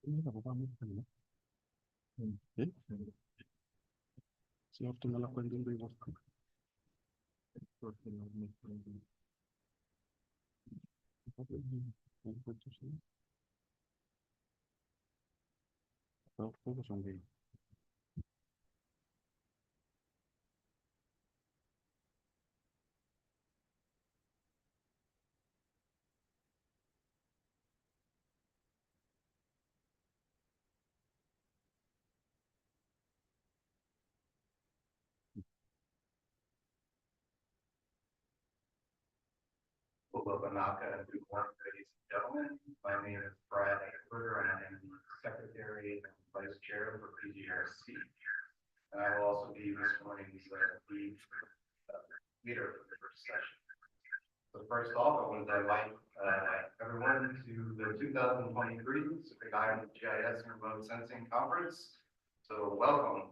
Ini nggak apa-apa, Amir, kan, ya? Eh, si waktu melakukan dulu ya, waktu. Waktu melakukan dulu. Apa ini? Yang putus ini? Waktu kosong deh. Wabanaka, and good morning, ladies and gentlemen. My name is Brad Eckberger, and I am the Secretary and Vice Chair for PGRC. And I will also be this morning's lead leader for the first session. So first off, I want to invite everyone to the 2023 Pacific Island GIS and Remote Sensing Conference. So welcome.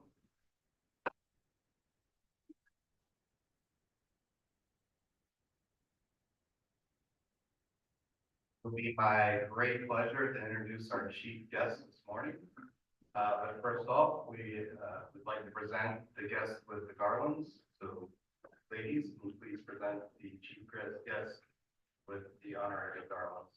It will be my great pleasure to introduce our chief guest this morning. But first off, we would like to present the guests with the garlands. So ladies, please present the chief guest with the honorary garlands.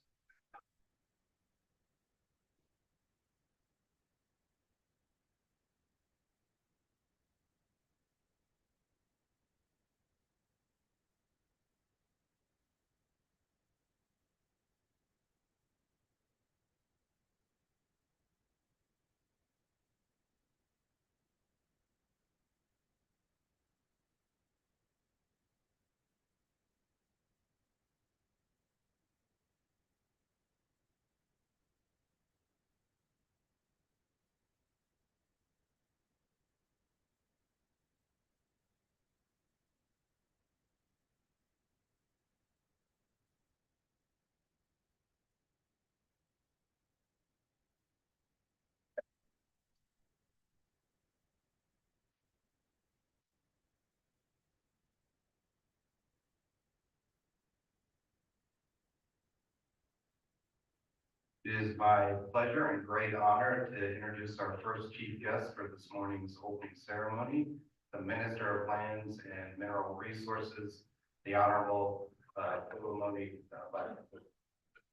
It is my pleasure and great honor to introduce our first chief guest for this morning's opening ceremony, the Minister of Lands and Mineral Resources, the Honorable Kulumoni.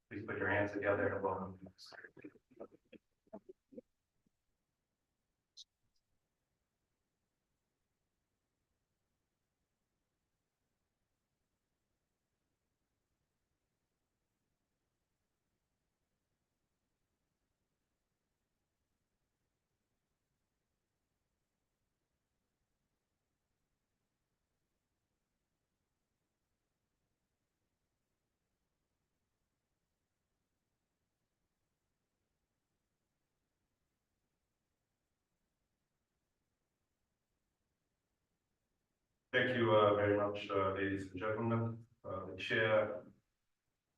Please put your hands together and welcome. Thank you very much, ladies and gentlemen. The Chair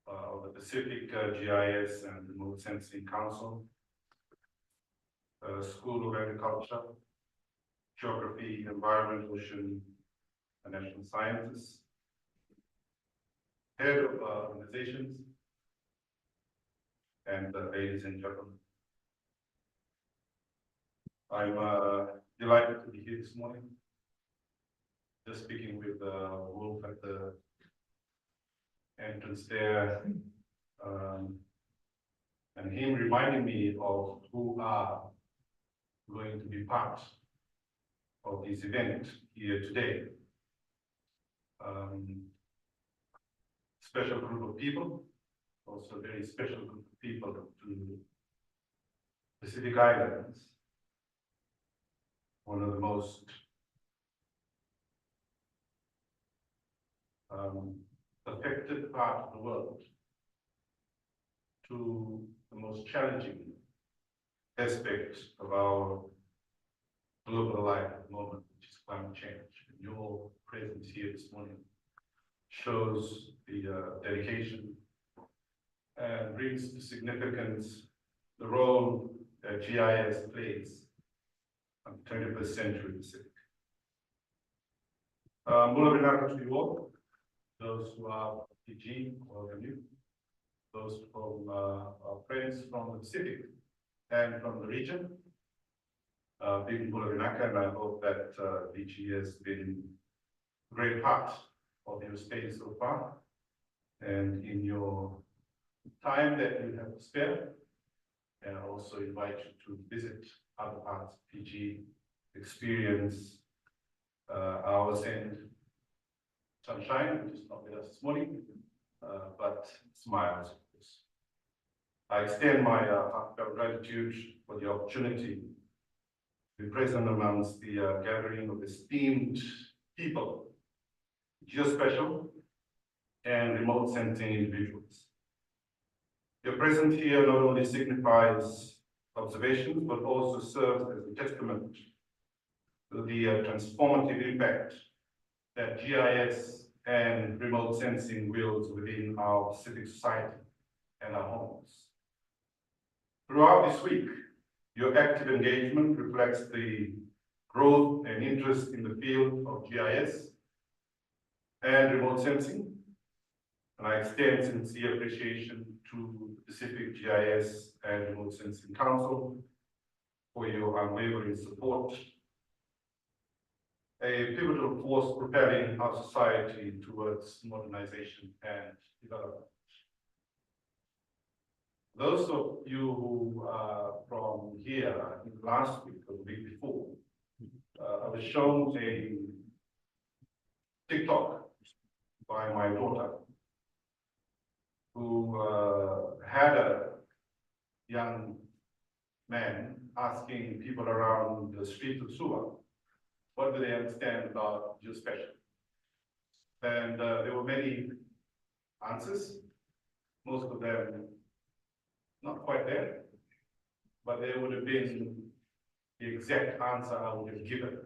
of the Pacific GIS and Remote Sensing Council, School of Agriculture, Geography, Environment, Ocean, and National Sciences, Head of Organizations, and ladies and gentlemen. I'm delighted to be here this morning. Just speaking with Wolf at the entrance there, and him reminding me of who are going to be part of this event here today. Special group of people, also a very special group of people to Pacific Islands, one of the most affected part of the world, to the most challenging aspect of our global life at the moment, which is climate change. And your presence here this morning shows the dedication and brings to significance the role that GIS plays in the 21st century Pacific. Mula Vinaka to you all, those who are PG, welcome you. Those from our friends from the Pacific, and from the region. Big Bulavinaka, and I hope that VG has been a great part of your stay so far. And in your time that you have to spare, and I also invite you to visit other parts of PG, experience our Zen sunshine, which is not with us this morning, but smiles, of course. I extend my heartfelt gratitude for the opportunity to be present amongst the gathering of esteemed people, geospatial and remote sensing individuals. Your presence here not only signifies observations, but also serves as a testament to the transformative impact that GIS and remote sensing wields within our civic society and our homes. Throughout this week, your active engagement reflects the growth and interest in the field of GIS and remote sensing. And I extend sincere appreciation to the Pacific GIS and Remote Sensing Council for your unwavering support, a pivotal force propelling our society towards modernization and development. Those of you who are from here, I think last week or the week before, I was shown a TikTok by my daughter, who had a young man asking people around the streets of Suva, what do they understand about geospatial? And there were many answers, most of them not quite there, but there would have been the exact answer I would have given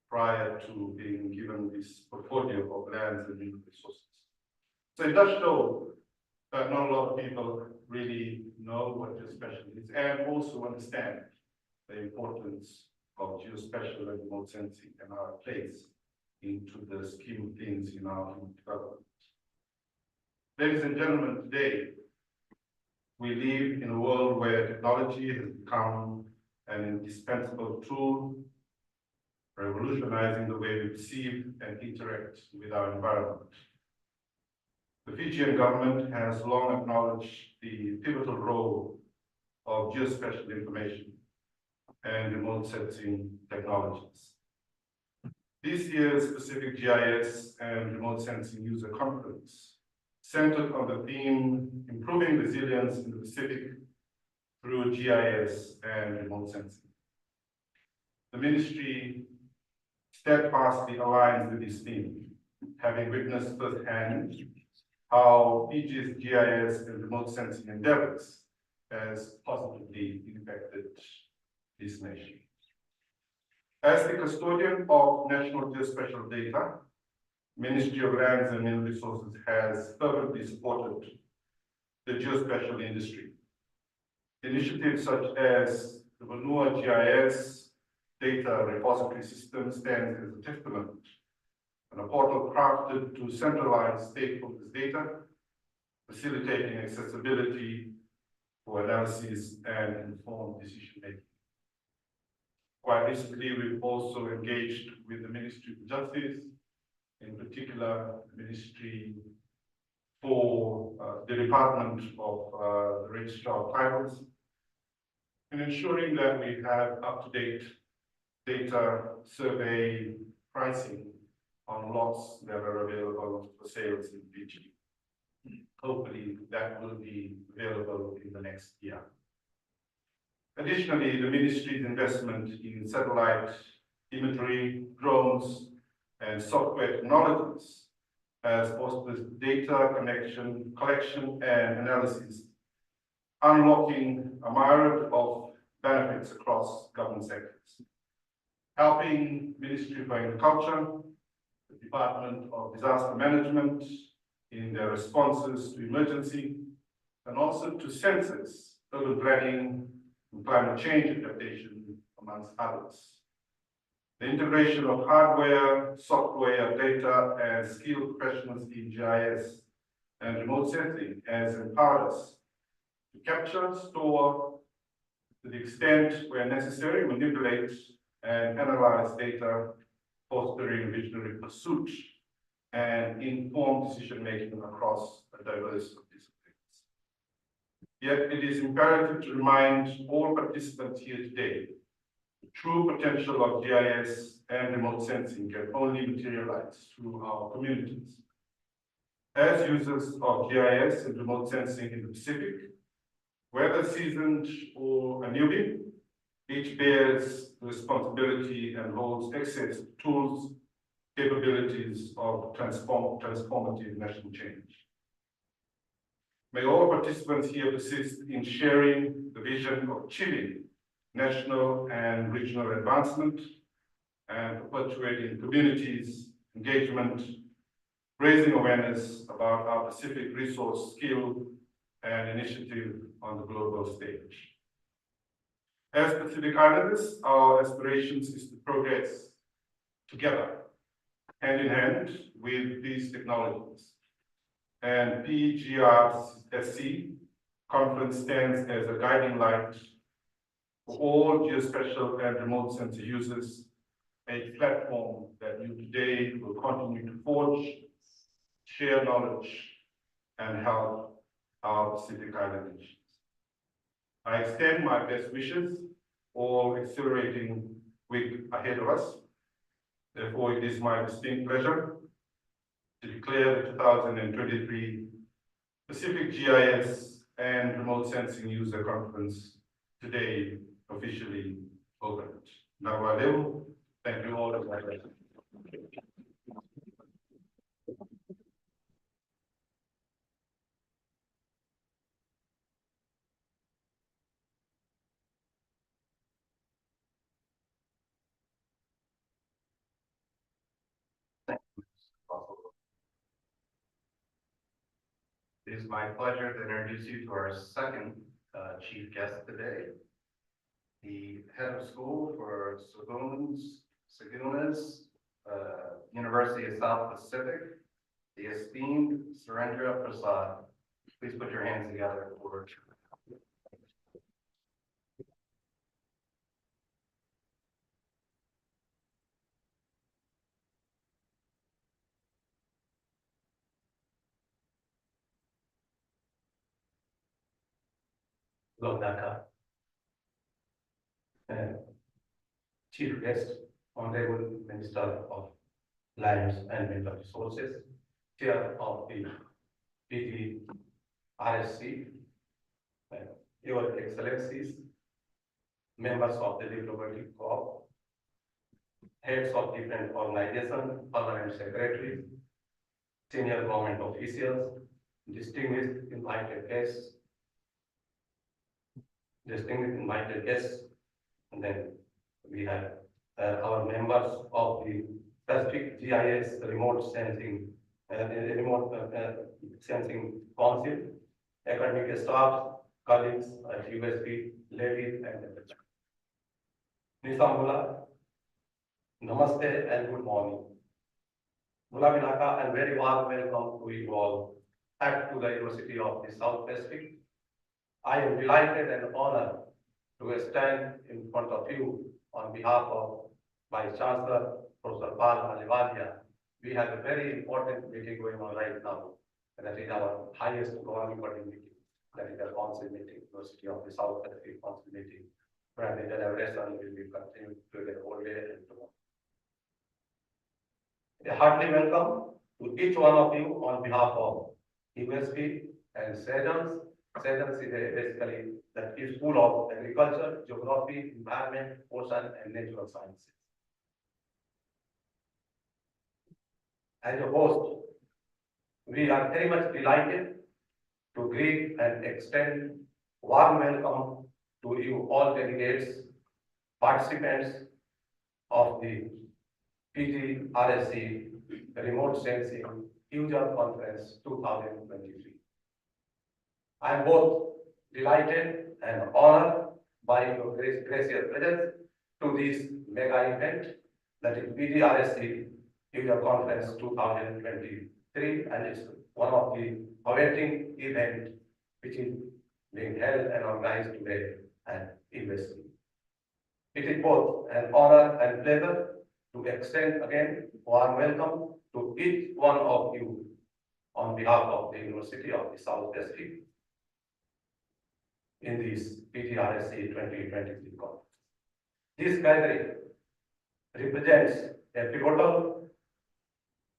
prior to being given this portfolio of lands and mineral resources. So it does show that not a lot of people really know what geospatial is and also understand the importance of geospatial and remote sensing and our place into the scheme of things in our human development. Ladies and gentlemen, today we live in a world where technology has become an indispensable tool, revolutionizing the way we perceive and interact with our environment. The Fijian government has long acknowledged the pivotal role of geospatial information and remote sensing technologies. This year's Pacific GIS and Remote Sensing User Conference centered on the theme Improving Resilience in the Pacific through GIS and Remote Sensing. The ministry steadfastly aligns with this theme, having witnessed firsthand how Fiji's GIS and remote sensing endeavors has positively impacted this nation. As the custodian of national geospatial data, Ministry of Lands and Mineral Resources has fervently supported the geospatial industry. Initiatives such as the Vanua GIS data repository system stands as a testament, and a portal crafted to centralize stakeholders' data, facilitating accessibility for analysis and informed decision-making. Quite recently, we've also engaged with the Ministry of Justice, in particular, the Ministry for the Department of the Registrar of Titles, in ensuring that we have up-to-date data survey pricing on lots that are available for sales in Fiji. Hopefully, that will be available in the next year. Additionally, the ministry's investment in satellite imagery, drones, and software technologies has fostered data collection and analysis, unlocking a myriad of benefits across government sectors, helping Ministry of Agriculture, the Department of Disaster Management in their responses to emergency, and also to census, urban planning, and climate change adaptation, amongst others. The integration of hardware, software, data, and skilled professionals in GIS and remote sensing has empowered us to capture, store, to the extent where necessary, manipulate and analyze data, fostering visionary pursuit and informed decision-making across a diverse of disciplines. Yet it is imperative to remind all participants here today the true potential of GIS and remote sensing can only materialize through our communities. As users of GIS and remote sensing in the Pacific, whether seasoned or a newbie, each bears the responsibility and holds access to tools, capabilities of transformative national change. May all participants here persist in sharing the vision of Chile, national and regional advancement, and perpetuating communities' engagement, raising awareness about our Pacific resource skill and initiative on the global stage. As Pacific Islanders, our aspirations is to progress together, hand in hand with these technologies. And PGRSC conference stands as a guiding light for all geospatial and remote sensor users, a platform that you today will continue to forge, share knowledge, and help our Pacific Island nations. I extend my best wishes for exhilarating week ahead of us. Therefore, it is my distinct pleasure to declare the 2023 Pacific GIS and Remote Sensing User Conference today officially opened. Nawaleu, thank you all. It is my pleasure to introduce you to our second chief guest today, the head of school for Sagunas University of South Pacific, the esteemed Surendra Prasad. Please put your hands together for Dhaka. Chief Guest, Honorable Minister of Lands and Mineral Resources, Chair of the PGRSC, Your Excellencies, members of the Diplomatic Corps, heads of different organizations, permanent secretaries, senior government officials, distinguished invited guests, and then we have our members of the Pacific GIS Remote Sensing Sensing Council, academic staff, colleagues at USP, ladies and gentlemen. Nisambula, namaste and good morning. Mulaminaka and very warm welcome to you all back to the University of the South Pacific. I am delighted and honored to stand in front of you on behalf of Vice Chancellor, Professor Pal Alivadia. We have a very important meeting going on right now, and that is our highest governing body meeting, that is the council meeting, University of the South Pacific Council meeting, where the deliberation will be continued to the whole day and tomorrow. A hearty welcome to each one of you on behalf of USP and SEDANS. SEDANS is basically the School of Agriculture, Geography, Environment, Ocean and Natural Sciences. As a host, we are very much delighted to greet and extend warm welcome to you all delegates, participants of the PGRSC Remote Sensing User Conference 2023. I am both delighted and honored by your gracious presence to this mega event, that is PGRSC User Conference 2023, and it's one of the awaiting events which is being held and organized today and investing. It is both an honor and pleasure to extend again warm welcome to each one of you on behalf of the University of the South Pacific in this PTRSC 2023 conference. This gathering represents a pivotal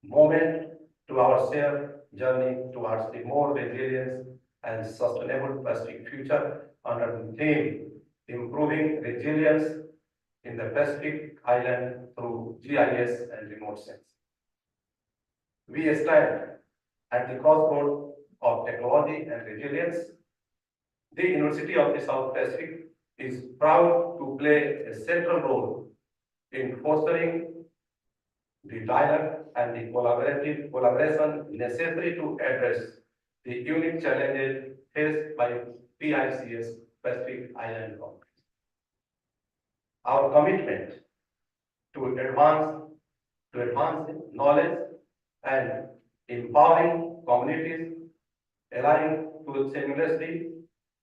moment to our shared journey towards a more resilient and sustainable Pacific future under the theme Improving Resilience in the Pacific Island through GIS and remote sensing. We stand at the crossroads of technology and resilience. The University of the South Pacific is proud to play a central role in fostering the dialogue and the collaboration necessary to address the unique challenges faced by PICS Pacific Island countries. Our commitment to advance knowledge and empowering communities align to seamlessly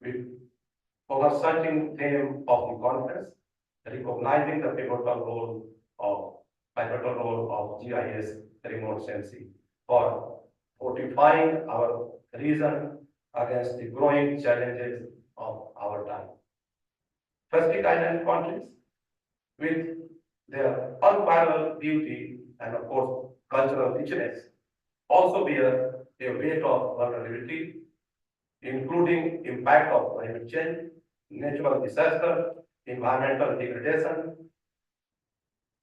with overarching theme of the conference, recognizing the pivotal role of GIS remote sensing for fortifying our region against the growing challenges of our time. Pacific Island countries, with their unparalleled beauty and of course cultural richness, also bear a weight of vulnerability, including impact of climate change, natural disaster, environmental degradation,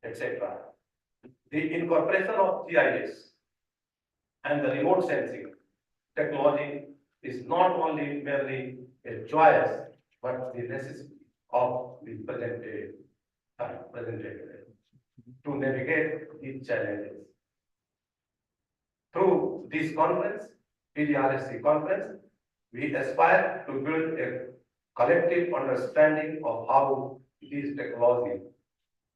etc. The incorporation of GIS and the remote sensing technology is not only merely a choice, but the necessity of the present day to navigate these challenges. Through this conference, PDRSC conference, we aspire to build a collective understanding of how this technology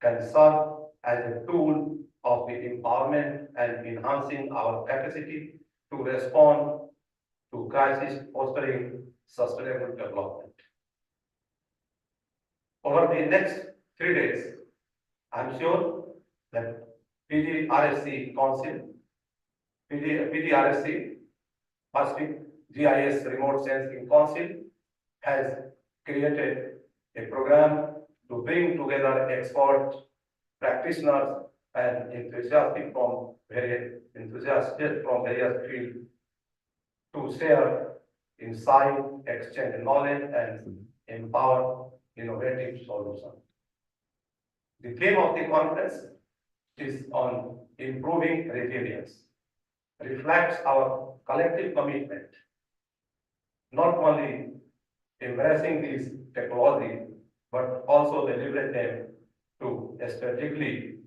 can serve as a tool of the empowerment and enhancing our capacity to respond to crisis fostering sustainable development. Over the next 3 days, I'm sure that PDRSC Council, PDRSC Pacific GIS Remote Sensing Council has created a program to bring together expert practitioners and enthusiasts from various fields to share insight, exchange knowledge, and empower innovative solutions. The theme of the conference is on improving resilience, reflects our collective commitment, not only embracing these technologies, but also delivering them to strategically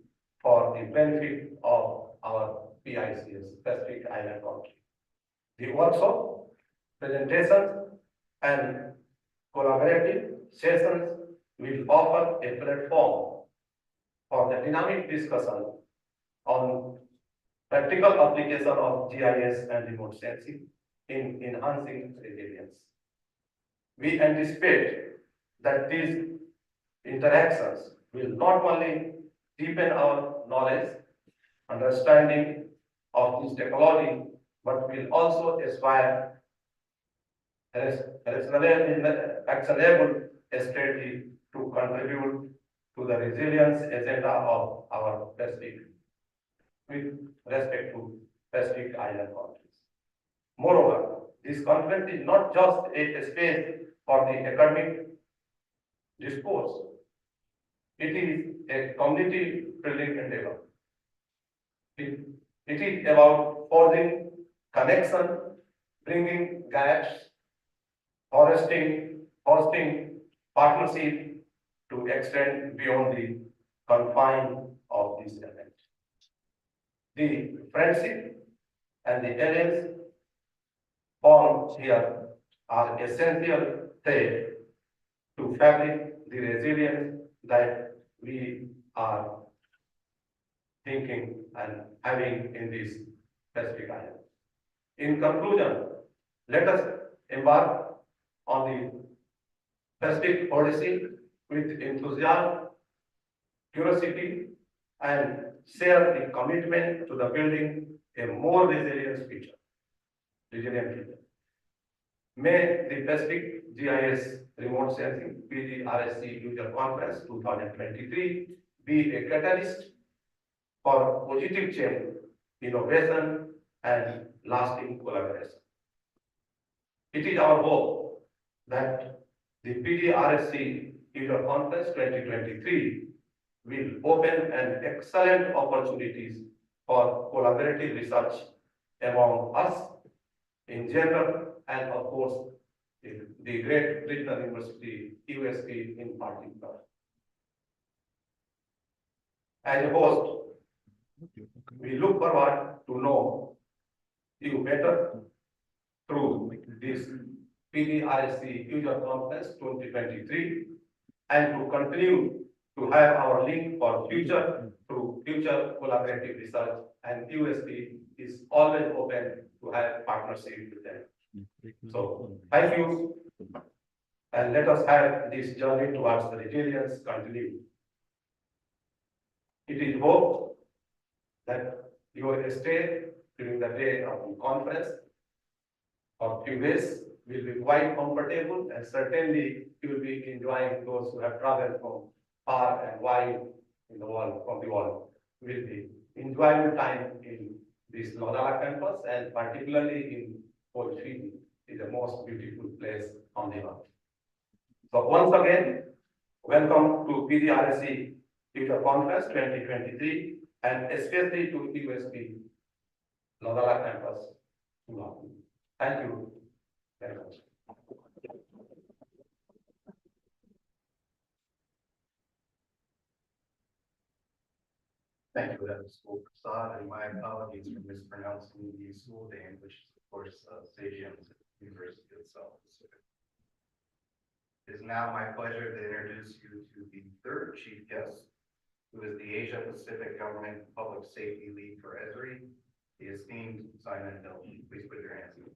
for the benefit of our PICS, Pacific Island country. The workshop, presentations, and collaborative sessions will offer a platform for the dynamic discussion on practical application of GIS and remote sensing in enhancing resilience. We anticipate that these interactions will not only deepen our knowledge, understanding of this technology, but will also aspire actionable strategy to contribute to the resilience agenda of our Pacific with respect to Pacific Island countries. Moreover, this conference is not just a space for the academic discourse. It is a community building endeavor. It is about forging connection, bringing gaps, fostering partnership to extend beyond the confines of this event. The friendship and the alliance formed here are essential thread to fabric the resilience that we are thinking and having in this Pacific Island. In conclusion, let us embark on the Pacific Odyssey with enthusiasm, curiosity, and share the commitment to the building a more resilient future. May the Pacific GIS Remote Sensing PGRSC User Conference 2023 be a catalyst for positive change, innovation, and lasting collaboration. It is our hope that the PDRSC User Conference 2023 will open an excellent opportunities for collaborative research among us in general and of course the great regional university USP in particular. As a host, we look forward to know you better through this PDRSC User Conference 2023 and to continue to have our link for future through future collaborative research, and USP is always open to have partnership with them. So thank you, and let us have this journey towards the resilience continue. It is hoped that your stay during the day of the conference or few days will be quite comfortable, and certainly you will be enjoying those who have traveled from far and wide in the world, from the world, will be enjoying time in this Lodala campus, and particularly in Port Fiji is the most beautiful place on the earth. So once again, welcome to PDRSC User Conference 2023, and especially to USP Lodala campus. Thank you very much. Thank you, that was school facade, and my apologies for mispronouncing the school name, which is of course Stadium University of South Pacific. It is now my pleasure to introduce you to the third chief guest, who is the Asia Pacific Government Public Safety Lead for Esri, the esteemed Simon Hill. Please put your hands up.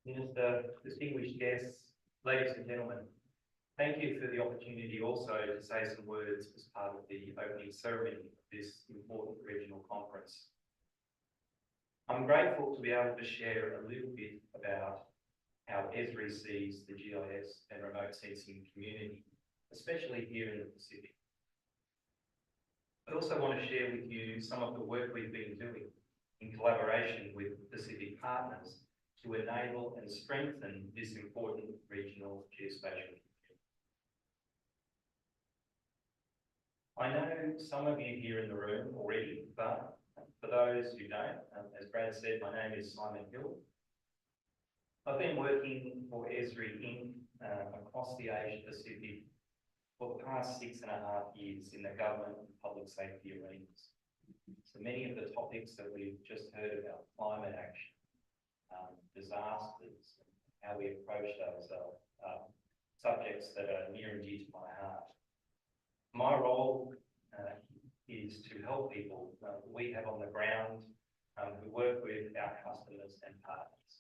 Minister, distinguished guests, ladies and gentlemen, thank you for the opportunity also to say some words as part of the opening ceremony of this important regional conference. I'm grateful to be able to share a little bit about how Esri sees the GIS and remote sensing community, especially here in the Pacific. I also want to share with you some of the work we've been doing in collaboration with Pacific partners to enable and strengthen this important regional geospatial community. I know some of you here in the room already, but for those who don't, as Brad said, my name is Simon Hill. I've been working for Esri Inc. Across the Asia Pacific for the past 6.5 years in the government and public safety arenas. So many of the topics that we've just heard about, climate action, disasters, how we approach those subjects that are near and dear to my heart. My role is to help people we have on the ground who work with our customers and partners.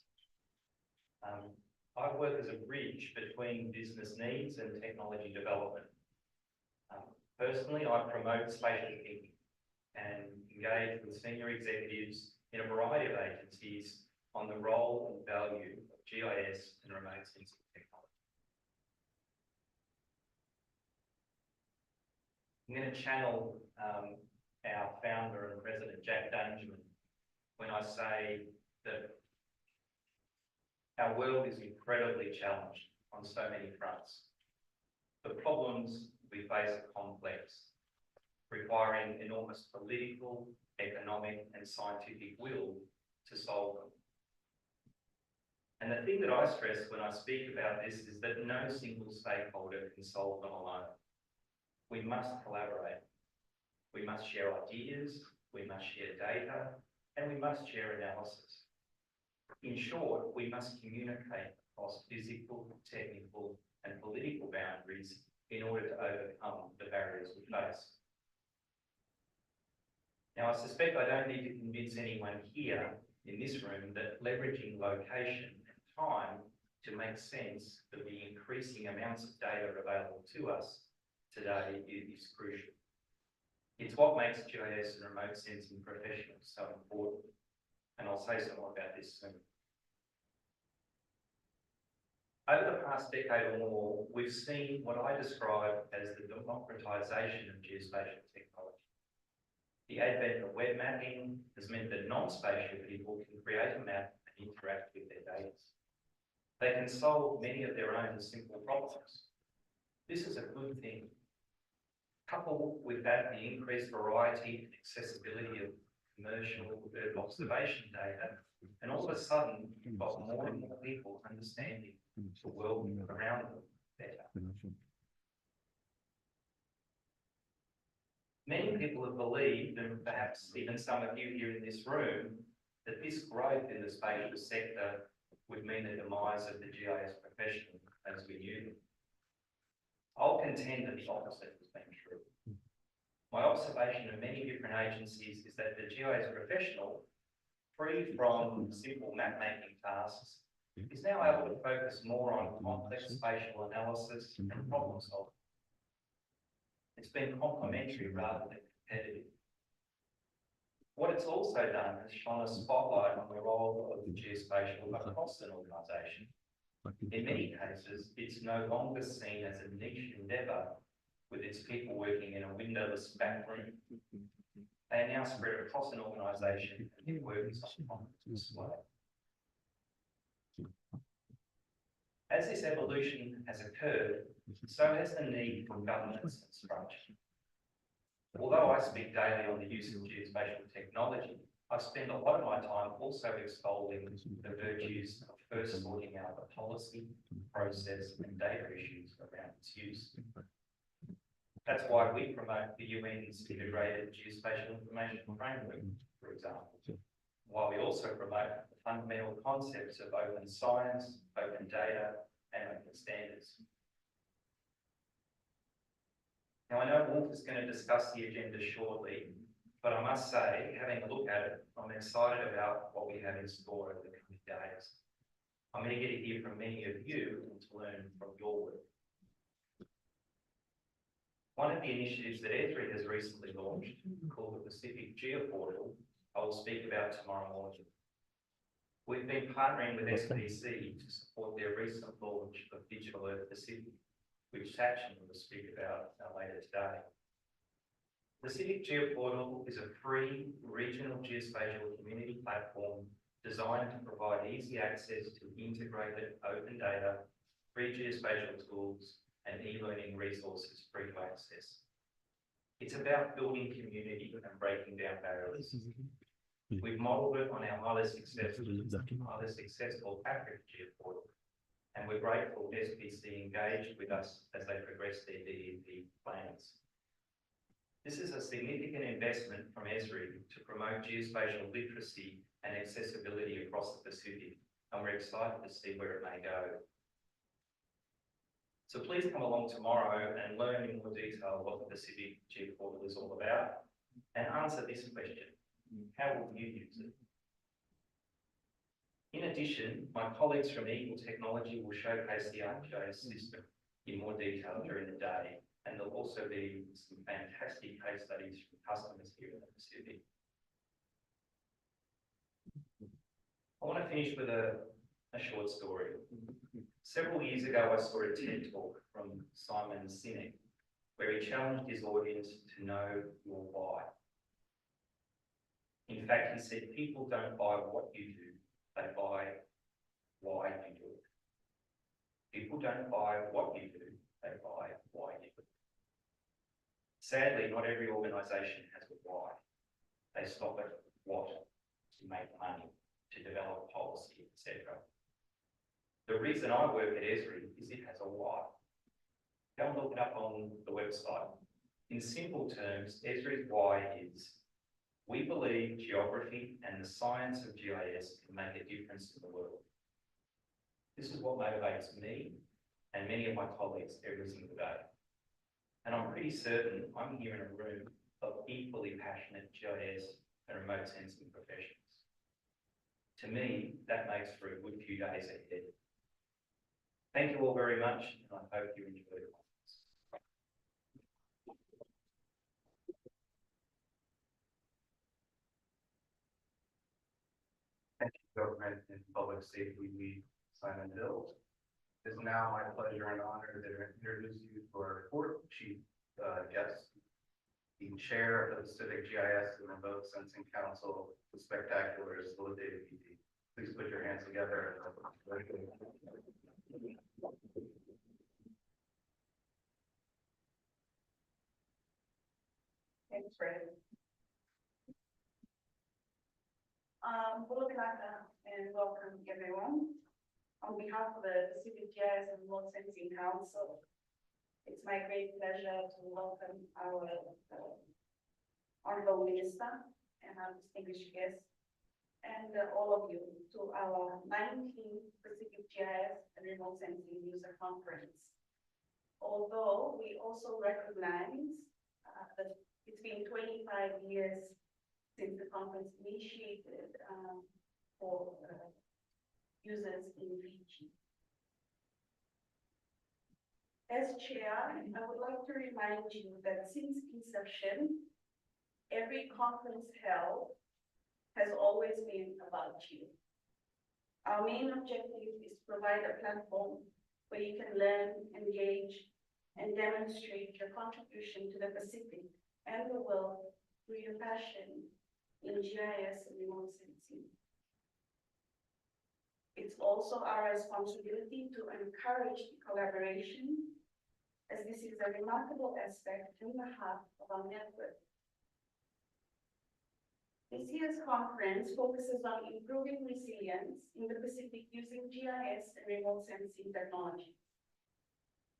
I work as a bridge between business needs and technology development. Personally, I promote spatial thinking and engage with senior executives in a variety of agencies on the role and value of GIS and remote sensing technology. I'm going to channel our founder and president, Jack Dangerman, when I say that our world is incredibly challenged on so many fronts. The problems we face are complex, requiring enormous political, economic, and scientific will to solve them. And the thing that I stress when I speak about this is that no single stakeholder can solve them alone. We must collaborate. We must share ideas, we must share data, and we must share analysis. In short, we must communicate across physical, technical, and political boundaries in order to overcome the barriers we face. Now, I suspect I don't need to convince anyone here in this room that leveraging location and time to make sense of the increasing amounts of data available to us today is crucial. It's what makes GIS and remote sensing professionals so important, and I'll say some more about this soon. Over the past decade or more, we've seen what I describe as the democratisation of geospatial technology. The advent of web mapping has meant that non-spatial people can create a map and interact with their data. They can solve many of their own simple problems. This is a good thing. Coupled with that, the increased variety and accessibility of commercial Earth observation data, and all of a sudden, you've got more and more people understanding the world around them better. Many people have believed, and perhaps even some of you here in this room, that this growth in the spatial sector would mean the demise of the GIS profession as we knew them. I'll contend that the opposite has been true. My observation of many different agencies is that the GIS professional, free from simple map-making tasks, is now able to focus more on complex spatial analysis and problem solving. It's been complementary rather than competitive. What it's also done is shone a spotlight on the role of the geospatial across an organisation. In many cases, it's no longer seen as a niche endeavour with its people working in a windowless back room. They are now spread across an organisation and their work is on prominent display. As this evolution has occurred, so has the need for governance and structure. Although I speak daily on the use of geospatial technology, I spend a lot of my time also extolling the virtues of first sorting out the policy, process, and data issues around its use. That's why we promote the UN's Integrated Geospatial Information Framework, for example, while we also promote the fundamental concepts of open science, open data, and open standards. Now, I know Wolf is going to discuss the agenda shortly, but I must say, having a look at it, I'm excited about what we have in store over the coming days. I'm going to get to hear from many of you and to learn from your work. One of the initiatives that Esri has recently launched, called the Pacific Geoportal, I will speak about tomorrow morning. We've been partnering with SPC to support their recent launch of Digital Earth Pacific, which Sachin will speak about later today. The Pacific Geoportal is a free regional geospatial community platform designed to provide easy access to integrated open data, free geospatial tools, and e-learning resources free to access. It's about building community and breaking down barriers. We've modelled it on our highly successful African Geoportal, and we're grateful SPC engaged with us as they progress their DEP plans. This is a significant investment from Esri to promote geospatial literacy and accessibility across the Pacific, and we're excited to see where it may go. So please come along tomorrow and learn in more detail what the Pacific Geoportal is all about, and answer this question: how will you use it? In addition, my colleagues from Eagle Technology will showcase the ArcGIS system in more detail during the day, and there'll also be some fantastic case studies from customers here in the Pacific. I want to finish with a short story. Several years ago, I saw a TED talk from Simon Sinek, where he challenged his audience to know your why. In fact, he said, people don't buy what you do, they buy why you do it. People don't buy what you do, they buy why you do it. Sadly, not every organisation has a why. They stop at what, to make money, to develop policy, etc. The reason I work at Esri is it has a why. Go and look it up on the website. In simple terms, Esri's why is, We believe geography and the science of GIS can make a difference in the world. This is what motivates me and many of my colleagues every single day. And I'm pretty certain I'm here in a room of equally passionate GIS and remote sensing professionals. To me, that makes for a good few days ahead. Thank you all very much, and I hope you enjoy the conference. Thank you, Government and Public Safety Lead Simon Hill. It is now my pleasure and honor to introduce you to our fourth chief guest, the chair of the Pacific GIS and Remote Sensing Council, the spectacular David PD. Please put your hands together. Thanks, Fred. Hello, and welcome everyone. On behalf of the Pacific GIS and Remote Sensing Council, it's my great pleasure to welcome our Honorable Minister and our distinguished guests and all of you to our 19th Pacific GIS and Remote Sensing User Conference. Although we also recognize that it's been 25 years since the conference initiated for users in Fiji. As chair, I would like to remind you that since inception, every conference held has always been about you. Our main objective is to provide a platform where you can learn, engage, and demonstrate your contribution to the Pacific and the world through your passion in GIS and remote sensing. It's also our responsibility to encourage collaboration, as this is a remarkable aspect in the heart of our network. This year's conference focuses on improving resilience in the Pacific using GIS and remote sensing technology.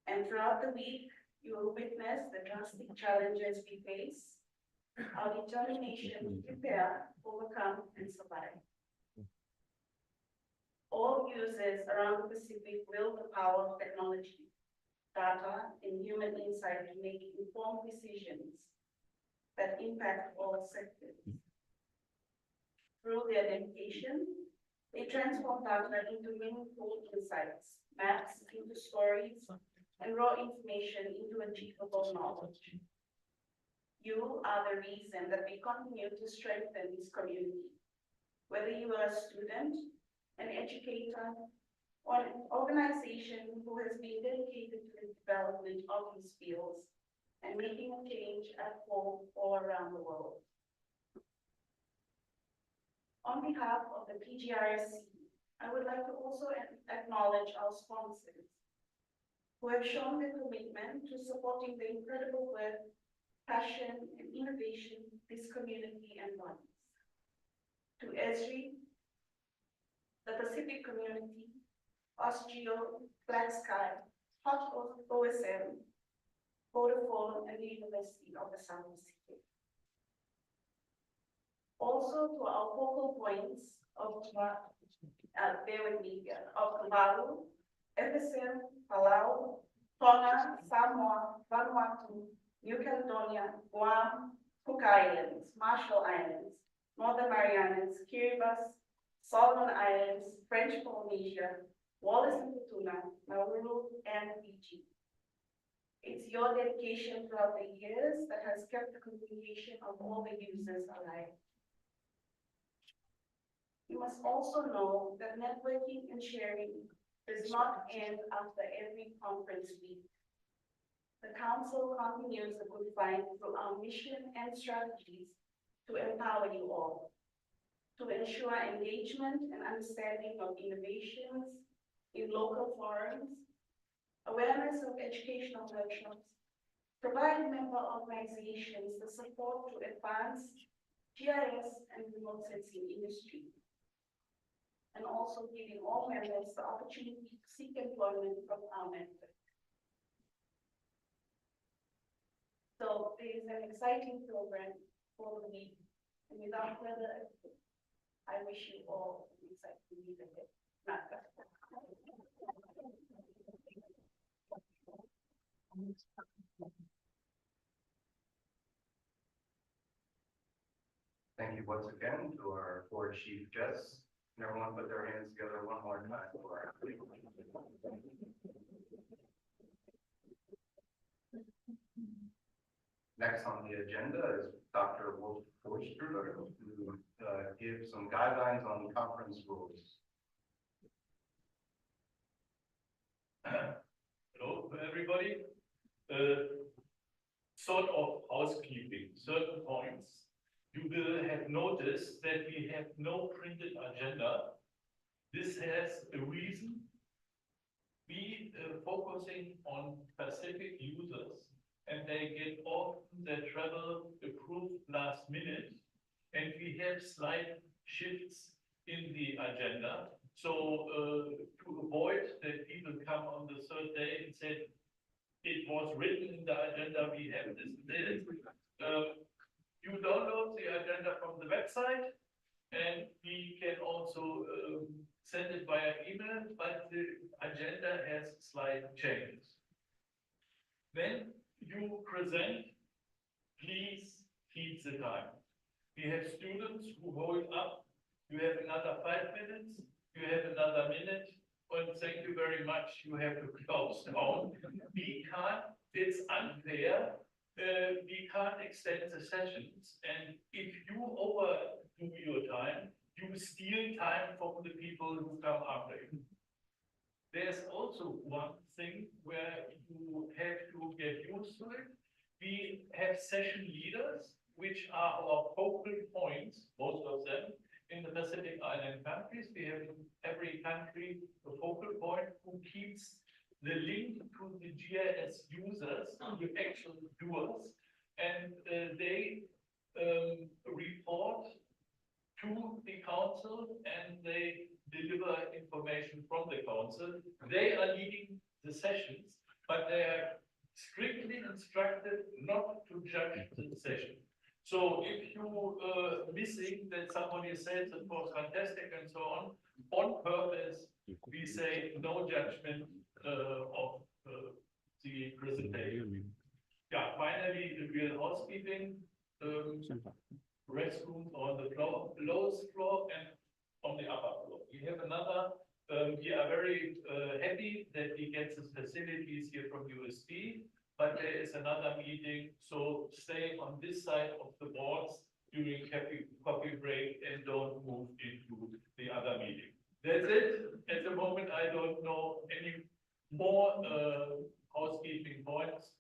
And throughout the week, you will witness the drastic challenges we face, our determination to prepare, overcome, and survive. All users around the Pacific will the power of technology, data, and human insight to make informed decisions that impact all sectors. Through their dedication, they transform data into meaningful insights, maps into stories, and raw information into achievable knowledge. You are the reason that we continue to strengthen this community. Whether you are a student, an educator, or an organization who has been dedicated to the development of these fields and making a change at home or around the world. On behalf of the PGRC, I would like to also acknowledge our sponsors who have shown their commitment to supporting the incredible work, passion, and innovation this community embodies. To Esri, the Pacific Community, Ostgeo, Black Sky, Hot OSM, Vodafone, and the University of the South Pacific. Also to our focal points of Tuvalu, FSM, Palau, Tonga, Samoa, Vanuatu, New Caledonia, Guam, Cook Islands, Marshall Islands, Northern Marianas, Kiribati, Solomon Islands, French Polynesia, Wallis and Futuna, Nauru, and Fiji. It's your dedication throughout the years that has kept the communication of all the users alive. You must also know that networking and sharing does not end after every conference week. The Council continues the good fight through our mission and strategies to empower you all, to ensure engagement and understanding of innovations in local forums, awareness of educational workshops, provide member organizations the support to advance GIS and remote sensing industry, and also giving all members the opportunity to seek employment from our network. So there is an exciting program for the week And without further ado, I wish you all an exciting week ahead. Naka. Thank you once again to our four chief guests. And everyone put their hands together one more time for our. Next on the agenda is Dr. Wolf Forster to give some guidelines on conference rules. Hello, everybody. Sort of housekeeping, certain points. You will have noticed that we have no printed agenda. This has a reason. We focusing on Pacific users, and they get often their travel approved last minute, and we have slight shifts in the agenda. So to avoid that people come on the third day and say, it was written in the agenda, we have this and this. You download the agenda from the website, and we can also send it via email, but the agenda has slight changes. When you present, please keep the time. We have students who hold up. You have another 5 minutes. You have another minute. And thank you very much. You have to close down. We can't, it's unfair. We can't extend the sessions. And if you overdo your time, you steal time from the people who come after you. There's also one thing where you have to get used to it. We have session leaders, which are our focal points, most of them, in the Pacific Island countries. We have in every country a focal point who keeps the link to the GIS users, the actual doers, and they report to the council and they deliver information from the council. They are leading the sessions, but they are strictly instructed not to judge the session. So if you missing that somebody says it was fantastic and so on purpose, we say no judgment of the presentation. Yeah, finally, the real housekeeping, restrooms on the floor, lowest floor and on the upper floor. We have another, we are very happy that we get the facilities here from USB, but there is another meeting, so stay on this side of the boards during coffee break and don't move into the other meeting. That's it. At the moment, I don't know any more housekeeping points.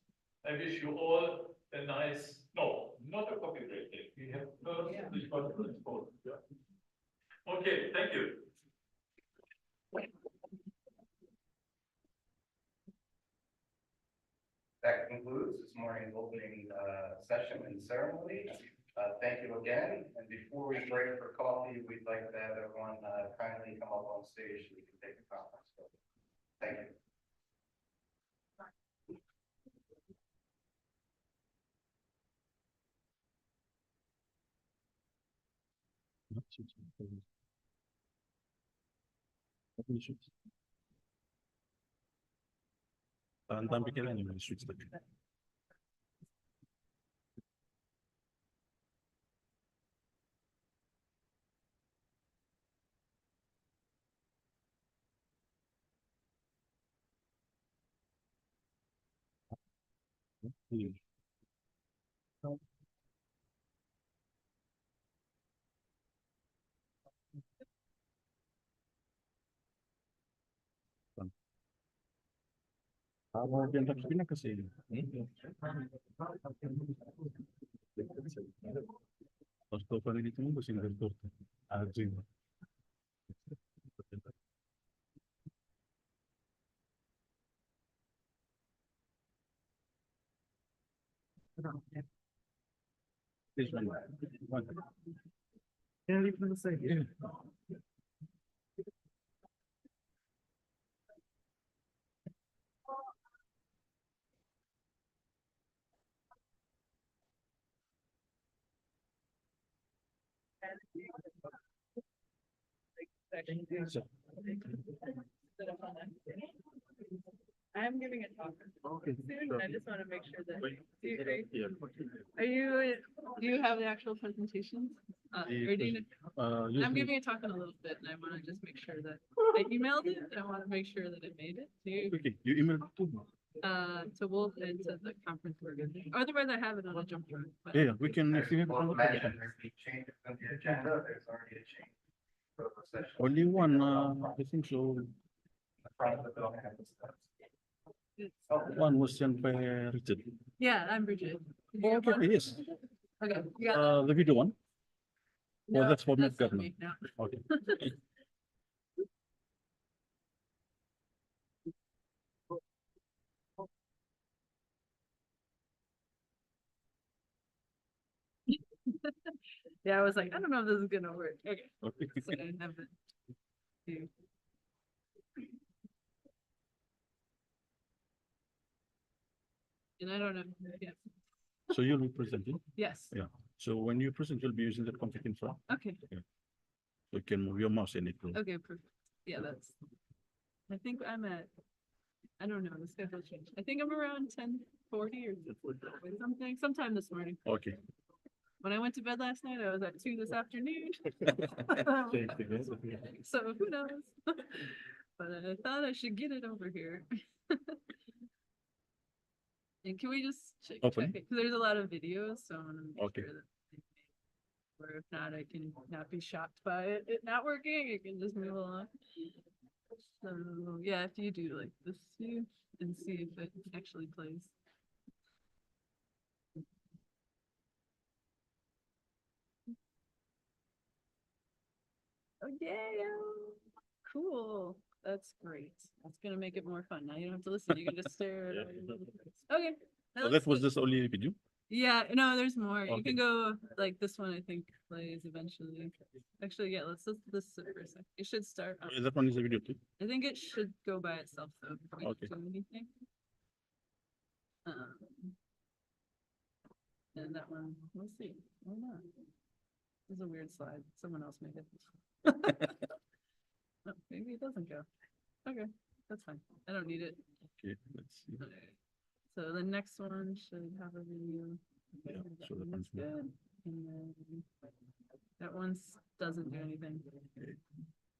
I wish you all a nice, no, not a coffee break day. We have first the conference board. Yeah. Okay, thank you. That concludes this morning's opening session and ceremony. Thank you again. And before we break for coffee, we'd like to have everyone kindly come up on stage so we can take a conference. Thank you. Там пикирование мы решить так. Ama ben tak pina kasi. Sto pa dito mo kasi ng torta. Azin. This one. Can you please say? I'm giving a talk Okay. soon, and I just want to make sure that, Yeah. do you have the actual presentation? Or do you, I'm Usually, giving a talk in a little bit, and I want to just make sure that, I emailed it, and I want to make sure that it made it to, okay, you emailed it to me. to Wolf and to the conference organization. Otherwise, I have it on a jump drive. but- Yeah, we can, if you have. Well, imagine there's any changes on the agenda, there's already a change. For the session. Only one, I think so. The front of the building has the steps. One was sent by Richard. Yeah, I'm Bridget. Oh, okay, yes. Okay, you got that? The video one. No, that's for that's not McGovern. me, no. Okay. Yeah, I was like, I don't know if this is gonna work. Okay. Okay. So I have it. too. And I don't know, yeah, So you'll be presenting. yes, Yeah. So when you present, you'll be using the config info. okay, So you can move your mouse in it. okay, perfect. Yeah, that's, I think I'm at, I don't know, the schedule changed. I think I'm around 10:40 or something, sometime this morning. Okay. When I went to bed last night, I was at 2 this afternoon. Change the game. So who knows? But I thought I should get it over here. And can we just check it? Open. Because there's a lot of videos, so I want to make Okay. sure that. Or if not, I can not be shocked by it not working. You can just move along. So yeah, if you do like this view and see if it actually plays. Oh yeah, cool. That's great. That's gonna make it more fun. Now you don't have to listen. You can just stare at Yeah. all your little things. Okay. So looks that was good. this only video? Yeah, no, there's more. You Okay. can go like this one, I think plays eventually. Actually, yeah, let's listen for a second. It should start. That one is a video too. I think it should go by itself though. Before we Okay. do anything. And that one, we'll see. Why not? This is a weird slide. Someone else made it. Oh, maybe it doesn't go. Okay, that's fine. I don't need it. Okay, let's see. Okay. So the next one should have a video. Yeah, Okay, that so that one one's is good. And then that one doesn't do anything.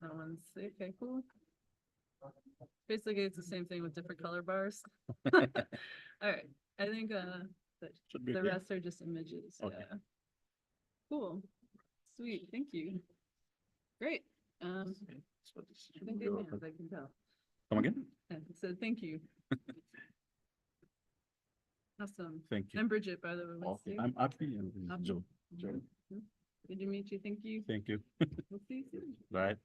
That one's okay, cool. Basically, it's the same thing with different color bars. All right, I think Should be the okay. rest are just images. Okay. Yeah. Cool. Sweet. Thank you. Great. So this I think should they go. have, I can tell. Come again? So thank you. Awesome. Thank you. I'm Bridget, by the way. Nice to Okay, see I'm Api and this is Api. Joe. you. Good to meet you. Thank you. Thank you. We'll see you soon. Right.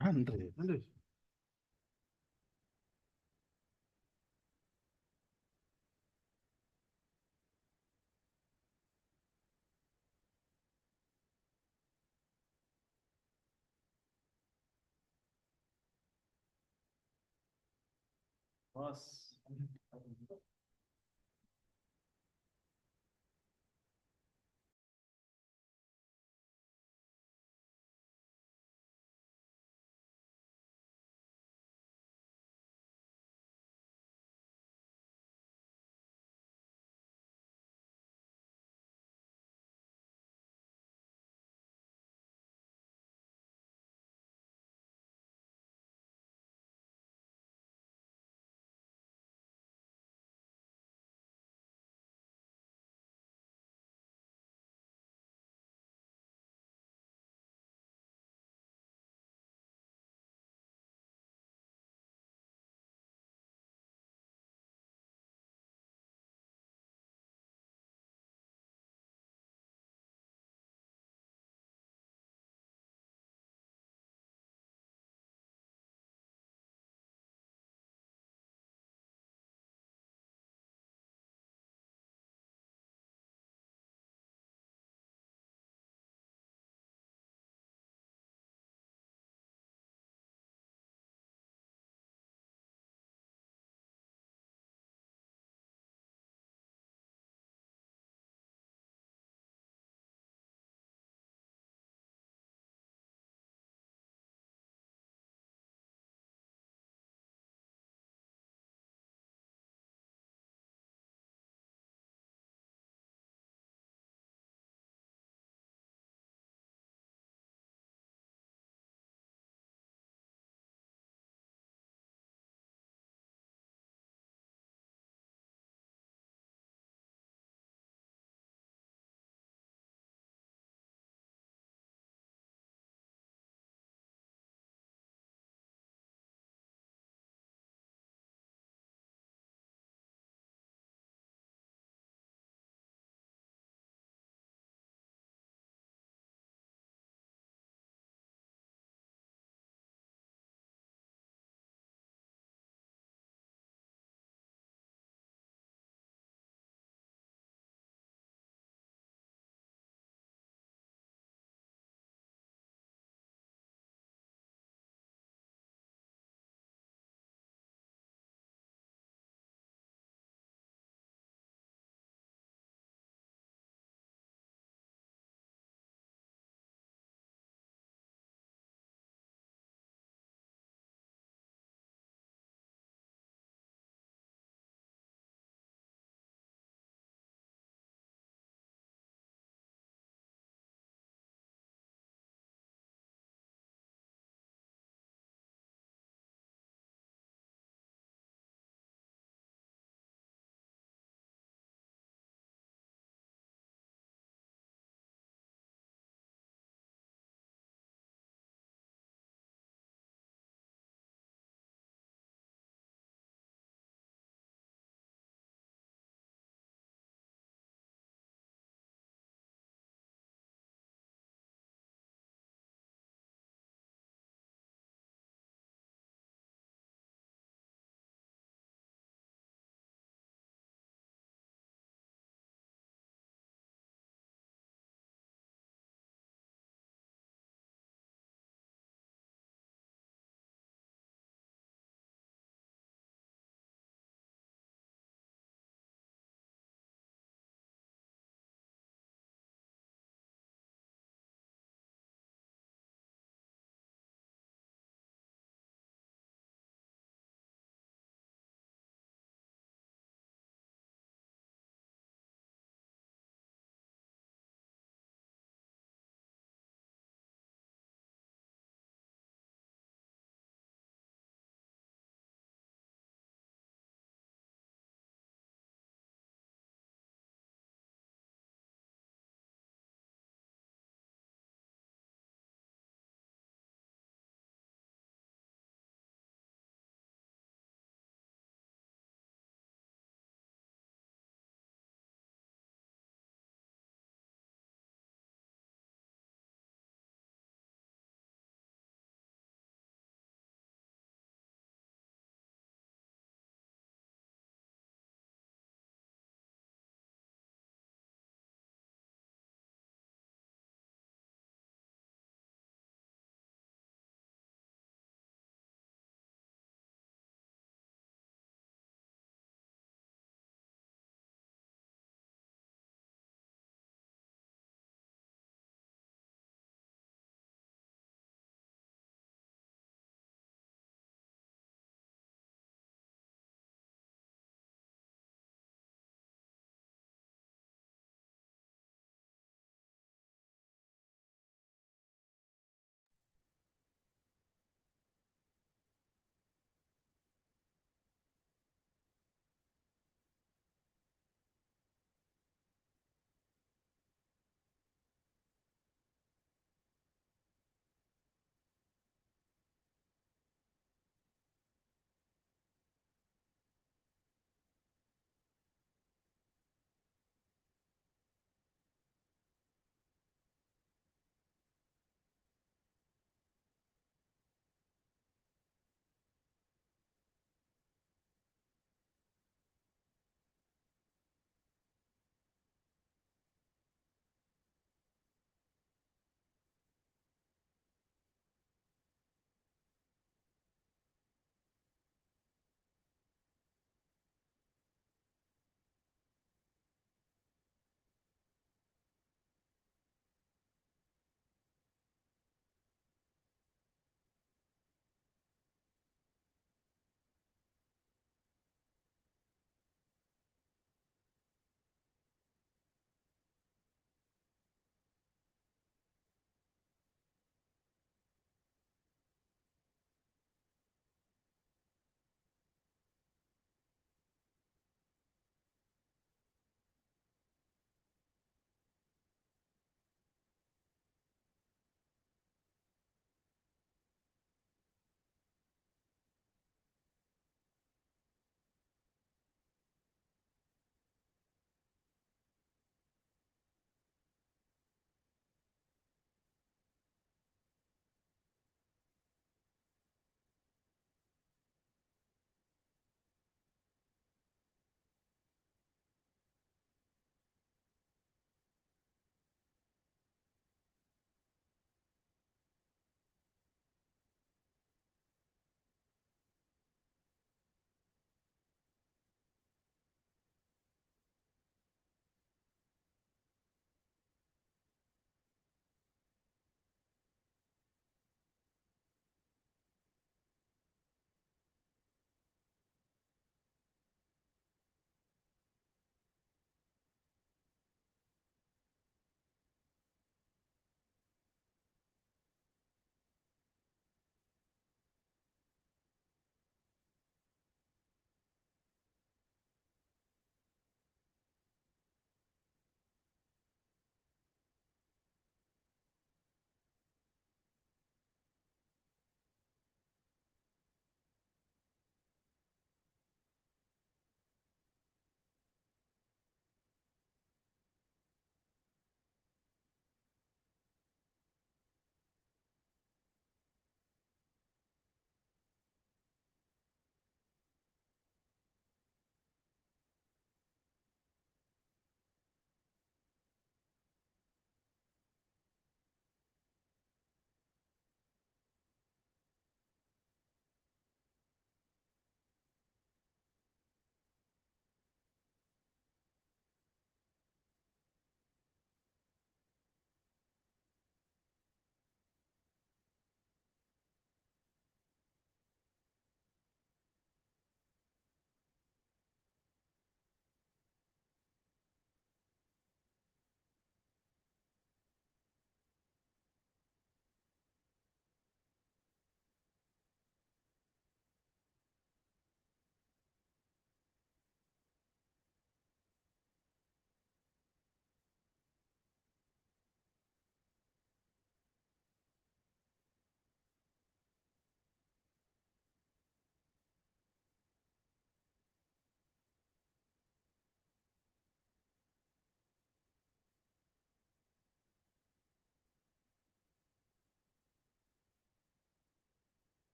Andre. Boss.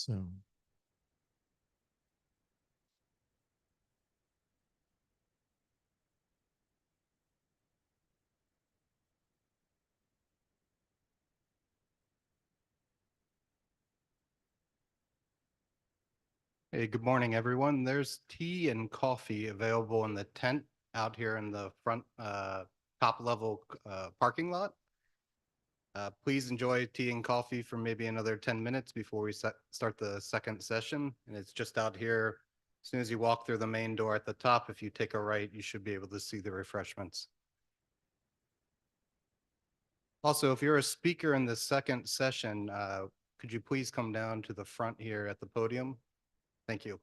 soon. Hey, good morning, everyone. There's tea and coffee available in the tent out here in the front top level parking lot. Please enjoy tea and coffee for maybe another 10 minutes before we start the second session. And it's just out here. As soon as you walk through the main door at the top, if you take a right, you should be able to see the refreshments. Also, if you're a speaker in the second session, could you please come down to the front here at the podium? Thank you.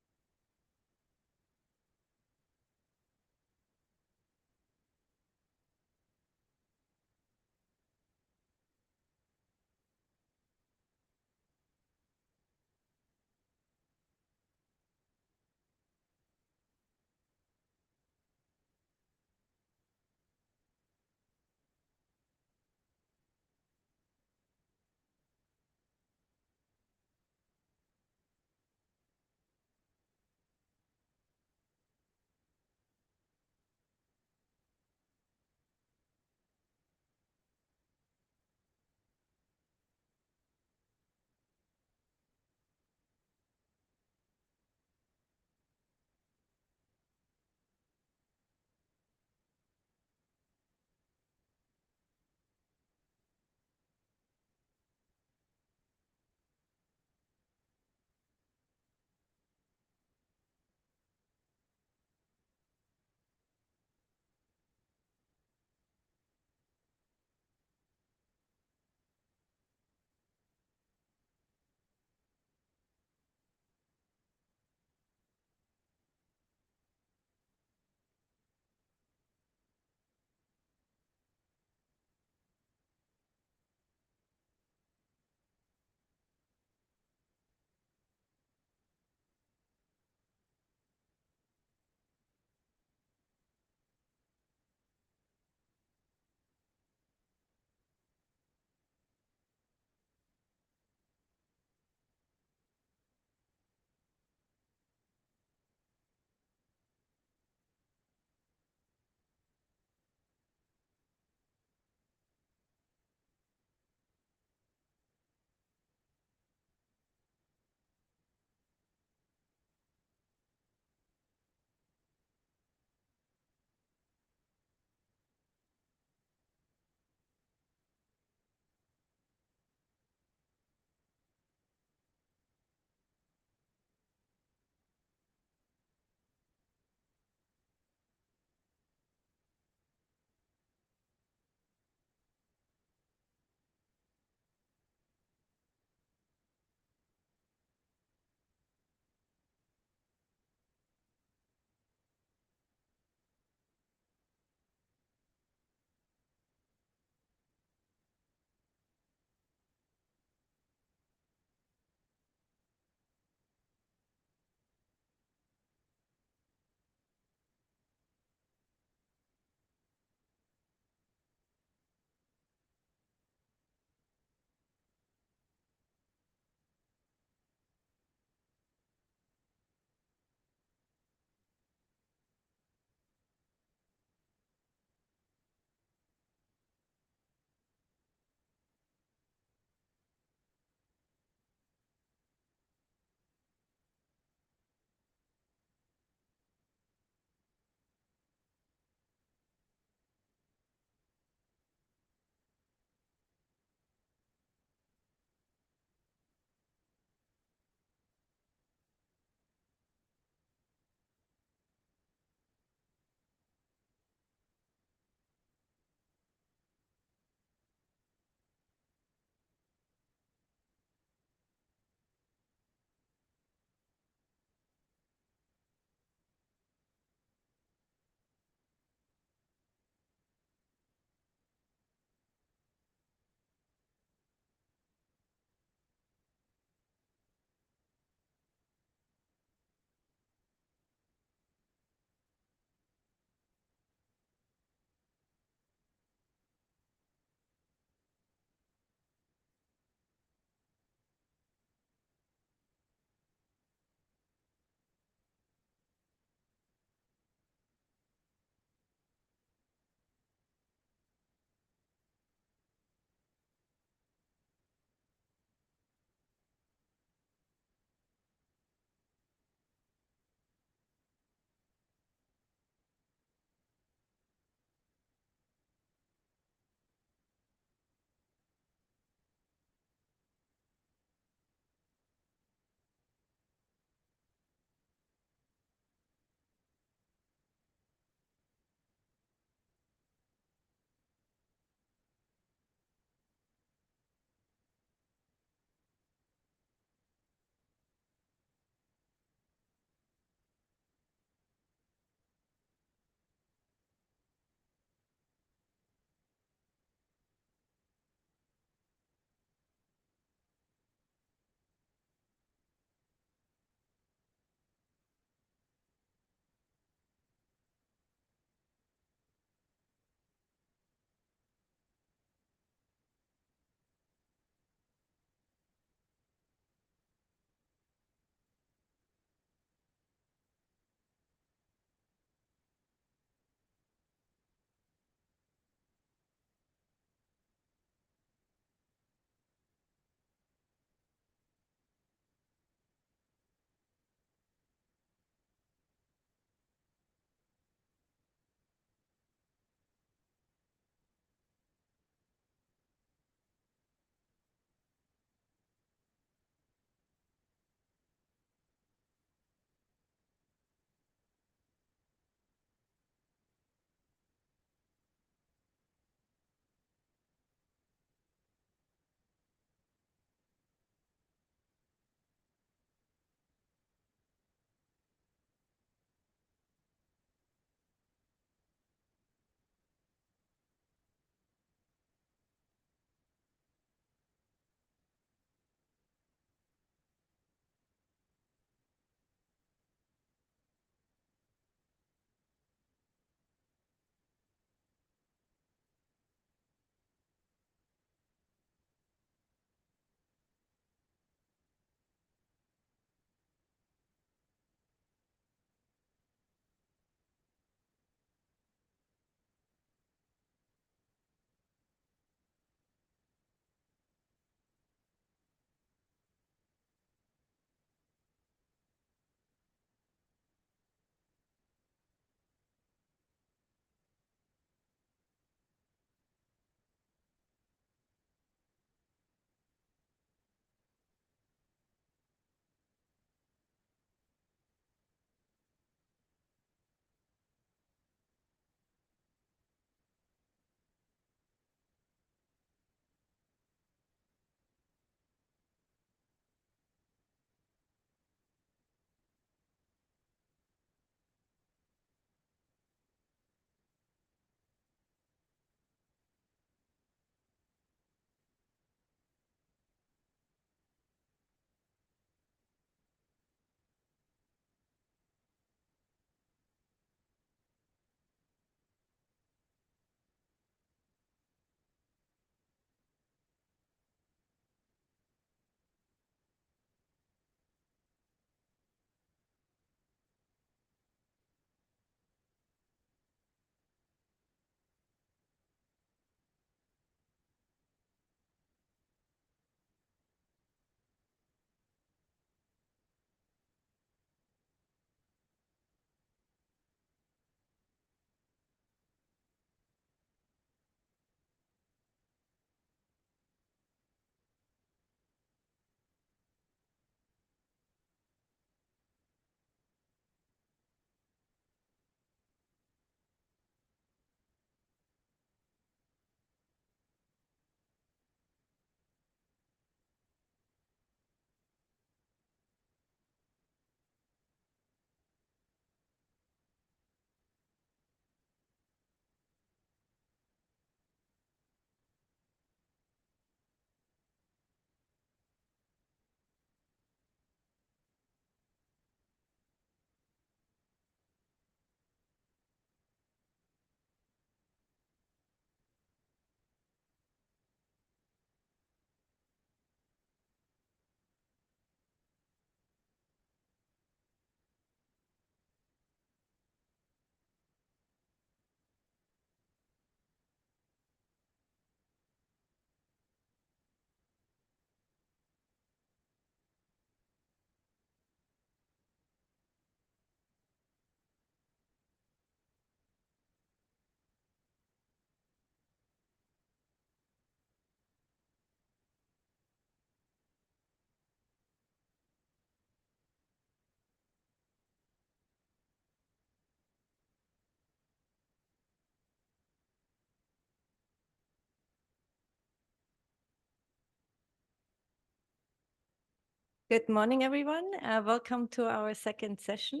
Good morning, everyone. Welcome to our second session.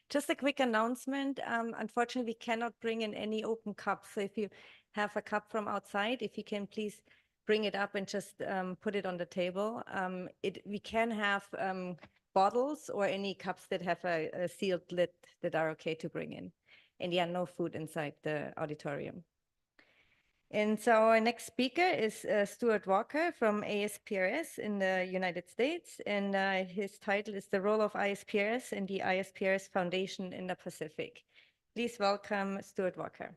Just a quick announcement. Unfortunately, we cannot bring in any open cups. So if you have a cup from outside, if you can please bring it up and just put it on the table. We can have bottles or any cups that have a sealed lid that are okay to bring in. And yeah, no food inside the auditorium. And so our next speaker is Stuart Walker from ISPRS in the United States. And his title is The Role of ISPRS and the ISPRS Foundation in the Pacific. Please welcome Stuart Walker.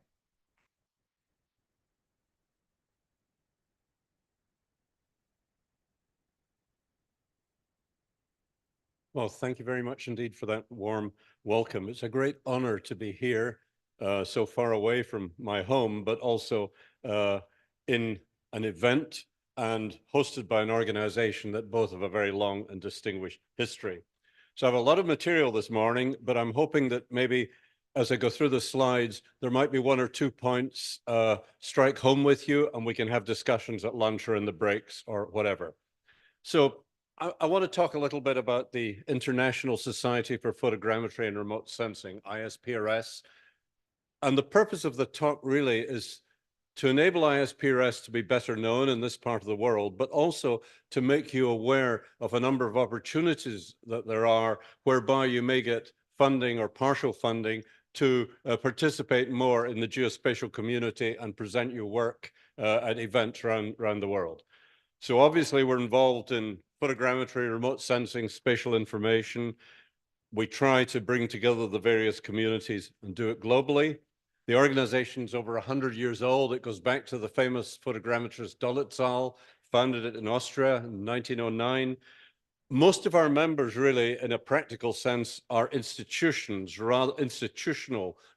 Well, thank you very much indeed for that warm welcome. It's a great honor to be here so far away from my home, but also in an event and hosted by an organization that both have a very long and distinguished history. So I have a lot of material this morning, but I'm hoping that maybe as I go through the slides, there might be one or two points strike home with you, and we can have discussions at lunch or in the breaks or whatever. So I want to talk a little bit about the International Society for Photogrammetry and Remote Sensing, ISPRS. And the purpose of the talk really is to enable ISPRS to be better known in this part of the world, but also to make you aware of a number of opportunities that there are whereby you may get funding or partial funding to participate more in the geospatial community and present your work at events around the world. So obviously we're involved in photogrammetry, remote sensing, spatial information. We try to bring together the various communities and do it globally. The organization's over 100 years old. It goes back to the famous photogrammetrist Dolezal, founded it in Austria in 1909. Most of our members really, in a practical sense, are institutional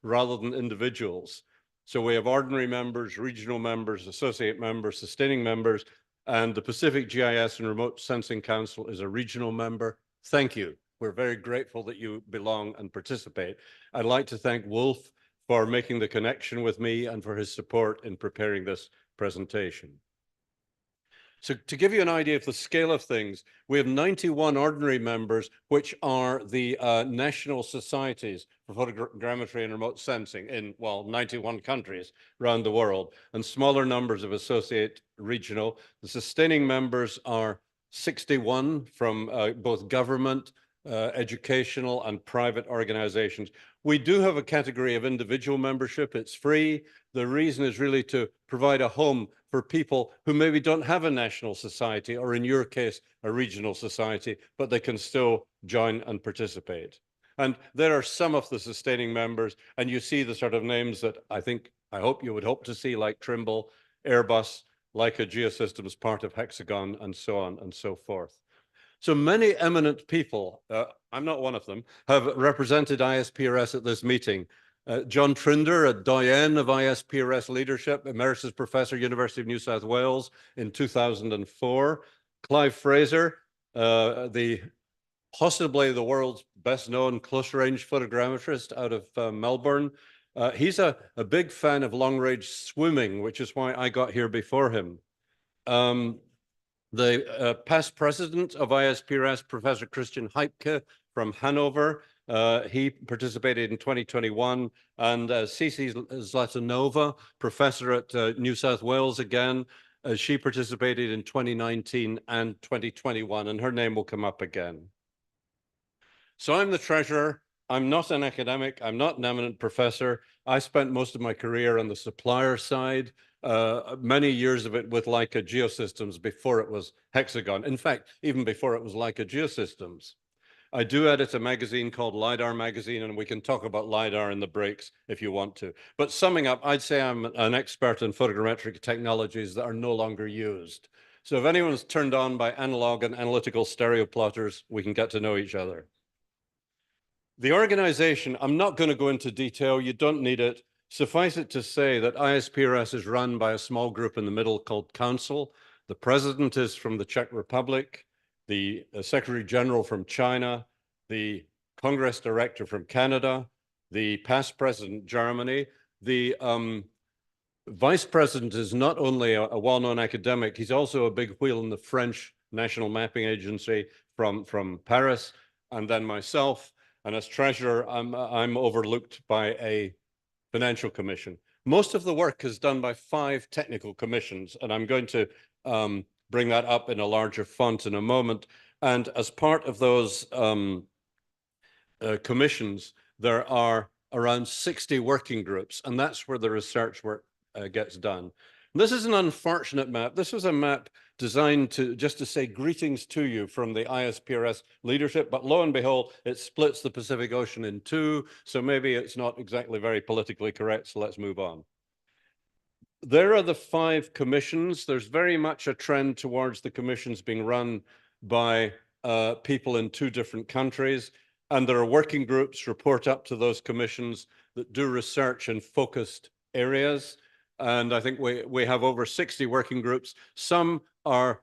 rather than individuals. So we have ordinary members, regional members, associate members, sustaining members, and the Pacific GIS and Remote Sensing Council is a regional member. Thank you. We're very grateful that you belong and participate. I'd like to thank Wolf for making the connection with me and for his support in preparing this presentation. So to give you an idea of the scale of things, we have 91 ordinary members, which are the national societies for photogrammetry and remote sensing in, well, 91 countries around the world, and smaller numbers of associate regional. The sustaining members are 61 from both government, educational, and private organizations. We do have a category of individual membership. It's free. The reason is really to provide a home for people who maybe don't have a national society, or in your case, a regional society, but they can still join and participate. And there are some of the sustaining members, and you see the sort of names that I hope you would hope to see, like Trimble, Airbus, Leica Geosystems, part of Hexagon, and so on and so forth. So many eminent people, I'm not one of them, have represented ISPRS at this meeting. John Trinder, a doyen of ISPRS leadership, Emeritus Professor, University of New South Wales in 2004. Clive Fraser, possibly the world's best known close range photogrammetrist out of Melbourne. He's a big fan of long range swimming, which is why I got here before him. The past president of ISPRS, Professor Christian Heipke from Hanover, he participated in 2021, and Cici Zlatanova, professor at New South Wales again, she participated in 2019 and 2021, and her name will come up again. So I'm the treasurer. I'm not an academic. I'm not an eminent professor. I spent most of my career on the supplier side, many years of it with Leica Geosystems before it was Hexagon. In fact, even before it was Leica Geosystems. I do edit a magazine called LiDAR Magazine, and we can talk about LiDAR in the breaks if you want to. But summing up, I'd say I'm an expert in photogrammetric technologies that are no longer used. So if anyone's turned on by analog and analytical stereo plotters, we can get to know each other. The organization, I'm not going to go into detail, you don't need it. Suffice it to say that ISPRS is run by a small group in the middle called Council. The president is from the Czech Republic, the Secretary General from China, the Congress Director from Canada, the past president, Germany. The vice president is not only a well-known academic, he's also a big wheel in the French National Mapping Agency from Paris, and then myself. And as treasurer, I'm overlooked by a financial commission. Most of the work is done by 5 technical commissions, and I'm going to bring that up in a larger font in a moment. And as part of those commissions, there are around 60 working groups, and that's where the research work gets done. And this is an unfortunate map. This was a map designed to just to say greetings to you from the ISPRS leadership, but lo and behold, it splits the Pacific Ocean in 2, so maybe it's not exactly very politically correct, so let's move on. There are the 5 commissions. There's very much a trend towards the commissions being run by people in 2 different countries. And there are working groups report up to those commissions that do research in focused areas. And I think we have over 60 working groups. Some are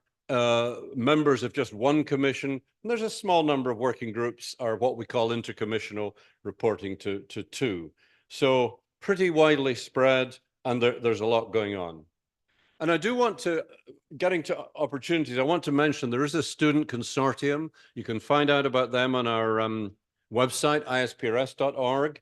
members of just 1 commission. And there's a small number of working groups are what we call intercommissional, reporting to 2. So pretty widely spread, and there's a lot going on. And I do want to, getting to opportunities, I want to mention there is a student consortium. You can find out about them on our website, isprs.org,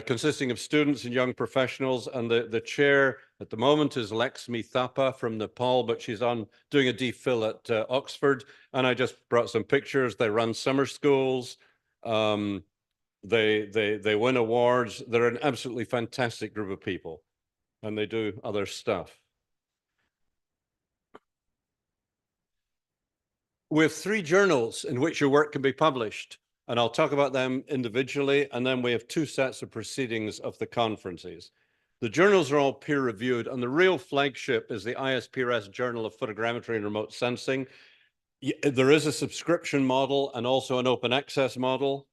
consisting of students and young professionals. And the chair at the moment is Laxmi Thapa from Nepal, but she's on doing a DPhil at Oxford. And I just brought some pictures. They run summer schools. They win awards. They're an absolutely fantastic group of people, and they do other stuff. We have 3 journals in which your work can be published, and I'll talk about them individually, and then we have 2 sets of proceedings of the conferences. The journals are all peer-reviewed, and the real flagship is the ISPRS Journal of Photogrammetry and Remote Sensing. There is a subscription model and also an open access model.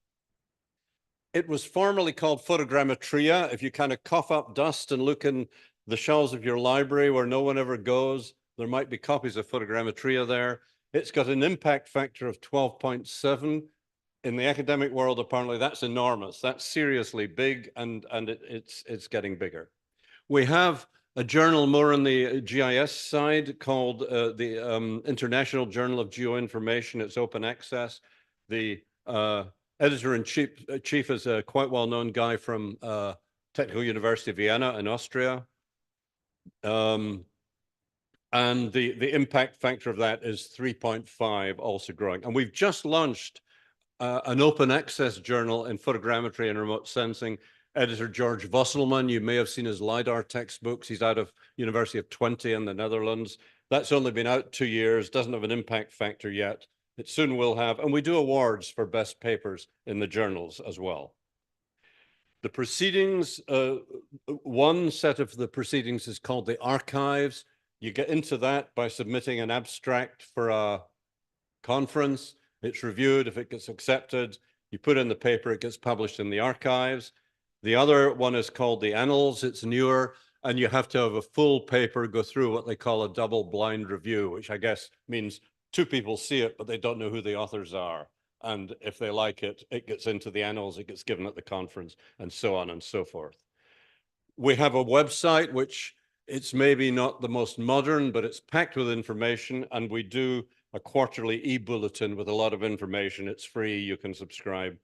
It was formerly called Photogrammetria. If you kind of cough up dust and look in the shelves of your library where no one ever goes, there might be copies of Photogrammetria there. It's got an impact factor of 12.7. In the academic world, apparently that's enormous. That's seriously big, and it's getting bigger. We have a journal more on the GIS side called the International Journal of Geoinformation. It's open access. The editor-in-chief is a quite well-known guy from Technical University of Vienna in Austria. And the impact factor of that is 3.5, also growing. And we've just launched an open access journal in photogrammetry and remote sensing. Editor George Vosselman, you may have seen his LiDAR textbooks. He's out of University of Twente in the Netherlands. That's only been out 2 years, doesn't have an impact factor yet. It soon will have, and we do awards for best papers in the journals as well. The proceedings, 1 set of the proceedings is called the archives. You get into that by submitting an abstract for a conference. It's reviewed. If it gets accepted, you put in the paper, it gets published in the archives. The other one is called the annals. It's newer, and you have to have a full paper go through what they call a double-blind review, which I guess means 2 people see it, but they don't know who the authors are. And if they like it, it gets into the annals, it gets given at the conference, and so on and so forth. We have a website, which it's maybe not the most modern, but it's packed with information, and we do a quarterly e-bulletin with a lot of information. It's free, you can subscribe.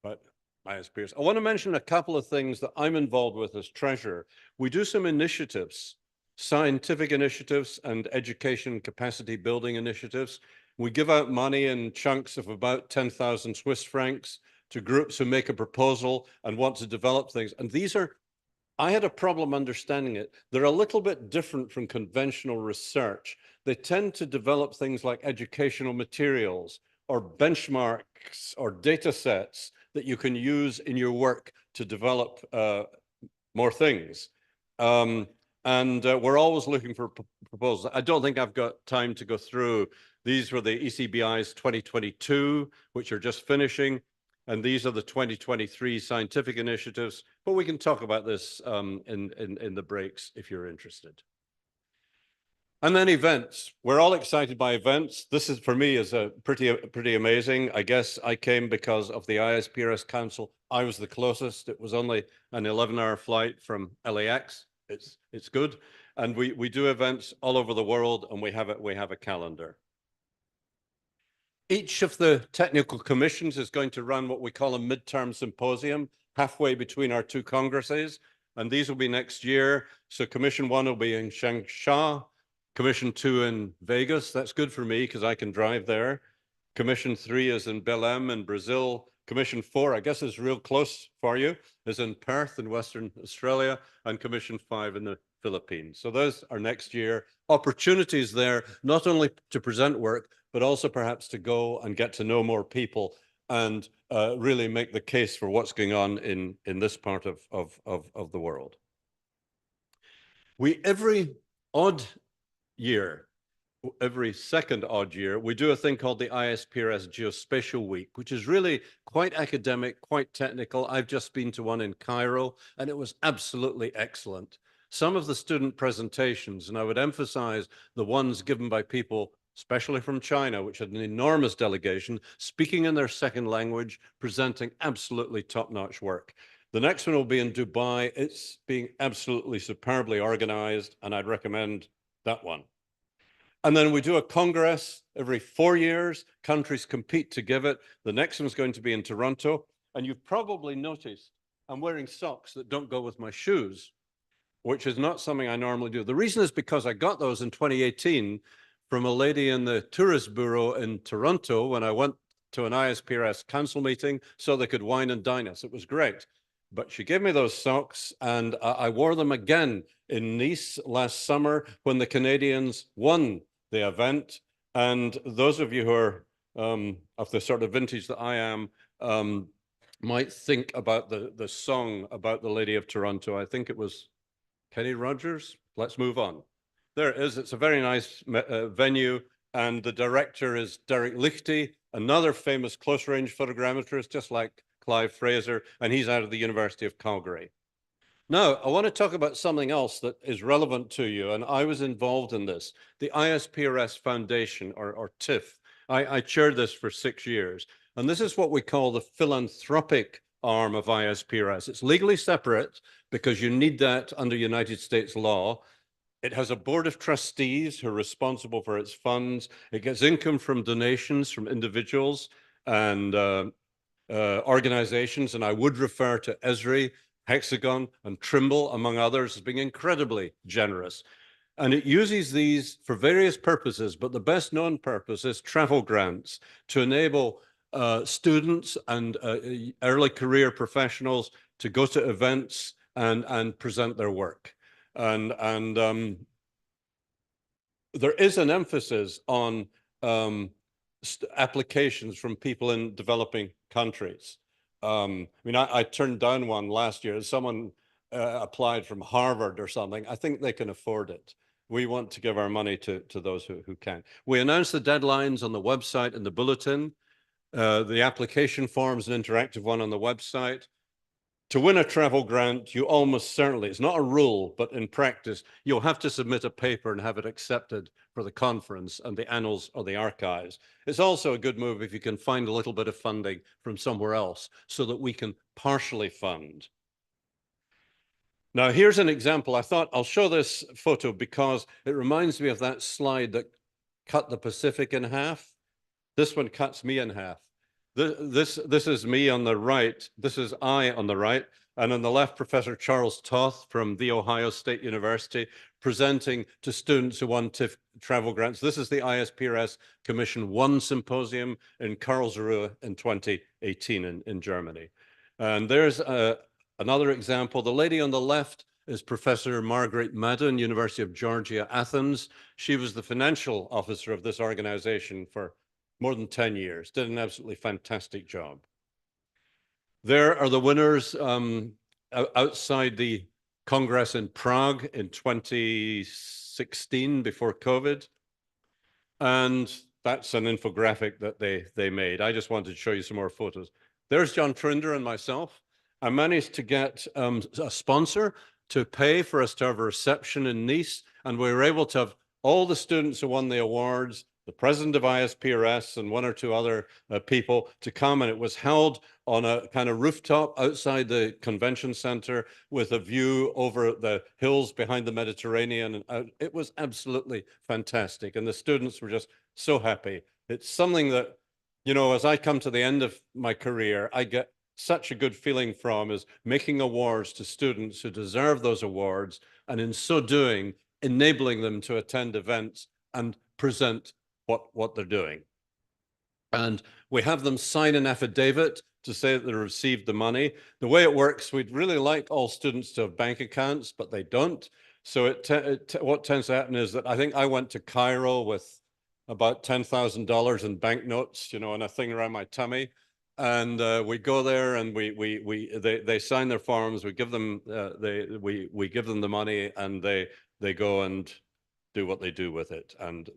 But ISPRS. I want to mention a couple of things that I'm involved with as treasurer. We do some initiatives, scientific initiatives and education capacity building initiatives. We give out money in chunks of about 10,000 Swiss francs to groups who make a proposal and want to develop things. And these are, I had a problem understanding it. They're a little bit different from conventional research. They tend to develop things like educational materials or benchmarks or data sets that you can use in your work to develop more things. We're always looking for proposals. I don't think I've got time to go through. These were the ECBI's 2022, which are just finishing. And these are the 2023 scientific initiatives, but we can talk about this in the breaks if you're interested. And then events. We're all excited by events. This is, for me, is a pretty amazing. I guess I came because of the ISPRS Council. I was the closest. It was only an 11-hour flight from LAX. It's good. And we do events all over the world, and we have a calendar. Each of the technical commissions is going to run what we call a midterm symposium halfway between our two congresses. And these will be next year. So Commission 1 will be in Changsha, Commission 2 in Vegas. That's good for me because I can drive there. Commission 3 is in Belém in Brazil. Commission 4, I guess is real close for you, is in Perth in Western Australia, and Commission 5 in the Philippines. So those are next year. Opportunities there, not only to present work, but also perhaps to go and get to know more people and really make the case for what's going on in this part of the world. We, every odd year, every second odd year, we do a thing called the ISPRS Geospatial Week, which is really quite academic, quite technical. I've just been to one in Cairo, and it was absolutely excellent. Some of the student presentations, and I would emphasize the ones given by people, especially from China, which had an enormous delegation, speaking in their second language, presenting absolutely top-notch work. The next one will be in Dubai. It's being absolutely superbly organized, and I'd recommend that one. And then we do a congress every 4 years. Countries compete to give it. The next one's going to be in Toronto. And you've probably noticed I'm wearing socks that don't go with my shoes, which is not something I normally do. The reason is because I got those in 2018 from a lady in the tourist bureau in Toronto when I went to an ISPRS council meeting so they could wine and dine us. It was great. But she gave me those socks, and I wore them again in Nice last summer when the Canadians won the event. And those of you who are of the sort of vintage that I am might think about the song about the Lady of Toronto. I think it was Kenny Rogers. Let's move on. There it is. It's a very nice venue. And the director is Derek Lichty, another famous close-range photogrammetrist, just like Clive Fraser, and he's out of the University of Calgary. Now, I want to talk about something else that is relevant to you, and I was involved in this, the ISPRS Foundation, or TIF. I chaired this for 6 years, and this is what we call the philanthropic arm of ISPRS. It's legally separate because you need that under United States law. It has a board of trustees who are responsible for its funds. It gets income from donations from individuals and organizations, and I would refer to Esri, Hexagon, and Trimble, among others, as being incredibly generous. And it uses these for various purposes, but the best known purpose is travel grants to enable students and early career professionals to go to events and present their work. And there is an emphasis on applications from people in developing countries. I mean, I turned down one last year. Someone applied from Harvard or something. I think they can afford it. We want to give our money to those who can. We announced the deadlines on the website and the bulletin. The application form is an interactive one on the website. To win a travel grant, you almost certainly, it's not a rule, but in practice, you'll have to submit a paper and have it accepted for the conference and the annals or the archives. It's also a good move if you can find a little bit of funding from somewhere else so that we can partially fund. Now, here's an example. I thought I'll show this photo because it reminds me of that slide that cut the Pacific in half. This one cuts me in half. This is me on the right. This is I on the right. And on the left, Professor Charles Toth from The Ohio State University presenting to students who won TIF travel grants. This is the ISPRS Commission 1 Symposium in Karlsruhe in 2018 in Germany. And there's another example. The lady on the left is Professor Margaret Madden, University of Georgia, Athens. She was the financial officer of this organization for more than 10 years, did an absolutely fantastic job. There are the winners outside the Congress in Prague in 2016 before COVID. And that's an infographic that they made. I just wanted to show you some more photos. There's John Trinder and myself. I managed to get a sponsor to pay for us to have a reception in Nice, and we were able to have all the students who won the awards, the president of ISPRS and one or two other people to come, and it was held on a kind of rooftop outside the convention center with a view over the hills behind the Mediterranean. And it was absolutely fantastic, and the students were just so happy. It's something that you know, as I come to the end of my career, I get such a good feeling from is making awards to students who deserve those awards, and in so doing, enabling them to attend events and present what they're doing. And we have them sign an affidavit to say that they received the money. The way it works, we'd really like all students to have bank accounts, but they don't. So what tends to happen is that I think I went to Cairo with about $10,000 in banknotes, you know, and a thing around my tummy. And we go there and they sign their forms. We give them we give them the money, and they go and do what they do with it. And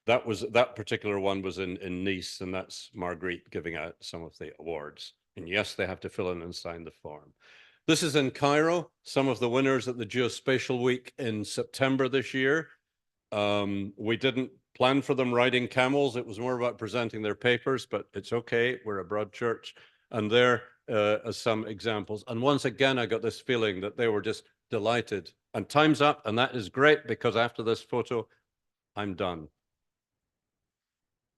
that particular one was in Nice, and that's Marguerite giving out some of the awards. And yes, they have to fill in and sign the form. This is in Cairo. Some of the winners at the Geospatial Week in September this year. We didn't plan for them riding camels. It was more about presenting their papers, but it's okay. We're a broad church. And there are some examples. And once again, I got this feeling that they were just delighted. And time's up, and that is great, because after this photo, I'm done.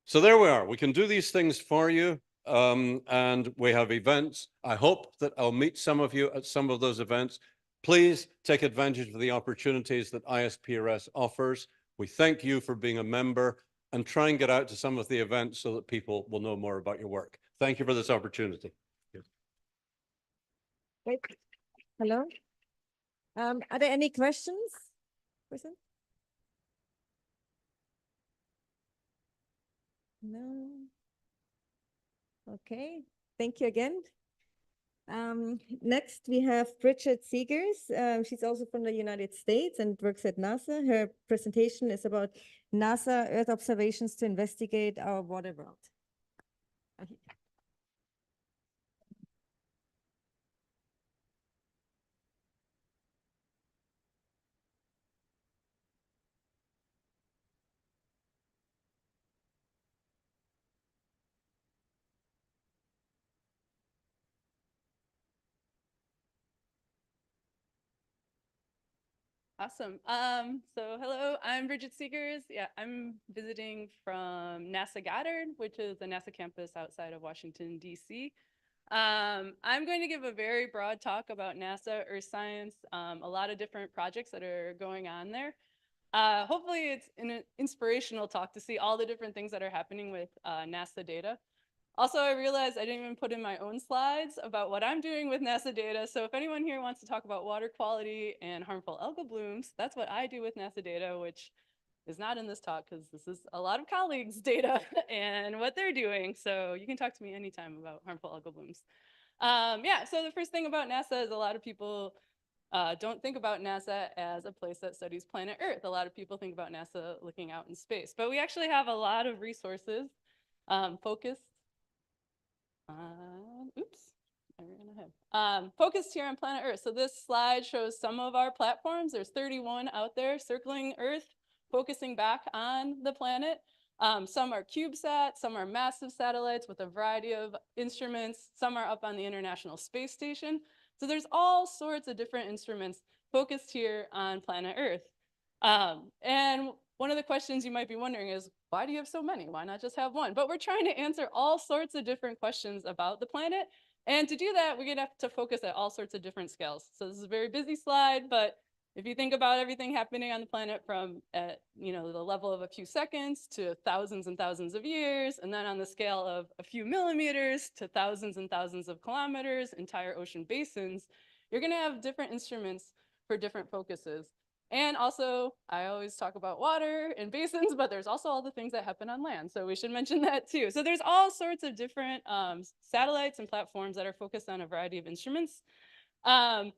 So there we are. We can do these things for you, and we have events. I hope that I'll meet some of you at some of those events. Please take advantage of the opportunities that ISPRS offers. We thank you for being a member, and try and get out to some of the events so that people will know more about your work. Thank you for this opportunity. Great. Hello. Are there any questions? Person? No. Okay. Thank you again. Next, we have Bridget Seegers. She's also from the United States and works at NASA. Her presentation is about NASA Earth observations to investigate our water world. Awesome. So hello, I'm Bridget Seegers. Yeah, I'm visiting from NASA Goddard, which is the NASA campus outside of Washington, D.C. I'm going to give a very broad talk about NASA Earth Science, a lot of different projects that are going on there. Hopefully it's an inspirational talk to see all the different things that are happening with NASA data. Also, I realized I didn't even put in my own slides about what I'm doing with NASA data. So if anyone here wants to talk about water quality and harmful algal blooms, that's what I do with NASA data, which is not in this talk because this is a lot of colleagues' data and what they're doing. So you can talk to me anytime about harmful algal blooms. Yeah, so the first thing about NASA is a lot of people don't think about NASA as a place that studies planet Earth. A lot of people think about NASA looking out in space, but we actually have a lot of resources focused. Oops, I ran ahead. Focused here on planet Earth. So this slide shows some of our platforms. There's 31 out there circling Earth, focusing back on the planet. Some are CubeSat, some are massive satellites with a variety of instruments. Some are up on the International Space Station. So there's all sorts of different instruments focused here on planet Earth. And one of the questions you might be wondering is, why do you have so many? Why not just have one? But we're trying to answer all sorts of different questions about the planet. And to do that, we're gonna have to focus at all sorts of different scales. So this is a very busy slide, but if you think about everything happening on the planet from at, the level of a few seconds to thousands and thousands of years, and then on the scale of a few millimeters to thousands and thousands of kilometers, entire ocean basins, you're gonna have different instruments for different focuses. And also, I always talk about water and basins, but there's also all the things that happen on land. So we should mention that too. So there's all sorts of different satellites and platforms that are focused on a variety of instruments. And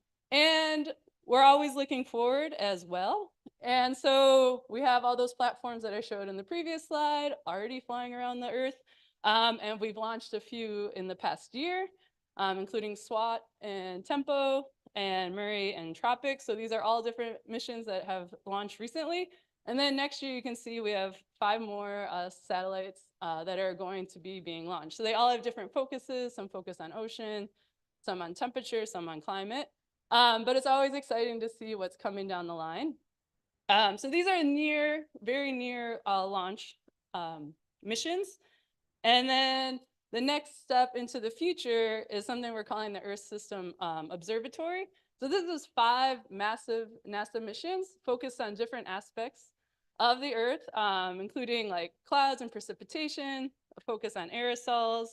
we're always looking forward as well. And so we have all those platforms that I showed in the previous slide already flying around the Earth. And we've launched a few in the past year, including SWAT and Tempo and Murray and Tropics. So these are all different missions that have launched recently. And then next year, you can see we have 5 more satellites that are going to be being launched. So they all have different focuses, some focus on ocean, some on temperature, some on climate. But it's always exciting to see what's coming down the line. So these are very near launch missions. And then the next step into the future is something we're calling the Earth System Observatory. So this is 5 massive NASA missions focused on different aspects of the Earth, including like clouds and precipitation, a focus on aerosols,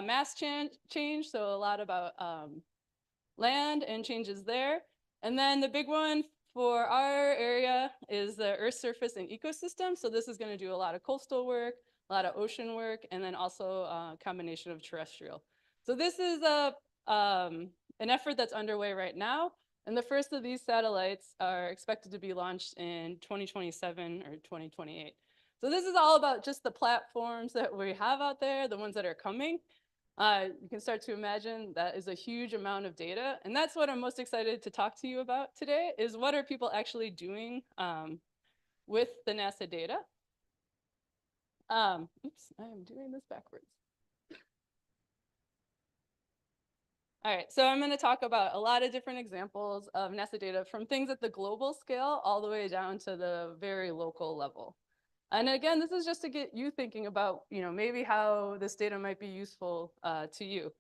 mass change, so a lot about land and changes there. And then the big one for our area is the Earth surface and ecosystem. So this is going to do a lot of coastal work, a lot of ocean work, and then also a combination of terrestrial. So this is an effort that's underway right now. And the first of these satellites are expected to be launched in 2027 or 2028. So this is all about just the platforms that we have out there, the ones that are coming. You can start to imagine that is a huge amount of data. And that's what I'm most excited to talk to you about today, is what are people actually doing with the NASA data. Oops, I am doing this backwards. All right, so I'm going to talk about a lot of different examples of NASA data from things at the global scale all the way down to the very local level. And again, this is just to get you thinking about, maybe how this data might be useful to you.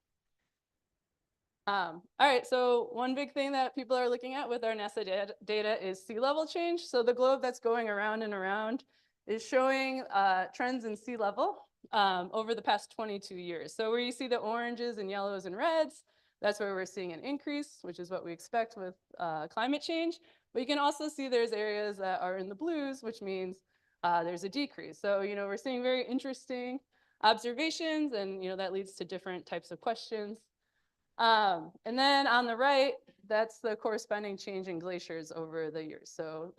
All right, so one big thing that people are looking at with our NASA data is sea level change. So the globe that's going around and around is showing trends in sea level over the past 22 years. So where you see the oranges and yellows and reds, that's where we're seeing an increase, which is what we expect with climate change. But you can also see there's areas that are in the blues, which means there's a decrease. So, we're seeing very interesting observations, and, that leads to different types of questions. And then on the right, that's the corresponding change in glaciers over the years. So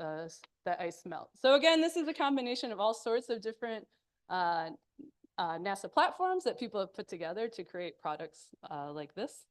the ice melt. So again, this is a combination of all sorts of different NASA platforms that people have put together to create products like this.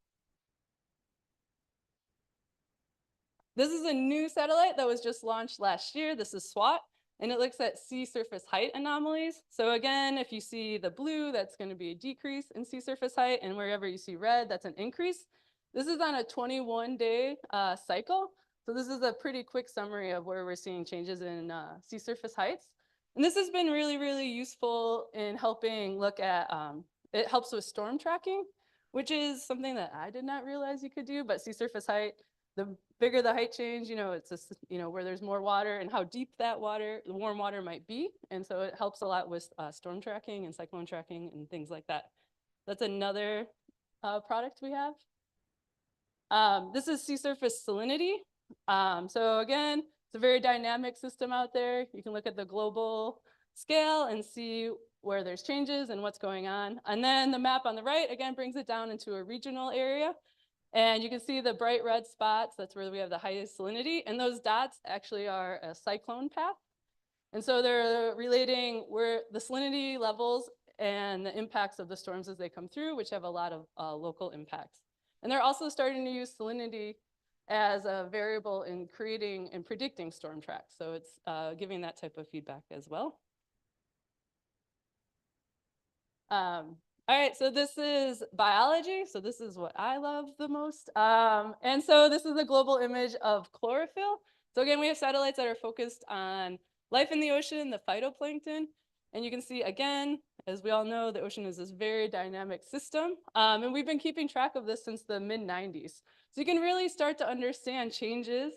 This is a new satellite that was just launched last year. This is SWAT, and it looks at sea surface height anomalies. So again, if you see the blue, that's going to be a decrease in sea surface height, and wherever you see red, that's an increase. This is on a 21-day cycle. So this is a pretty quick summary of where we're seeing changes in sea surface heights. And this has been really, really useful in helping look at, it helps with storm tracking, which is something that I did not realize you could do, but sea surface height, the bigger the height change, it's just, where there's more water and how deep that water, the warm water might be. And so it helps a lot with storm tracking and cyclone tracking and things like that. That's another product we have. This is sea surface salinity. So again, it's a very dynamic system out there. You can look at the global scale and see where there's changes and what's going on. And then the map on the right, again, brings it down into a regional area. And you can see the bright red spots, that's where we have the highest salinity. And those dots actually are a cyclone path. And so they're relating where the salinity levels and the impacts of the storms as they come through, which have a lot of local impacts. And they're also starting to use salinity as a variable in creating and predicting storm tracks. So it's giving that type of feedback as well. All right, so this is biology. So this is what I love the most. And so this is a global image of chlorophyll. So again, we have satellites that are focused on life in the ocean, the phytoplankton. And you can see, again, as we all know, the ocean is this very dynamic system. And we've been keeping track of this since the mid-90s. So you can really start to understand changes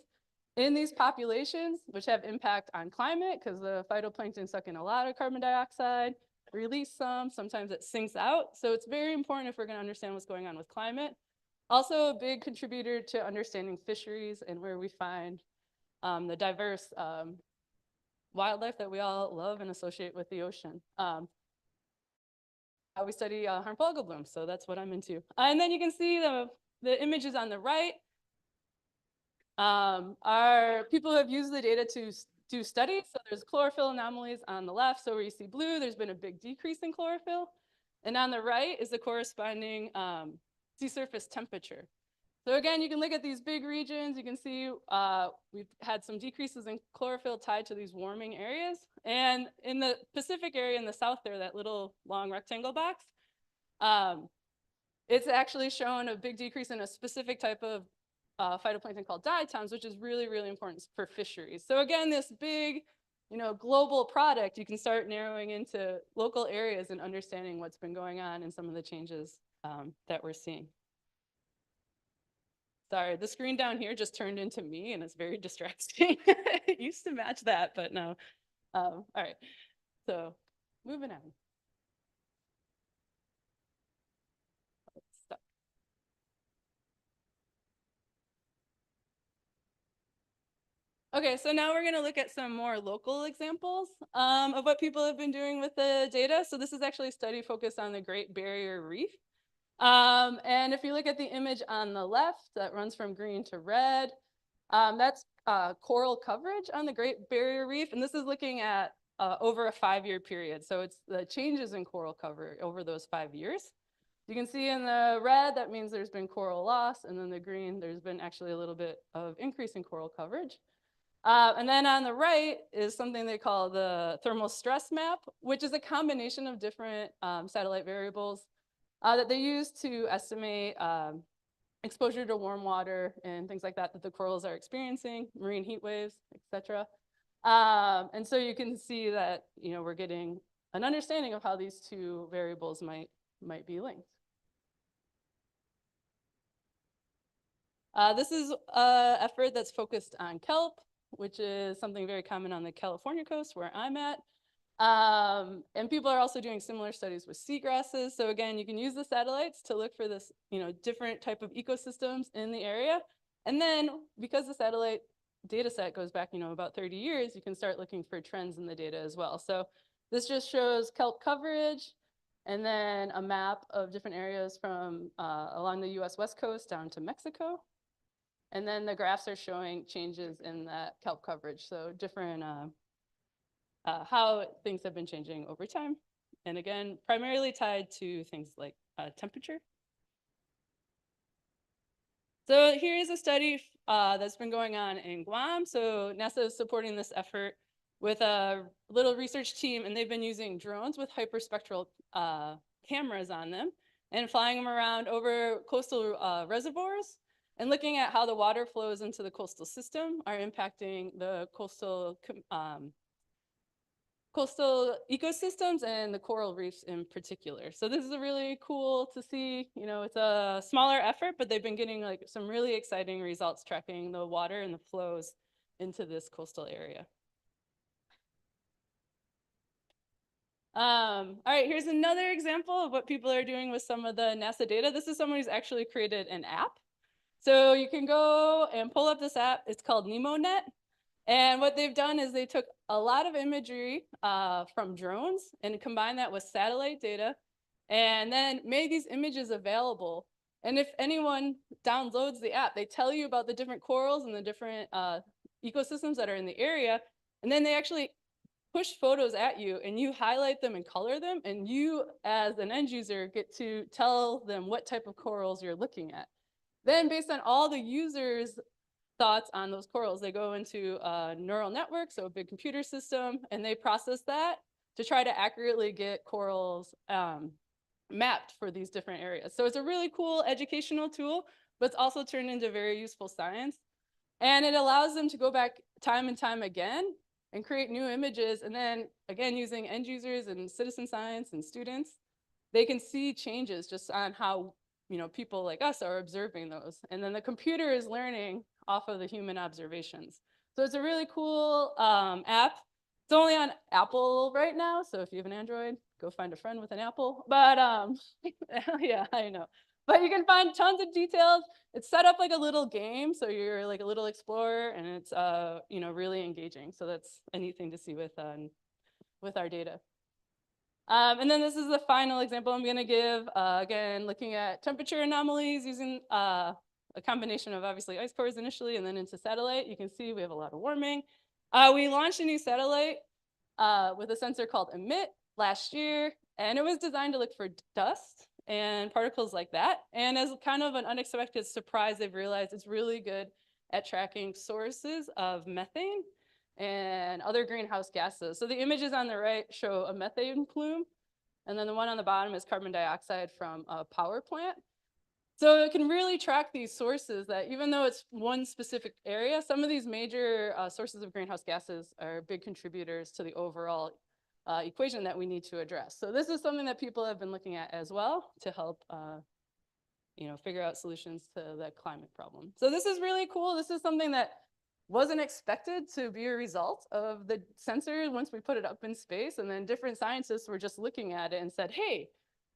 in these populations, which have impact on climate, because the phytoplankton suck in a lot of carbon dioxide, release some, sometimes it sinks out. So it's very important if we're going to understand what's going on with climate. Also a big contributor to understanding fisheries and where we find the diverse wildlife that we all love and associate with the ocean. We study harmful algal blooms, so that's what I'm into. And then you can see the images on the right. Our people have used the data to do studies. So there's chlorophyll anomalies on the left. So where you see blue, there's been a big decrease in chlorophyll. And on the right is the corresponding sea surface temperature. So again, you can look at these big regions. You can see we've had some decreases in chlorophyll tied to these warming areas. And in the Pacific area in the south there, that little long rectangle box, it's actually shown a big decrease in a specific type of phytoplankton called diatoms, which is really, really important for fisheries. So again, this big global product, you can start narrowing into local areas and understanding what's been going on and some of the changes that we're seeing. Sorry, the screen down here just turned into me and it's very distracting. It used to match that, but no. All right, so moving on. Stuck. Okay, so now we're gonna look at some more local examples of what people have been doing with the data. So this is actually a study focused on the Great Barrier Reef. And if you look at the image on the left, that runs from green to red, that's coral coverage on the Great Barrier Reef. And this is looking at over a 5-year period. So it's the changes in coral cover over those 5 years. You can see in the red, that means there's been coral loss. And then the green, there's been actually a little bit of increase in coral coverage. And then on the right is something they call the thermal stress map, which is a combination of different satellite variables that they use to estimate exposure to warm water and things like that the corals are experiencing, marine heat waves, etc. And so you can see that we're getting an understanding of how these two variables might be linked. This is an effort that's focused on kelp, which is something very common on the California coast where I'm at. And people are also doing similar studies with seagrasses. So again, you can use the satellites to look for this, different type of ecosystems in the area. And then because the satellite data set goes back, about 30 years, you can start looking for trends in the data as well. So this just shows kelp coverage and then a map of different areas from along the US West Coast down to Mexico. And then the graphs are showing changes in that kelp coverage. So different how things have been changing over time. And again, primarily tied to things like temperature. So here is a study that's been going on in Guam. So NASA is supporting this effort with a little research team, and they've been using drones with hyperspectral cameras on them and flying them around over coastal reservoirs and looking at how the water flows into the coastal system are impacting the coastal ecosystems and the coral reefs in particular. So this is really cool to see. It's a smaller effort, but they've been getting some really exciting results tracking the water and the flows into this coastal area. All right, here's another example of what people are doing with some of the NASA data. This is someone who's actually created an app. So you can go and pull up this app. It's called NemoNet. And what they've done is they took a lot of imagery from drones and combined that with satellite data and then made these images available. And if anyone downloads the app, they tell you about the different corals and the different ecosystems that are in the area. And then they actually push photos at you and you highlight them and color them. And you, as an end user, get to tell them what type of corals you're looking at. Then based on all the users' thoughts on those corals, they go into a neural network, so a big computer system, and they process that to try to accurately get corals mapped for these different areas. So it's a really cool educational tool, but it's also turned into very useful science. And it allows them to go back time and time again and create new images. And then again, using end users and citizen science and students, they can see changes just on how people like us are observing those. And then the computer is learning off of the human observations. So it's a really cool app. It's only on Apple right now. So if you have an Android, go find a friend with an Apple. But yeah, I know. But you can find tons of details. It's set up like a little game. So you're like a little explorer and it's really engaging. So that's a neat thing to see with our data. And then this is the final example I'm going to give, again, looking at temperature anomalies using a combination of obviously ice cores initially and then into satellite. You can see we have a lot of warming. We launched a new satellite with a sensor called Emit last year, and it was designed to look for dust and particles like that. And as kind of an unexpected surprise, they've realized it's really good at tracking sources of methane and other greenhouse gases. So the images on the right show a methane plume, and then the one on the bottom is carbon dioxide from a power plant. So it can really track these sources that even though it's one specific area, some of these major sources of greenhouse gases are big contributors to the overall equation that we need to address. So this is something that people have been looking at as well to help figure out solutions to the climate problem. So this is really cool. This is something that wasn't expected to be a result of the sensor once we put it up in space. And then different scientists were just looking at it and said, hey,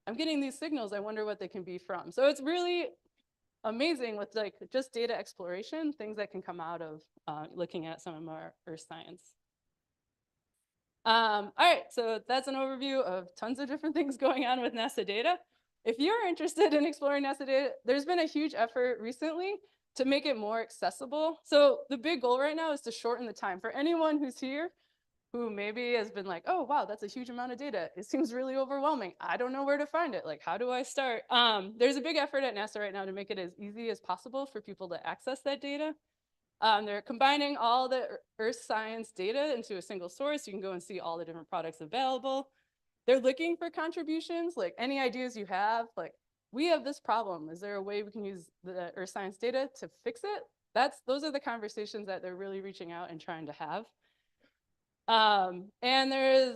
I'm getting these signals. I wonder what they can be from. So it's really amazing with like just data exploration, things that can come out of looking at some of our Earth science. All right, so that's an overview of tons of different things going on with NASA data. If you're interested in exploring NASA data, there's been a huge effort recently to make it more accessible. So the big goal right now is to shorten the time for anyone who's here who maybe has been like, oh, wow, that's a huge amount of data. It seems really overwhelming. I don't know where to find it. Like, how do I start? There's a big effort at NASA right now to make it as easy as possible for people to access that data. They're combining all the Earth science data into a single source. You can go and see all the different products available. They're looking for contributions, like any ideas you have, like, we have this problem. Is there a way we can use the Earth science data to fix it? Those are the conversations that they're really reaching out and trying to have. And there is,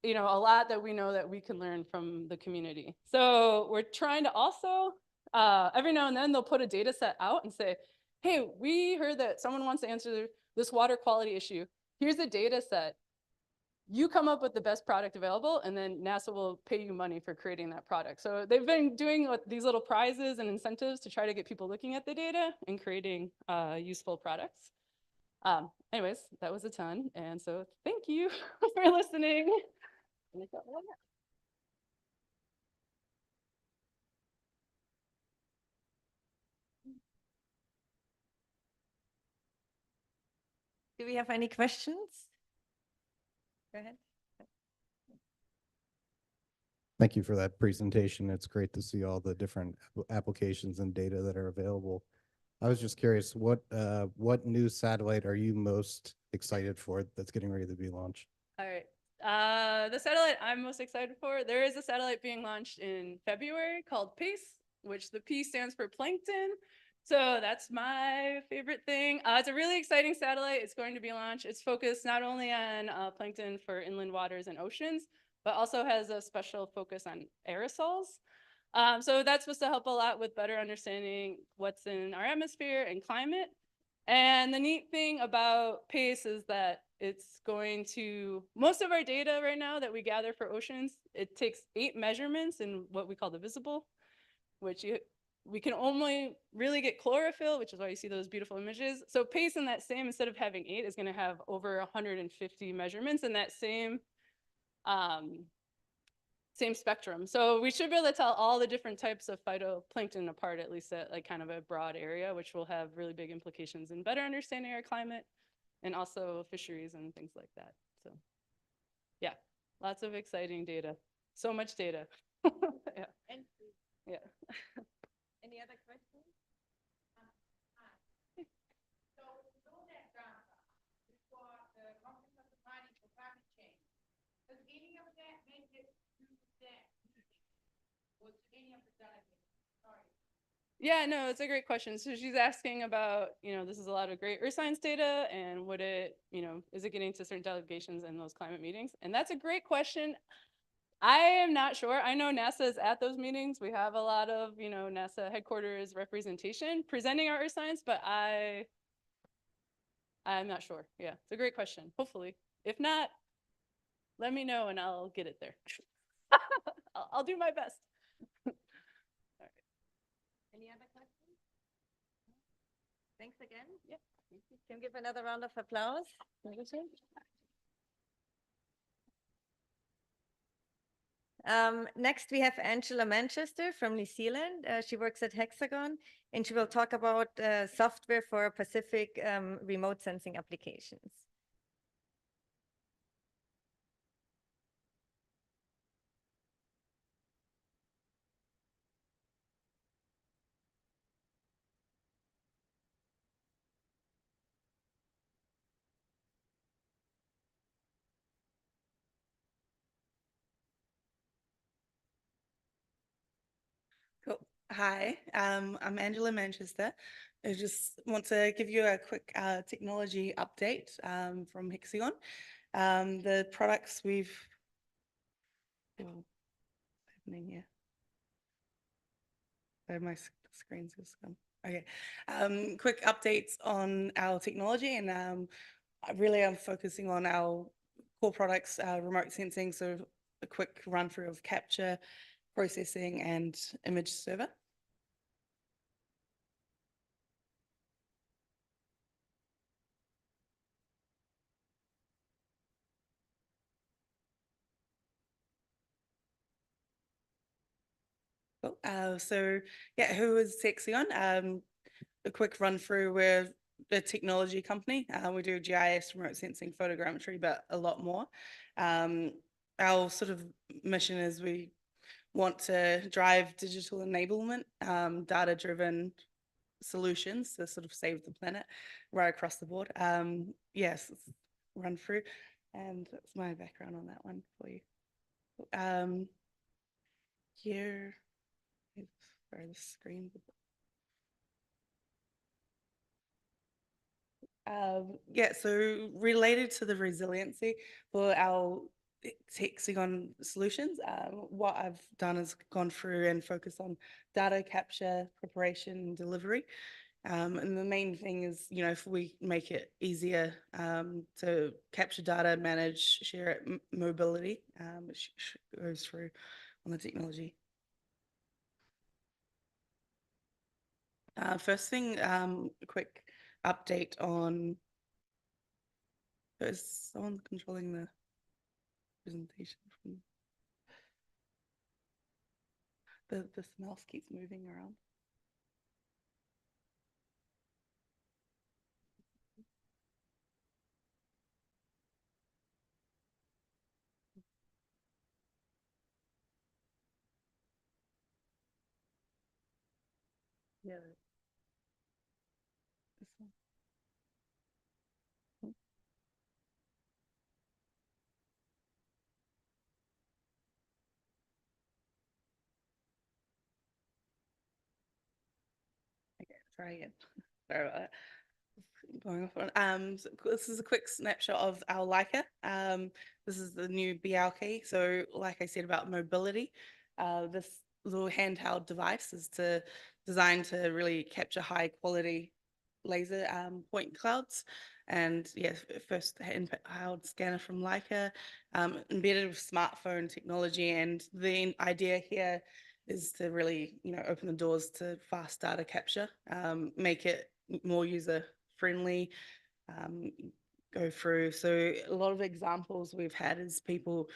a lot that we know that we can learn from the community. So we're trying to also, every now and then they'll put a data set out and say, hey, we heard that someone wants to answer this water quality issue. Here's a data set. You come up with the best product available, and then NASA will pay you money for creating that product. So they've been doing these little prizes and incentives to try to get people looking at the data and creating useful products. Anyways, that was a ton. And so thank you for listening. Do we have any questions? Go ahead. Thank you for that presentation. It's great to see all the different applications and data that are available. I was just curious, what new satellite are you most excited for that's getting ready to be launched? All right. The satellite I'm most excited for, there is a satellite being launched in February called PACE, which the P stands for plankton. So that's my favorite thing. It's a really exciting satellite. It's going to be launched. It's focused not only on plankton for inland waters and oceans, but also has a special focus on aerosols. So that's supposed to help a lot with better understanding what's in our atmosphere and climate. And the neat thing about PACE is that it's going to, most of our data right now that we gather for oceans, it takes 8 measurements in what we call the visible, which we can only really get chlorophyll, which is why you see those beautiful images. So PACE in that same, instead of having 8, is going to have over 150 measurements in that same spectrum. So we should be able to tell all the different types of phytoplankton apart, at least at like kind of a broad area, which will have really big implications in better understanding our climate and also fisheries and things like that. So yeah, lots of exciting data. So much data. Yeah. Yeah. Any other questions? Yeah, no, it's a great question. So she's asking about, this is a lot of great Earth science data, and would it, is it getting to certain delegations in those climate meetings? And that's a great question. I am not sure. I know NASA is at those meetings. We have a lot of, NASA headquarters representation presenting our Earth science, but I'm not sure. Yeah, it's a great question. Hopefully. If not, let me know and I'll get it there. I'll do my best. Any other questions? Thanks again. Yeah. Can we give another round of applause? Next, we have Angela Manchester from New Zealand. She works at Hexagon, and she will talk about software for Pacific remote sensing applications. Cool. Hi, I'm Angela Manchester. I just want to give you a quick technology update from Hexagon. The products we've happening here. Oh, my screen's just gone. Okay, quick updates on our technology, and really I'm focusing on our core products, remote sensing. So a quick run through of capture, processing, and image server. Cool. So yeah, who is Hexagon? A quick run through. We're a technology company. We do GIS, remote sensing, photogrammetry, but a lot more. Our sort of mission is we want to drive digital enablement, data-driven solutions to sort of save the planet right across the board. Yes, let's run through, and that's my background on that one for you. Here, sorry, the screen. Yeah, so related to the resiliency for our Hexagon solutions, what I've done is gone through and focused on data capture, preparation, and delivery. And the main thing is, if we make it easier to capture data, manage, share it, mobility, which goes through on the technology. First thing, a quick update on. Is someone controlling the presentation from the mouse keeps moving around. Yeah. This one. Okay, try again. Sorry about that. Going off on. So this is a quick snapshot of our Leica. This is the new BL key. So like I said about mobility, this little handheld device is designed to really capture high quality laser point clouds. And yes, first handheld scanner from Leica, embedded with smartphone technology. And the idea here is to really, open the doors to fast data capture, make it more user friendly, go through. So a lot of examples we've had is people,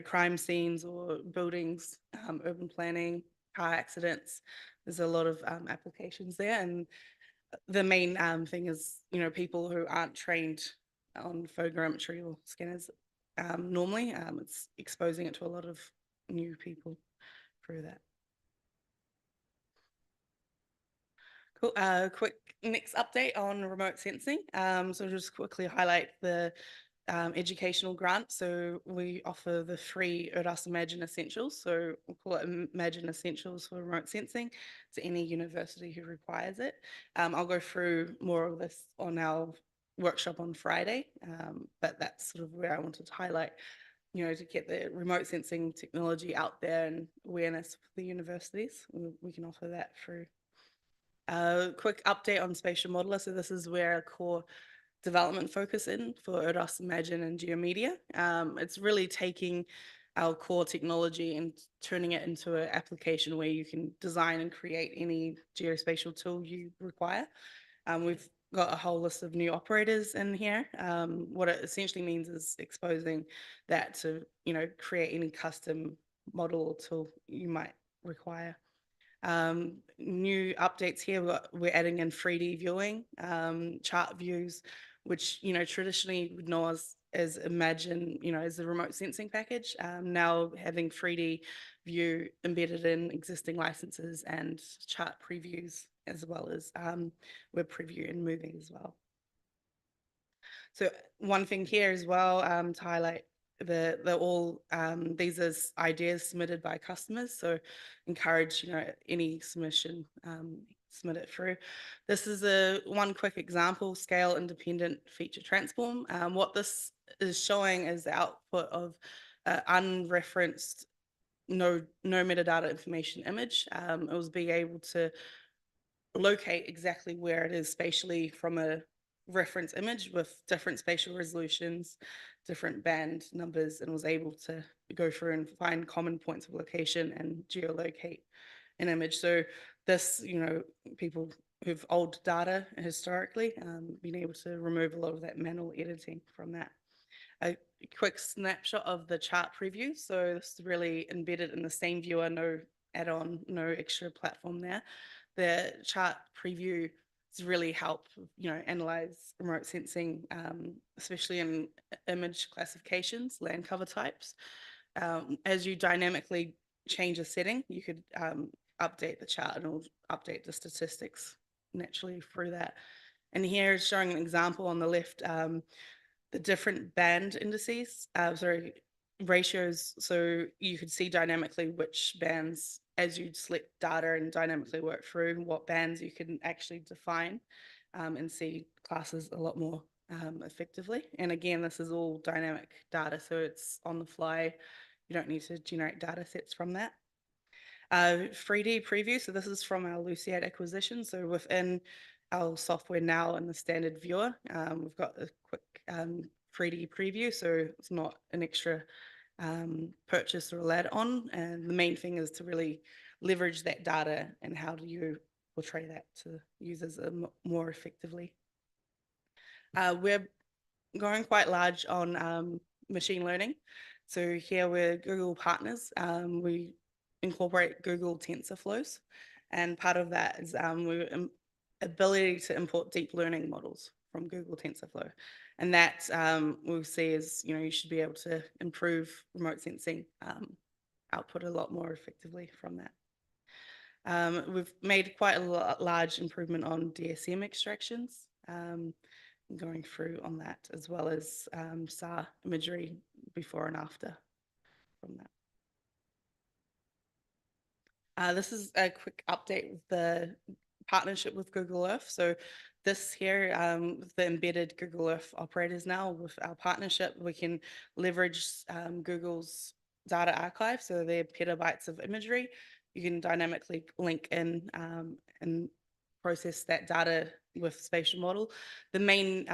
crime scenes or buildings, urban planning, car accidents. There's a lot of applications there. And the main thing is, people who aren't trained on photogrammetry or scanners normally, it's exposing it to a lot of new people through that. Cool. Quick next update on remote sensing. So just quickly highlight the educational grant. So we offer the free I.T.S Imagine Essentials. So we'll call it Imagine Essentials for remote sensing to any university who requires it. I'll go through more of this on our workshop on Friday, but that's sort of where I wanted to highlight, to get the remote sensing technology out there and awareness for the universities. We can offer that through. Quick update on Spatial Modeler. So this is where our core development focus in for I.T.S Imagine and GeoMedia. It's really taking our core technology and turning it into an application where you can design and create any geospatial tool you require. We've got a whole list of new operators in here. What it essentially means is exposing that to, create any custom model or tool you might require. New updates here, we're adding in 3D viewing, chart views, which, traditionally would know as Imagine, as a remote sensing package. Now having 3D view embedded in existing licenses and chart previews, as well as web preview and moving as well. So one thing here as well to highlight they're all, these are ideas submitted by customers, so encourage, any submission, submit it through. This is one quick example, scale independent feature transform. What this is showing is the output of unreferenced, no metadata information image. It was being able to locate exactly where it is spatially from a reference image with different spatial resolutions, different band numbers, and was able to go through and find common points of location and geolocate an image. So this, people who've old data historically, been able to remove a lot of that manual editing from that. A quick snapshot of the chart preview. So this is really embedded in the same viewer, no add-on, no extra platform there. The chart preview to really help, analyze remote sensing, especially in image classifications, land cover types. As you dynamically change a setting, you could update the chart and it'll update the statistics naturally through that. And here is showing an example on the left, the different band indices, ratios. So you could see dynamically which bands, as you select data and dynamically work through what bands you can actually define, and see classes a lot more effectively. And again, this is all dynamic data, so it's on the fly. You don't need to generate data sets from that. 3D preview, so this is from our Luciad acquisition. So within our software now in the standard viewer, we've got a quick 3D preview, so it's not an extra purchase or add-on. And the main thing is to really leverage that data and how do you portray that to users more effectively. We're going quite large on machine learning. So here we're Google partners. We incorporate Google TensorFlows, and part of that is ability to import deep learning models from Google TensorFlow, and that we'll see is, you should be able to improve remote sensing output a lot more effectively from that. We've made quite a large improvement on DSM extractions, going through on that, as well as SAR imagery before and after from that. This is a quick update with the partnership with Google Earth. So this here, the embedded Google Earth operators now, with our partnership, we can leverage Google's data archive, so they're petabytes of imagery. You can dynamically link in and process that data with spatial model. The main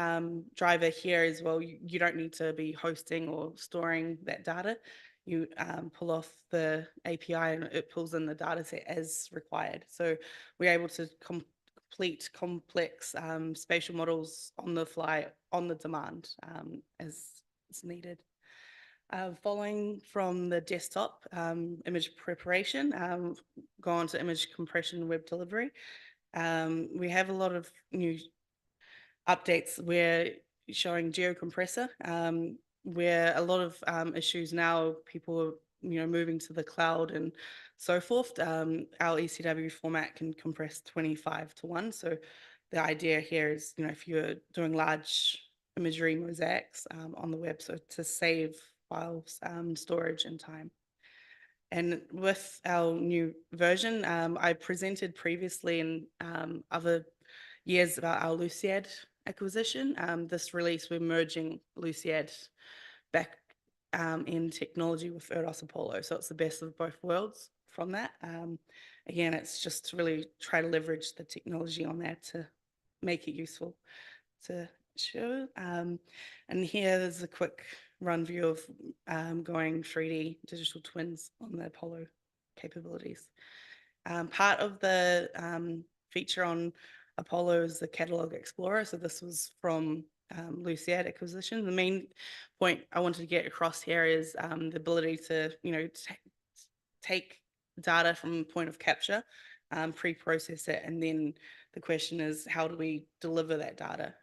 driver here is, well, you don't need to be hosting or storing that data. You pull off the API and it pulls in the data set as required. So we're able to complete complex spatial models on the fly, on the demand, as it's needed. Following from the desktop image preparation, go on to image compression web delivery. We have a lot of new updates. We're showing geocompressor, where a lot of issues now, people are moving to the cloud and so forth. Our ECW format can compress 25:1. So the idea here is, if you're doing large imagery mosaics on the web, so to save files, storage and time. And with our new version, I presented previously in other years about our Luciad acquisition. This release, we're merging Luciad back in technology with I.T.S Apollo. So it's the best of both worlds from that. Again, it's just to really try to leverage the technology on there to make it useful to show. And here's a quick run view of going 3D digital twins on the Apollo capabilities. Part of the feature on Apollo is the Catalog Explorer. So this was from Luciad acquisition. The main point I wanted to get across here is the ability to, take data from point of capture, pre-process it, and then the question is, how do we deliver that data?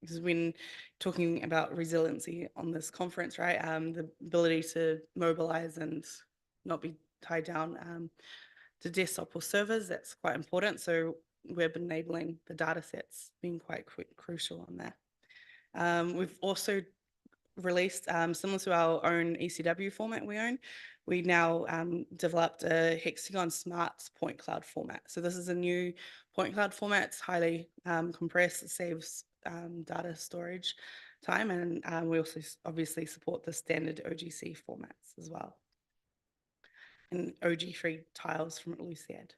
Because when talking about resiliency on this conference, right, the ability to mobilize and not be tied down to desktop or servers, that's quite important. So web enabling the data sets being quite crucial on that. We've also released, similar to our own ECW format we own, we now developed a Hexagon Smarts point cloud format. So this is a new point cloud format. It's highly compressed. It saves data storage time, and we also obviously support the standard OGC formats as well, and OG3 tiles from Luciad.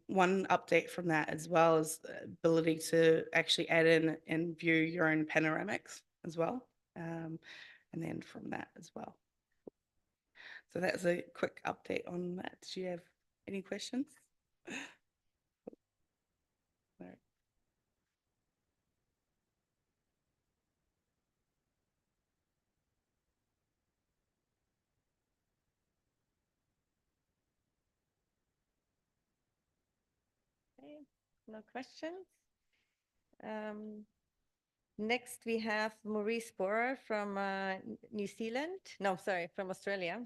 One update from that as well is the ability to actually add in and view your own panoramics as well. And then from that as well. So that's a quick update on that. Do you have any questions? No. Okay, no questions. Next, we have Maurice Borer from New Zealand. No, sorry, from Australia.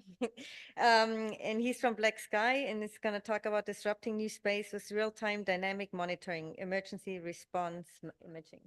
And he's from Black Sky, and he's going to talk about disrupting new space with real-time dynamic monitoring, emergency response imaging.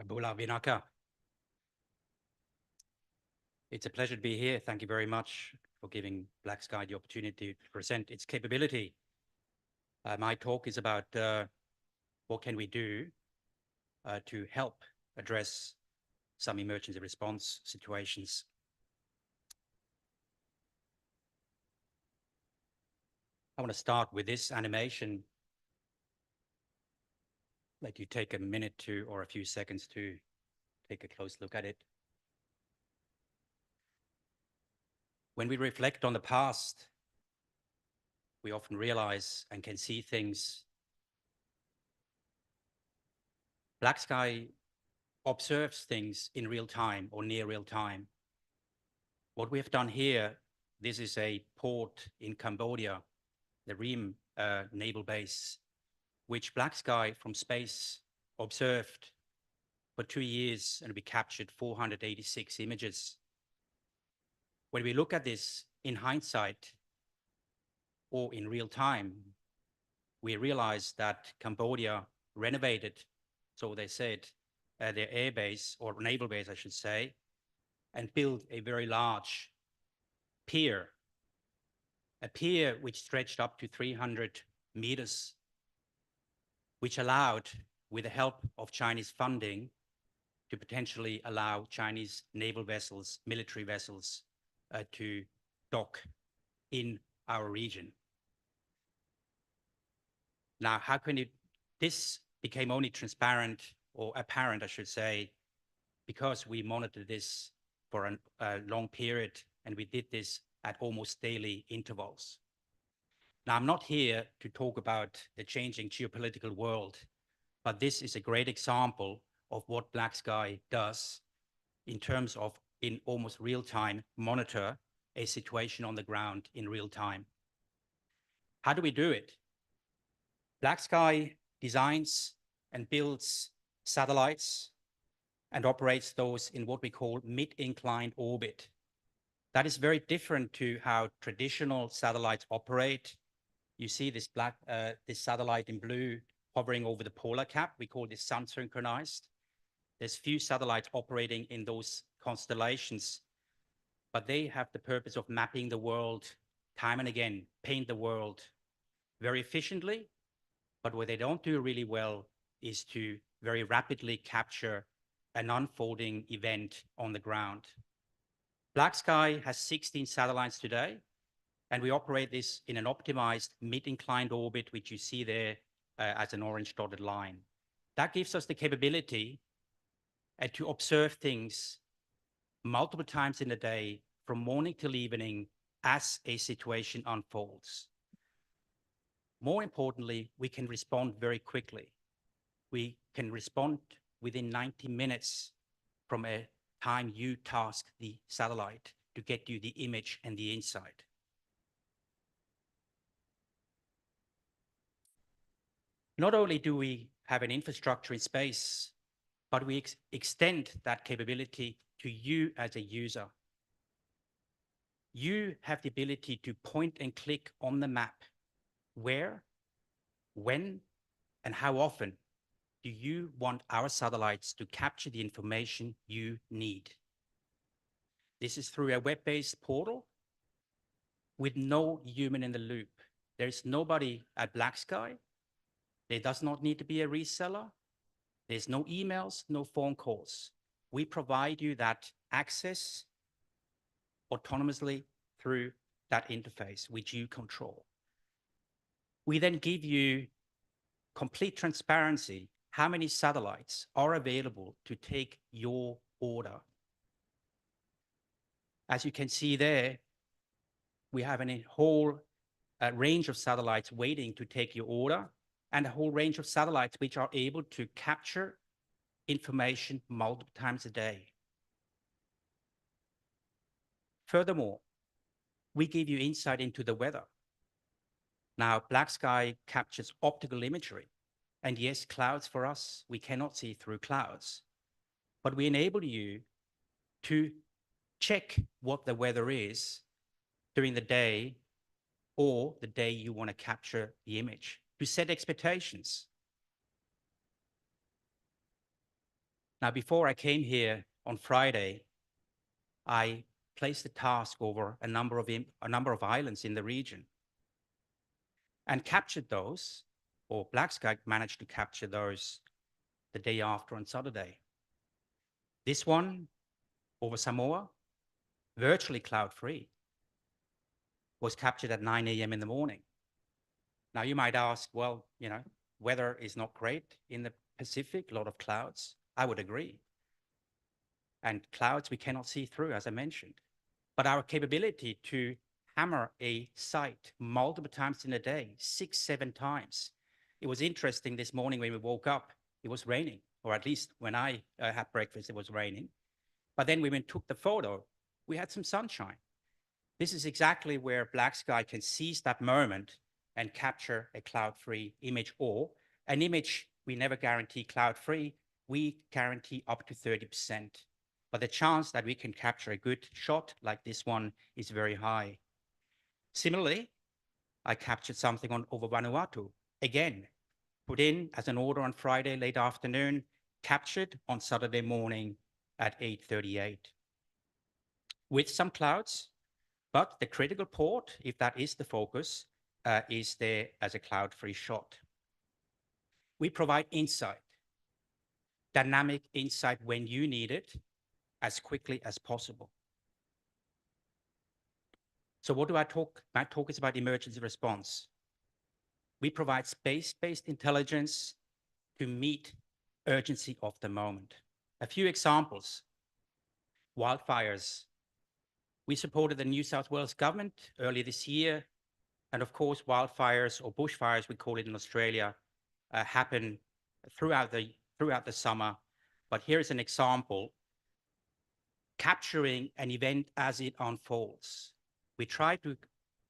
Bula Vinaka. It's a pleasure to be here. Thank you very much for giving Black Sky the opportunity to present its capability. My talk is about what can we do to help address some emergency response situations. I want to start with this animation. Let you take a minute to, or a few seconds to take a close look at it. When we reflect on the past, we often realize and can see things. Black Sky observes things in real time or near real time. What we have done here, this is a port in Cambodia, the Ream naval base, which Black Sky from space observed for 2 years, and we captured 486 images. When we look at this in hindsight or in real time, we realize that Cambodia renovated, so they said, their air base, or naval base, I should say, and built a very large pier, a pier which stretched up to 300 meters, which allowed, with the help of Chinese funding, to potentially allow Chinese naval vessels, military vessels, to dock in our region. Now, how can this became only transparent, or apparent, I should say, because we monitored this for a long period, and we did this at almost daily intervals. Now, I'm not here to talk about the changing geopolitical world, but this is a great example of what Black Sky does in terms of, in almost real time, monitor a situation on the ground in real time. How do we do it? Black Sky designs and builds satellites and operates those in what we call mid-inclined orbit. That is very different to how traditional satellites operate. You see this this satellite in blue hovering over the polar cap. We call this sun synchronized. There's few satellites operating in those constellations, but they have the purpose of mapping the world time and again, paint the world very efficiently. But what they don't do really well is to very rapidly capture an unfolding event on the ground. Black Sky has 16 satellites today, and we operate this in an optimized mid-inclined orbit, which you see there as an orange dotted line. That gives us the capability to observe things multiple times in a day, from morning till evening, as a situation unfolds. More importantly, we can respond very quickly. We can respond within 90 minutes from a time you task the satellite. to get you the image and the insight. Not only do we have an infrastructure in space, but we extend that capability to you as a user. You have the ability to point and click on the map. Where, when, and how often do you want our satellites to capture the information you need? This is through a web-based portal with no human in the loop. There is nobody at BlackSky. There does not need to be a reseller. There's no emails, no phone calls. We provide you that access autonomously through that interface, which you control. We then give you complete transparency, how many satellites are available to take your order. As you can see there, we have a whole range of satellites waiting to take your order, and a whole range of satellites which are able to capture information multiple times a day. Furthermore, we give you insight into the weather. Now, BlackSky captures optical imagery, and yes, clouds for us, we cannot see through clouds, but we enable you to check what the weather is during the day or the day you want to capture the image, to set expectations. Now, before I came here on Friday, I placed a task over a number of islands in the region and captured those, or BlackSky managed to capture those the day after on Saturday. This one over Samoa, virtually cloud-free, was captured at 9 a.m. in the morning. Now you might ask, well, weather is not great in the Pacific, a lot of clouds. I would agree. And clouds we cannot see through, as I mentioned. But our capability to hammer a site multiple times in a day, 6, 7 times. It was interesting this morning when we woke up, it was raining, or at least when I had breakfast, it was raining. But then when we took the photo, we had some sunshine. This is exactly where BlackSky can seize that moment and capture a cloud-free image, or an image we never guarantee cloud-free, we guarantee up to 30%. But the chance that we can capture a good shot like this one is very high. Similarly, I captured something over Vanuatu. Again, put in as an order on Friday late afternoon, captured on Saturday morning at 8:38. With some clouds, but the critical port, if that is the focus, is there as a cloud-free shot. We provide insight, dynamic insight when you need it, as quickly as possible. So what do I talk? My talk is about emergency response. We provide space-based intelligence to meet urgency of the moment. A few examples: wildfires. We supported the New South Wales government earlier this year. And of course, wildfires, or bushfires, we call it in Australia, happen throughout the summer. But here is an example, capturing an event as it unfolds. We try to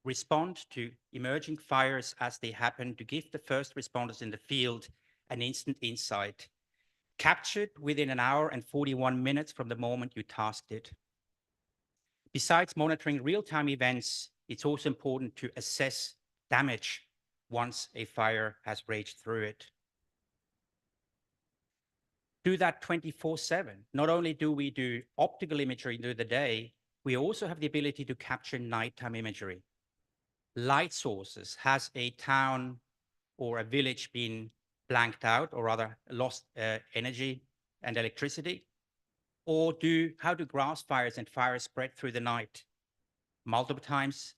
respond to emerging fires as they happen, to give the first responders in the field an instant insight, captured within 1 hour and 41 minutes from the moment you tasked it. Besides monitoring real-time events, it's also important to assess damage once a fire has raged through it. Do that 24/7. Not only do we do optical imagery during the day, we also have the ability to capture nighttime imagery. Light sources. Has a town or a village been blanked out, or rather lost energy and electricity? Or how do grass fires and fires spread through the night? Multiple times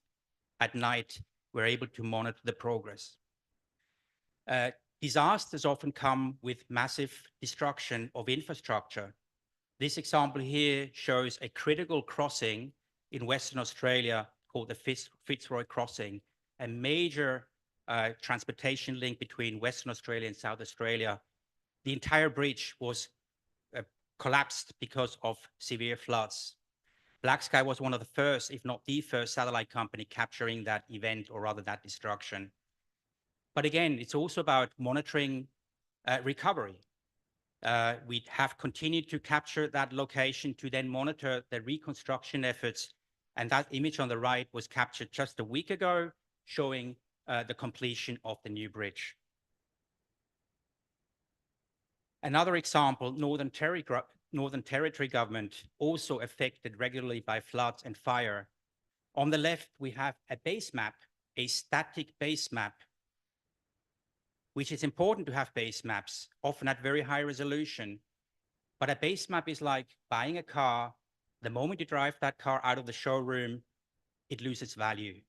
at night, we're able to monitor the progress. Disasters often come with massive destruction of infrastructure. This example here shows a critical crossing in Western Australia called the Fitzroy Crossing, a major transportation link between Western Australia and South Australia. The entire bridge was collapsed because of severe floods. Black Sky was one of the first, if not the first satellite company capturing that event, or rather that destruction. But again, it's also about monitoring recovery. We have continued to capture that location to then monitor the reconstruction efforts. And that image on the right was captured just a week ago, showing the completion of the new bridge. Another example, Northern Territory government, also affected regularly by floods and fire. On the left, we have a base map, a static base map, which is important to have base maps, often at very high resolution. But a base map is like buying a car. The moment you drive that car out of the showroom, it loses value.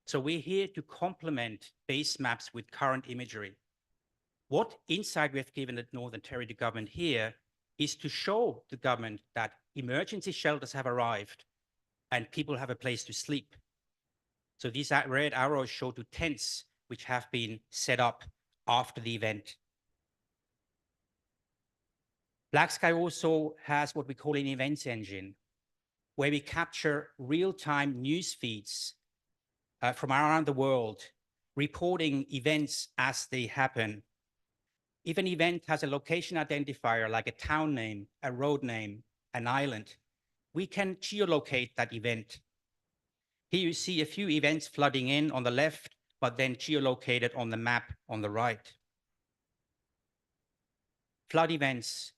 So we're here to complement base maps with current imagery. What insight we have given the Northern Territory government here is to show the government that emergency shelters have arrived and people have a place to sleep. So these red arrows show to tents which have been set up after the event. Black Sky also has what we call an events engine, where we capture real-time news feeds from around the world, reporting events as they happen. If an event has a location identifier, like a town name, a road name, an island, we can geolocate that event. Here you see a few events flooding in on the left, but then geolocated on the map on the right. Flood events,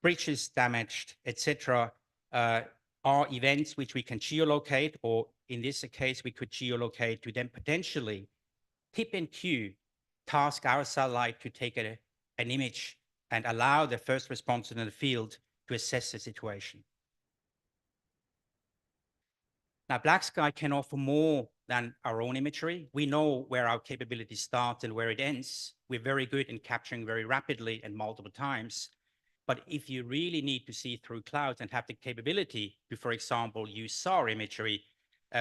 bridges damaged, etc., are events which we can geolocate, or in this case, we could geolocate to then potentially tip and cue, task our satellite to take an image and allow the first responder in the field to assess the situation. Now, Black Sky can offer more than our own imagery. We know where our capability starts and where it ends. We're very good in capturing very rapidly and multiple times. But if you really need to see through clouds and have the capability to, for example, use SAR imagery,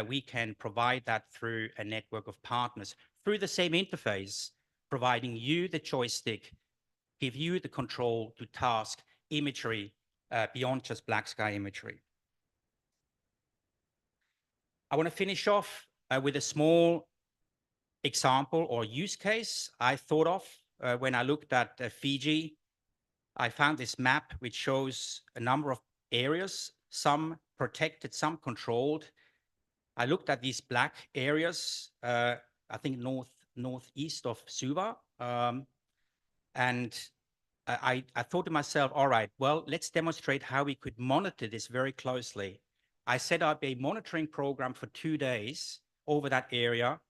we can provide that through a network of partners, through the same interface, providing you the joystick, give you the control to task imagery beyond just Black Sky imagery. I want to finish off with a small example or use case I thought of when I looked at Fiji. I found this map which shows a number of areas, some protected, some controlled. I looked at these black areas, I think northeast of Suva, and I thought to myself, all right, well, let's demonstrate how we could monitor this very closely. I set up a monitoring program for 2 days over that area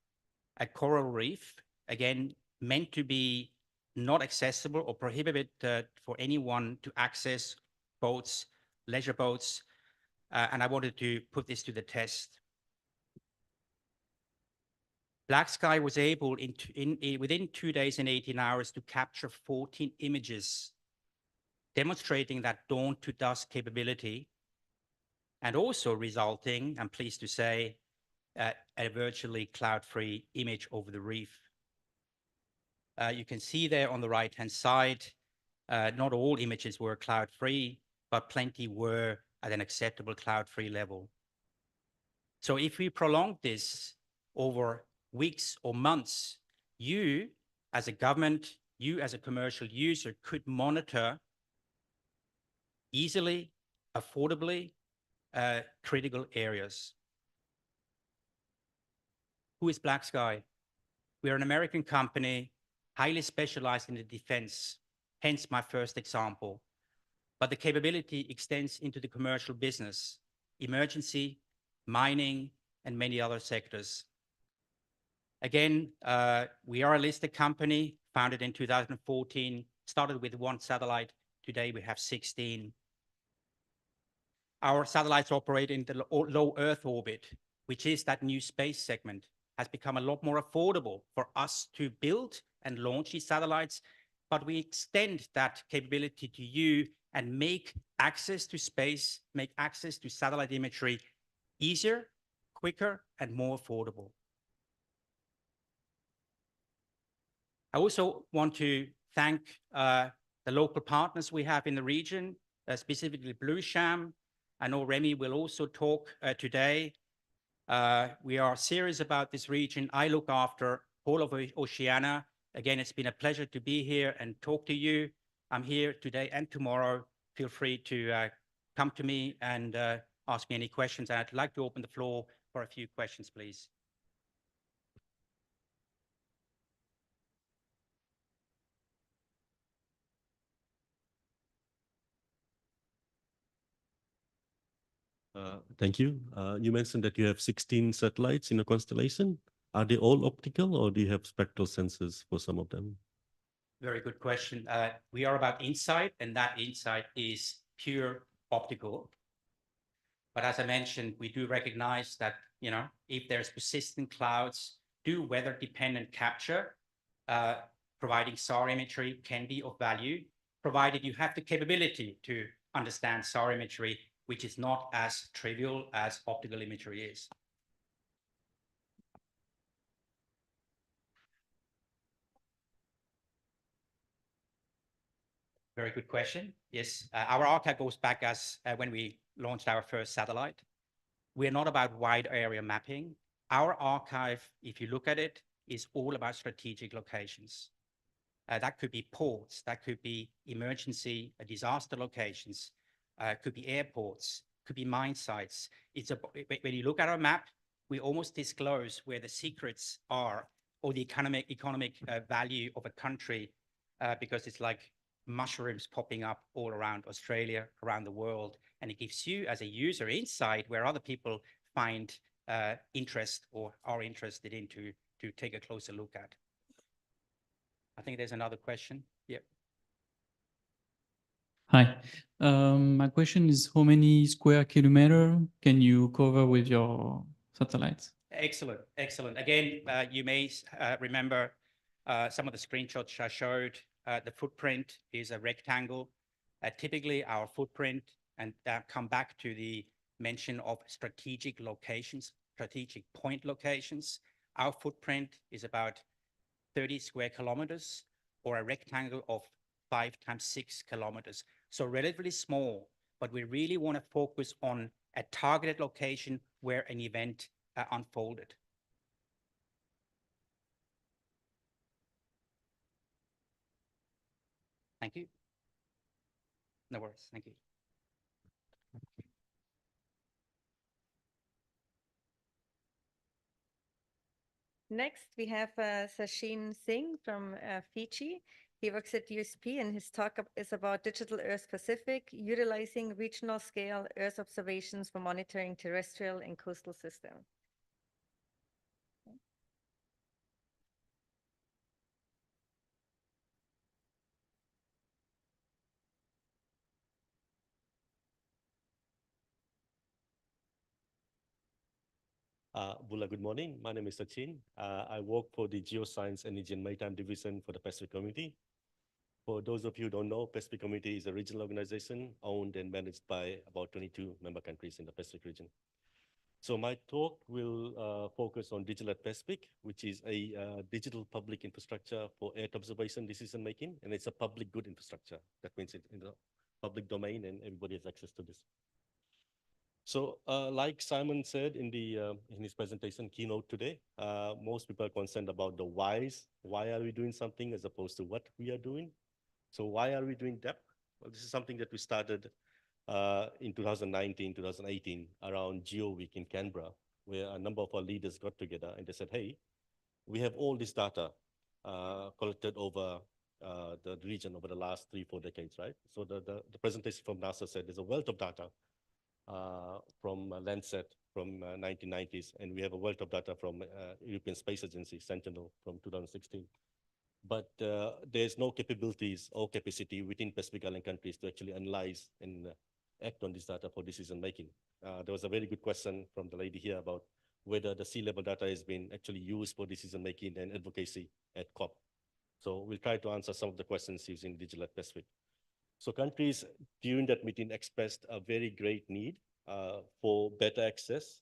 at Coral Reef, again, meant to be not accessible or prohibited for anyone to access boats, leisure boats, and I wanted to put this to the test. Black Sky was able, within 2 days and 18 hours, to capture 14 images, demonstrating that dawn to dusk capability, and also resulting, I'm pleased to say, a virtually cloud-free image over the reef. You can see there on the right-hand side, not all images were cloud-free, but plenty were at an acceptable cloud-free level. So if we prolong this over weeks or months, you as a government, you as a commercial user could monitor easily, affordably, critical areas. Who is Black Sky? We're an American company, highly specialized in the defense, hence my first example. But the capability extends into the commercial business, emergency, mining, and many other sectors. Again, we are a listed company, founded in 2014, started with 1 satellite. Today we have 16. Our satellites operate in the low Earth orbit, which is that new space segment, has become a lot more affordable for us to build and launch these satellites, but we extend that capability to you and make access to space, make access to satellite imagery easier, quicker, and more affordable. I also want to thank the local partners we have in the region, specifically Blue Sham, I know Remy will also talk today. We are serious about this region. I look after all of Oceania. Again, it's been a pleasure to be here and talk to you. I'm here today and tomorrow. Feel free to come to me and ask me any questions. And I'd like to open the floor for a few questions, please. Thank you. You mentioned that you have 16 satellites in a constellation. Are they all optical or do you have spectral sensors for some of them? Very good question. We are about insight, and that insight is pure optical. But as I mentioned, we do recognize that, you know, if there's persistent clouds, do weather-dependent capture, providing SAR imagery can be of value, provided you have the capability to understand SAR imagery, which is not as trivial as optical imagery is. Very good question. Yes, our archive goes back as when we launched our first satellite. We're not about wide area mapping. Our archive, if you look at it, is all about strategic locations. That could be ports, that could be emergency, disaster locations, could be airports, could be mine sites. When you look at our map, we almost disclose where the secrets are or the economic value of a country, because it's like mushrooms popping up all around Australia, around the world. And it gives you as a user insight where other people find interest or are interested in to take a closer look at. I think there's another question. Yep. Hi. My question is, how many square kilometer can you cover with your satellites? Excellent, excellent. Again, you may remember some of the screenshots I showed. The footprint is a rectangle. Typically, our footprint, and come back to the mention of strategic locations, strategic point locations. Our footprint is about 30 square kilometers, or a rectangle of 5 times 6 kilometers. So relatively small, but we really want to focus on a targeted location where an event unfolded. Thank you. No worries. Thank you. Next, we have Sachin Singh from Fiji. He works at USP, and his talk is about Digital Earth Pacific, utilizing regional scale Earth observations for monitoring terrestrial and coastal systems. Bula, good morning. My name is Sachin. I work for the Geoscience, Energy and Maritime Division for the Pacific Community. For those of you who don't know, Pacific Community is a regional organization owned and managed by about 22 member countries in the Pacific region. So my talk will focus on Digital Earth Pacific, which is a digital public infrastructure for Earth observation decision making, and it's a public good infrastructure. That means it's in the public domain and everybody has access to this. So like Simon said in his presentation keynote today, most people are concerned about the whys. Why are we doing something as opposed to what we are doing? So why are we doing depth? Well, this is something that we started in 2019, 2018 around Geo Week in Canberra, where a number of our leaders got together and they said, hey, we have all this data collected over the region over the last 3-4 decades, right? So the presentation from NASA said there's a wealth of data from Landsat from 1990s, and we have a wealth of data from European Space Agency, Sentinel, from 2016. But there's no capabilities or capacity within Pacific Island countries to actually analyze and act on this data for decision making. There was a very good question from the lady here about whether the sea level data has been actually used for decision making and advocacy at COP. So we'll try to answer some of the questions using Digital Earth Pacific. So countries during that meeting expressed a very great need for better access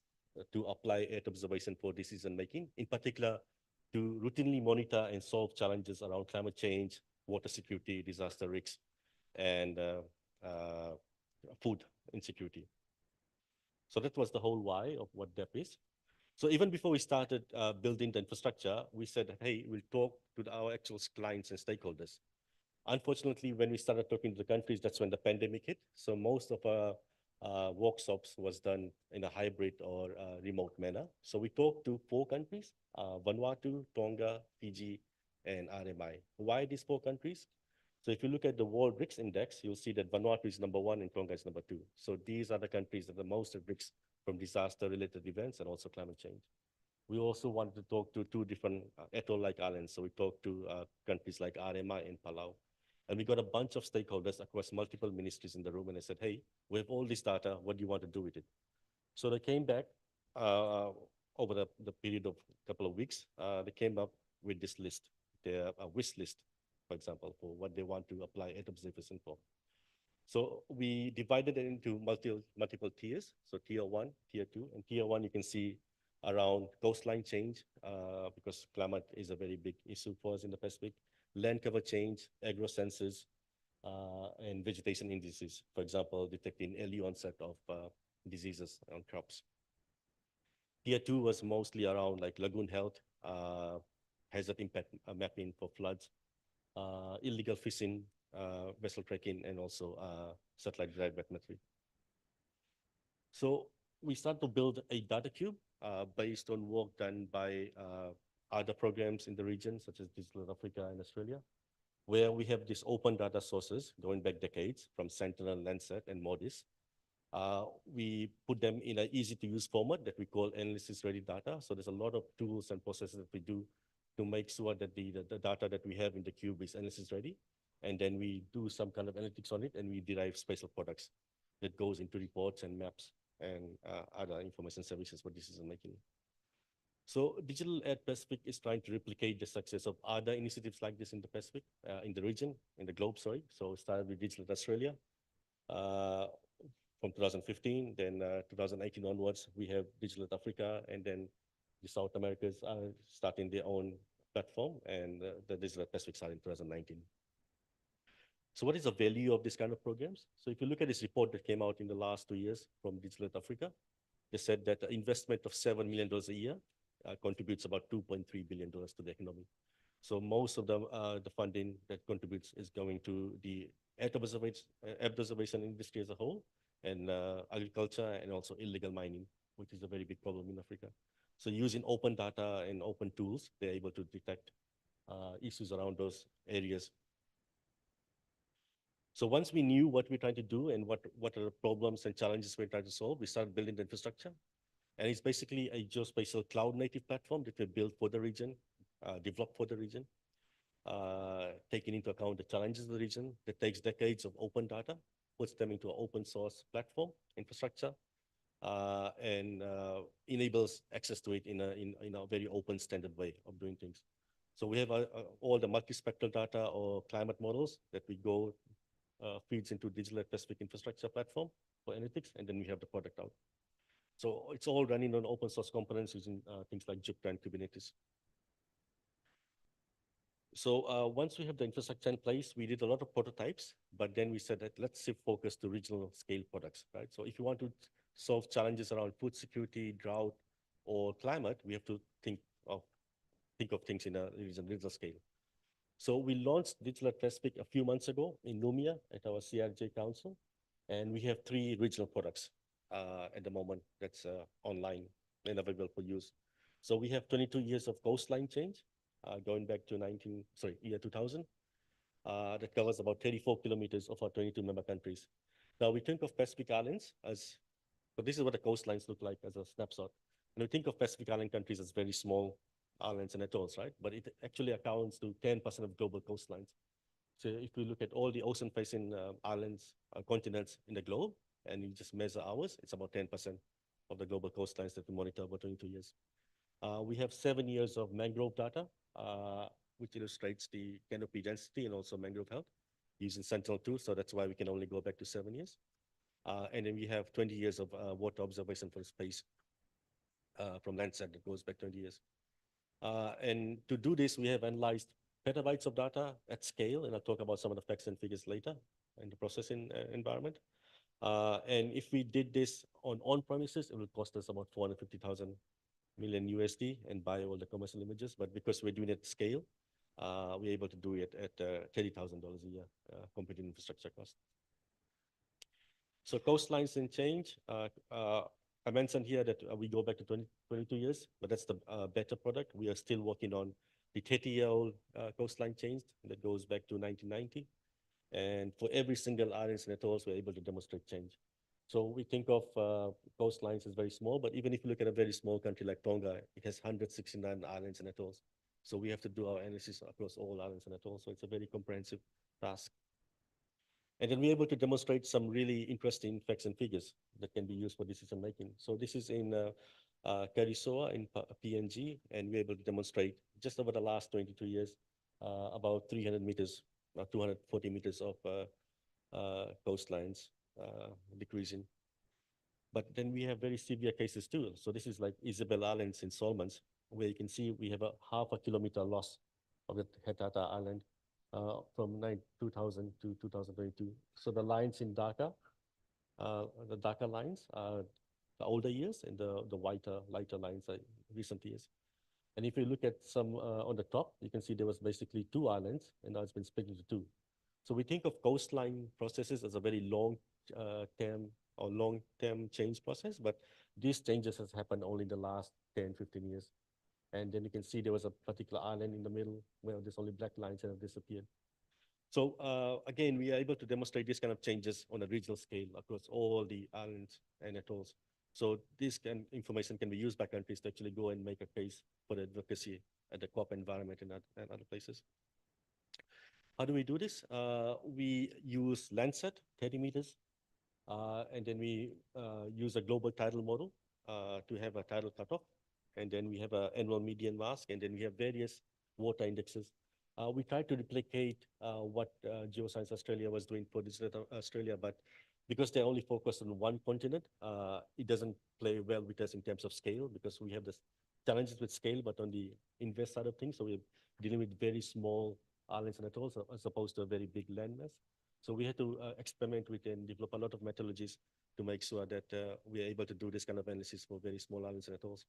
to apply Earth observation for decision making, in particular to routinely monitor and solve challenges around climate change, water security, disaster risks, and food insecurity. So that was the whole why of what DEP is. So even before we started building the infrastructure, we said, hey, we'll talk to our actual clients and stakeholders. Unfortunately, when we started talking to the countries, that's when the pandemic hit. So most of our workshops was done in a hybrid or remote manner. So we talked to 4 countries, Vanuatu, Tonga, Fiji, and RMI. Why these 4 countries? So if you look at the World BRICS Index, you'll see that Vanuatu is number 1 and Tonga is number 2. So these are the countries that are the most at risk from disaster-related events and also climate change. We also wanted to talk to 2 different atoll-like islands. So we talked to countries like RMI and Palau. And we got a bunch of stakeholders across multiple ministries in the room, and I said, hey, we have all this data, what do you want to do with it? So they came back over the period of a couple of weeks, they came up with this list, their wish list, for example, for what they want to apply atom observation for. So we divided it into multiple tiers. So tier 1, tier 2, and tier 1 you can see around coastline change, because climate is a very big issue for us in the Pacific, land cover change, agro sensors, and vegetation indices, for example, detecting early onset of diseases on crops. Tier 2 was mostly around like lagoon health, hazard impact mapping for floods, illegal fishing, vessel tracking, and also satellite derived bathymetry. So we start to build a data cube based on work done by other programs in the region, such as Digital Africa and Australia, where we have these open data sources going back decades from Sentinel, Landsat, and MODIS. We put them in an easy-to-use format that we call analysis-ready data. So there's a lot of tools and processes that we do to make sure that the data that we have in the cube is analysis-ready. And then we do some kind of analytics on it, and we derive special products that goes into reports and maps and other information services for decision making. So Digital at Pacific is trying to replicate the success of other initiatives like this in the Pacific, in the region, in the globe, sorry. So it started with Digital Australia from 2015, then 2018 onwards, we have Digital Africa, and then the South Americas are starting their own platform, and the Digital Pacific started in 2019. So what is the value of this kind of programs? So if you look at this report that came out in the last 2 years from Digital Africa, they said that the investment of $7 million a year contributes about $2.3 billion to the economy. So most of the funding that contributes is going to the Earth observation industry as a whole, and agriculture, and also illegal mining, which is a very big problem in Africa. So using open data and open tools, they're able to detect issues around those areas. So once we knew what we're trying to do and what are the problems and challenges we're trying to solve, we started building the infrastructure. And it's basically a geospatial cloud native platform that we built for the region, developed for the region, taking into account the challenges of the region that takes decades of open data, puts them into an open source platform infrastructure, and enables access to it in a very open standard way of doing things. So we have all the multispectral data or climate models that we go feeds into Digital Pacific infrastructure platform for analytics, and then we have the product out. So it's all running on open source components using things like Jupyter and Kubernetes. So once we have the infrastructure in place, we did a lot of prototypes, but then we said that let's shift focus to regional scale products, right? So if you want to solve challenges around food security, drought, or climate, we have to think of things in a regional scale. So we launched Digital Pacific a few months ago in Lumia at our CRJ Council, and we have 3 regional products at the moment that's online and available for use. So we have 22 years of coastline change, going back to year 2000. That covers about 34 kilometers of our 22 member countries. Now we think of Pacific Islands as, so this is what the coastlines look like as a snapshot. And we think of Pacific Island countries as very small islands and atolls, right? But it actually accounts to 10% of global coastlines. So if you look at all the ocean-facing islands, continents in the globe, and you just measure ours, it's about 10% of the global coastlines that we monitor over 22 years. We have 7 years of mangrove data, which illustrates the canopy density and also mangrove health using Sentinel-2, so that's why we can only go back to 7 years. And then we have 20 years of water observation for space from Landsat that goes back 20 years. And to do this, we have analyzed petabytes of data at scale, and I'll talk about some of the facts and figures later in the processing environment. And if we did this on premises, it would cost us about 450,000 million USD and buy all the commercial images. But because we're doing it at scale, we're able to do it at $30,000 a year, computing infrastructure cost. So coastlines and change. I mentioned here that we go back to 22 years, but that's the better product. We are still working on the 30-year-old coastline change that goes back to 1990. And for every single islands and atolls, we're able to demonstrate change. So we think of coastlines as very small, but even if you look at a very small country like Tonga, it has 169 islands and atolls. So we have to do our analysis across all islands and atolls. So it's a very comprehensive task. And then we're able to demonstrate some really interesting facts and figures that can be used for decision making. So this is in Karisoa in PNG, and we're able to demonstrate just over the last 22 years about 300 meters, 240 meters of coastlines decreasing. But then we have very severe cases too. So this is like Isabel Islands in Solomons, where you can see we have a half a kilometer loss of the Hetata Island from 2000 to 2022. So the lines in Dhaka, the darker lines are the older years, and the lighter lines are recent years. And if you look at some on the top, you can see there was basically 2 islands, and now it's been split into 2. So we think of coastline processes as a very long-term change process, but these changes has happened only in the last 10, 15 years. And then you can see there was a particular island in the middle where there's only black lines that have disappeared. So again, we are able to demonstrate this kind of changes on a regional scale across all the islands and atolls. So this information can be used by countries to actually go and make a case for the advocacy at the COP environment and other places. How do we do this? We use Landsat, 30 meters, and then we use a global tidal model to have a tidal cutoff. And then we have an annual median mask, and then we have various water indexes. We tried to replicate what Geoscience Australia was doing for Digital Australia, but because they're only focused on one continent, it doesn't play well with us in terms of scale, because we have this challenges with scale, but on the invest side of things, so we're dealing with very small islands and atolls as opposed to a very big landmass. So we had to experiment with and develop a lot of methodologies to make sure that we are able to do this kind of analysis for very small islands and atolls.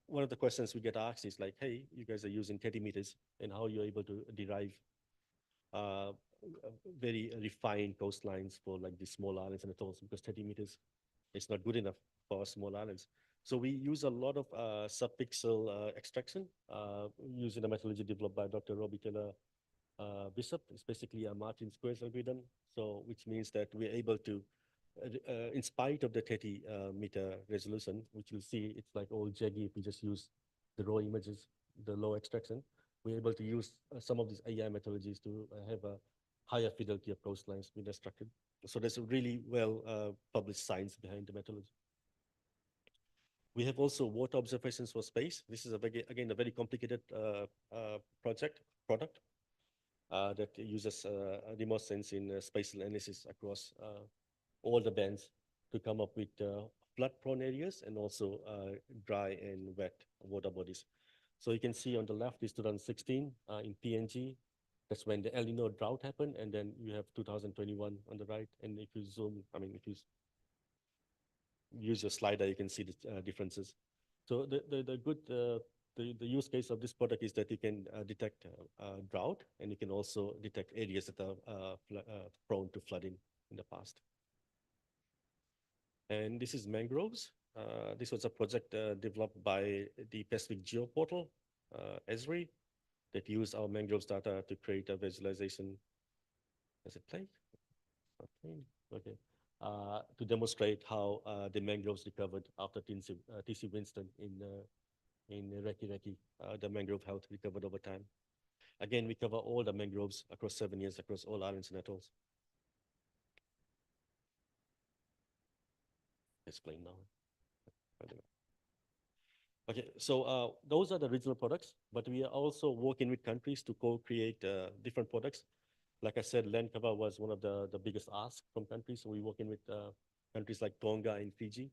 One of the questions we get asked is like, hey, you guys are using 30 meters, and how you're able to derive very refined coastlines for like these small islands and atolls, because 30 meters is not good enough for small islands. So we use a lot of subpixel extraction using a methodology developed by Dr. Robbie Taylor Bishop. It's basically a Martin squares algorithm. So which means that we're able to, in spite of the 30 meter resolution, which you'll see, it's like all jaggy if we just use the raw images, the low extraction, we're able to use some of these AI methodologies to have a higher fidelity of coastlines being extracted. So there's a really well published science behind the methodology. We have also water observations for space. This is again a very complicated product that uses remote sensing spatial analysis across all the bands to come up with flood-prone areas and also dry and wet water bodies. So you can see on the left is 2016 in PNG. That's when the El Nino drought happened, and then you have 2021 on the right. And if you zoom, I mean, if you use your slider, you can see the differences. So the use case of this product is that you can detect drought, and you can also detect areas that are prone to flooding in the past. And this is mangroves. This was a project developed by the Pacific Geoportal, Esri, that used our mangroves data to create a visualization. Does it play? Okay. To demonstrate how the mangroves recovered after TC Winston in Reki. The mangrove health recovered over time. Again, we cover all the mangroves across 7 years, across all islands and atolls. Let's play now. Okay, so those are the regional products, but we are also working with countries to co-create different products. Like I said, land cover was one of the biggest asks from countries. So we're working with countries like Tonga and Fiji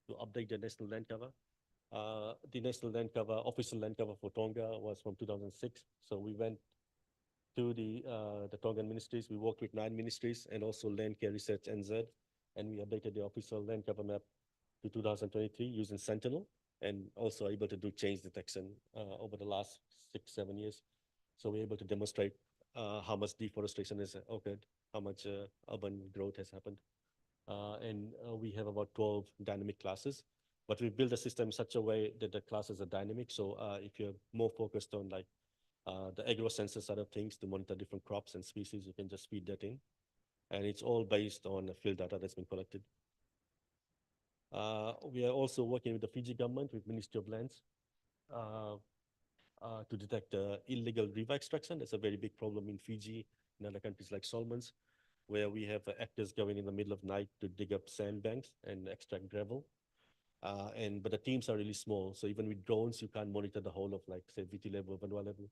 to update their national land cover. The national land cover, official land cover for Tonga was from 2006. So we went to the Tongan ministries. We worked with 9 ministries and also Land Care Research NZ, and we updated the official land cover map to 2023 using Sentinel, and also able to do change detection over the last 6-7 years. So we're able to demonstrate how much deforestation has occurred, how much urban growth has happened. And we have about 12 dynamic classes, but we build a system in such a way that the classes are dynamic. So if you're more focused on like the agro-sensor side of things to monitor different crops and species, you can just feed that in. And it's all based on the field data that's been collected. We are also working with the Fiji government, with Ministry of Lands, to detect illegal river extraction. That's a very big problem in Fiji and other countries like Solomons, where we have actors going in the middle of night to dig up sandbanks and extract gravel. But the teams are really small. So even with drones, you can't monitor the whole of like say VT level, Vanua level.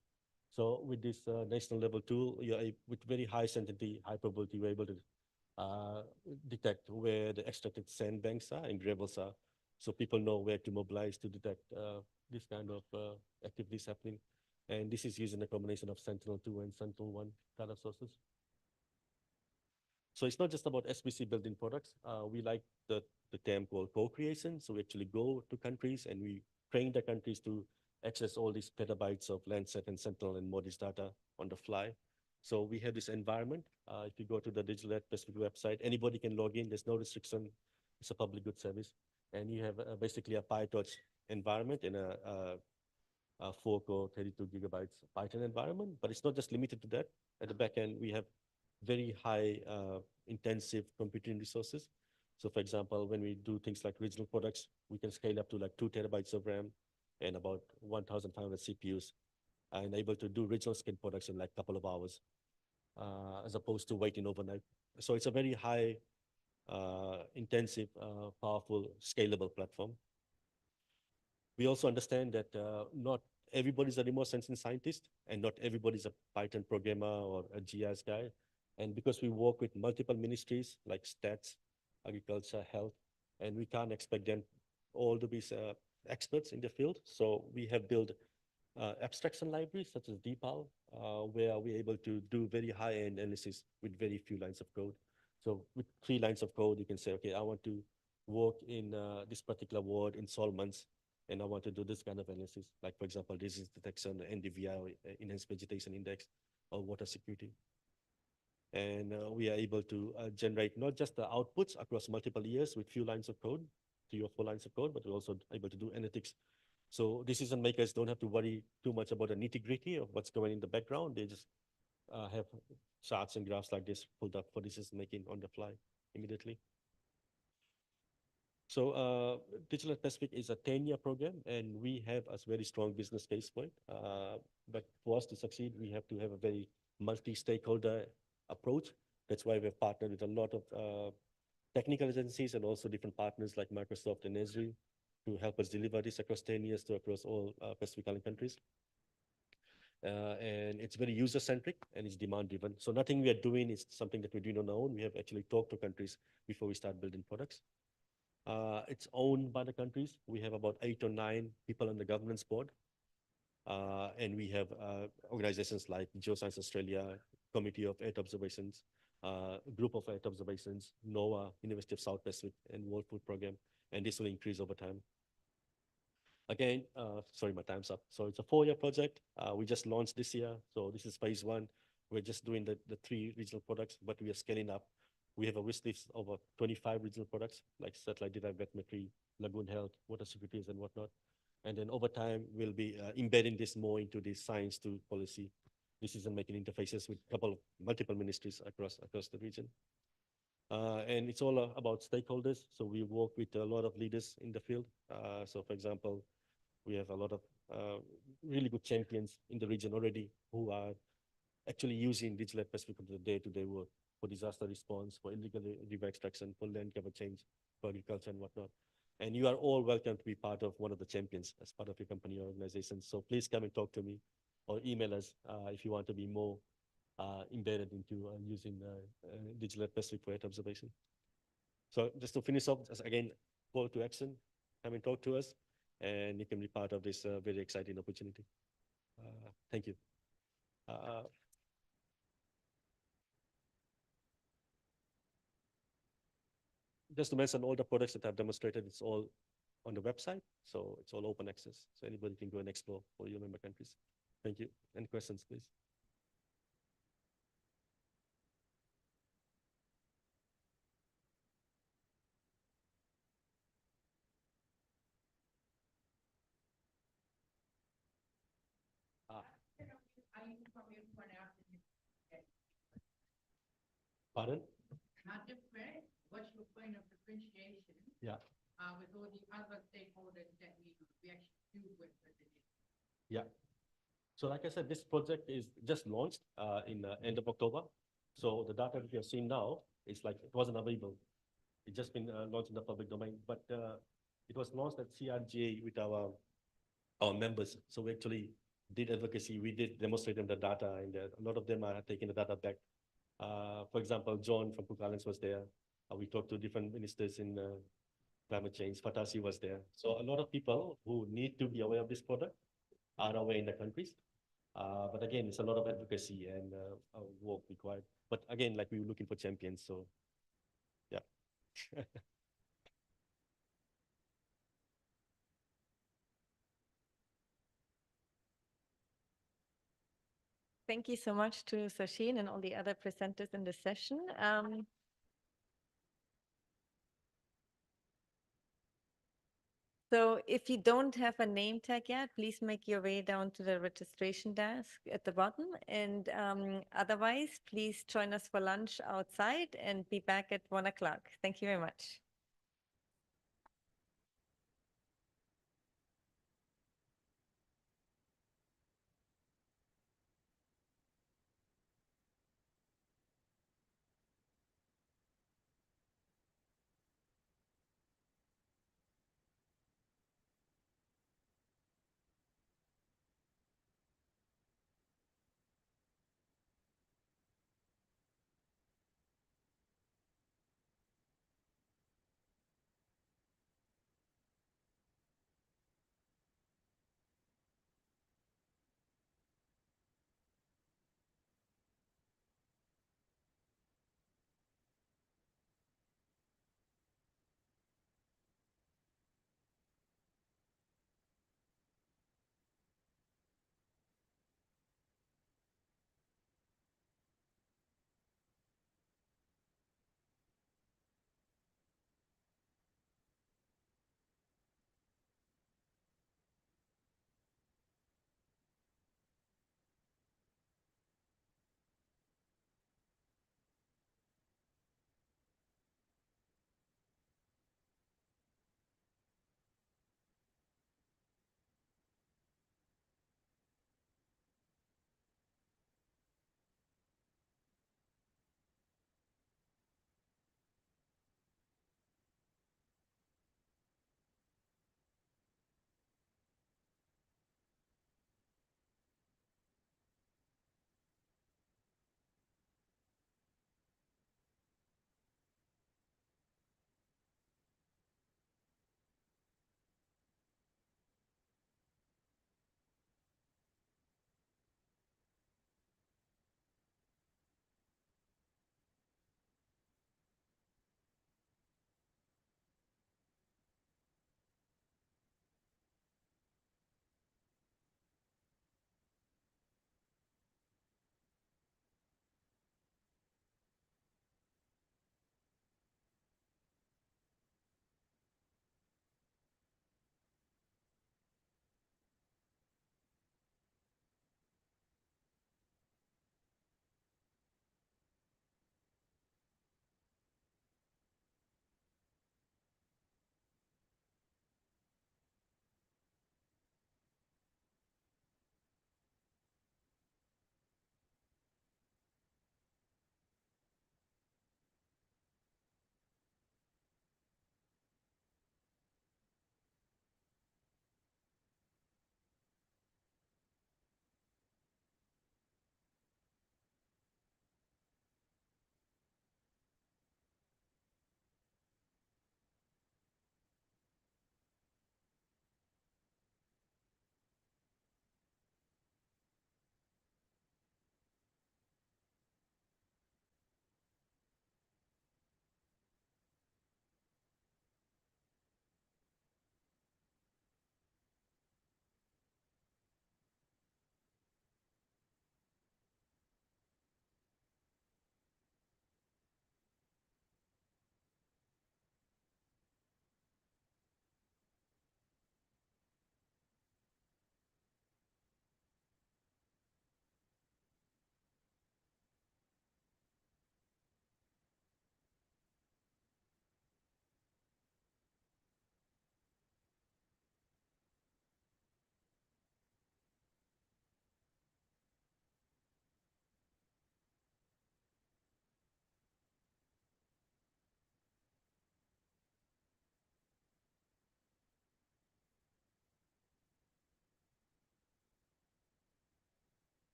So with this national level tool, with very high sensitivity, high probability, we're able to detect where the extracted sandbanks are and gravels are. So people know where to mobilize to detect this kind of activities happening. And this is using a combination of Sentinel-2 and Sentinel-1 data sources. So it's not just about SBC building products. We like the term called co-creation. So we actually go to countries and we train the countries to access all these petabytes of Landsat and Sentinel and MODIS data on the fly. So we have this environment. If you go to the Digital Pacific website, anybody can log in. There's no restriction. It's a public good service. And you have basically a PyTorch environment in a 4-core 32 gigabytes Python environment. But it's not just limited to that. At the back end, we have very high intensive computing resources. So for example, when we do things like regional products, we can scale up to like 2 terabytes of RAM and about 1,500 CPUs and able to do regional scale products in like a couple of hours, as opposed to waiting overnight. So it's a very high, intensive, powerful, scalable platform. We also understand that not everybody's a remote sensing scientist and not everybody's a Python programmer or a GIS guy. And because we work with multiple ministries like stats, agriculture, health, and we can't expect them all to be experts in the field. So we have built abstraction libraries such as DeepAL, where we're able to do very high-end analysis with very few lines of code. So with 3 lines of code, you can say, okay, I want to work in this particular ward in Solomons, and I want to do this kind of analysis. Like, for example, disease detection, NDVI, Enhanced Vegetation Index, or water security. And we are able to generate not just the outputs across multiple years with few lines of code, 3 or 4 lines of code, but we're also able to do analytics. So decision makers don't have to worry too much about the nitty-gritty of what's going in the background. They just have charts and graphs like this pulled up for decision making on the fly immediately. So Digital Pacific is a 10-year program, and we have a very strong business case for it. But for us to succeed, we have to have a very multi-stakeholder approach. That's why we've partnered with a lot of technical agencies and also different partners like Microsoft and Esri to help us deliver this across 10 years to across all Pacific Island countries. And it's very user-centric and it's demand-driven. So nothing we are doing is something that we're doing on our own. We have actually talked to countries before we start building products. It's owned by the countries. We have about 8 or 9 people on the governance board. And we have organizations like Geoscience Australia, Committee of Earth Observations, Group of Earth Observations, NOAA, University of South Pacific, and World Food Program. And this will increase over time. Again, sorry, my time's up. So it's a 4-year project. We just launched this year. So this is phase 1. We're just doing the 3 regional products, but we are scaling up. We have a wish list of 25 regional products like satellite-derived bathymetry, lagoon health, water securities, and whatnot. And then over time, we'll be embedding this more into the science to policy decision-making interfaces with multiple ministries across the region. And it's all about stakeholders. So we work with a lot of leaders in the field. So for example, we have a lot of really good champions in the region already who are actually using Digital Pacific for the day-to-day work, for disaster response, for illegal river extraction, for land cover change, for agriculture and whatnot. And you are all welcome to be part of one of the champions as part of your company or organization. So please come and talk to me or email us if you want to be more embedded into using Digital Pacific for Earth observation. So just to finish off, again, call to action, come and talk to us, and you can be part of this very exciting opportunity. Thank you. just to mention all the products that I've demonstrated, it's all on the website. So it's all open access. So anybody can go and explore for your member countries. Thank you. Any questions, please? Pardon? Not different. What's your point of differentiation? Yeah. With all the other stakeholders that we actually do with the Yeah. So like I said, this project is just launched in end of October. So the data that we are seeing now is like, it wasn't available. It's just been launched in the public domain, but it was launched at CRGA with our members. So we actually did advocacy. We did demonstrate them the data, and a lot of them are taking the data back. For example, John from Cook Islands was there. We talked to different ministers in climate change. Fatasi was there. So a lot of people who need to be aware of this product are aware in the countries. But again, it's a lot of advocacy and work required. But again, like we were looking for champions, so yeah. Thank you so much to Sachin and all the other presenters in the session. So if you don't have a name tag yet, please make your way down to the registration desk at the bottom. And otherwise, please join us for lunch outside and be back at 1 o'clock. Thank you very much.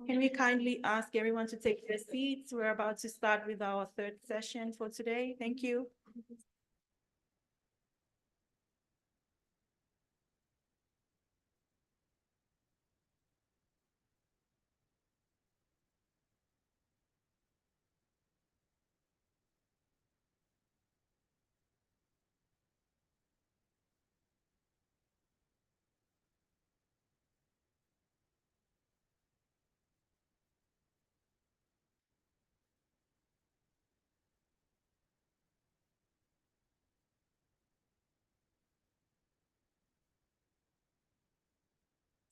Can we kindly ask everyone to take their seats? We're about to start with our third session for today. Thank you.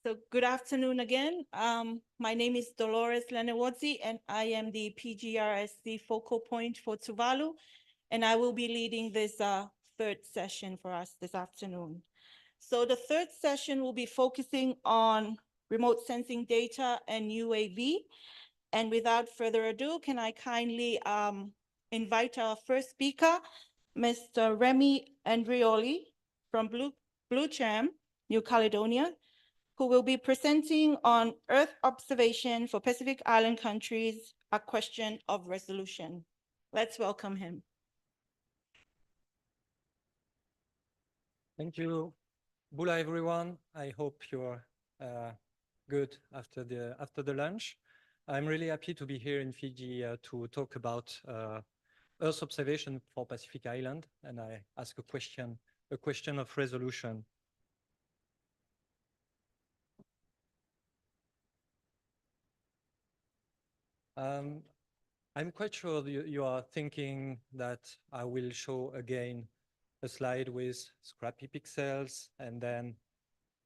So good afternoon again. My name is Dolores Lenewodzi, and I am the PGRSC focal point for Tuvalu, and I will be leading this third session for us this afternoon. So the third session will be focusing on remote sensing data and UAV. And without further ado, can I kindly invite our first speaker, Mr. Remy Andrioli from Blue Cham, New Caledonia, who will be presenting on Earth observation for Pacific Island countries, a question of resolution. Let's welcome him. Thank you. Bula everyone. I hope you're good after the lunch. I'm really happy to be here in Fiji to talk about Earth observation for Pacific Island, and I ask a question of resolution. I'm quite sure you are thinking that I will show again a slide with scrappy pixels, and then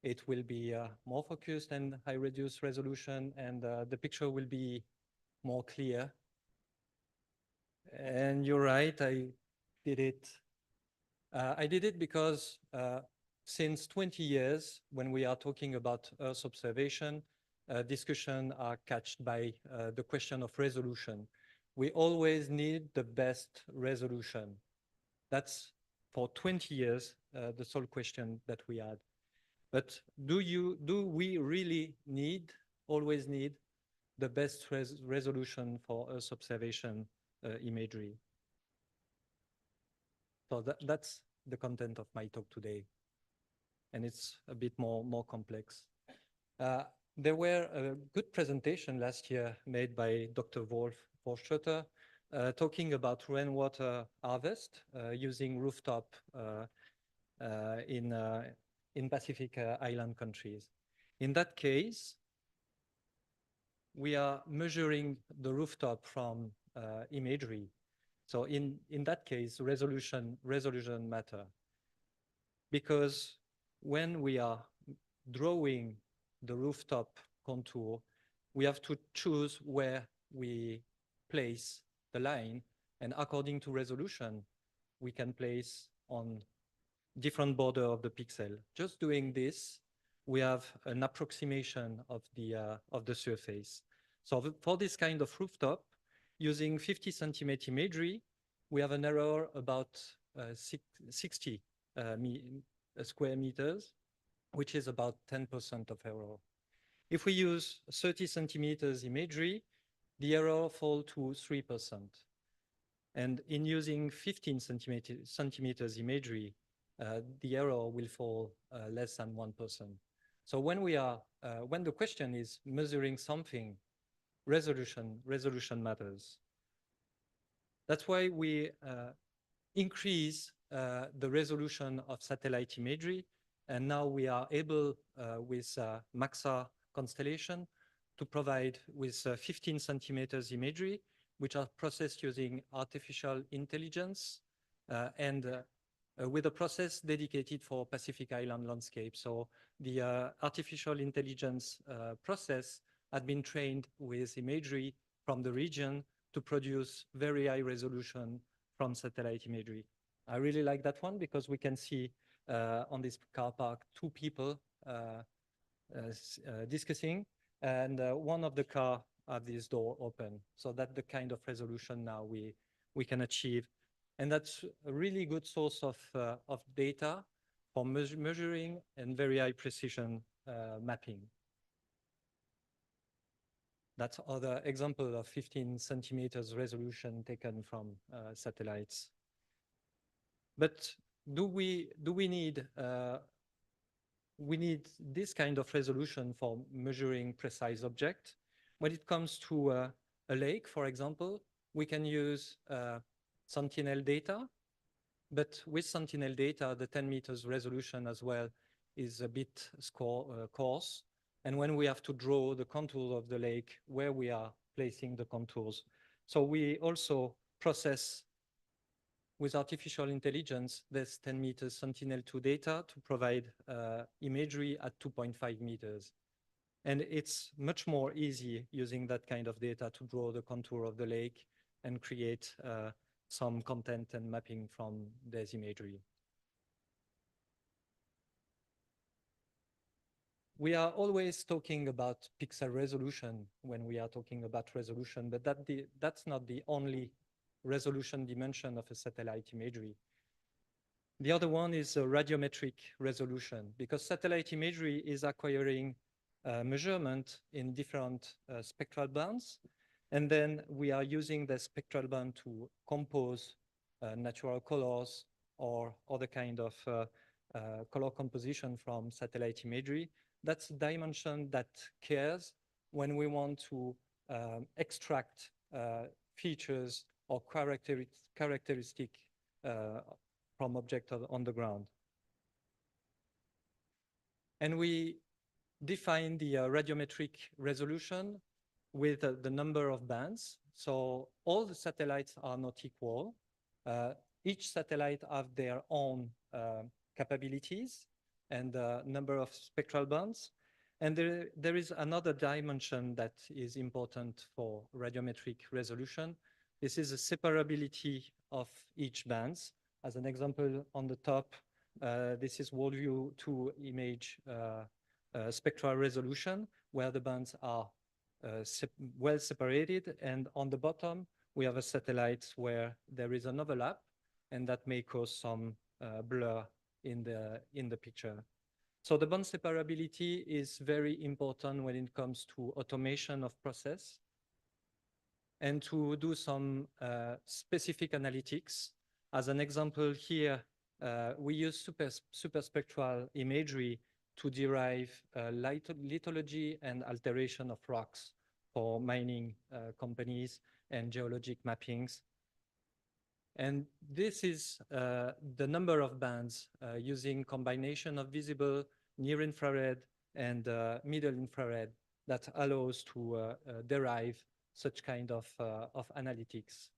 it will be more focused and high reduced resolution, and the picture will be more clear. And you're right, I did it. I did it because since 20 years, when we are talking about Earth observation, discussion are catched by the question of resolution. We always need the best resolution. That's for 20 years, the sole question that we had. But do we really always need the best resolution for Earth observation imagery? So that's the content of my talk today. And it's a bit more complex. There were a good presentation last year made by Dr. Wolf Forschutter talking about rainwater harvest using rooftop in Pacific Island countries. In that case, we are measuring the rooftop from imagery. So in that case, resolution matter. Because when we are drawing the rooftop contour, we have to choose where we place the line, and according to resolution, we can place on different border of the pixel. Just doing this, we have an approximation of the surface. So for this kind of rooftop, using 50 centimeter imagery, we have an error about 60 square meters, which is about 10% of error. If we use 30 centimeters imagery, the error fall to 3%. And in using 15 centimeters imagery, the error will fall less than 1%. So when the question is measuring something, resolution matters. That's why we increase the resolution of satellite imagery, and now we are able with MAXA constellation to provide with 15 centimeters imagery, which are processed using artificial intelligence and with a process dedicated for Pacific Island landscape. So the artificial intelligence process had been trained with imagery from the region to produce very high resolution from satellite imagery. I really like that one because we can see on this car park 2 people discussing, and one of the car have this door open. So that's the kind of resolution now we we can achieve. And that's a really good source of data for measuring and very high precision mapping. That's other example of 15 centimeters resolution taken from satellites. But do we need this kind of resolution for measuring precise object? When it comes to a lake, for example, we can use Sentinel data, but with Sentinel data, the 10 meters resolution as well is a bit coarse. And when we have to draw the contours of the lake, where we are placing the contours. So we also process with artificial intelligence, this 10 meters Sentinel-2 data to provide imagery at 2.5 meters. And it's much more easy using that kind of data to draw the contour of the lake and create some content and mapping from this imagery. We are always talking about pixel resolution when we are talking about resolution, but that's not the only resolution dimension of a satellite imagery. The other one is a radiometric resolution, because satellite imagery is acquiring measurement in different spectral bands. And then we are using the spectral band to compose natural colors or other kind of color composition from satellite imagery. That's a dimension that cares when we want to extract features or characteristic from object on the ground. And we define the radiometric resolution with the number of bands. So all the satellites are not equal. Each satellite have their own capabilities and number of spectral bands. And there is another dimension that is important for radiometric resolution. This is the separability of each bands. As an example, on the top, this is worldview 2 image spectral resolution, where the bands are well separated. And on the bottom, we have a satellite where there is an overlap, and that may cause some blur in the picture. So the band separability is very important when it comes to automation of process and to do some specific analytics. As an example here, we use superspectral imagery to derive lithology and alteration of rocks for mining companies and geologic mappings. And this is the number of bands using combination of visible, near infrared, and middle infrared that allows to derive such kind of analytics.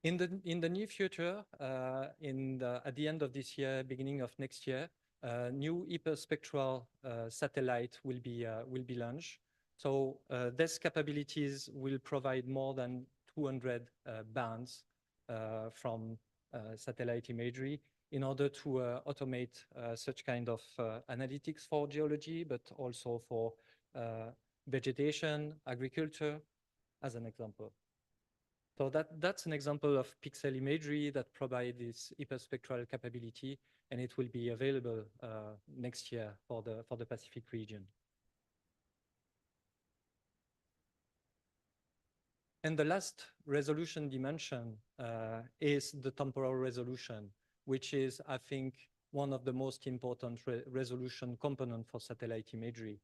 In the near future, at the end of this year, beginning of next year, new hyperspectral satellite will be launched. So these capabilities will provide more than 200 bands from satellite imagery in order to automate such kind of analytics for geology, but also for vegetation, agriculture, as an example. So that's an example of pixel imagery that provides this hyperspectral capability, and it will be available next year for the Pacific region. And the last resolution dimension is the temporal resolution, which is, I think, one of the most important resolution components for satellite imagery.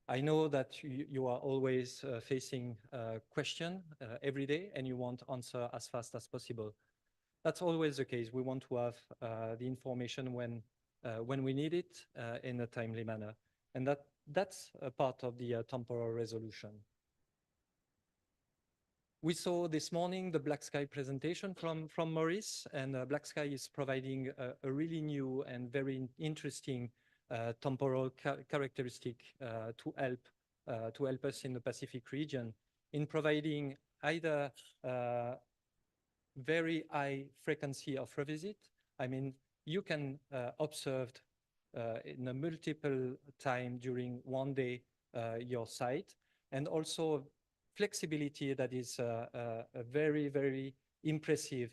I know that you are always facing a question every day, and you want answer as fast as possible. That's always the case. We want to have the information when we need it in a timely manner. And that's a part of the temporal resolution. We saw this morning the Black Sky presentation from Maurice, and Black Sky is providing a really new and very interesting temporal characteristic to help us in the Pacific region in providing either very high frequency of revisit. I mean, you can observe in a multiple time during one day your site, and also flexibility that is very, very impressive,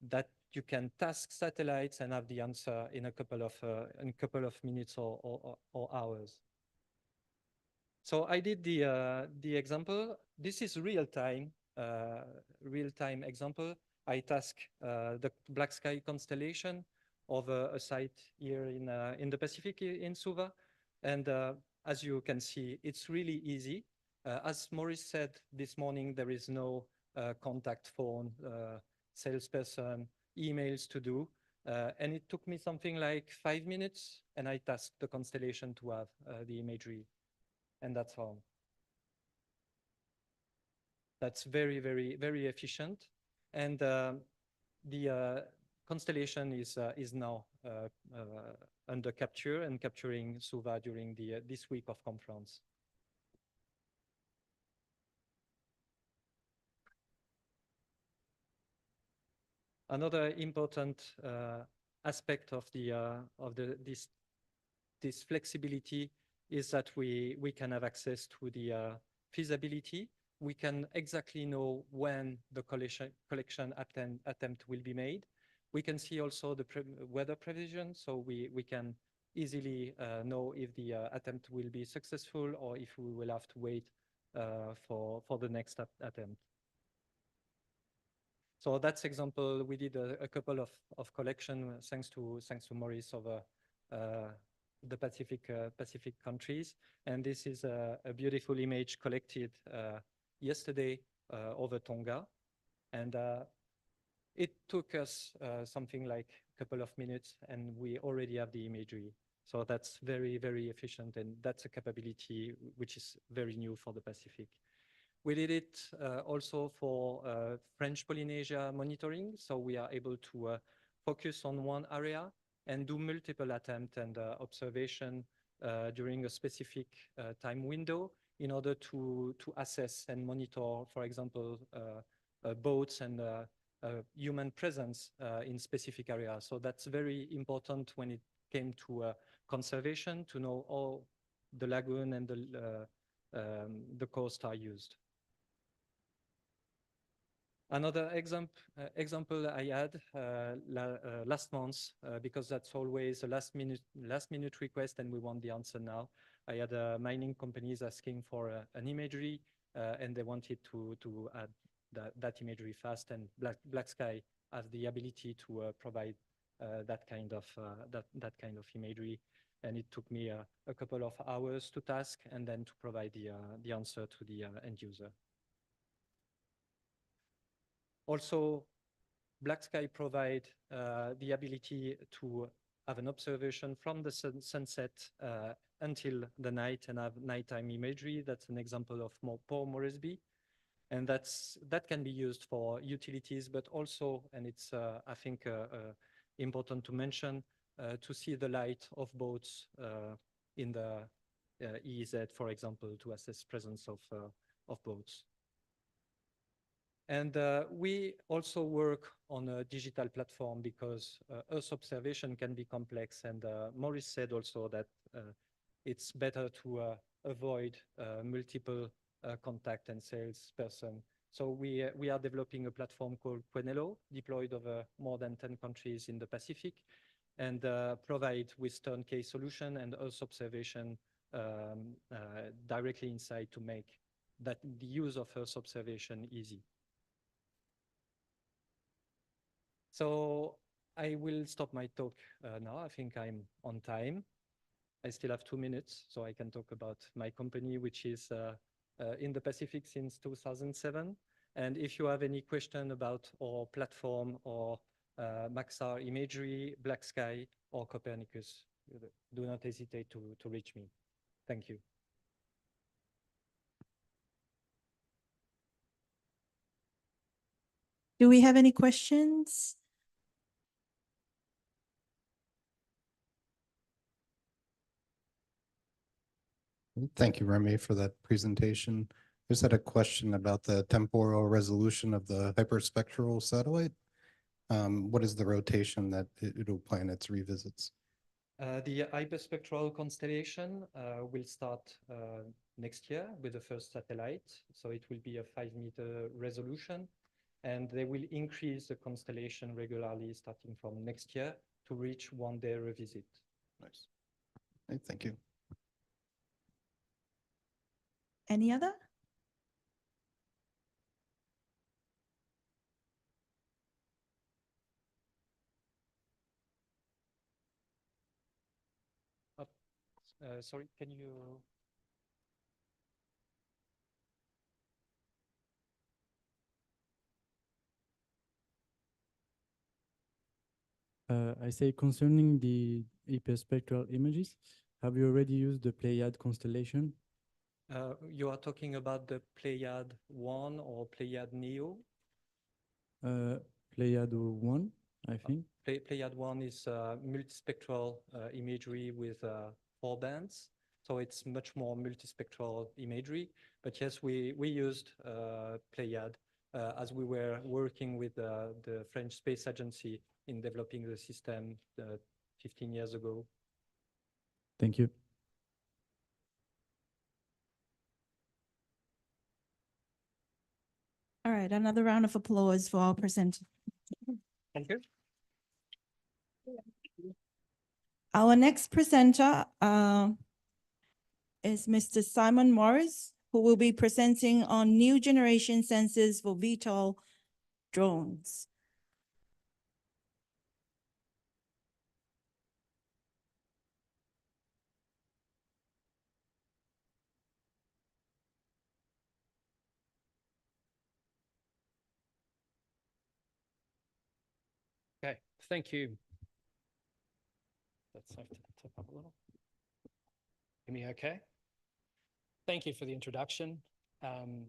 that you can task satellites and have the answer in a couple of minutes or hours. So I did the example. This is real time example. I task the Black Sky constellation of a site here in the Pacific in Suva, and as you can see, it's really easy. As Maurice said this morning, there is no contact phone, salesperson, emails to do. And it took me something like 5 minutes, and I tasked the constellation to have the imagery, and that's all. That's very, very, very efficient. And the constellation is now under capture and capturing Suva during this week of conference. Another important aspect of this flexibility is that we can have access to the feasibility. We can exactly know when the collection attempt will be made. We can see also the weather prevision, so we can easily know if the attempt will be successful or if we will have to wait for the next attempt. So that's example. We did a couple of collection thanks to Maurice over the Pacific countries, and this is a beautiful image collected yesterday over Tonga, and it took us something like a couple of minutes, and we already have the imagery. So that's very, very efficient, and that's a capability which is very new for the Pacific. We did it also for French Polynesia monitoring, so we are able to focus on one area and do multiple attempts and observation during a specific time window in order to assess and monitor, for example, boats and human presence in specific areas. So that's very important when it came to conservation, to know all the lagoon and the coast are used. Another example I had last month, because that's always a last minute request and we want the answer now. I had mining companies asking for an imagery and they wanted to add that imagery fast, and Black Sky has the ability to provide that kind of imagery. And it took me a couple of hours to task and then to provide the answer to the end user. Also, Black Sky provide the ability to have an observation from the sunset until the night and have nighttime imagery. That's an example of Port Moresby. And that can be used for utilities, but also, and it's, I think, important to mention, to see the light of boats in the EEZ, for example, to assess presence of boats. And we also work on a digital platform because Earth observation can be complex. And Maurice said also that it's better to avoid multiple contact and salesperson. So we are developing a platform called Quenelo, deployed over more than 10 countries in the Pacific, and provide with turnkey solution and Earth observation directly inside to make that the use of Earth observation easy. So I will stop my talk now. I think I'm on time. I still have 2 minutes, so I can talk about my company, which is in the Pacific since 2007. And if you have any question about our platform or Maxar imagery, Black Sky, or Copernicus, do not hesitate to reach me. Thank you. Do we have any questions? Thank you, Remy, for that presentation. Just had a question about the temporal resolution of the hyperspectral satellite. What is the rotation that it'll plan its revisits? The hyperspectral constellation will start next year with the first satellite. So it will be a 5-meter resolution, and they will increase the constellation regularly starting from next year to reach 1-day revisit. Nice. Okay, thank you. Any other? Sorry, can you? I say concerning the I.T.S spectral images, have you already used the Pleiad constellation? You are talking about the Pleiad 1 or Pleiad Neo? Pleiad 1, I think. Pleiad 1 is multispectral imagery with 4 bands. So it's much more multispectral imagery. But yes, we used Pleiad as we were working with the French Space Agency in developing the system 15 years ago. Thank you. All right, another round of applause for our presenter. Thank you. Our next presenter is Mr. Simon Morris, who will be presenting on new generation sensors for VTOL drones. Okay, thank you. Let's have to tip up a little. Hear me okay? Thank you for the introduction.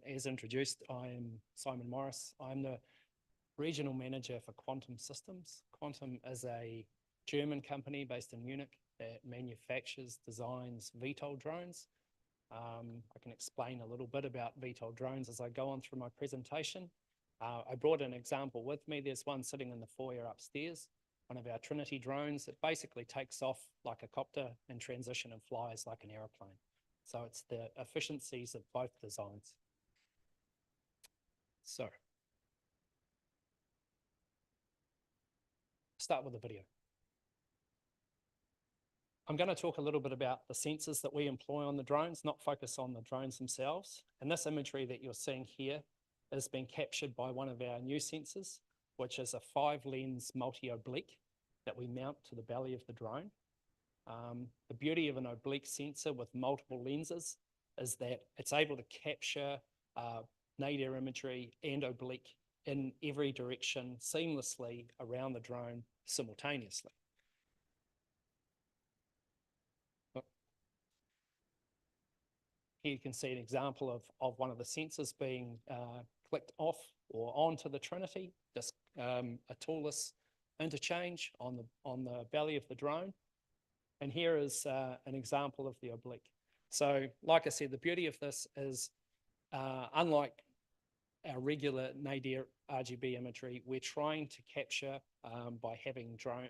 As introduced, I'm Simon Morris. I'm the Regional Manager for Quantum Systems. Quantum is a German company based in Munich that manufactures, designs VTOL drones. I can explain a little bit about VTOL drones as I go on through my presentation. I brought an example with me. There's one sitting in the foyer upstairs, one of our Trinity drones. It basically takes off like a copter and transition and flies like an aeroplane. So it's the efficiencies of both designs. So, start with the video. I'm going to talk a little bit about the sensors that we employ on the drones, not focus on the drones themselves. And this imagery that you're seeing here is being captured by one of our new sensors, which is a 5-lens multi-oblique that we mount to the belly of the drone. The beauty of an oblique sensor with multiple lenses is that it's able to capture nadir imagery and oblique in every direction seamlessly around the drone simultaneously. Here you can see an example of one of the sensors being clicked off or onto the Trinity, just a toolless interchange on the belly of the drone. And here is an example of the oblique. So like I said, the beauty of this is unlike our regular nadir RGB imagery, we're trying to capture by having drone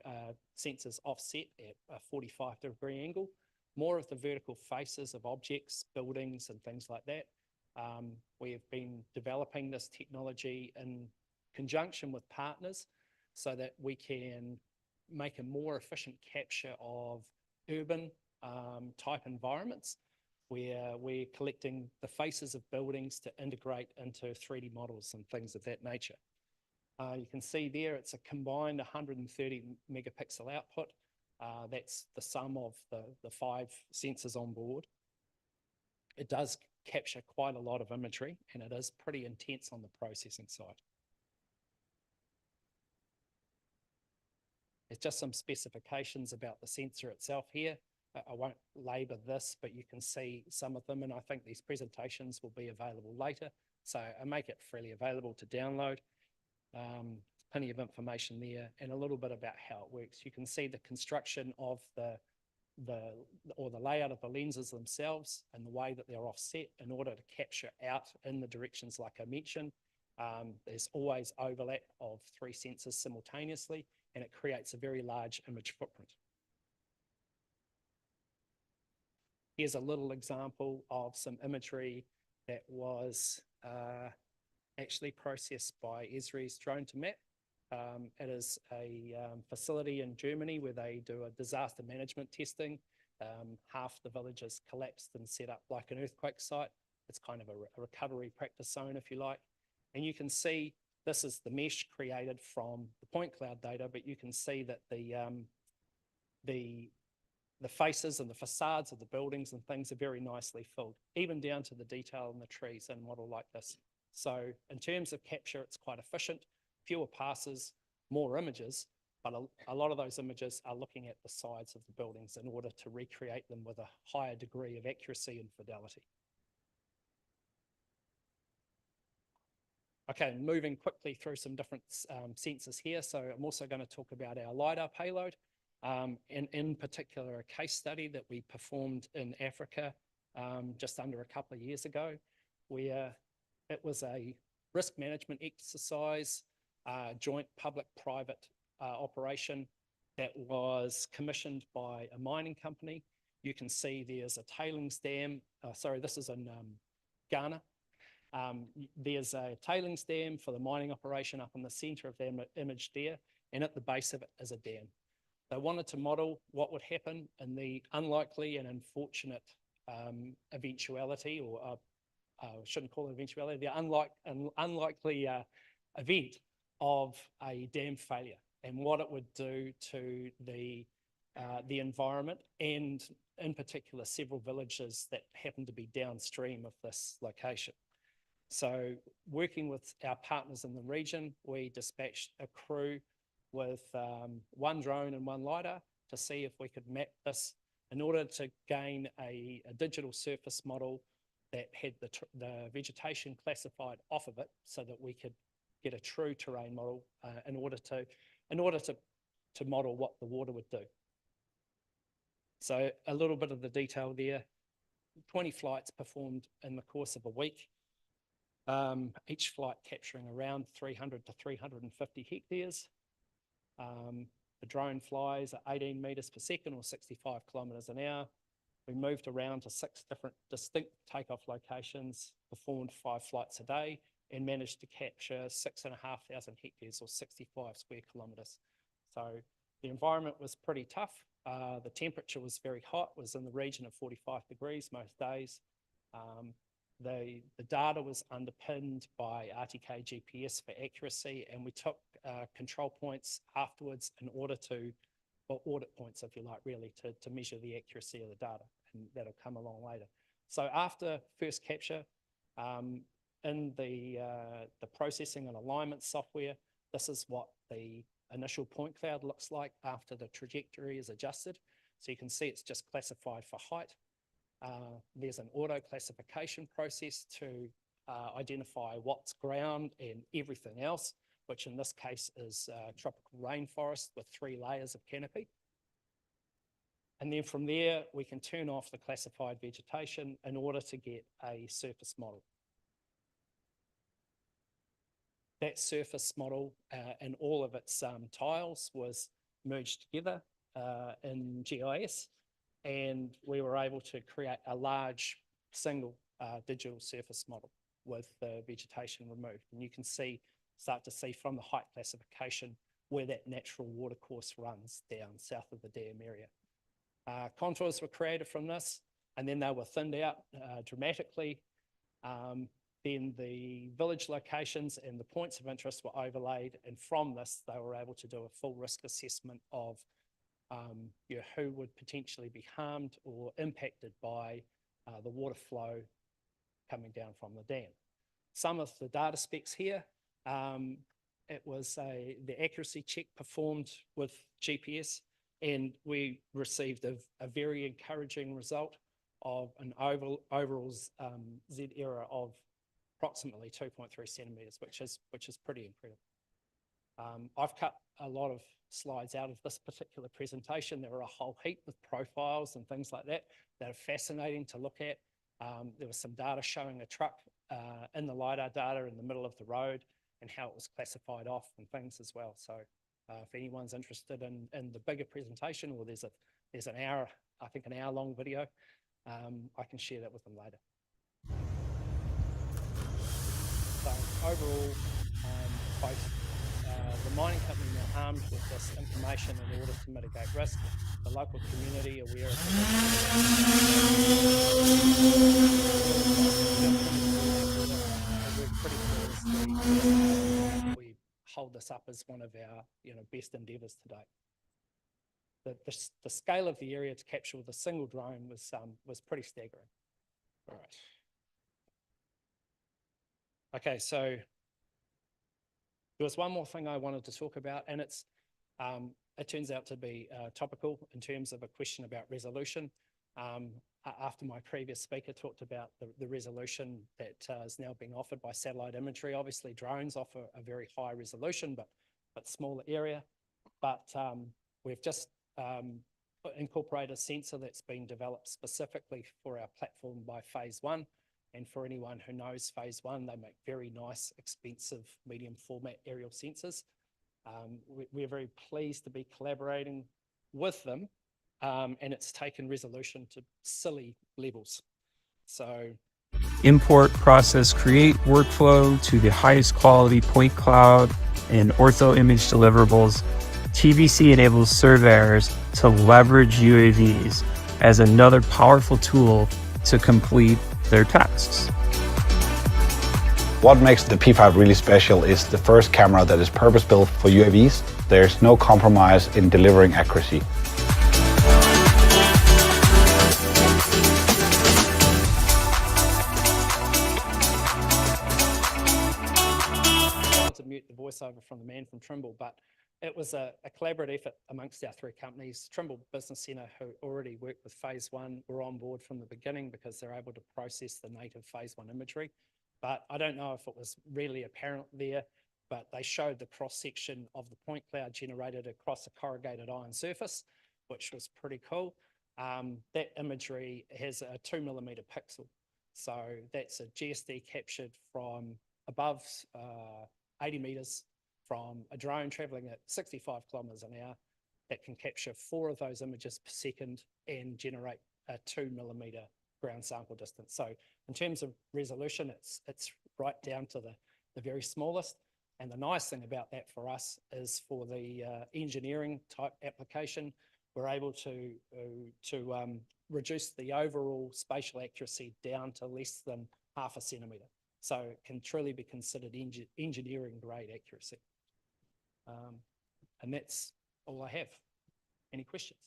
sensors offset at a 45-degree angle, more of the vertical faces of objects, buildings, and things like that. We have been developing this technology in conjunction with partners so that we can make a more efficient capture of urban type environments where we're collecting the faces of buildings to integrate into 3D models and things of that nature. You can see there it's a combined 130 megapixel output. That's the sum of the 5 sensors on board. It does capture quite a lot of imagery, and it is pretty intense on the processing side. There's just some specifications about the sensor itself here. I won't labor this, but you can see some of them, and I think these presentations will be available later. So I make it freely available to download. Plenty of information there and a little bit about how it works. You can see the construction of the layout of the lenses themselves and the way that they're offset in order to capture out in the directions like I mentioned. There's always overlap of 3 sensors simultaneously, and it creates a very large image footprint. Here's a little example of some imagery that was actually processed by Esri's drone to map. It is a facility in Germany where they do a disaster management testing. Half the village is collapsed and set up like an earthquake site. It's kind of a recovery practice zone, if you like. And you can see this is the mesh created from the point cloud data, but you can see that the faces and the facades of the buildings and things are very nicely filled, even down to the detail in the trees in a model like this. So in terms of capture, it's quite efficient, fewer passes, more images, but a lot of those images are looking at the sides of the buildings in order to recreate them with a higher degree of accuracy and fidelity. Okay, moving quickly through some different sensors here. So I'm also going to talk about our LiDAR payload, and in particular, a case study that we performed in Africa just under a couple of years ago, where it was a risk management exercise, joint public-private operation that was commissioned by a mining company. You can see there's a tailings dam. Sorry, this is in Ghana. There's a tailings dam for the mining operation up in the center of the image there, and at the base of it is a dam. They wanted to model what would happen in the unlikely and unfortunate eventuality, or I shouldn't call it eventuality, the unlikely event of a dam failure and what it would do to the environment, and in particular several villages that happen to be downstream of this location. So working with our partners in the region, we dispatched a crew with one drone and one LiDAR to see if we could map this in order to gain a digital surface model that had the vegetation classified off of it, so that we could get a true terrain model in order to model what the water would do. So a little bit of the detail there. 20 flights performed in the course of a week. Each flight capturing around 300 to 350 hectares. The drone flies at 18 meters per second or 65 kilometers an hour. We moved around to 6 different distinct takeoff locations, performed 5 flights a day, and managed to capture 6,500 hectares or 65 square kilometers. So the environment was pretty tough. The temperature was very hot, was in the region of 45 degrees most days. The data was underpinned by RTK GPS for accuracy, and we took control points afterwards in order to, or audit points if you like, really, to measure the accuracy of the data, and that'll come along later. So after first capture, in the processing and alignment software, this is what the initial point cloud looks like after the trajectory is adjusted. So you can see it's just classified for height. There's an auto classification process to identify what's ground and everything else, which in this case is tropical rainforest with 3 layers of canopy. And then from there, we can turn off the classified vegetation in order to get a surface model. That surface model and all of its tiles was merged together in GIS, and we were able to create a large single digital surface model with the vegetation removed. And you can start to see from the height classification where that natural water course runs down south of the dam area. Contours were created from this, and then they were thinned out dramatically. Then the village locations and the points of interest were overlaid, and from this they were able to do a full risk assessment of who would potentially be harmed or impacted by the water flow coming down from the dam. Some of the data specs here, it was the accuracy check performed with GPS, and we received a very encouraging result of an overall Z error of approximately 2.3 centimeters, which is pretty incredible. I've cut a lot of slides out of this particular presentation. There are a whole heap with profiles and things like that that are fascinating to look at. There was some data showing a truck in the LiDAR data in the middle of the road and how it was classified off and things as well. So if anyone's interested in the bigger presentation, or there's an hour, I think an hour-long video I can share that with them later. So overall, both the mining company now armed with this information in order to mitigate risk, the local community aware of the we're pretty flawlessly. We hold this up as one of our best endeavours to date. The scale of the area to capture with a single drone was pretty staggering. All right. Okay, so there was one more thing I wanted to talk about, and it turns out to be topical in terms of a question about resolution. After my previous speaker talked about the resolution that is now being offered by satellite imagery, obviously drones offer a very high resolution, but smaller area. But we've just incorporated a sensor that's been developed specifically for our platform by Phase 1. And for anyone who knows Phase 1, they make very nice, expensive, medium format aerial sensors. We're very pleased to be collaborating with them, and it's taken resolution to silly levels. So import, process, create workflow to the highest quality point cloud and ortho image deliverables, TVC enables surveyors to leverage UAVs as another powerful tool to complete their tasks. What makes the P5 really special is the first camera that is purpose-built for UAVs. There's no compromise in delivering accuracy. I wanted to mute the voiceover from the man from Trimble, but it was a collaborative effort amongst our three companies. Trimble Business Centre, who already worked with Phase 1, were on board from the beginning because they're able to process the native Phase 1 imagery. But I don't know if it was really apparent there, but they showed the cross-section of the point cloud generated across a corrugated iron surface, which was pretty cool. That imagery has a 2mm pixel. So that's a GSD captured from above 80 metres from a drone travelling at 65 kilometres an hour that can capture 4 of those images per second and generate a 2mm ground sample distance. So in terms of resolution, it's right down to the very smallest. And the nice thing about that for us is for the engineering type application, we're able to reduce the overall spatial accuracy down to less than 0.5 centimetre. So it can truly be considered engineering grade accuracy. And that's all I have. Any questions?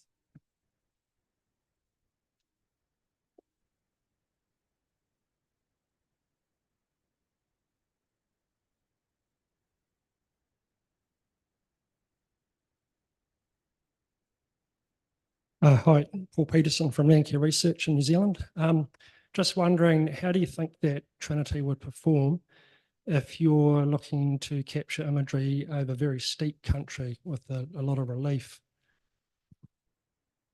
Hi, Paul Peterson from Landcare Research in New Zealand. Just wondering, how do you think that Trinity would perform if you're looking to capture imagery over very steep country with a lot of relief?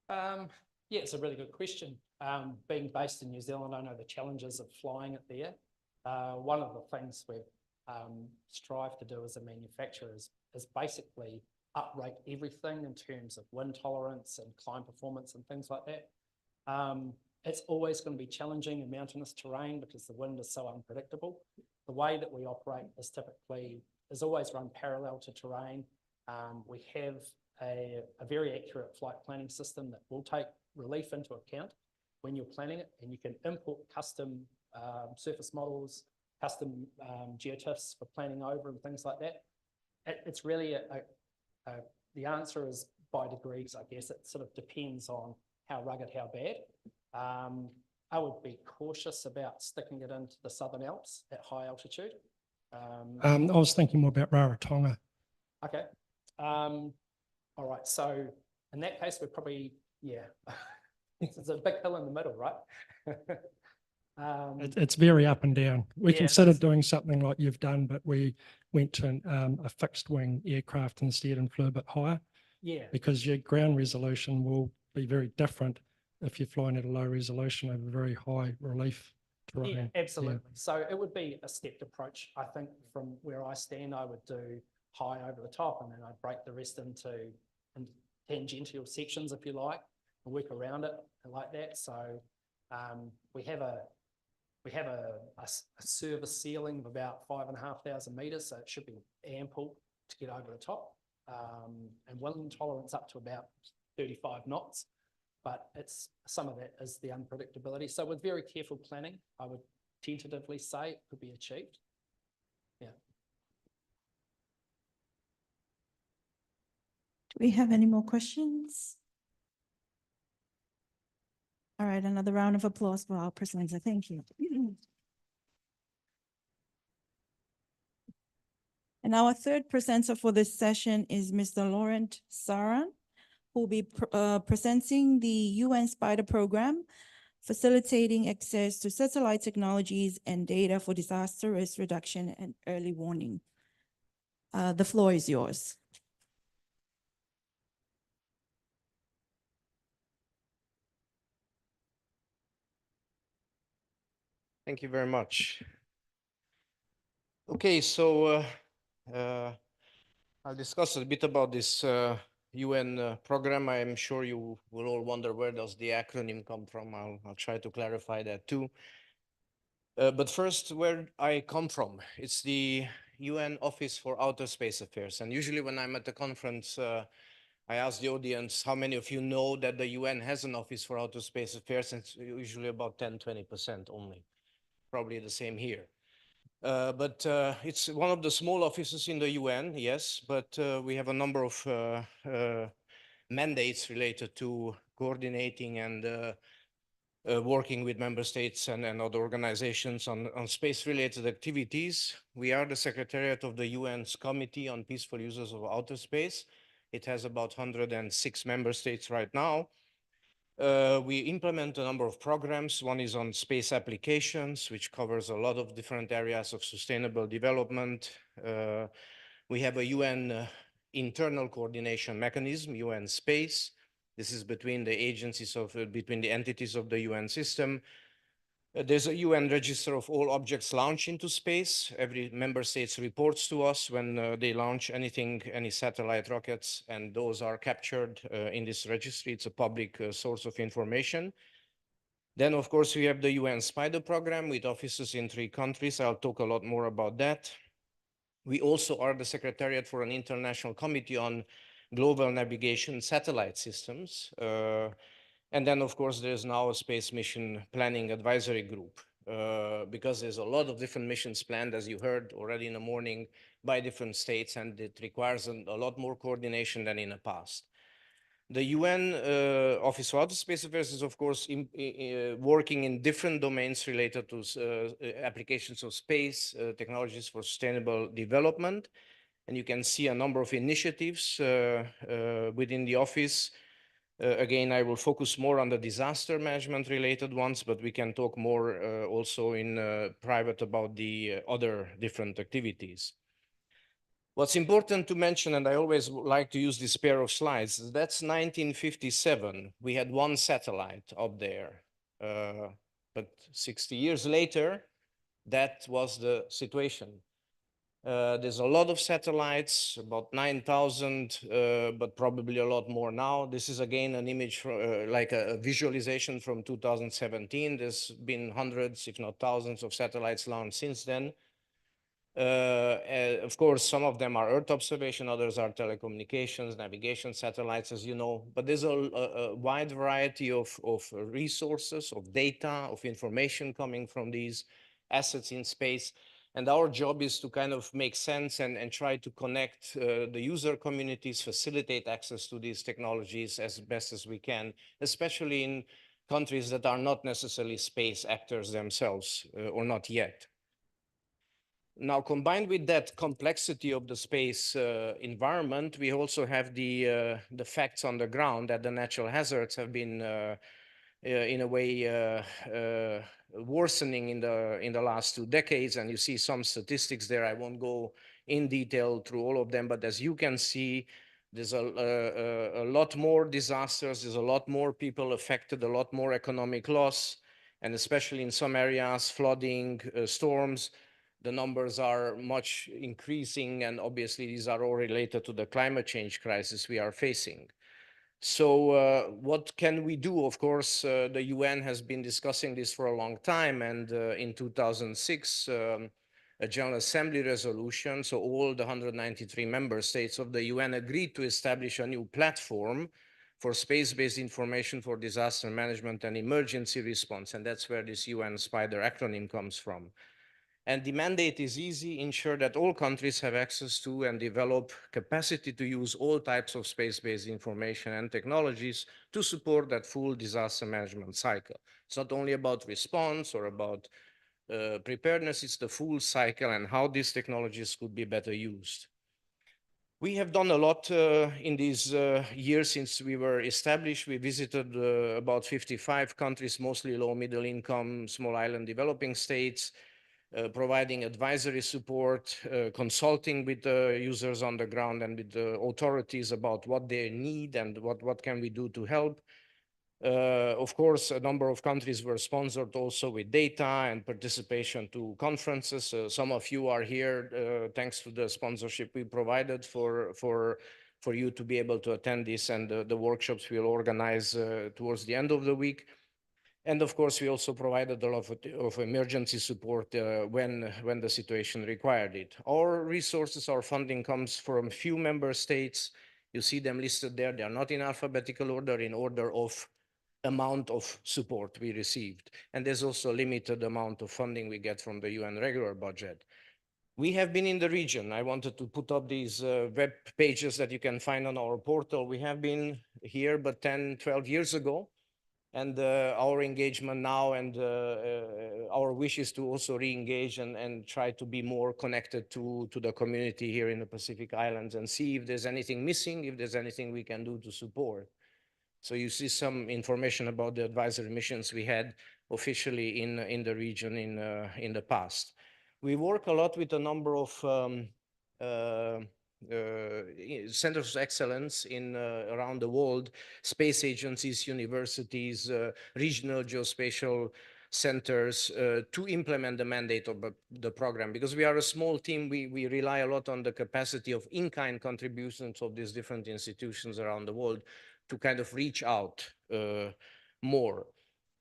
Yeah, it's a really good question. Being based in New Zealand, I know the challenges of flying it there. One of the things we strive to do as a manufacturer is basically uprate everything in terms of wind tolerance and climb performance and things like that. It's always going to be challenging in mountainous terrain because the wind is so unpredictable. The way that we operate is always run parallel to terrain. We have a very accurate flight planning system that will take relief into account when you're planning it, and you can import custom surface models, custom geotiffs for planning over and things like that. It's really the answer is by degrees, I guess. It sort of depends on how rugged, how bad. I would be cautious about sticking it into the Southern Alps at high altitude. I was thinking more about Rarotonga. Okay. All right. So in that case, we're probably, yeah, it's a big hill in the middle, right? It's very up and down. We Yeah, considered doing something like you've done, but we went to a fixed wing aircraft instead and flew a bit higher. Yeah. Because your ground resolution will be very different if you're flying at a low resolution over very high relief terrain. Yeah, absolutely. So it would be a stepped approach. I think from where I stand, I would do high over the top, and then I'd break the rest into tangential sections, if you like, and work around it like that. So We have a service ceiling of about 5,500 meters, so it should be ample to get over the top. And wind tolerance up to about 35 knots, but some of that is the unpredictability. So with very careful planning, I would tentatively say it could be achieved. Yeah. Do we have any more questions? All right, another round of applause for our presenter. Thank you. And our third presenter for this session is Mr. Laurent Saran, who will be presenting the UN SPIDER program, facilitating access to satellite technologies and data for disaster risk reduction and early warning. The floor is yours. Thank you very much. Okay, so I'll discuss a bit about this UN program. I am sure you will all wonder where does the acronym come from. I'll try to clarify that too. But first, where I come from, it's the UN Office for Outer Space Affairs. And usually when I'm at the conference, I ask the audience, how many of you know that the UN has an Office for Outer Space Affairs? And it's usually about 10–20% only. Probably the same here. But it's one of the small offices in the UN, yes, but we have a number of mandates related to coordinating and working with member states and other organizations on space-related activities. We are the Secretariat of the UN's Committee on Peaceful Uses of Outer Space. It has about 106 member states right now. We implement a number of programs. One is on space applications, which covers a lot of different areas of sustainable development. We have a UN internal coordination mechanism, UN Space. This is between the agencies between the entities of the UN system. There's a UN register of all objects launched into space. Every member state reports to us when they launch anything, any satellite rockets, and those are captured in this registry. It's a public source of information. Then, of course, we have the UN SPIDER program with offices in 3 countries. I'll talk a lot more about that. We also are the Secretariat for an International Committee on Global Navigation Satellite Systems. And then, of course, there's now a Space Mission Planning Advisory Group because there's a lot of different missions planned, as you heard already in the morning, by different states, and it requires a lot more coordination than in the past. The UN Office for Outer Space Affairs is, of course, working in different domains related to applications of space, technologies for sustainable development. And you can see a number of initiatives within the office. Again, I will focus more on the disaster management related ones, but we can talk more also in private about the other different activities. What's important to mention, and I always like to use this pair of slides, that's 1957. We had 1 satellite up there. But 60 years later, that was the situation. There's a lot of satellites, about 9,000, but probably a lot more now. This is again an image, like a visualization from 2017. There's been hundreds, if not thousands, of satellites launched since then. Of course, some of them are Earth observation, others are telecommunications, navigation satellites, as you know. But there's a wide variety of resources, of data, of information coming from these assets in space. And our job is to kind of make sense and try to connect the user communities, facilitate access to these technologies as best as we can, especially in countries that are not necessarily space actors themselves, or not yet. Now, combined with that complexity of the space environment, we also have the facts on the ground that the natural hazards have been, in a way, worsening in the last 2 decades. And you see some statistics there. I won't go in detail through all of them, but as you can see, there's a lot more disasters, there's a lot more people affected, a lot more economic loss, and especially in some areas, flooding, storms, the numbers are much increasing, and obviously these are all related to the climate change crisis we are facing. So what can we do? Of course, the UN has been discussing this for a long time, and in 2006, a General Assembly resolution, so all the 193 member states of the UN agreed to establish a new platform for space-based information for disaster management and emergency response, and that's where this UN SPIDER acronym comes from. And the mandate is easy: ensure that all countries have access to and develop capacity to use all types of space-based information and technologies to support that full disaster management cycle. It's not only about response or about preparedness, it's the full cycle and how these technologies could be better used. We have done a lot in these years since we were established. We visited about 55 countries, mostly low, middle income, small island developing states, providing advisory support, consulting with the users on the ground and with the authorities about what they need and what can we do to help. Of course, a number of countries were sponsored also with data and participation to conferences. Some of you are here thanks to the sponsorship we provided for you to be able to attend this, and the workshops we'll organize towards the end of the week. And of course, we also provided a lot of emergency support when the situation required it. Our resources, our funding comes from few member states. You see them listed there. They are not in alphabetical order, in order of amount of support we received. And there's also a limited amount of funding we get from the UN regular budget. We have been in the region. I wanted to put up these web pages that you can find on our portal. We have been here, but 10, 12 years ago. And our engagement now and our wish is to also re-engage and try to be more connected to the community here in the Pacific Islands and see if there's anything missing, if there's anything we can do to support. So you see some information about the advisory missions we had officially in the region in the past. We work a lot with a number of centers of excellence around the world, space agencies, universities, regional geospatial centers to implement the mandate of the program. Because we are a small team, we rely a lot on the capacity of in-kind contributions of these different institutions around the world to kind of reach out more.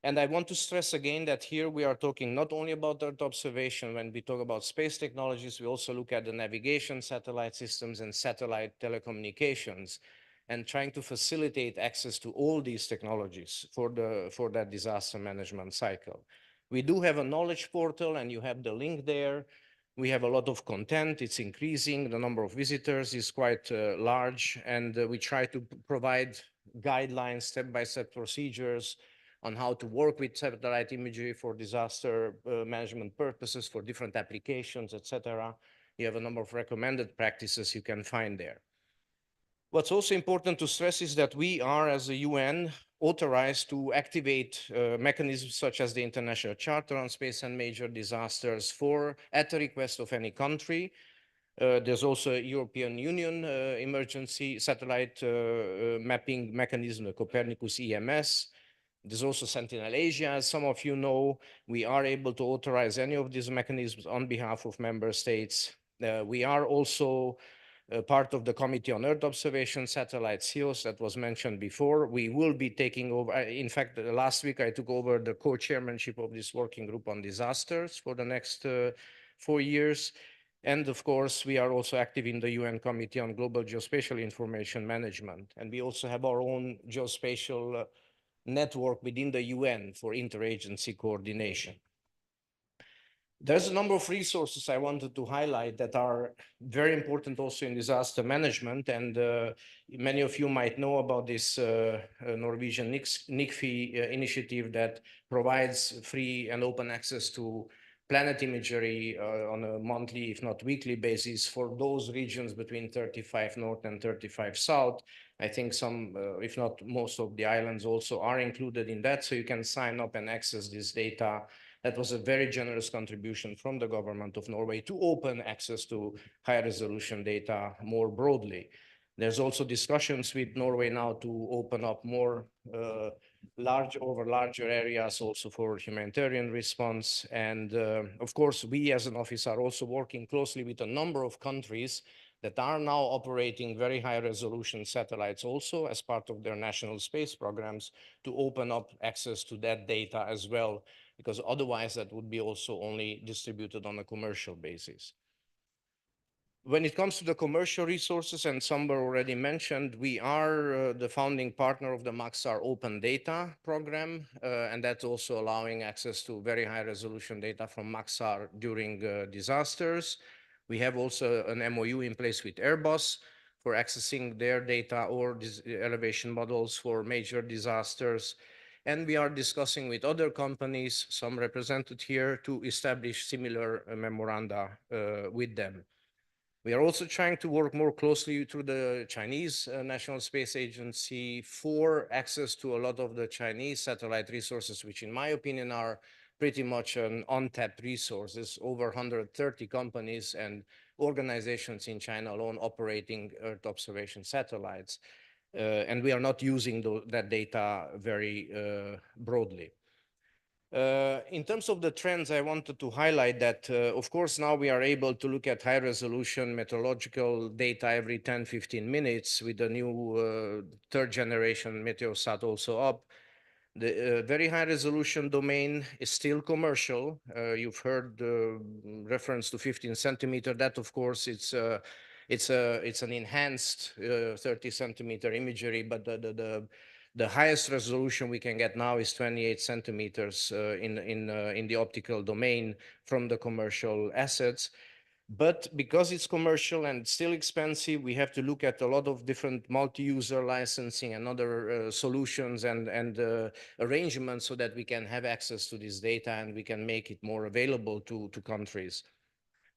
And I want to stress again that here we are talking not only about Earth observation. When we talk about space technologies, we also look at the navigation, satellite systems, and satellite telecommunications, and trying to facilitate access to all these technologies for that disaster management cycle. We do have a knowledge portal, and you have the link there. We have a lot of content. It's increasing. The number of visitors is quite large, and we try to provide guidelines, step-by-step procedures on how to work with satellite imagery for disaster management purposes, for different applications, etc. You have a number of recommended practices you can find there. What's also important to stress is that we are, as a UN, authorized to activate mechanisms such as the International Charter on Space and Major Disasters at the request of any country. There's also a European Union emergency satellite mapping mechanism, the Copernicus EMS. There's also Sentinel Asia. As some of you know, we are able to authorize any of these mechanisms on behalf of member states. We are also part of the Committee on Earth Observation Satellite, CEOS, that was mentioned before. We will be taking over. In fact, last week I took over the co-chairmanship of this working group on disasters for the next 4 years. And of course, we are also active in the UN Committee on Global Geospatial Information Management. And we also have our own geospatial network within the UN for interagency coordination. There's a number of resources I wanted to highlight that are very important also in disaster management. And many of you might know about this Norwegian NICFI initiative that provides free and open access to planet imagery on a monthly, if not weekly basis for those regions between 35 North and 35 South. I think some, if not most of the islands also are included in that. So you can sign up and access this data. That was a very generous contribution from the government of Norway to open access to high resolution data more broadly. There's also discussions with Norway now to open up more larger areas also for humanitarian response. And of course, we as an office are also working closely with a number of countries that are now operating very high resolution satellites also as part of their national space programs to open up access to that data as well, because otherwise that would be also only distributed on a commercial basis. When it comes to the commercial resources, and some were already mentioned, we are the founding partner of the Maxar Open Data program, and that's also allowing access to very high resolution data from Maxar during disasters. We have also an MOU in place with Airbus for accessing their data or elevation models for major disasters. And we are discussing with other companies, some represented here, to establish similar memoranda with them. We are also trying to work more closely through the Chinese National Space Agency for access to a lot of the Chinese satellite resources, which in my opinion are pretty much an untapped resource. There's over 130 companies and organizations in China alone operating Earth observation satellites. And we are not using that data very broadly. In terms of the trends, I wanted to highlight that, of course, now we are able to look at high resolution meteorological data every 10, 15 minutes with the new third generation Meteosat also up. The very high resolution domain is still commercial. You've heard reference to 15 centimeter. That, of course, it's an enhanced 30 centimeter imagery, but the highest resolution we can get now is 28 centimeters in the optical domain from the commercial assets. But because it's commercial and still expensive, we have to look at a lot of different multi-user licensing and other solutions and arrangements so that we can have access to this data and we can make it more available to countries.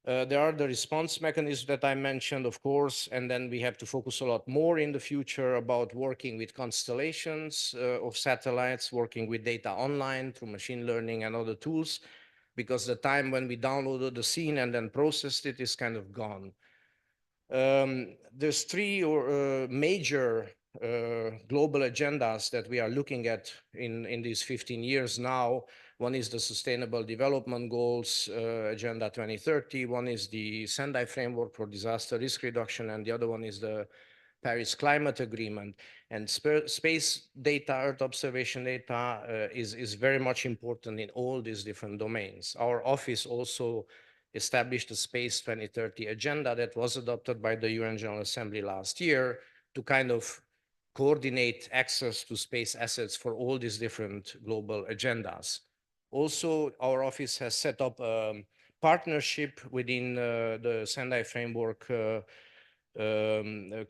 There are the response mechanisms that I mentioned, of course, and then we have to focus a lot more in the future about working with constellations of satellites, working with data online through machine learning and other tools, because the time when we downloaded the scene and then processed it is kind of gone. There's three major global agendas that we are looking at in these 15 years now. One is the Sustainable Development Goals, Agenda 2030. One is the Sendai Framework for Disaster Risk Reduction, and the other one is the Paris Climate Agreement. And space data, Earth observation data is very much important in all these different domains. Our office also established a Space 2030 agenda that was adopted by the UN General Assembly last year to kind of coordinate access to space assets for all these different global agendas. Also, our office has set up a partnership within the Sendai Framework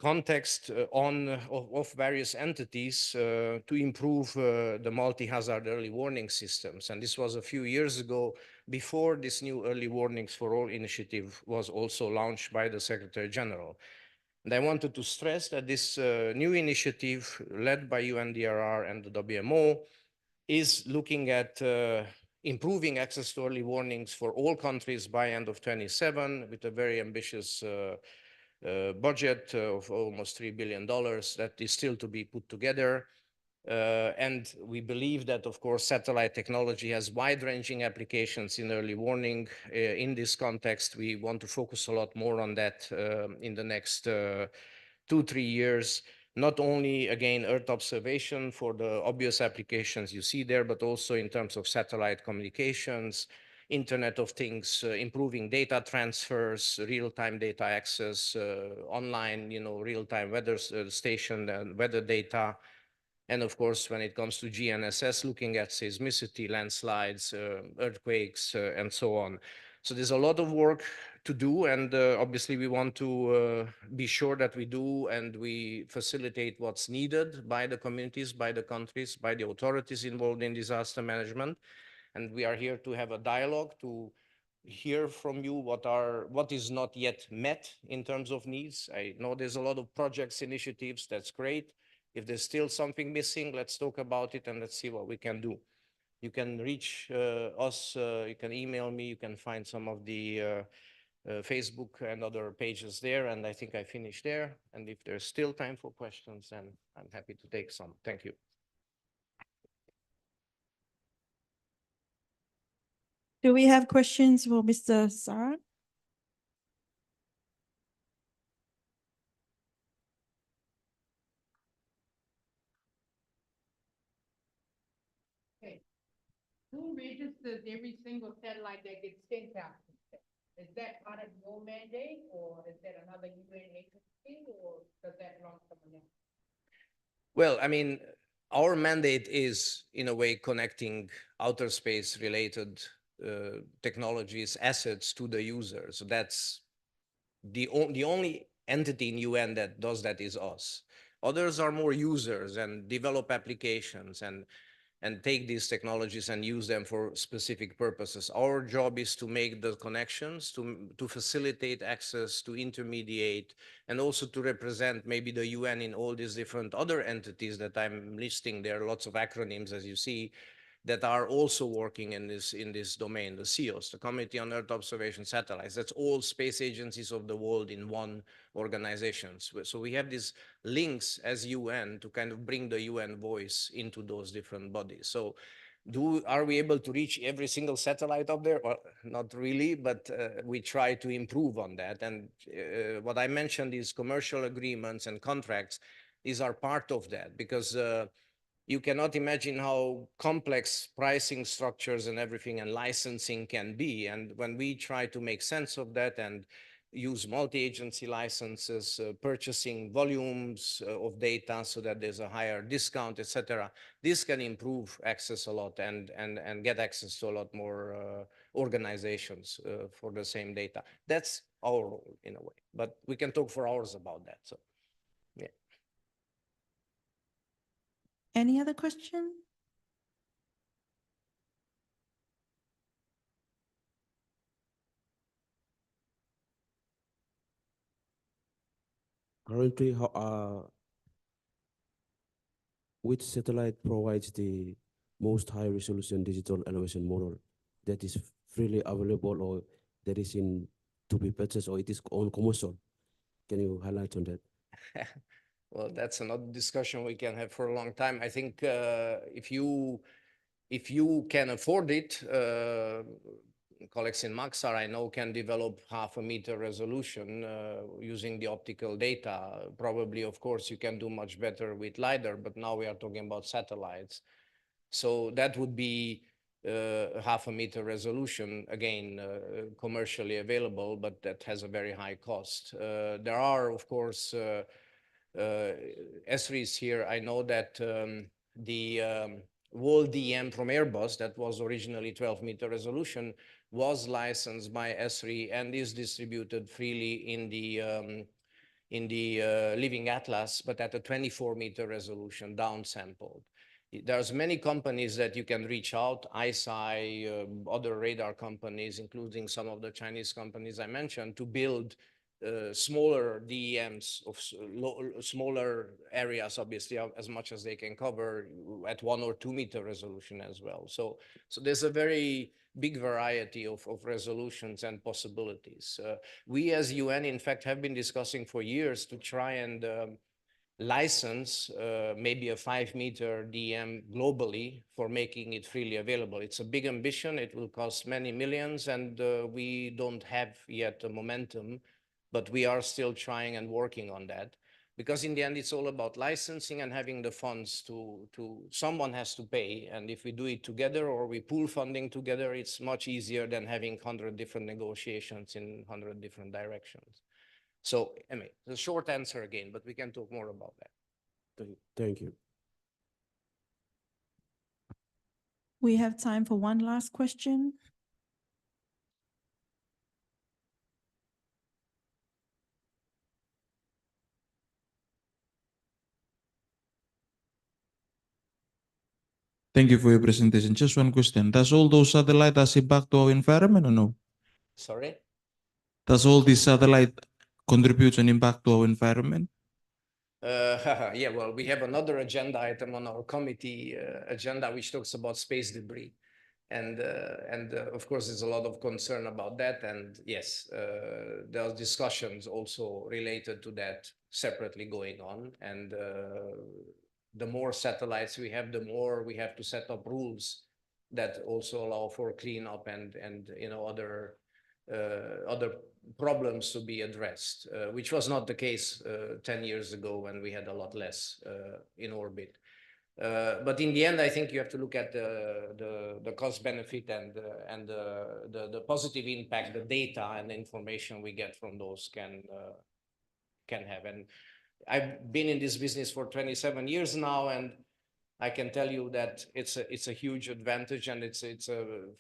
context of various entities to improve the multi-hazard early warning systems. And this was a few years ago, before this new Early Warnings for All initiative was also launched by the Secretary General. And I wanted to stress that this new initiative led by UNDRR and the WMO is looking at improving access to early warnings for all countries by end of 27 with a very ambitious budget of almost $3 billion that is still to be put together. And we believe that, of course, satellite technology has wide-ranging applications in early warning. In this context, we want to focus a lot more on that in the next 2-3 years. Not only, again, Earth observation for the obvious applications you see there, but also in terms of satellite communications, Internet of Things, improving data transfers, real-time data access, online, real-time weather station and weather data. And of course, when it comes to GNSS, looking at seismicity, landslides, earthquakes, and so on. So there's a lot of work to do, and obviously we want to be sure that we do and we facilitate what's needed by the communities, by the countries, by the authorities involved in disaster management. And we are here to have a dialogue, to hear from you what is not yet met in terms of needs. I know there's a lot of projects, initiatives, that's great. If there's still something missing, let's talk about it and let's see what we can do. You can reach us, you can email me, you can find some of the Facebook and other pages there, and I think I finished there. And if there's still time for questions, then I'm happy to take some. Thank you. Do we have questions for Mr. Saran? Who registers every single satellite that gets sent out? Is that part of your mandate, or is that another UN agency, or does that belong to someone else? Well, I mean, our mandate is in a way connecting outer space related technologies, assets to the user. So that's the only entity in UN that does that is us. Others are more users and develop applications and take these technologies and use them for specific purposes. Our job is to make the connections, to facilitate access, to intermediate, and also to represent maybe the UN in all these different other entities that I'm listing. There are lots of acronyms, as you see, that are also working in this domain, the CEOS, the Committee on Earth Observation Satellites. That's all space agencies of the world in one organization. So we have these links as UN to kind of bring the UN voice into those different bodies. So are we able to reach every single satellite up there? Well, not really, but we try to improve on that. And what I mentioned is commercial agreements and contracts. These are part of that because you cannot imagine how complex pricing structures and everything and licensing can be. And when we try to make sense of that and use multi-agency licenses, purchasing volumes of data so that there's a higher discount, etc., this can improve access a lot and get access to a lot more organizations for the same data. That's our role in a way, but we can talk for hours about that. So, yeah. Any other question? Currently, which satellite provides the most high resolution digital elevation model that is freely available or that is in to be purchased or it is on commercial? Can you highlight on that? Well, that's another discussion we can have for a long time. I think if you can afford it, colleagues in Maxar, I know, can develop 0.5 meter resolution using the optical data. Probably, of course, you can do much better with LiDAR, but now we are talking about satellites. So that would be 0.5 meter resolution, again, commercially available, but that has a very high cost. There are, of course, ESRIs here. I know that the wall DM from Airbus that was originally 12 meter resolution was licensed by ESRI and is distributed freely in the Living Atlas, but at a 24 meter resolution, downsampled. There's many companies that you can reach out, ISI, other radar companies, including some of the Chinese companies I mentioned, to build smaller DEMs of smaller areas, obviously, as much as they can cover at 1 or 2 meter resolution as well. So there's a very big variety of resolutions and possibilities. We as UN, in fact, have been discussing for years to try and license maybe a 5 meter DM globally for making it freely available. It's a big ambition. It will cost many millions, and we don't have yet a momentum, but we are still trying and working on that. Because in the end, it's all about licensing and having the funds someone has to pay. And if we do it together or we pool funding together, it's much easier than having 100 different negotiations in 100 different directions. So, I mean, the short answer again, but we can talk more about that. Thank you. We have time for one last question. Thank you for your presentation. Just one question. Does all those satellites has impact to our environment or no? Sorry? Does all this satellite contribute an impact to our environment? Yeah, well, we have another agenda item on our committee agenda, which talks about space debris. And of course, there's a lot of concern about that. And yes, there are discussions also related to that separately going on. And the more satellites we have, the more we have to set up rules that also allow for cleanup and other problems to be addressed, which was not the case 10 years ago when we had a lot less in orbit. But in the end, I think you have to look at the cost benefit and the positive impact the data and the information we get from those can have. And I've been in this business for 27 years now, and I can tell you that it's a huge advantage, and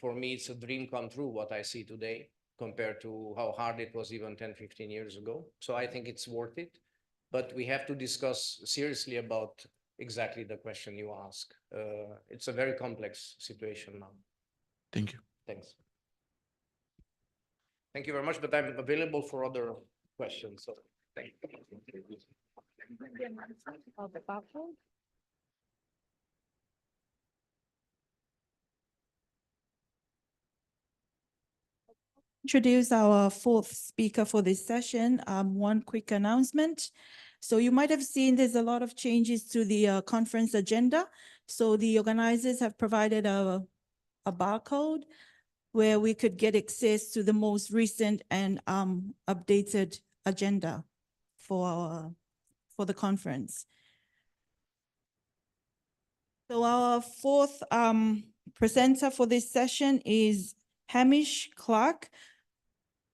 for me it's a dream come true what I see today compared to how hard it was even 10, 15 years ago. So I think it's worth it, but we have to discuss seriously about exactly the question you ask. It's a very complex situation now. Thank you. Thanks. Thank you very much, but I'm available for other questions. So thank you. Introduce our fourth speaker for this session. One quick announcement. So you might have seen there's a lot of changes to the conference agenda. So the organizers have provided a barcode where we could get access to the most recent and updated agenda for the conference. So our fourth presenter for this session is Hamish Clark.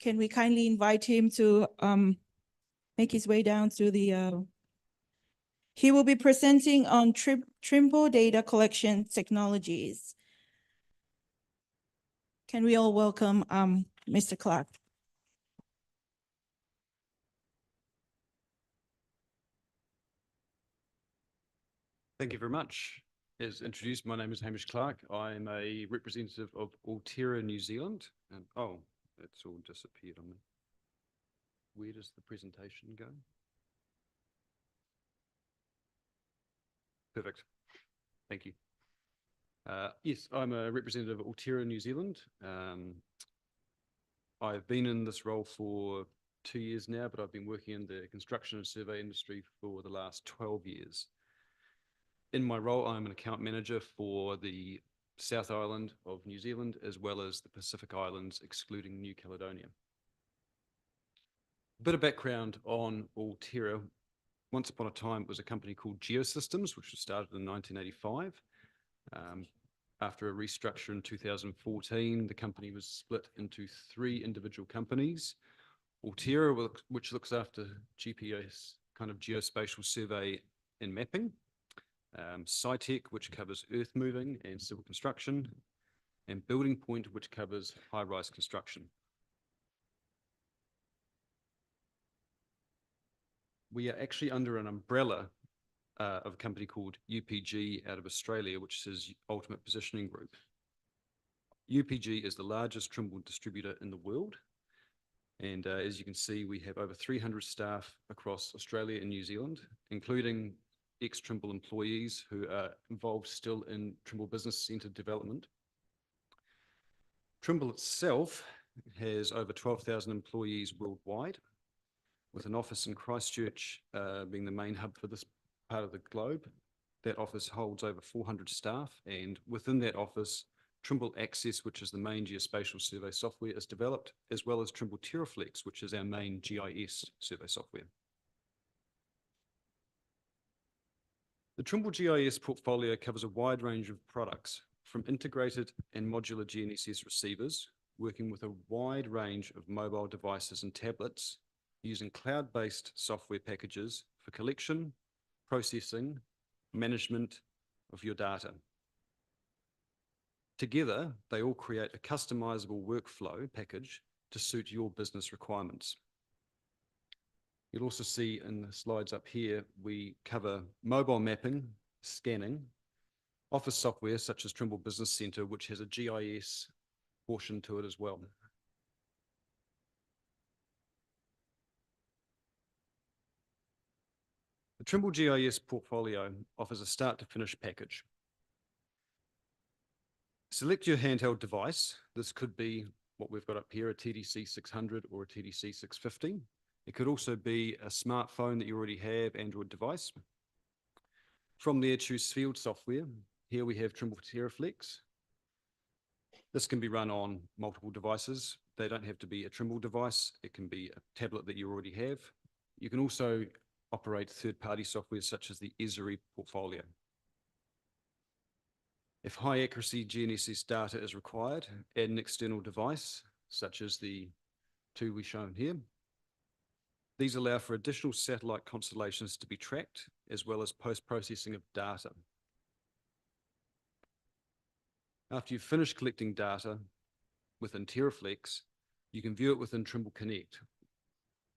Can we kindly invite him to make his way down to the, he will be presenting on Trimble data collection technologies. Can we all welcome Mr. Clark? Thank you very much. As introduced, my name is Hamish Clark. I'm a representative of I.T.S, New Zealand. And oh, it's all disappeared on me. Where does the presentation go? Perfect. Thank you. Yes, I'm a representative of I.T.S, New Zealand. I've been in this role for 2 years now, but I've been working in the construction and survey industry for the last 12 years. In my role, I'm an account manager for the South Island of New Zealand, as well as the Pacific Islands, excluding New Caledonia. A bit of background on I.T.S. Once upon a time, it was a company called Geosystems, which was started in 1985. After a restructure in 2014, the company was split into 3 individual companies. I.T.S, which looks after GPS, kind of geospatial survey and mapping. SciTech, which covers earth moving and civil construction, and Building Point, which covers high-rise construction. We are actually under an umbrella of a company called UPG out of Australia, which is Ultimate Positioning Group. UPG is the largest Trimble distributor in the world. And as you can see, we have over 300 staff across Australia and New Zealand, including ex-Trimble employees who are involved still in Trimble Business Centre development. Trimble itself has over 12,000 employees worldwide, with an office in Christchurch being the main hub for this part of the globe. That office holds over 400 staff, and within that office, Trimble Access, which is the main geospatial survey software, is developed, as well as Trimble TerraFlex, which is our main GIS survey software. The Trimble GIS portfolio covers a wide range of products, from integrated and modular GNSS receivers, working with a wide range of mobile devices and tablets, using cloud-based software packages for collection, processing, management of your data. Together, they all create a customizable workflow package to suit your business requirements. You'll also see in the slides up here, we cover mobile mapping, scanning, office software such as Trimble Business Centre, which has a GIS portion to it as well. The Trimble GIS portfolio offers a start to finish package. Select your handheld device. This could be what we've got up here, a TDC 600 or a TDC 650. It could also be a smartphone that you already have, Android device. From there, choose field software. Here we have Trimble TerraFlex. This can be run on multiple devices. They don't have to be a Trimble device. It can be a tablet that you already have. You can also operate third-party software such as the Esri portfolio. If high accuracy GNSS data is required, add an external device, such as the two we've shown here. These allow for additional satellite constellations to be tracked, as well as post-processing of data. After you've finished collecting data within TerraFlex, you can view it within Trimble Connect.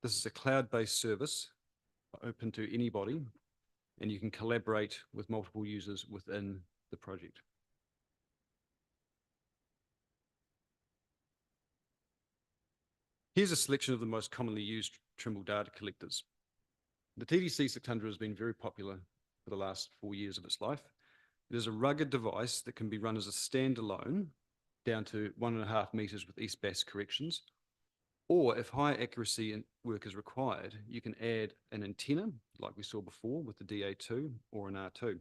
This is a cloud-based service open to anybody, and you can collaborate with multiple users within the project. Here's a selection of the most commonly used Trimble data collectors. The TDC 600 has been very popular for the last 4 years of its life. It is a rugged device that can be run as a standalone down to 1.5 meters with east bass corrections. Or if high accuracy work is required, you can add an antenna like we saw before with the DA2 or an R2.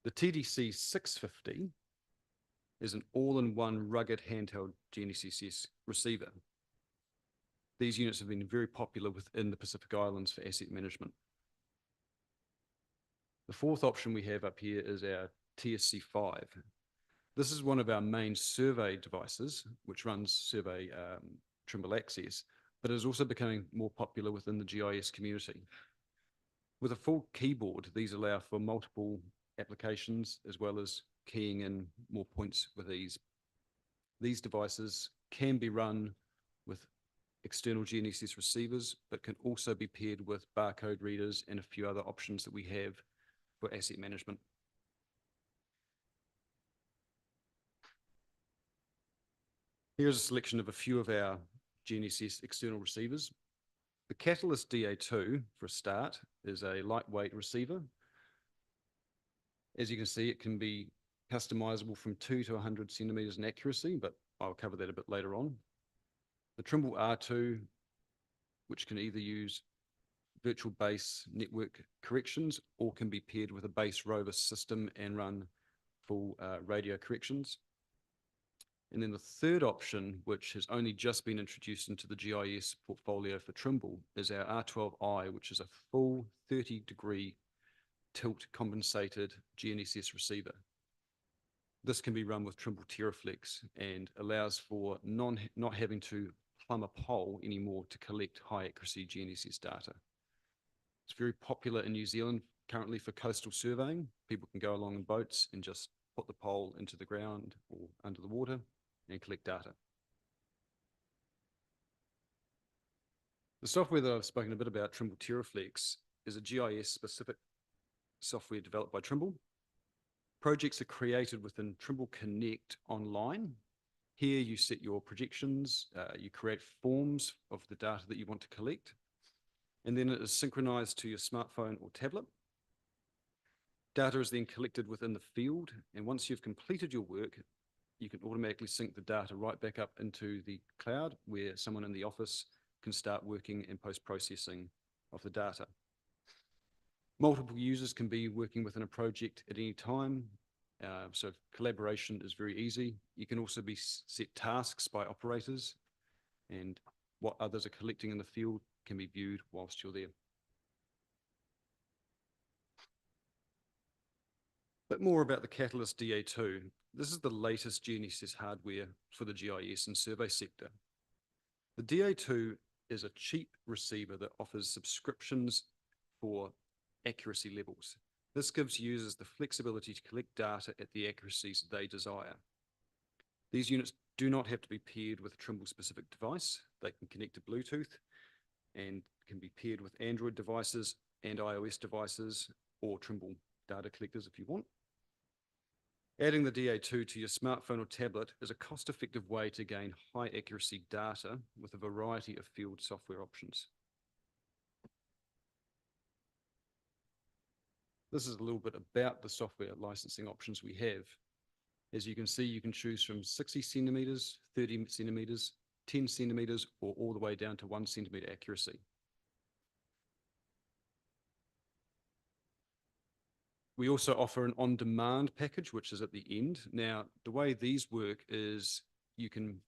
The TDC 650 is an all-in-one rugged handheld GNSS receiver. These units have been very popular within the Pacific Islands for asset management. The fourth option we have up here is our TSC5. This is one of our main survey devices, which runs survey Trimble Access, but is also becoming more popular within the GIS community. With a full keyboard, these allow for multiple applications as well as keying in more points with ease. These devices can be run with external GNSS receivers, but can also be paired with barcode readers and a few other options that we have for asset management. Here's a selection of a few of our GNSS external receivers. The Catalyst DA2, for a start, is a lightweight receiver. As you can see, it can be customizable from 2 to 100 centimeters in accuracy, but I'll cover that a bit later on. The Trimble R2, which can either use virtual base network corrections or can be paired with a base rover system and run full radio corrections. And then the third option, which has only just been introduced into the GIS portfolio for Trimble, is our R12i, which is a full 30-degree tilt compensated GNSS receiver. This can be run with Trimble TerraFlex and allows for not having to plumb a pole anymore to collect high accuracy GNSS data. It's very popular in New Zealand currently for coastal surveying. People can go along in boats and just put the pole into the ground or under the water and collect data. The software that I've spoken a bit about, Trimble TerraFlex, is a GIS-specific software developed by Trimble. Projects are created within Trimble Connect online. Here you set your projections, you create forms of the data that you want to collect, and then it is synchronized to your smartphone or tablet. Data is then collected within the field, and once you've completed your work, you can automatically sync the data right back up into the cloud where someone in the office can start working and post-processing of the data. Multiple users can be working within a project at any time, so collaboration is very easy. You can also be set tasks by operators, and what others are collecting in the field can be viewed whilst you're there. Bit more about the Catalyst DA2. This is the latest GNSS hardware for the GIS and survey sector. The DA2 is a cheap receiver that offers subscriptions for accuracy levels. This gives users the flexibility to collect data at the accuracies they desire. These units do not have to be paired with a Trimble-specific device. They can connect to Bluetooth and can be paired with Android devices and iOS devices or Trimble data collectors if you want. Adding the DA2 to your smartphone or tablet is a cost-effective way to gain high accuracy data with a variety of field software options. This is a little bit about the software licensing options we have. As you can see, you can choose from 60 centimeters, 30 centimeters, 10 centimeters, or all the way down to 1 centimeter accuracy. We also offer an on-demand package, which is at the end. Now, the way these work is you can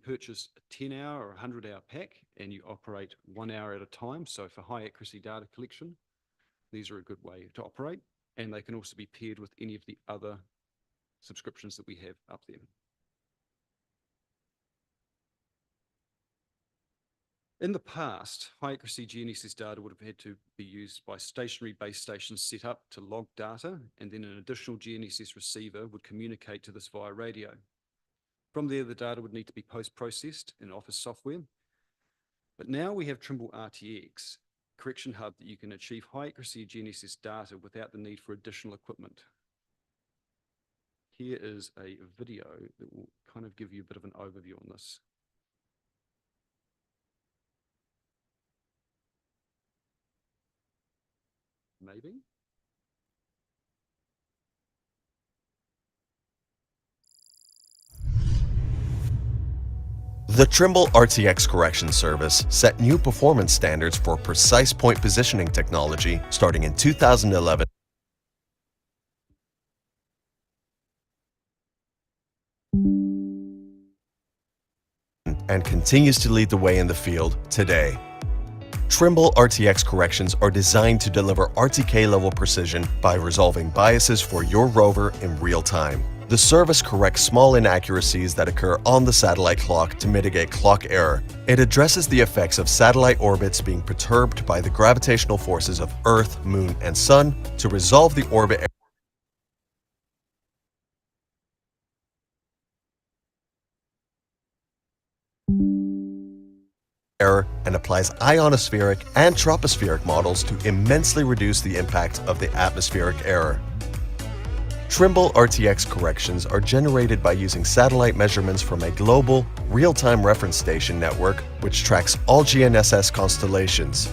purchase a 10-hour or 100-hour pack, and you operate 1 hour at a time. So for high accuracy data collection, these are a good way to operate. and they can also be paired with any of the other subscriptions that we have up there. In the past, high accuracy GNSS data would have had to be used by stationary base stations set up to log data, and then an additional GNSS receiver would communicate to this via radio. From there, the data would need to be post-processed in Office software. But now we have Trimble RTX, correction hub, that you can achieve high accuracy GNSS data without the need for additional equipment. Here is a video that will kind of give you a bit of an overview on this. Maybe. The Trimble RTX correction service set new performance standards for precise point positioning technology starting in 2011. And continues to lead the way in the field today. Trimble RTX corrections are designed to deliver RTK-level precision by resolving biases for your rover in real time. The service corrects small inaccuracies that occur on the satellite clock to mitigate clock error. It addresses the effects of satellite orbits being perturbed by the gravitational forces of Earth, Moon, and Sun to resolve the orbit error and applies ionospheric and tropospheric models to immensely reduce the impact of the atmospheric error. Trimble RTX corrections are generated by using satellite measurements from a global, real-time reference station network which tracks all GNSS constellations.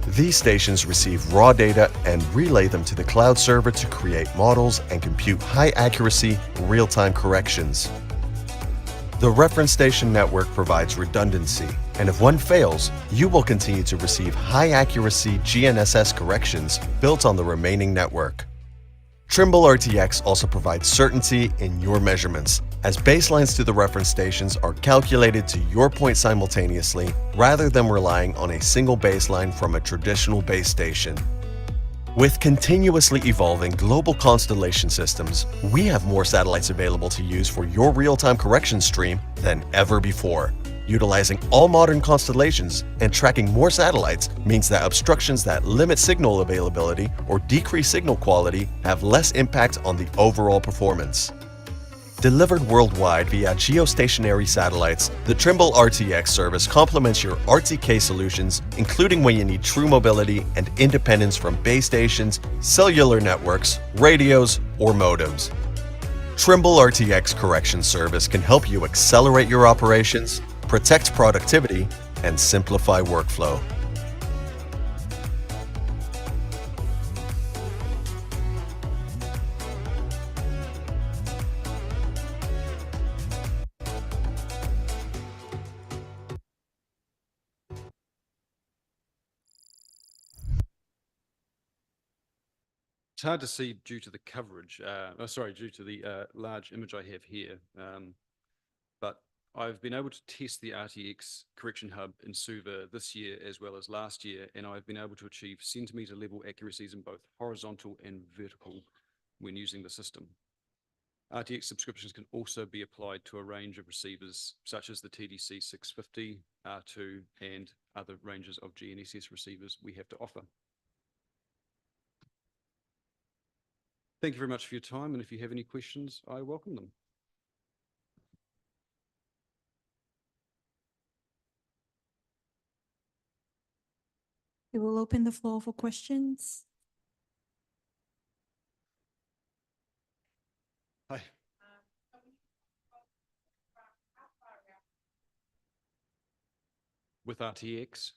These stations receive raw data and relay them to the cloud server to create models and compute high-accuracy, real-time corrections. The reference station network provides redundancy, and if one fails, you will continue to receive high-accuracy GNSS corrections built on the remaining network. Trimble RTX also provides certainty in your measurements, as baselines to the reference stations are calculated to your point simultaneously rather than relying on a single baseline from a traditional base station. With continuously evolving global constellation systems, we have more satellites available to use for your real-time correction stream than ever before. Utilizing all modern constellations and tracking more satellites means that obstructions that limit signal availability or decrease signal quality have less impact on the overall performance. Delivered worldwide via geostationary satellites, the Trimble RTX service complements your RTK solutions, including when you need true mobility and independence from base stations, cellular networks, radios, or modems. Trimble RTX correction service can help you accelerate your operations, protect productivity, and simplify workflow. It's hard to see due to the coverage, due to the large image I have here. But I've been able to test the RTX correction hub in Suva this year as well as last year, and I've been able to achieve centimeter level accuracies in both horizontal and vertical when using the system. RTX subscriptions can also be applied to a range of receivers such as the TDC 650, R2, and other ranges of GNSS receivers we have to offer. Thank you very much for your time, and if you have any questions, I welcome them. We will open the floor for questions. Hi. With RTX.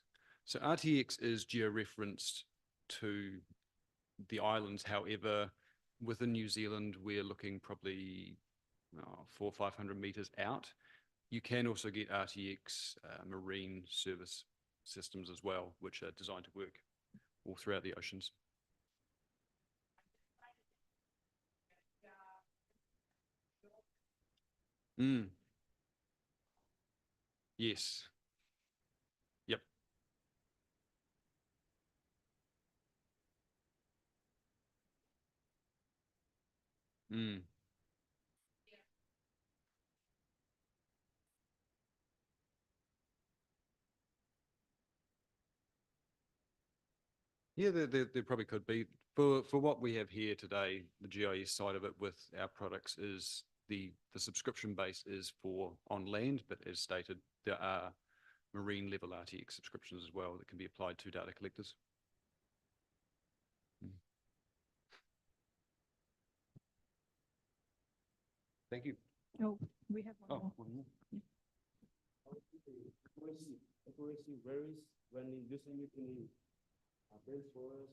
So RTX is geo-referenced to the islands. However, within New Zealand, we're looking probably 400 or 500 meters out. You can also get RTX marine service systems as well, which are designed to work all throughout the oceans. Yes. Yep. Mm. Yeah, there probably could be. For what we have here today, the GIS side of it with our products is the subscription base is for on land, but as stated, there are marine level RTX subscriptions as well that can be applied to data collectors. Thank you. Oh, we have one more. One more. Accuracy varies when using it in a dense forest.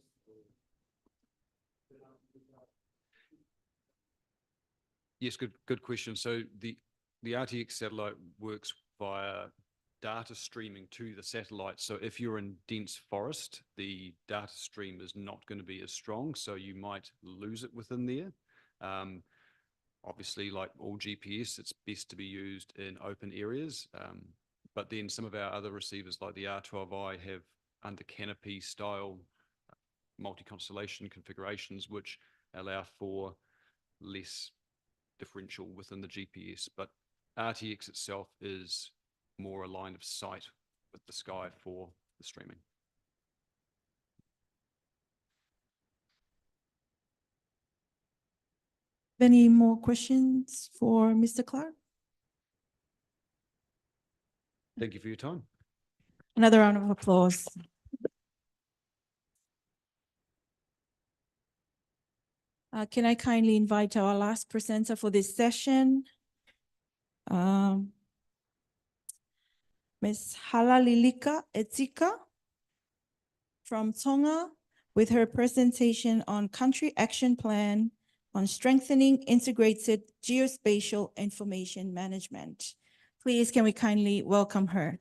Yes, good question. So the RTX satellite works via data streaming to the satellite. So if you're in dense forest, the data stream is not going to be as strong, so you might lose it within there. Obviously, like all GPS, it's best to be used in open areas. But then some of our other receivers, like the R12i, have under canopy style multi-constellation configurations, which allow for less differential within the GPS. But RTX itself is more a line of sight with the sky for the streaming. Any more questions for Mr. Clark? Thank you for your time. Another round of applause. Can I kindly invite our last presenter for this session? Ms. Halalilika Etika from Tonga with her presentation on Country Action Plan on Strengthening Integrated Geospatial Information Management. Please, can we kindly welcome her?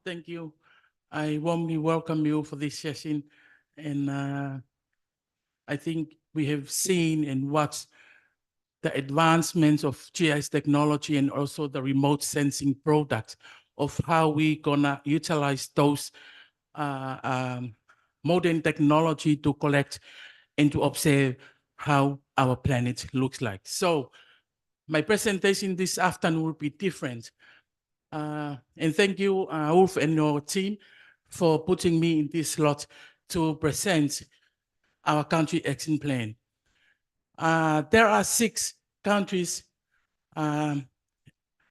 Thank you. I warmly welcome you for this session. And I think we have seen and watched the advancements of GIS technology and also the remote sensing products of how we gonna utilize those modern technology to collect and to observe how our planet looks like. So my presentation this afternoon will be different. And thank you, Ulf and your team, for putting me in this slot to present our country action plan. There are 6 countries in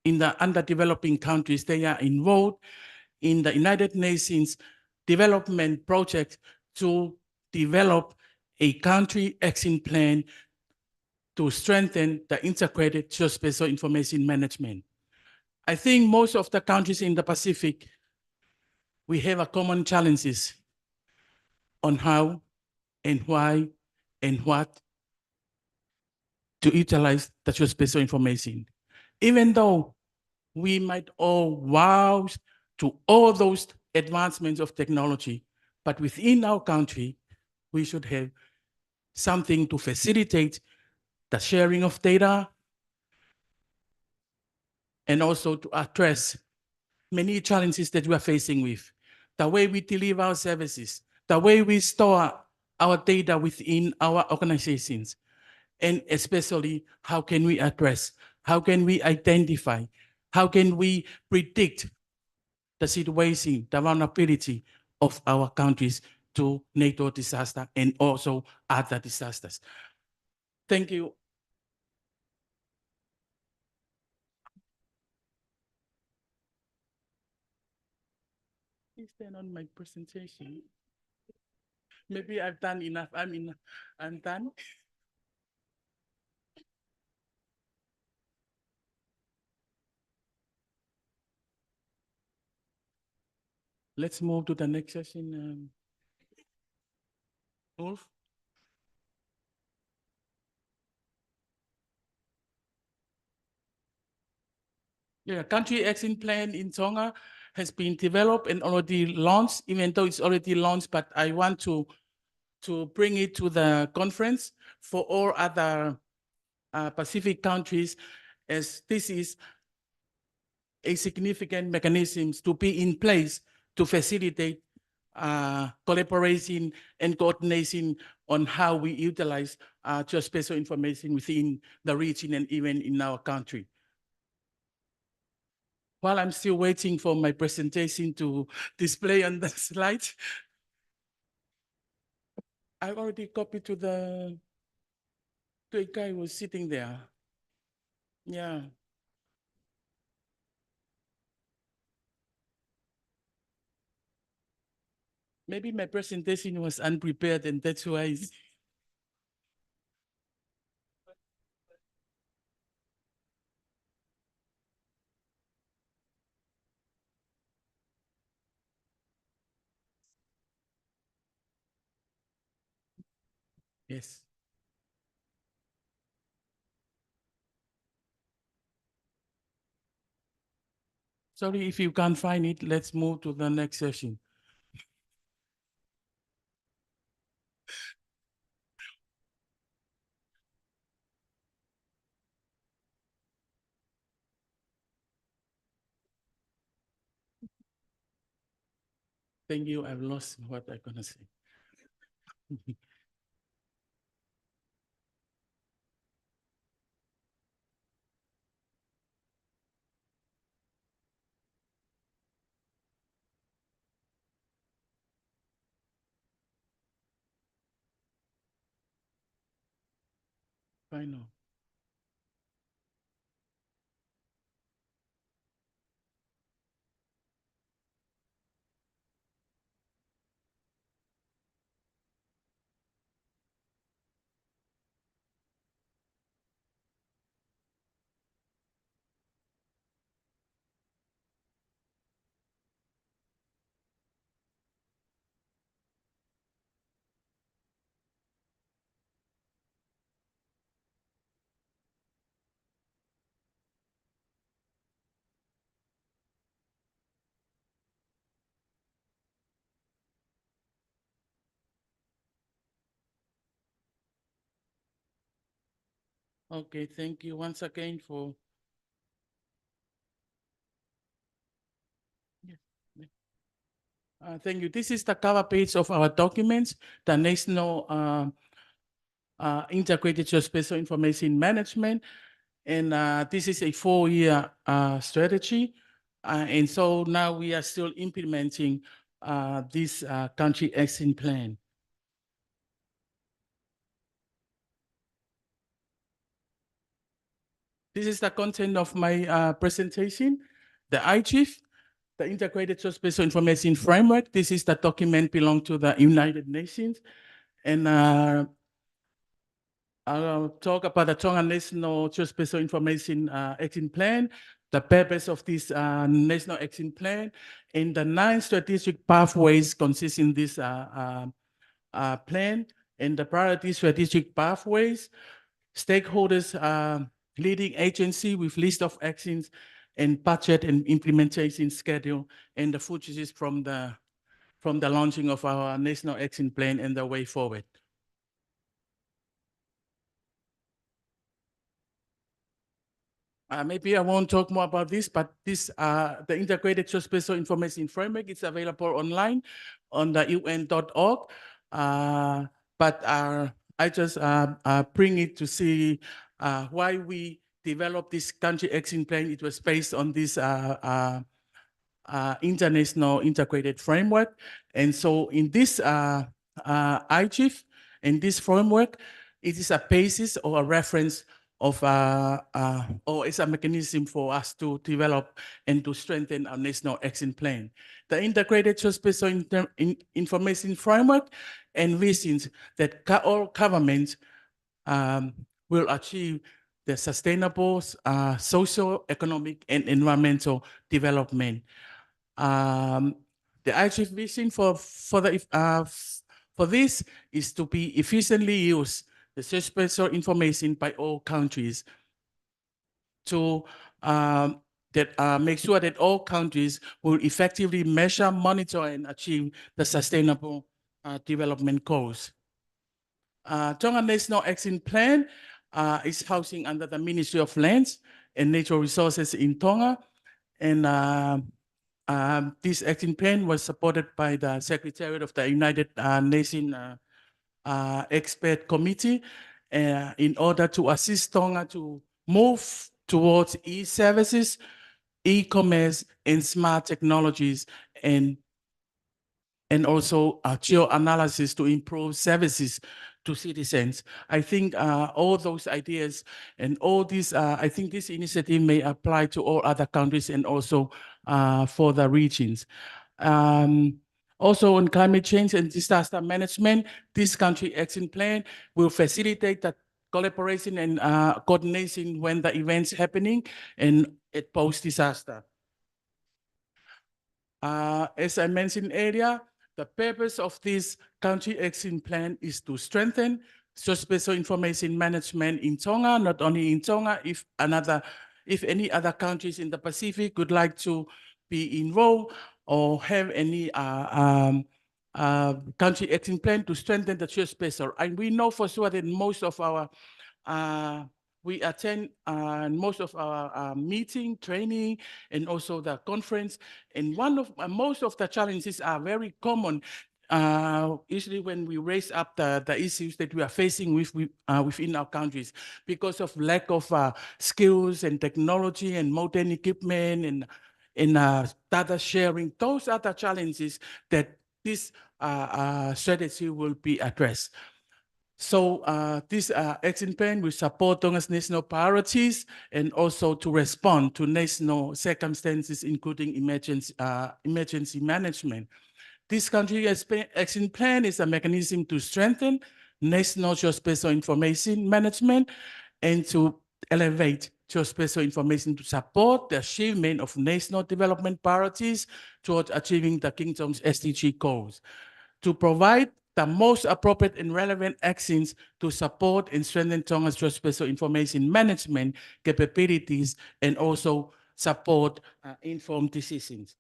the underdeveloping countries. They are involved in the United Nations development project to develop a country action plan to strengthen the integrated geospatial information management. I think most of the countries in the Pacific, we have a common challenges on how and why and what to utilize the geospatial information. Even though we might all wow to all those advancements of technology, but within our country, we should have something to facilitate the sharing of data and also to address many challenges that we are facing with. The way we deliver our services, the way we store our data within our organizations, and especially how can we address, how can we identify, how can we predict the situation, the vulnerability of our countries to NATO disaster and also other disasters. Thank you. Please stand on my presentation. Maybe I've done enough. I'm done. Let's move to the next session. Ulf? Yeah, country action plan in Tonga has been developed and already launched, even though it's already launched, but I want to bring it to the conference for all other Pacific countries, as this is a significant mechanism to be in place to facilitate collaboration and coordination on how we utilize geospatial information within the region and even in our country. While I'm still waiting for my presentation to display on the slide, I already copied to a guy who was sitting there. Yeah. Maybe my presentation was unprepared and that's why. Yes. Sorry if you can't find it, let's move to the next session. Thank you, I've lost what I'm gonna say. Final. Okay, thank you once again for. Thank you. This is the cover page of our documents, the National Integrated Geospatial Information Management. And this is a 4-year strategy. And so now we are still implementing this country action plan. This is the content of my presentation. The IGIF, the Integrated Geospatial Information Framework. This is the document belong to the United Nations. And I'll talk about the Tonga National Geospatial Information Action Plan, the purpose of this National Action Plan, and the 9 strategic pathways consisting this plan, and the priority strategic pathways, stakeholders, leading agency with list of actions, and budget and implementation schedule, and the footages from the launching of our National Action Plan and the way forward. Maybe I won't talk more about this, but this the Integrated Geospatial Information Framework is available online on the UN.org. But I just bring it to see why we developed this country action plan. It was based on this international integrated framework. And so in this IGIF, in this framework, it is a basis or a reference of, or it's a mechanism for us to develop and to strengthen our national action plan. The Integrated Geospatial Information Framework envisions that all governments will achieve the sustainable social, economic, and environmental development. The IGIF vision for this is to be efficiently use the geospatial information by all countries to make sure that all countries will effectively measure, monitor, and achieve the sustainable development goals. Tonga National Action Plan is housing under the Ministry of Lands and Natural Resources in Tonga, and This action plan was supported by the Secretariat of the United Nations Expert Committee in order to assist Tonga to move towards e-services, e-commerce, and smart technologies, and also geo-analysis to improve services to citizens. I think all those ideas and all these, I think this initiative may apply to all other countries and also for the regions. Also on climate change and disaster management, this country action plan will facilitate the collaboration and coordination when the events happening and at post-disaster. As I mentioned earlier, the purpose of this country action plan is to strengthen geospatial information management in Tonga, not only in Tonga, if any other countries in the Pacific would like to be involved or have any country action plan to strengthen the geospatial. And we know for sure that most of our we attend most of our meeting, training, and also the conference. And most of the challenges are very common. Usually when we raise up the issues that we are facing within our countries because of lack of skills and technology and modern equipment and data sharing. Those are the challenges that this strategy will be addressed. So this action plan will support Tonga's national priorities and also to respond to national circumstances, including emergency management. This country action plan is a mechanism to strengthen national geospatial information management and to elevate geospatial information to support the achievement of national development priorities towards achieving the Kingdom's SDG goals. To provide the most appropriate and relevant actions to support and strengthen Tonga's geospatial information management capabilities and also support informed decisions.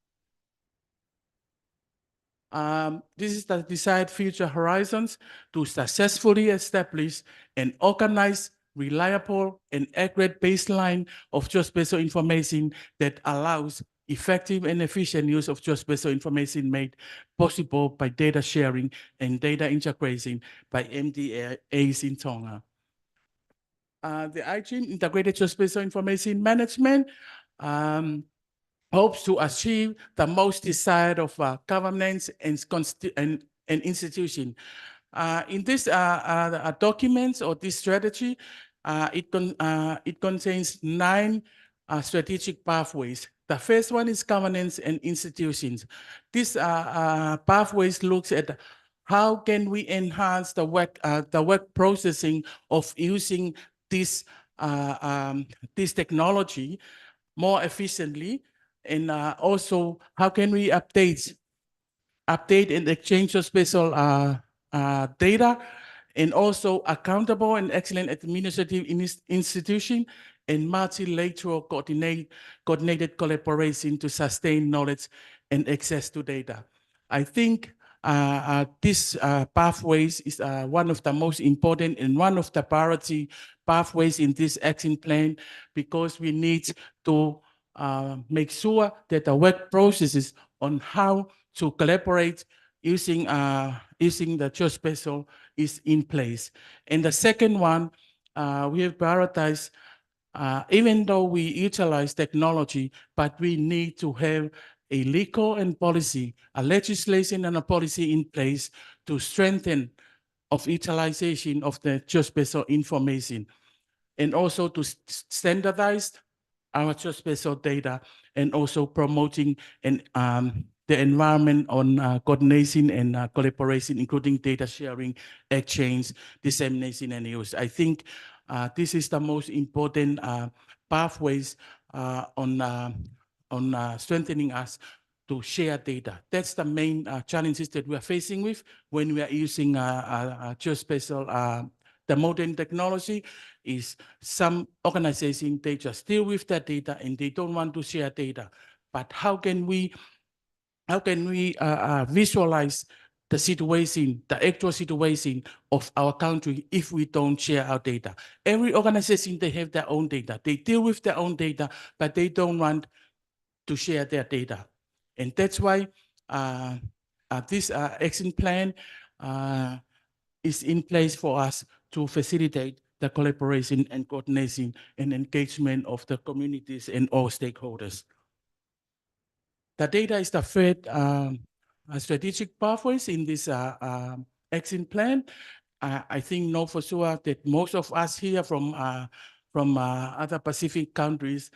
This is the desired future horizons to successfully establish and organize reliable and accurate baseline of geospatial information that allows effective and efficient use of geospatial information made possible by data sharing and data integration by MDAs in Tonga. The IGIM, Integrated Geospatial Information Management, hopes to achieve the most desired of governments and institutions. In this documents or this strategy, it contains 9 strategic pathways. The first one is governance and institutions. This pathways looks at how can we enhance the work processing of using this technology more efficiently, and also how can we update and exchange of spatial data, and also accountable and excellent administrative institution and multilateral coordinated collaboration to sustain knowledge and access to data. I think this pathways is one of the most important and one of the priority pathways in this action plan, because we need to make sure that the work processes on how to collaborate using the geospatial is in place. And the second one, we have prioritized, even though we utilize technology, but we need to have a legal and policy, a legislation and a policy in place to strengthen of utilization of the geospatial information, and also to standardize our geospatial data, and also promoting the environment on coordination and collaboration, including data sharing, exchange, dissemination, and use. I think this is the most important pathways on strengthening us to share data. That's the main challenges that we are facing with when we are using geospatial. The modern technology is some organizations, they just deal with that data and they don't want to share data. But how can we visualize the situation, the actual situation of our country if we don't share our data? Every organization, they have their own data. They deal with their own data, but they don't want to share their data. And that's why this action plan is in place for us to facilitate the collaboration and coordination and engagement of the communities and all stakeholders. The data is the third strategic pathways in this action plan. I think know for sure that most of us here from other Pacific countries,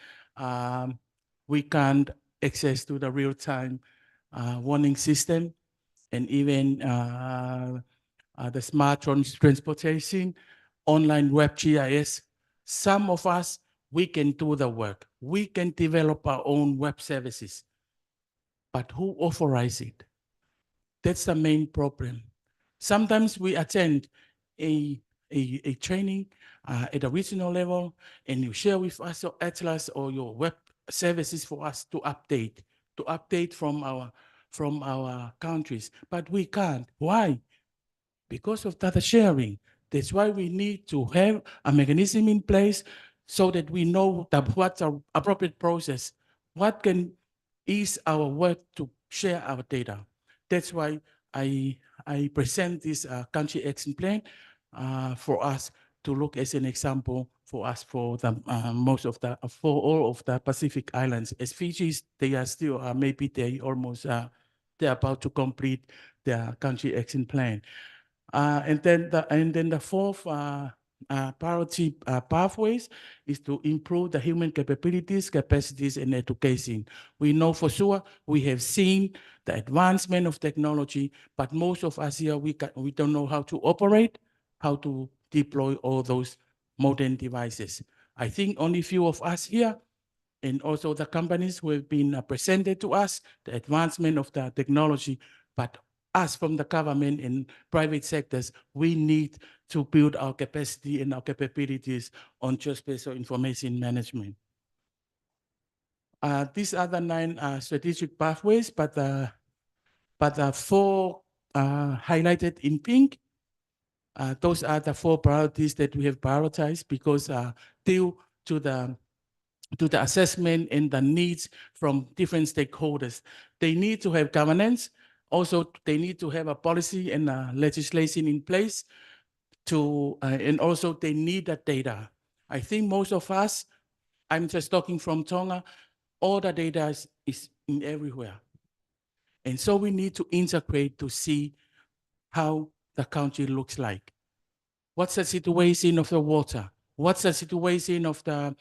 we can't access to the real-time warning system and even the smart transportation, online web GIS. Some of us, we can do the work. We can develop our own web services. But who authorizes it? That's the main problem. Sometimes we attend a training at a regional level, and you share with us your atlas or your web services for us to update from our countries. But we can't. Why? Because of data sharing. That's why we need to have a mechanism in place so that we know what's our appropriate process, what can ease our work to share our data. That's why I present this country action plan for us to look as an example for us for the for all of the Pacific Islands. As Fiji, they are still maybe they almost they're about to complete their country action plan. And then the fourth priority pathways is to improve the human capabilities, capacities, and education. We know for sure we have seen the advancement of technology, but most of us here, we don't know how to operate, how to deploy all those modern devices. I think only few of us here, and also the companies who have been presented to us, the advancement of the technology, but us from the government and private sectors, we need to build our capacity and our capabilities on geospatial information management. These are the 9 strategic pathways, but the 4 highlighted in pink, those are the 4 priorities that we have prioritized because due to the assessment and the needs from different stakeholders. They need to have governance. Also, they need to have a policy and legislation in place and also they need that data. I think most of us, I'm just talking from Tonga, all the data is in everywhere. And so we need to integrate to see how the country looks like. What's the situation of the water? What's the situation of the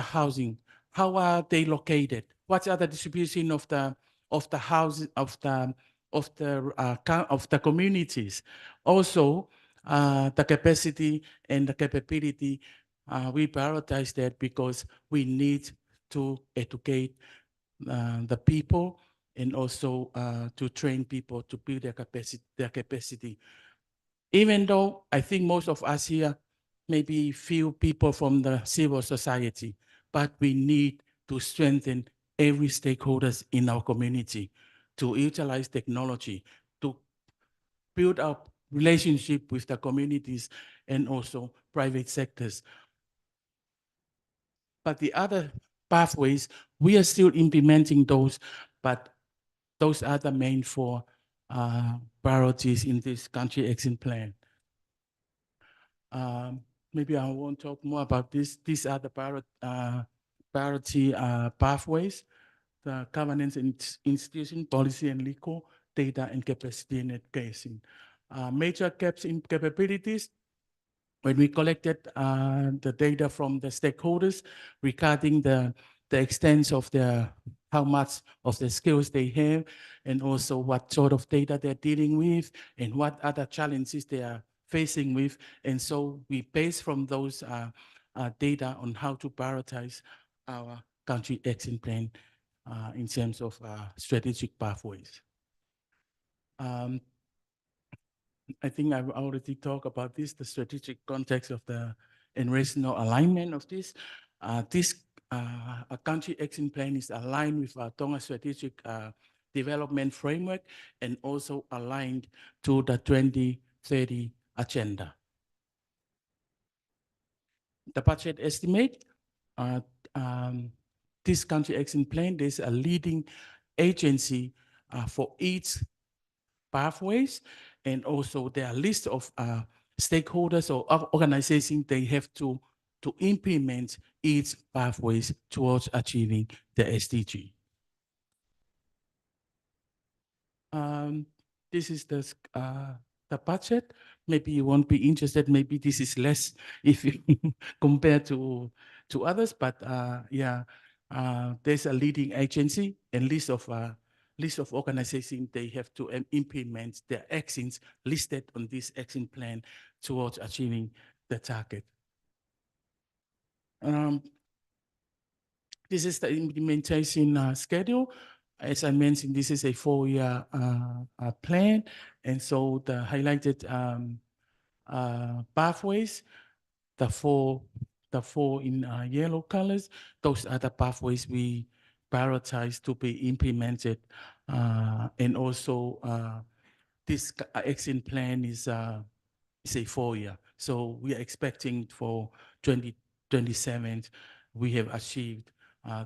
housing? How are they located? What are the distribution of the houses of the communities? Also, the capacity and the capability. We prioritize that because we need to educate the people and also to train people to build their capacity. Even though I think most of us here, maybe few people from the civil society, but we need to strengthen every stakeholders in our community to utilize technology, to build up relationship with the communities and also private sectors. But the other pathways, we are still implementing those, but those are the main 4 priorities in this country action plan. Maybe I won't talk more about this. These are the priority pathways, the governance and institution, policy and legal, data and capacity and education. Major gaps in capabilities, when we collected the data from the stakeholders regarding the extent of how much of the skills they have, and also what sort of data they're dealing with, and what other challenges they are facing with. And so we base from those data on how to prioritize our country action plan in terms of strategic pathways. I think I've already talked about this, the strategic context of the and regional alignment of this. A country action plan is aligned with our Tonga strategic development framework and also aligned to the 2030 agenda. The budget estimate, this country action plan, there's a leading agency for each pathways, and also there are list of stakeholders or organizations they have to implement each pathways towards achieving the SDG. This is the budget. Maybe you won't be interested. Maybe this is less if you compare to others. But yeah, there's a leading agency and list of organizations they have to implement their actions listed on this action plan towards achieving the target. This is the implementation schedule. As I mentioned, this is a 4-year plan. And so the highlighted pathways, the four in yellow colors, those are the pathways we prioritize to be implemented. And also this action plan is a 4-year. So we are expecting for 2027, we have achieved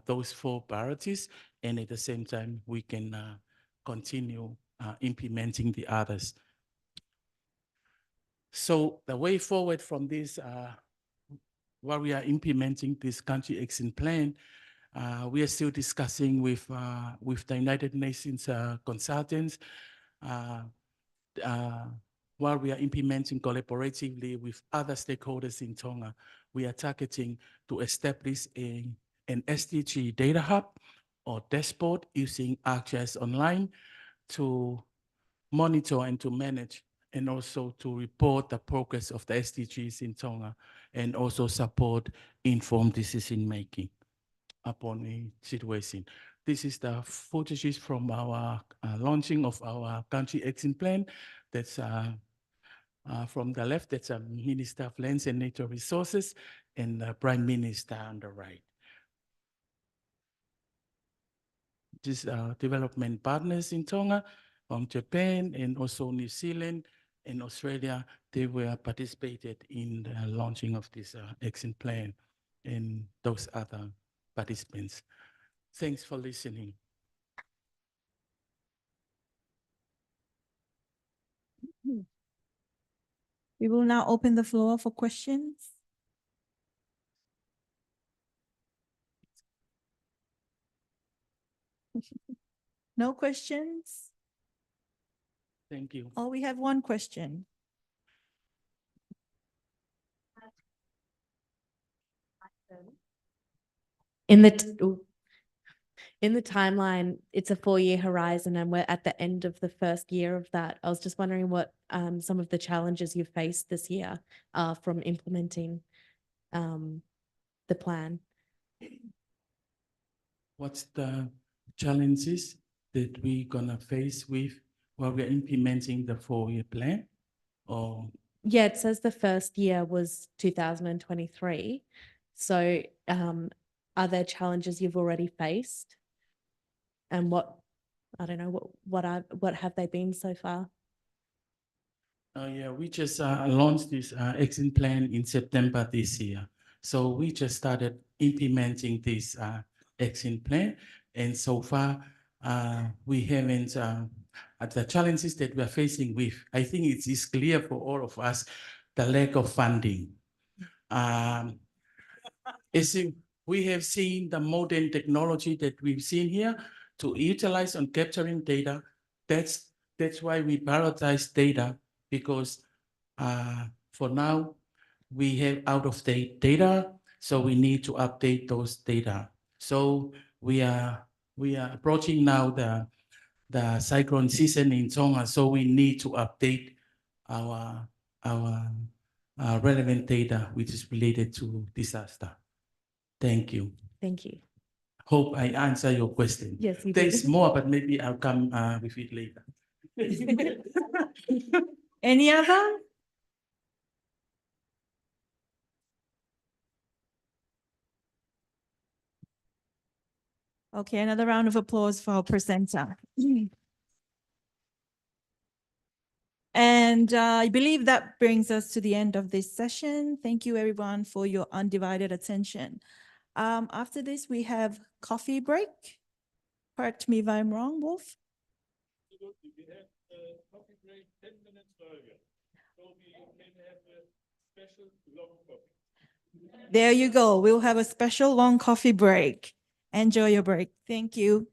those 4 priorities, and at the same time, we can continue implementing the others. So the way forward from this, while we are implementing this country action plan, we are still discussing with the United Nations consultants. While we are implementing collaboratively with other stakeholders in Tonga, we are targeting to establish an SDG data hub or dashboard using I.T.S Online to monitor and to manage, and also to report the progress of the SDGs in Tonga, and also support informed decision-making upon a situation. This is the footages from our launching of our country action plan. That's from the left, that's a Minister of Lands and Natural Resources, and the Prime Minister on the right. These development partners in Tonga, from Japan and also New Zealand and Australia, they were participated in the launching of this action plan, and those other participants. Thanks for listening. We will now open the floor for questions. No questions? Thank you. Oh, we have one question. In the timeline, it's a 4-year horizon, and we're at the end of the first year of that. I was just wondering what some of the challenges you faced this year are from implementing the plan. What's the challenges that we're gonna face with while we're implementing the 4-year plan? Or Yeah, it says the first year was 2023. So are there challenges you've already faced? And what have they been so far? yeah, we just launched this action plan in September this year. So we just started implementing this action plan, and so far we haven't. The challenges that we are facing with, I think it is clear for all of us, the lack of funding. We have seen the modern technology that we've seen here to utilize on capturing data. That's why we prioritize data, because for now we have out-of-date data, so we need to update those data. So we are approaching now the cyclone season in Tonga, so we need to update our relevant data which is related to disaster. Thank you. Thank you. Hope I answer your question. Yes, you did. There's more, but maybe I'll come with it later. Any other? Okay, another round of applause for our presenter. And I believe that brings us to the end of this session. Thank you everyone for your undivided attention. After this, we have coffee break. Correct me if I'm wrong, Wolf. There you go. We'll have a special long coffee break. Enjoy your break. Thank you.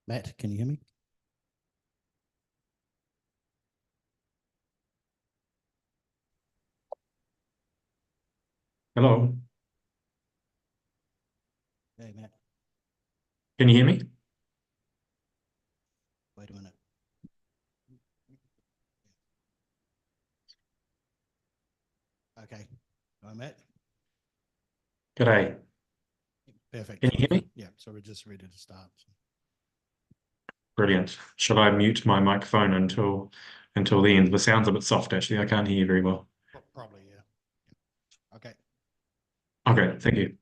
Matt, can you hear me? Hello, Hey, Matt, can you hear me? wait a minute. Okay, hi, Matt. G'day. Perfect. Can you hear me? Yeah, so we're just ready to start. Brilliant. Shall I mute my microphone until the end? The sound's a bit soft, actually. I can't hear you very well. Probably, yeah. Okay. Okay, thank you.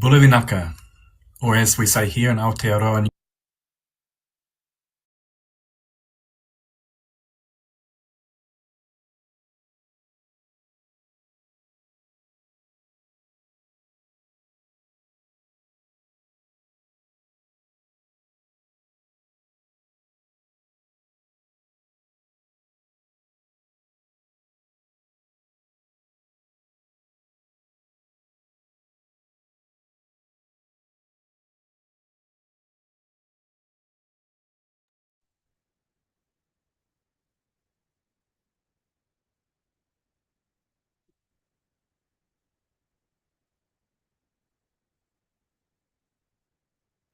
Bulavinaka, or as we say here in Aotearoa,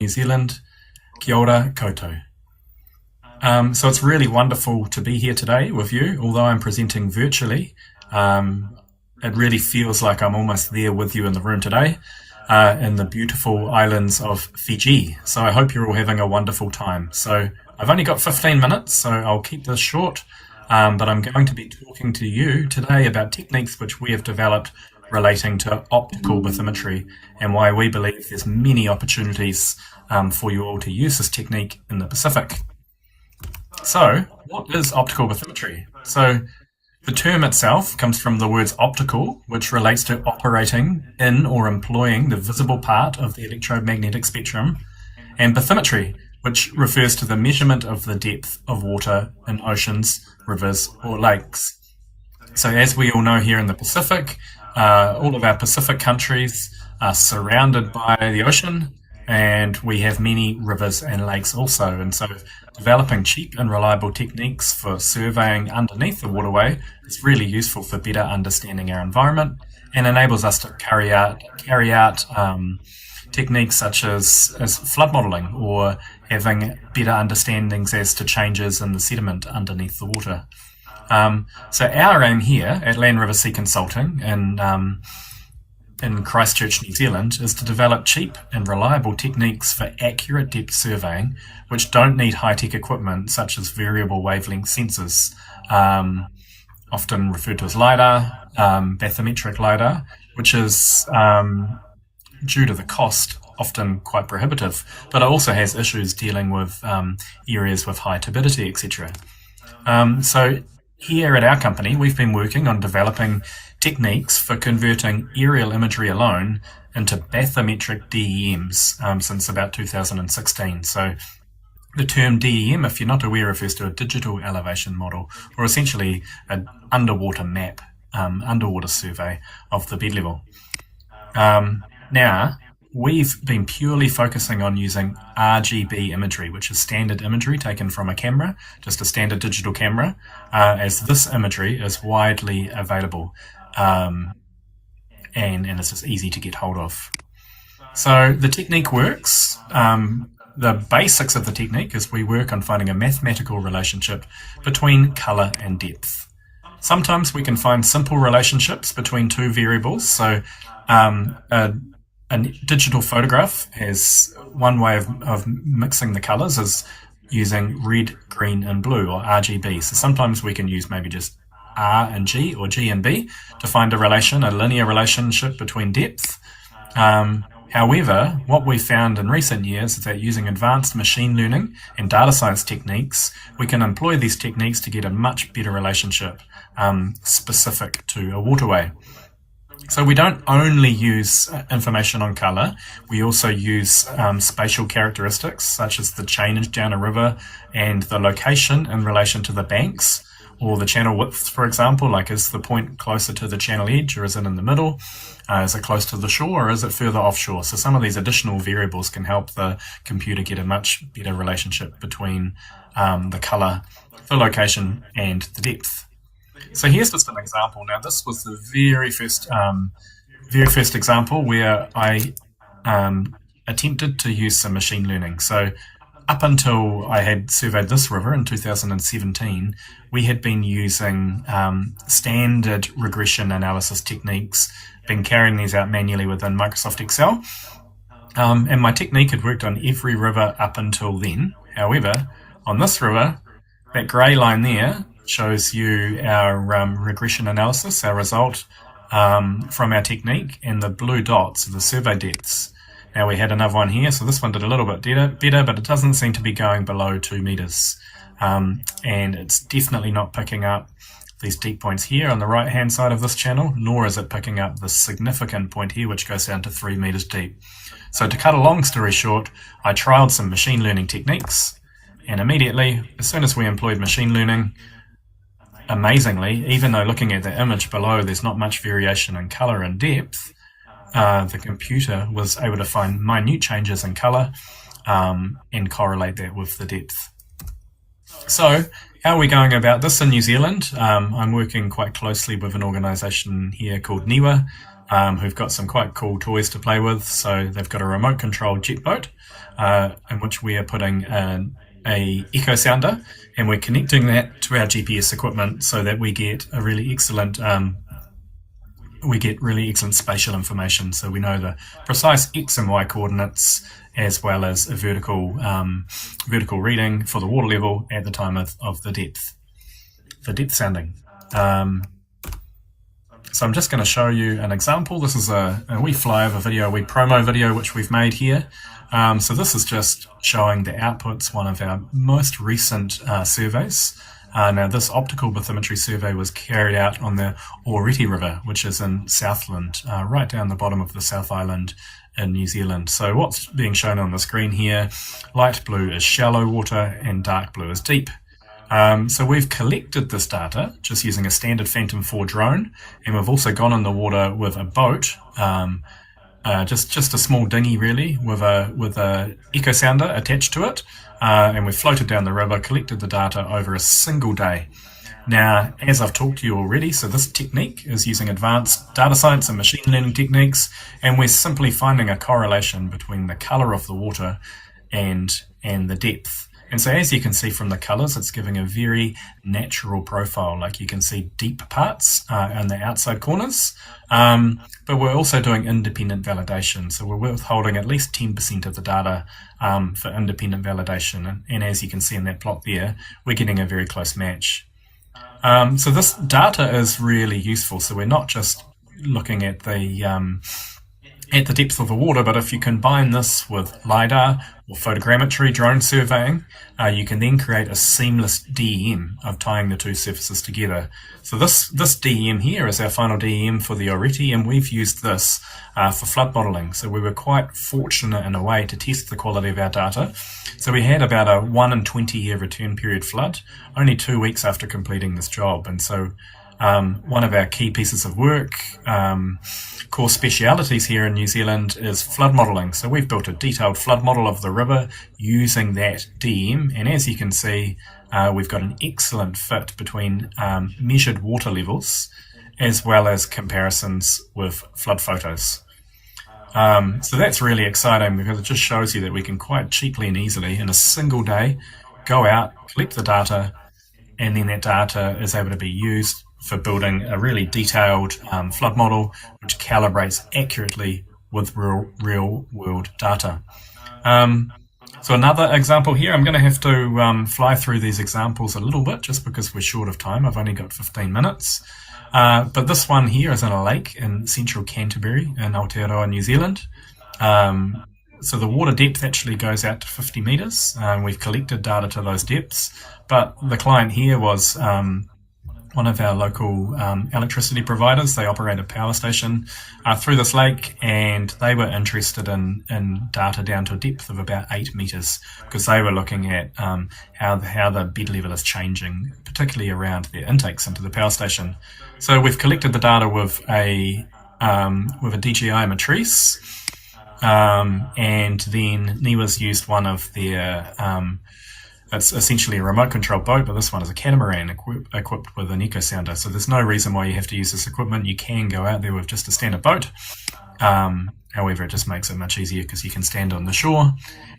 New Zealand, kia ora koutou. So it's really wonderful to be here today with you, although I'm presenting virtually. It really feels like I'm almost there with you in the room today, in the beautiful islands of Fiji. So I hope you're all having a wonderful time. So I've only got 15 minutes, so I'll keep this short, but I'm going to be talking to you today about techniques which we have developed relating to optical bathymetry and why we believe there's many opportunities for you all to use this technique in the Pacific. So, what is optical bathymetry? So, the term itself comes from the words optical, which relates to operating in or employing the visible part of the electromagnetic spectrum, and bathymetry, which refers to the measurement of the depth of water in oceans, rivers, or lakes. So, as we all know here in the Pacific, all of our Pacific countries are surrounded by the ocean, and we have many rivers and lakes also. And so developing cheap and reliable techniques for surveying underneath the waterway is really useful for better understanding our environment and enables us to carry out techniques such as flood modelling or having better understandings as to changes in the sediment underneath the water. So our aim here at Land River Sea Consulting in Christchurch, New Zealand, is to develop cheap and reliable techniques for accurate depth surveying, which don't need high-tech equipment such as variable wavelength sensors, often referred to as LiDAR, bathymetric LiDAR, which is, due to the cost, often quite prohibitive, but it also has issues dealing with areas with high turbidity, etc. So here at our company, we've been working on developing techniques for converting aerial imagery alone into bathymetric DEMs since about 2016. So the term DEM, if you're not aware, refers to a digital elevation model, or essentially an underwater map, underwater survey of the bed level. Now, we've been purely focusing on using RGB imagery, which is standard imagery taken from a camera, just a standard digital camera, as this imagery is widely available and it's just easy to get hold of. So the technique works. The basics of the technique is we work on finding a mathematical relationship between colour and depth. Sometimes we can find simple relationships between two variables. So a digital photograph has one way of mixing the colours is using red, green and blue, or RGB. So sometimes we can use maybe just R and G or G and B to find a linear relationship between depth. However, what we've found in recent years is that using advanced machine learning and data science techniques, we can employ these techniques to get a much better relationship specific to a waterway. So we don't only use information on colour, we also use spatial characteristics such as the change down a river and the location in relation to the banks or the channel width, for example, like is the point closer to the channel edge or is it in the middle? Is it close to the shore or is it further offshore? So some of these additional variables can help the computer get a much better relationship between the colour, the location and the depth. So here's just an example. Now this was the very first example where I attempted to use some machine learning. So up until I had surveyed this river in 2017, we had been using standard regression analysis techniques, been carrying these out manually within Microsoft Excel. And my technique had worked on every river up until then. However, on this river, that grey line there shows you our regression analysis, our result from our technique, and the blue dots are the survey depths. Now we had another one here, so this one did a little bit better, but it doesn't seem to be going below 2 meters. And it's definitely not picking up these deep points here on the right hand side of this channel, nor is it picking up the significant point here which goes down to 3 meters deep. So to cut a long story short, I trialed some machine learning techniques, and immediately, as soon as we employed machine learning, amazingly, even though looking at the image below there's not much variation in color and depth, the computer was able to find minute changes in color and correlate that with the depth. So how are we going about this in New Zealand? I'm working quite closely with an organisation here called NIWA, who've got some quite cool toys to play with. So they've got a remote controlled jet boat in which we are putting a echo sounder, and we're connecting that to our GPS equipment so that we get a really excellent spatial information. So we know the precise X and Y coordinates as well as a vertical reading for the water level at the time of the depth sounding. So I'm just going to show you an example. This is a wee flyover video, a wee promo video which we've made here. So this is just showing the outputs, one of our most recent surveys. Now this optical bathymetry survey was carried out on the Oreti River, which is in Southland, right down the bottom of the South Island in New Zealand. So what's being shown on the screen here, light blue is shallow water and dark blue is deep. So we've collected this data just using a standard Phantom 4 drone, and we've also gone in the water with a boat, just a small dinghy really, with a echo sounder attached to it, and we floated down the river, collected the data over a single day. Now, as I've talked to you already, so this technique is using advanced data science and machine learning techniques, and we're simply finding a correlation between the color of the water and the depth. And so as you can see from the colors, it's giving a very natural profile. Like you can see deep parts in the outside corners, but we're also doing independent validation. So we're withholding at least 10% of the data for independent validation. And as you can see in that plot there, we're getting a very close match. So this data is really useful. So we're not just looking at the depth of the water, but if you combine this with LiDAR or photogrammetry drone surveying, you can then create a seamless DEM of tying the two surfaces together. So this DEM here is our final DEM for the Oreti, and we've used this for flood modelling. So we were quite fortunate in a way to test the quality of our data. So we had about a 1 in 20 year return period flood, only 2 weeks after completing this job. And so one of our key pieces of work, core specialities here in New Zealand, is flood modelling. So we've built a detailed flood model of the river using that DEM, and as you can see, we've got an excellent fit between measured water levels as well as comparisons with flood photos. So that's really exciting because it just shows you that we can quite cheaply and easily in a single day go out, collect the data, and then that data is able to be used for building a really detailed flood model which calibrates accurately with real world data. So another example here, I'm going to have to fly through these examples a little bit just because we're short of time. I've only got 15 minutes. But this one here is in a lake in central Canterbury in Aotearoa, New Zealand. So the water depth actually goes out to 50 meters. We've collected data to those depths, but the client here was one of our local electricity providers. They operate a power station through this lake, and they were interested in data down to a depth of about 8 meters because they were looking at how the bed level is changing, particularly around their intakes into the power station. So we've collected the data with a DJI matrice, and then NIWA's used one of their it's essentially a remote control boat, but this one is a catamaran equipped with an echo sounder. So there's no reason why you have to use this equipment. You can go out there with just a standard boat. However, it just makes it much easier because you can stand on the shore.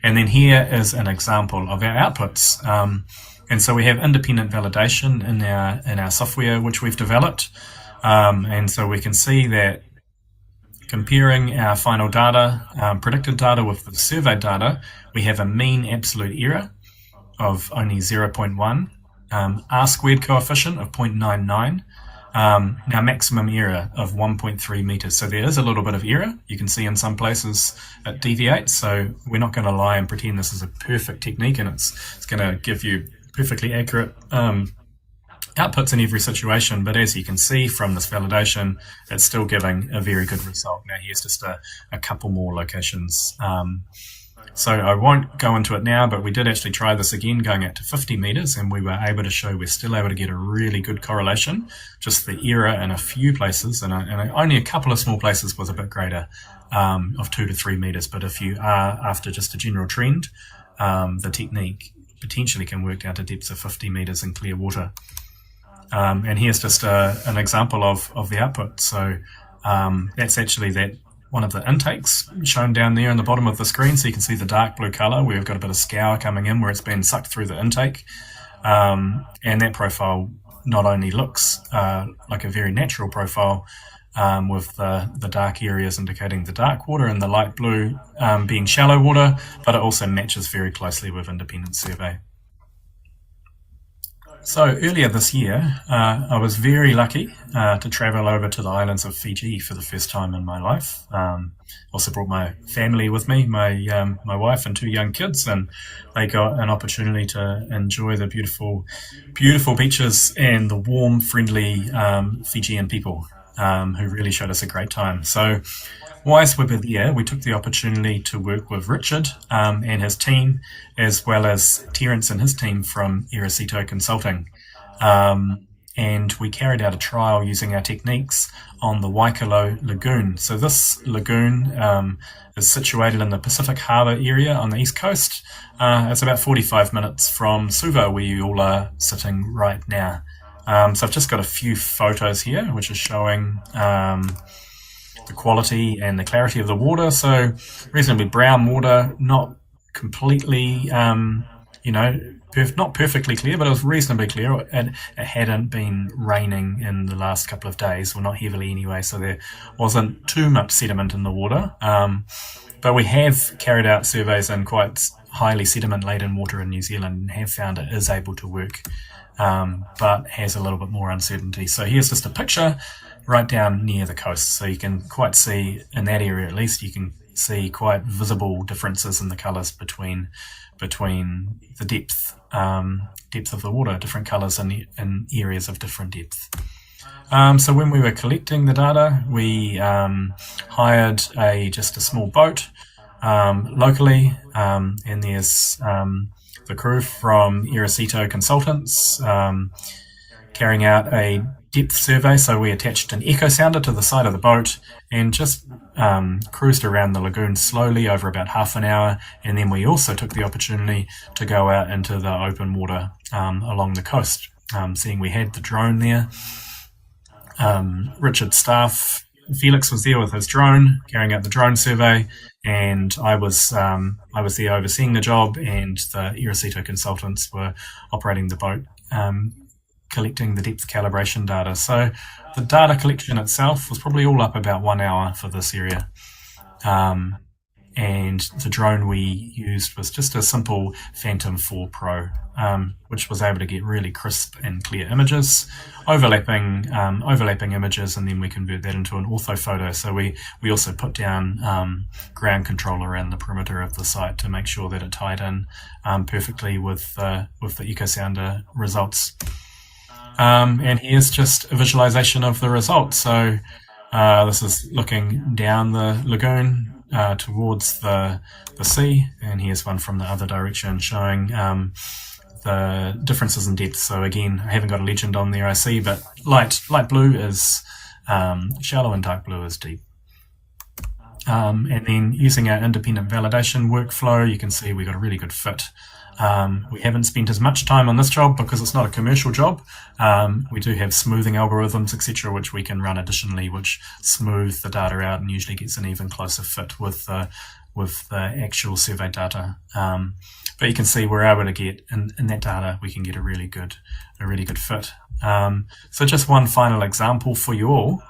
And then here is an example of our outputs. And so we have independent validation in our software which we've developed. And so we can see that comparing our final data, predicted data with the surveyed data, we have a mean absolute error of only 0.1, R-squared coefficient of 0.99, Now maximum error of 1.3 meters. So there is a little bit of error. You can see in some places it deviates. So we're not going to lie and pretend this is a perfect technique and it's going to give you perfectly accurate outputs in every situation. But as you can see from this validation, it's still giving a very good result. Now here's just a couple more locations. So I won't go into it now, but we did actually try this again going out to 50 meters, and we were able to show we're still able to get a really good correlation. Just the error in a few places, and only a couple of small places was a bit greater, of 2 to 3 meters. But if you are after just a general trend, the technique potentially can work down to depths of 50 meters in clear water. And here's just an example of the output. So that's actually that one of the intakes shown down there in the bottom of the screen. So you can see the dark blue color. We've got a bit of scour coming in where it's been sucked through the intake. And that profile not only looks like a very natural profile with the dark areas indicating the dark water and the light blue being shallow water, but it also matches very closely with independent survey. So earlier this year, I was very lucky to travel over to the islands of Fiji for the first time in my life. Also brought my family with me, my wife and 2 young kids, and they got an opportunity to enjoy the beautiful beaches and the warm, friendly Fijian people who really showed us a great time. So whilst we were there, we took the opportunity to work with Richard and his team, as well as Terence and his team from I.T.S Consulting. And we carried out a trial using our techniques on the Waikolo Lagoon. So this lagoon is situated in the Pacific Harbour area on the east coast. It's about 45 minutes from Suva, where you all are sitting right now. So I've just got a few photos here, which is showing the quality and the clarity of the water. So reasonably brown water, not completely, not perfectly clear, but it was reasonably clear. And it hadn't been raining in the last couple of days, well, not heavily anyway, so there wasn't too much sediment in the water. But we have carried out surveys in quite highly sediment-laden water in New Zealand and have found it is able to work, but has a little bit more uncertainty. So here's just a picture right down near the coast. So you can quite see, in that area at least, you can see quite visible differences in the colours between the depth of the water, different colours in areas of different depth. So when we were collecting the data, we hired just a small boat locally, and there's the crew from I.T.S Consultants carrying out a depth survey. So we attached an echo sounder to the side of the boat and just cruised around the lagoon slowly over about half an hour, and then we also took the opportunity to go out into the open water along the coast, seeing we had the drone there. Richard's staff, Felix, was there with his drone carrying out the drone survey, and I was there overseeing the job, and the I.T.S Consultants were operating the boat, collecting the depth calibration data. So the data collection itself was probably all up about 1 hour for this area. And the drone we used was just a simple Phantom 4 Pro, which was able to get really crisp and clear images, overlapping images, and then we convert that into an ortho photo. So we also put down ground control around the perimeter of the site to make sure that it tied in perfectly with the echo sounder results. And here's just a visualization of the results. So this is looking down the lagoon towards the sea, and here's one from the other direction showing the differences in depth. So again, I haven't got a legend on there, I see, but light blue is shallow and dark blue is deep. And then using our independent validation workflow, you can see we got a really good fit. We haven't spent as much time on this job because it's not a commercial job. We do have smoothing algorithms, etc., which we can run additionally, which smooth the data out and usually gets an even closer fit with the actual survey data. But you can see we're able to get in that data, we can get a really good fit. So just one final example for you all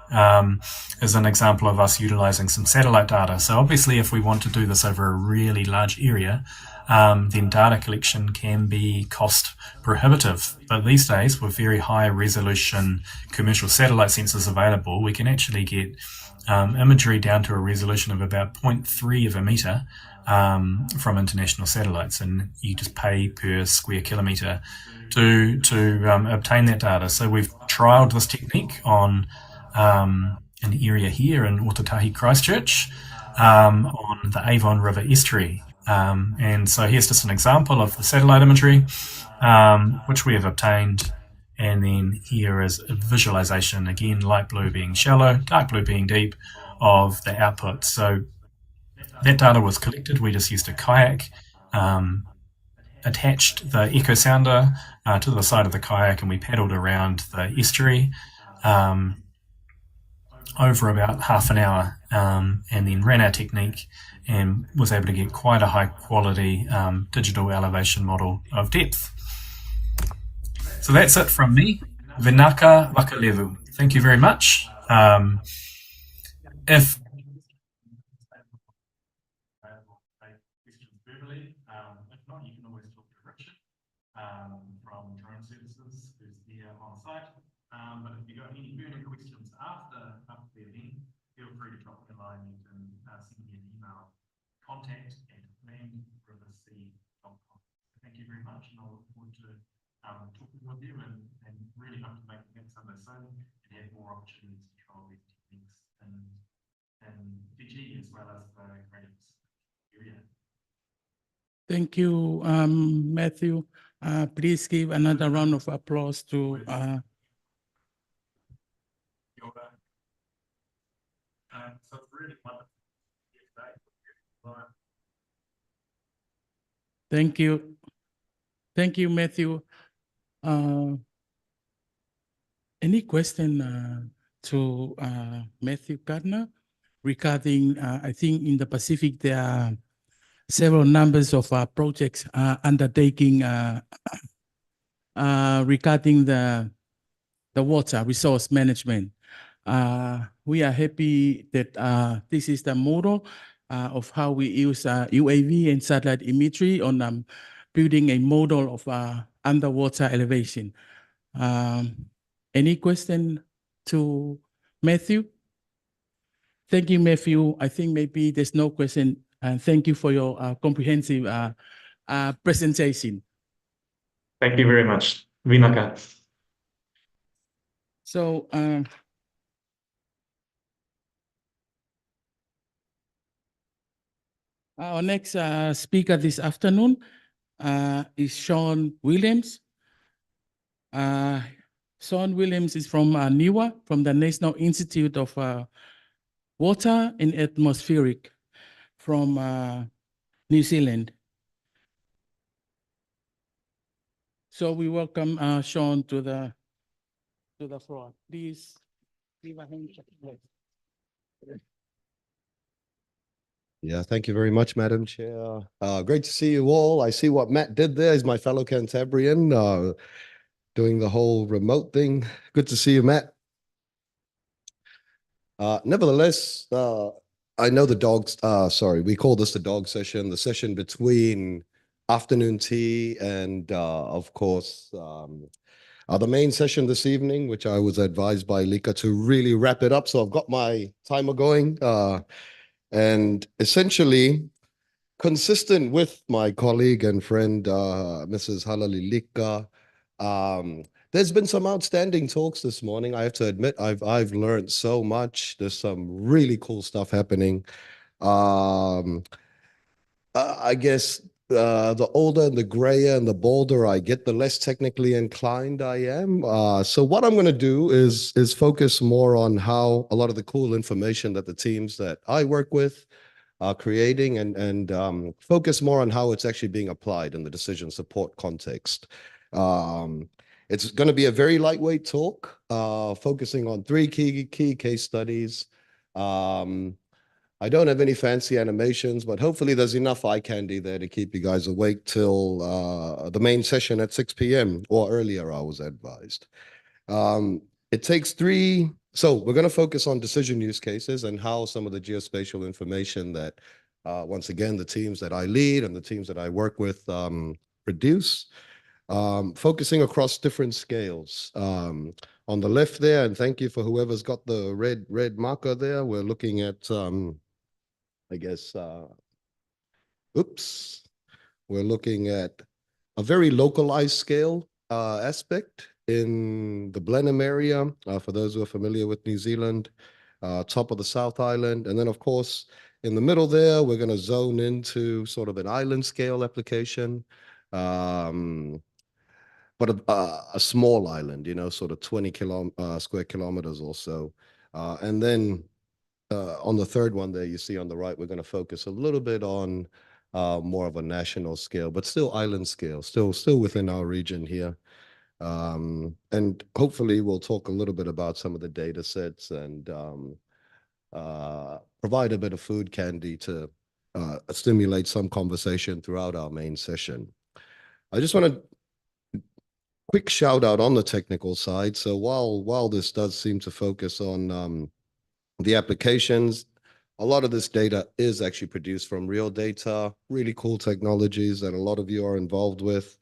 is an example of us utilizing some satellite data. So obviously, if we want to do this over a really large area, then data collection can be cost prohibitive. But these days, with very high resolution commercial satellite sensors available, we can actually get imagery down to a resolution of about 0.3 of a meter from international satellites, and you just pay per square kilometre to obtain that data. So we've trialled this technique on an area here in Otatahi, Christchurch, on the Avon River estuary. And so here's just an example of the satellite imagery, which we have obtained. And then here is a visualization, again, light blue being shallow, dark blue being deep, of the output. So that data was collected. We just used a kayak, attached the echo sounder to the side of the kayak, and we paddled around the estuary over about half an hour, and then ran our technique and was able to get quite a high quality digital elevation model of depth. So that's it from me. Vinaka Vakalevu. Thank you very much. If not, you can always talk to Richard from Drone Services, who's here on site. But if you've got any further questions after the event, feel free to drop me a line. You can send me an email, contact@landriverc.com. Thank you very much, and I look forward to talking with you, and really hope to make the next Sunday soon and have more opportunities to trial these techniques in Fiji as well as the Greater Pacific area. Thank you, Matthew. Please give another round of applause to so it's really wonderful. Thank you. Thank you, Matthew. Any question to Matthew Gardner regarding, I think in the Pacific, there are several numbers of projects undertaking regarding the water resource management. We are happy that this is the model of how we use UAV and satellite imagery on building a model of underwater elevation. Any question to Matthew? Thank you, Matthew. I think maybe there's no question. And thank you for your comprehensive presentation. Thank you very much, Vinaka. So, our next speaker this afternoon is Sean Williams. Sean Williams is from NIWA, from the National Institute of Water and Atmospheric from New Zealand. So we welcome Sean to the floor. Please give a hand. Yeah, thank you very much, Madam Chair. Great to see you all. I see what Matt did there. He's my fellow Cantabrian, doing the whole remote thing. Good to see you, Matt. Nevertheless, I know the dogs, sorry, we call this the dog session, the session between afternoon tea and, of course, the main session this evening, which I was advised by Lika to really wrap it up. So I've got my timer going. And essentially, consistent with my colleague and friend, Mrs. Halalilika, there's been some outstanding talks this morning. I have to admit, I've learned so much. There's some really cool stuff happening. I guess the older and the grayer and the bolder I get, the less technically inclined I am. So what I'm going to do is focus more on how a lot of the cool information that the teams that I work with are creating, and focus more on how it's actually being applied in the decision support context. It's going to be a very lightweight talk, focusing on three key case studies. I don't have any fancy animations, but hopefully there's enough eye candy there to keep you guys awake till the main session at 6 p.m. or earlier, I was advised. It takes three. So we're going to focus on decision use cases and how some of the geospatial information that once again, the teams that I lead and the teams that I work with produce, focusing across different scales. On the left there, and thank you for whoever's got the red marker there, we're looking at, I guess, oops, we're looking at a very localized scale aspect in the Blenheim area, for those who are familiar with New Zealand, top of the South Island. And then, of course, in the middle there, we're going to zone into sort of an island scale application, but a small island, sort of 20 square kilometers or so. And then on the third one there, you see on the right, we're going to focus a little bit on more of a national scale, but still island scale, still within our region here. And hopefully we'll talk a little bit about some of the data sets and provide a bit of food candy to stimulate some conversation throughout our main session. I just want to quick shout out on the technical side. So while this does seem to focus on the applications, a lot of this data is actually produced from real data, really cool technologies that a lot of you are involved with.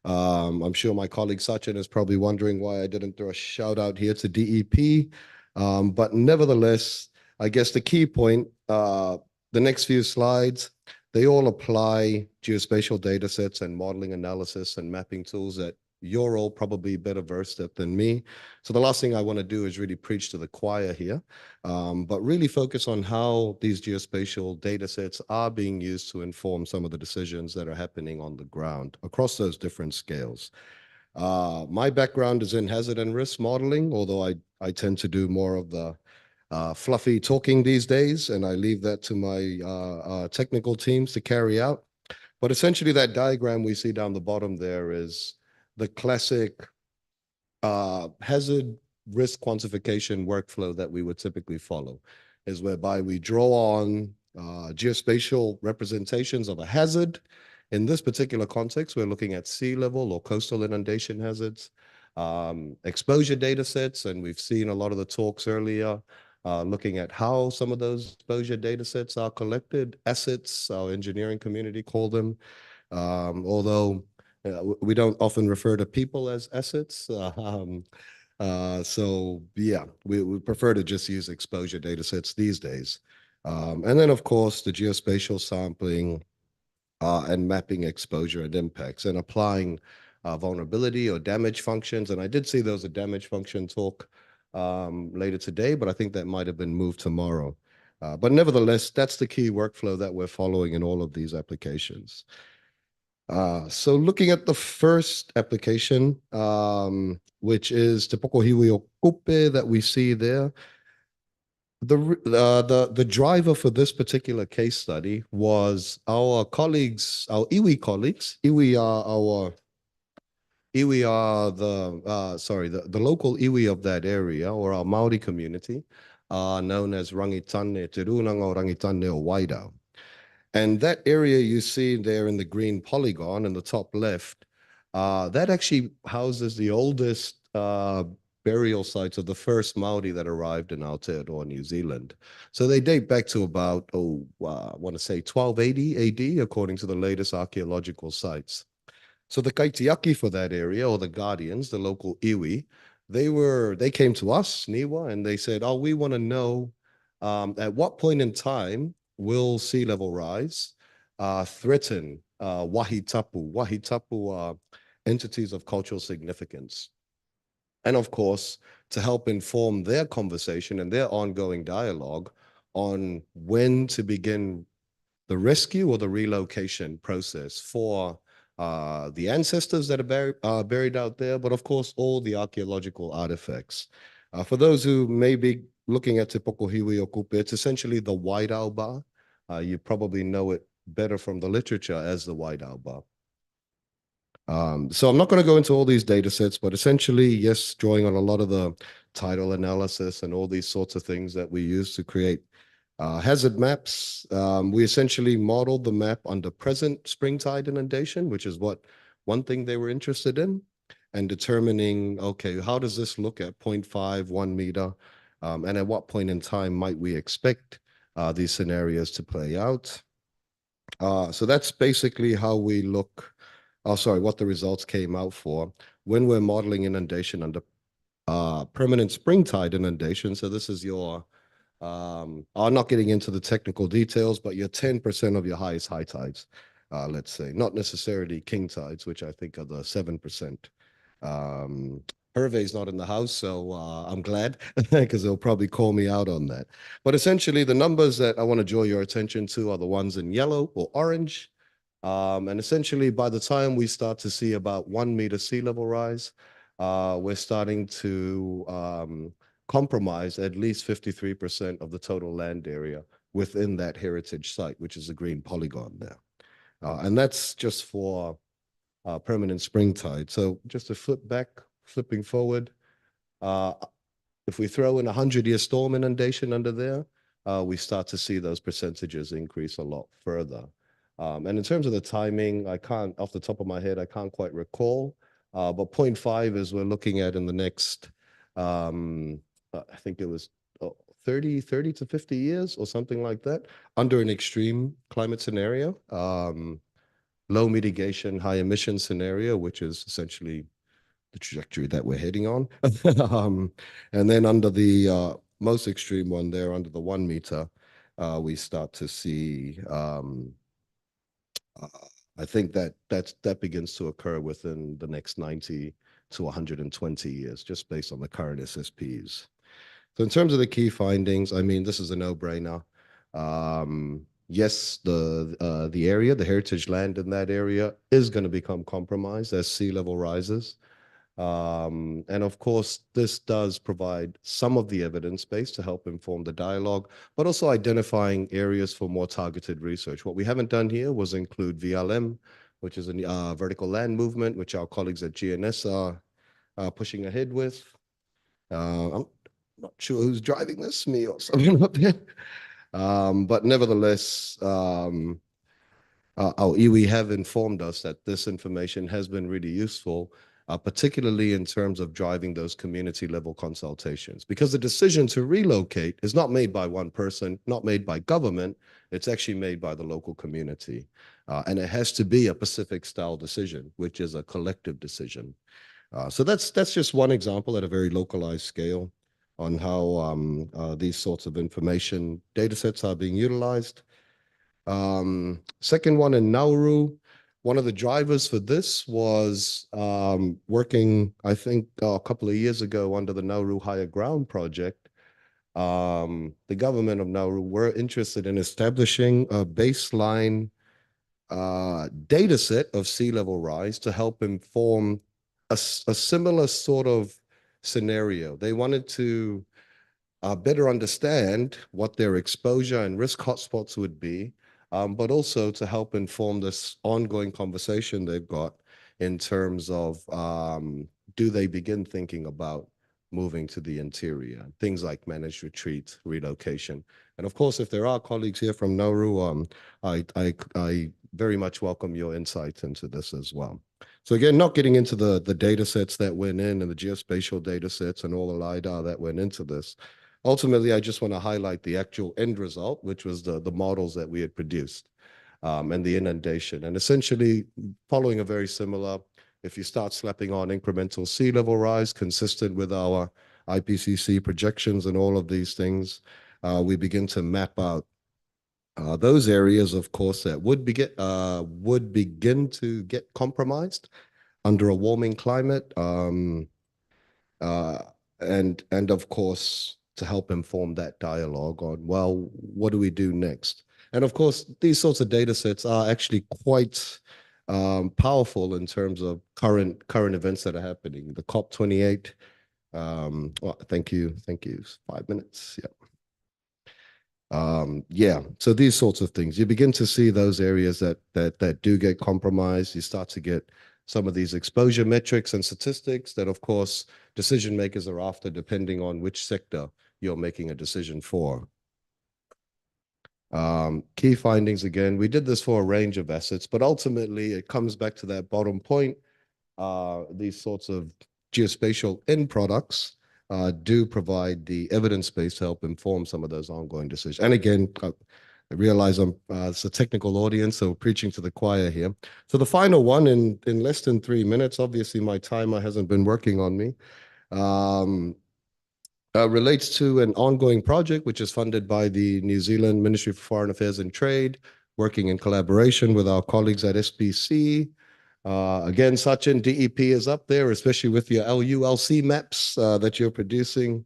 I'm sure my colleague Sachin is probably wondering why I didn't throw a shout out here to DEP. But nevertheless, I guess the key point, the next few slides, they all apply geospatial data sets and modeling analysis and mapping tools that you're all probably better versed at than me. So the last thing I want to do is really preach to the choir here, but really focus on how these geospatial data sets are being used to inform some of the decisions that are happening on the ground across those different scales. My background is in hazard and risk modeling, although I tend to do more of the fluffy talking these days, and I leave that to my technical teams to carry out. But essentially that diagram we see down the bottom there is the classic hazard risk quantification workflow that we would typically follow, is whereby we draw on geospatial representations of a hazard. In this particular context, we're looking at sea level or coastal inundation hazards, exposure data sets, and we've seen a lot of the talks earlier looking at how some of those exposure data sets are collected, assets, our engineering community call them, although we don't often refer to people as assets. So yeah, we prefer to just use exposure data sets these days. And then of course, the geospatial sampling and mapping exposure and impacts and applying vulnerability or damage functions. And I did see there was a damage function talk later today, but I think that might have been moved tomorrow. But nevertheless, that's the key workflow that we're following in all of these applications. So looking at the first application, which is Te Pokohiwi o Kupe that we see there, the driver for this particular case study was our colleagues, our iwi colleagues. Iwi are the local iwi of that area, or our Maori community, known as Rangitane Te Runanga o Rangitane o Waidau. And that area you see there in the green polygon in the top left, that actually houses the oldest burial sites of the first Maori that arrived in Aotearoa, New Zealand. So they date back to about, I want to say 1280 AD, according to the latest archaeological sites. So the kaitiaki for that area, or the guardians, the local iwi, they came to us, Niwa, and they said, oh, we want to know at what point in time will sea level rise threaten wahitapu entities of cultural significance. And of course, to help inform their conversation and their ongoing dialogue on when to begin the rescue or the relocation process for the ancestors that are buried out there, but of course, all the archaeological artifacts. For those who may be looking at Te Pokohiwi o Kupe, it's essentially the Waidau bar. You probably know it better from the literature as the Waidau bar. So I'm not going to go into all these data sets, but essentially, yes, drawing on a lot of the tidal analysis and all these sorts of things that we use to create hazard maps. We essentially modeled the map under present spring tide inundation, which is one thing they were interested in, and determining, okay, how does this look at 0.5, 1 meter, and at what point in time might we expect these scenarios to play out? So that's basically how we look, what the results came out for when we're modeling inundation under permanent spring tide inundation. So this is your, I'm not getting into the technical details, but your 10% of your highest high tides, let's say, not necessarily king tides, which I think are the 7%. Hervé's not in the house, so I'm glad because they'll probably call me out on that. But essentially, the numbers that I want to draw your attention to are the ones in yellow or orange. And essentially, by the time we start to see about 1 meter sea level rise, we're starting to compromise at least 53% of the total land area within that heritage site, which is a green polygon there. And that's just for permanent spring tide. So just to flipping forward, if we throw in 100-year storm inundation under there, we start to see those percentages increase a lot further. And in terms of the timing, I can't, off the top of my head, I can't quite recall. But 0.5 is we're looking at in the next, I think it was 30 to 50 years or something like that, under an extreme climate scenario, low mitigation, high emission scenario, which is essentially the trajectory that we're heading on. And then under the most extreme one there, under the 1 meter, we start to see, I think that begins to occur within the next 90 to 120 years, just based on the current SSPs. So in terms of the key findings, I mean, this is a no-brainer. Yes, the area, the heritage land in that area is going to become compromised as sea level rises. And of course, this does provide some of the evidence base to help inform the dialogue, but also identifying areas for more targeted research. What we haven't done here was include VLM, which is a vertical land movement, which our colleagues at GNS are pushing ahead with. I'm not sure who's driving this, me or someone up there. But nevertheless, our iwi have informed us that this information has been really useful, particularly in terms of driving those community level consultations, because the decision to relocate is not made by one person, not made by government, it's actually made by the local community. And it has to be a Pacific style decision, which is a collective decision. So that's just one example at a very localized scale on how these sorts of information data sets are being utilized. Second one in Nauru, one of the drivers for this was working, I think, a couple of years ago under the Nauru Higher Ground project. The government of Nauru were interested in establishing a baseline data set of sea level rise to help inform a similar sort of scenario. They wanted to better understand what their exposure and risk hotspots would be, but also to help inform this ongoing conversation they've got in terms of do they begin thinking about moving to the interior, things like managed retreat, relocation. And of course, if there are colleagues here from Nauru, I very much welcome your insight into this as well. So again, not getting into the data sets that went in and the geospatial data sets and all the LiDAR that went into this. Ultimately, I just want to highlight the actual end result, which was the models that we had produced and the inundation. And essentially following a very similar, if you start slapping on incremental sea level rise consistent with our IPCC projections and all of these things, we begin to map out those areas, of course, that would begin to get compromised under a warming climate, and of course to help inform that dialogue on, well, what do we do next? And of course, these sorts of data sets are actually quite powerful in terms of current events that are happening. The COP28. Well, thank you. 5 minutes. Yeah. So these sorts of things, you begin to see those areas that do get compromised. You start to get some of these exposure metrics and statistics that, of course, decision makers are after, depending on which sector you're making a decision for. Key findings, again, we did this for a range of assets, but ultimately it comes back to that bottom point. These sorts of geospatial end products do provide the evidence base to help inform some of those ongoing decisions. And again, I realize it's a technical audience, so preaching to the choir here. So the final one in less than 3 minutes, obviously my timer hasn't been working on me, relates to an ongoing project which is funded by the New Zealand Ministry for Foreign Affairs and Trade, working in collaboration with our colleagues at SBC. Again, Sachin, DEP is up there, especially with your LULC maps that you're producing.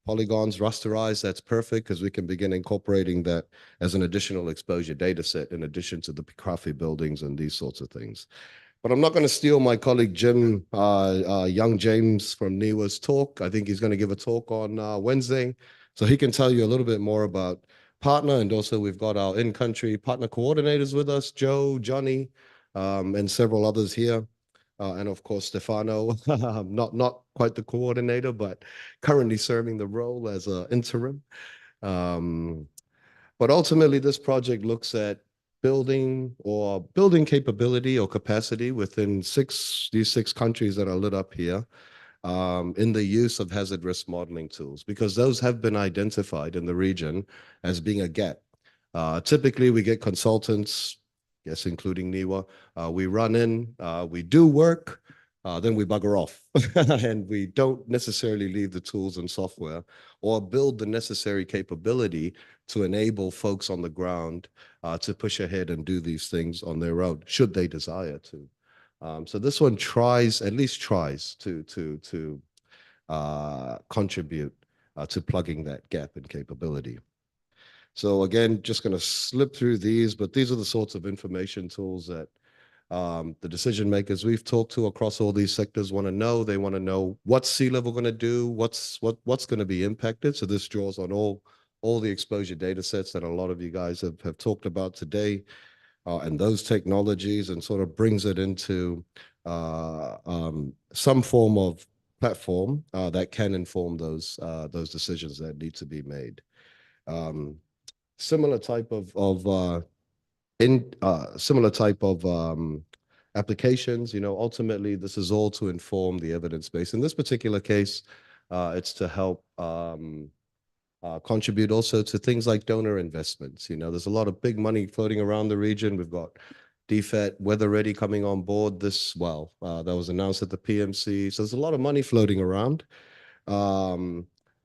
Polygons rasterized, that's perfect because we can begin incorporating that as an additional exposure data set in addition to the Pikrafi buildings and these sorts of things. But I'm not going to steal my colleague Jim, young James from NIWA's talk. I think he's going to give a talk on Wednesday. So he can tell you a little bit more about partner. And also we've got our in-country partner coordinators with us, Joe, Johnny, and several others here. And of course, Stefano, not quite the coordinator, but currently serving the role as an interim. But ultimately, this project looks at building capability or capacity within these six countries that are lit up here, in the use of hazard risk modeling tools, because those have been identified in the region as being a gap. Typically, we get consultants, yes, including NIWA. We run in, we do work, then we bugger off. And we don't necessarily leave the tools and software or build the necessary capability to enable folks on the ground to push ahead and do these things on their own, should they desire to. So this one at least tries to contribute to plugging that gap in capability. So again, just going to slip through these, but these are the sorts of information tools that the decision makers we've talked to across all these sectors want to know. They want to know what's sea level going to do, what's going to be impacted. So this draws on all the exposure data sets that a lot of you guys have talked about today, and those technologies, and sort of brings it into some form of platform that can inform those decisions that need to be made. Similar type of applications, ultimately this is all to inform the evidence base. In this particular case, it's to help contribute also to things like donor investments. There's a lot of big money floating around the region. We've got DFAT, Weather Ready coming on board that was announced at the PMC. So there's a lot of money floating around.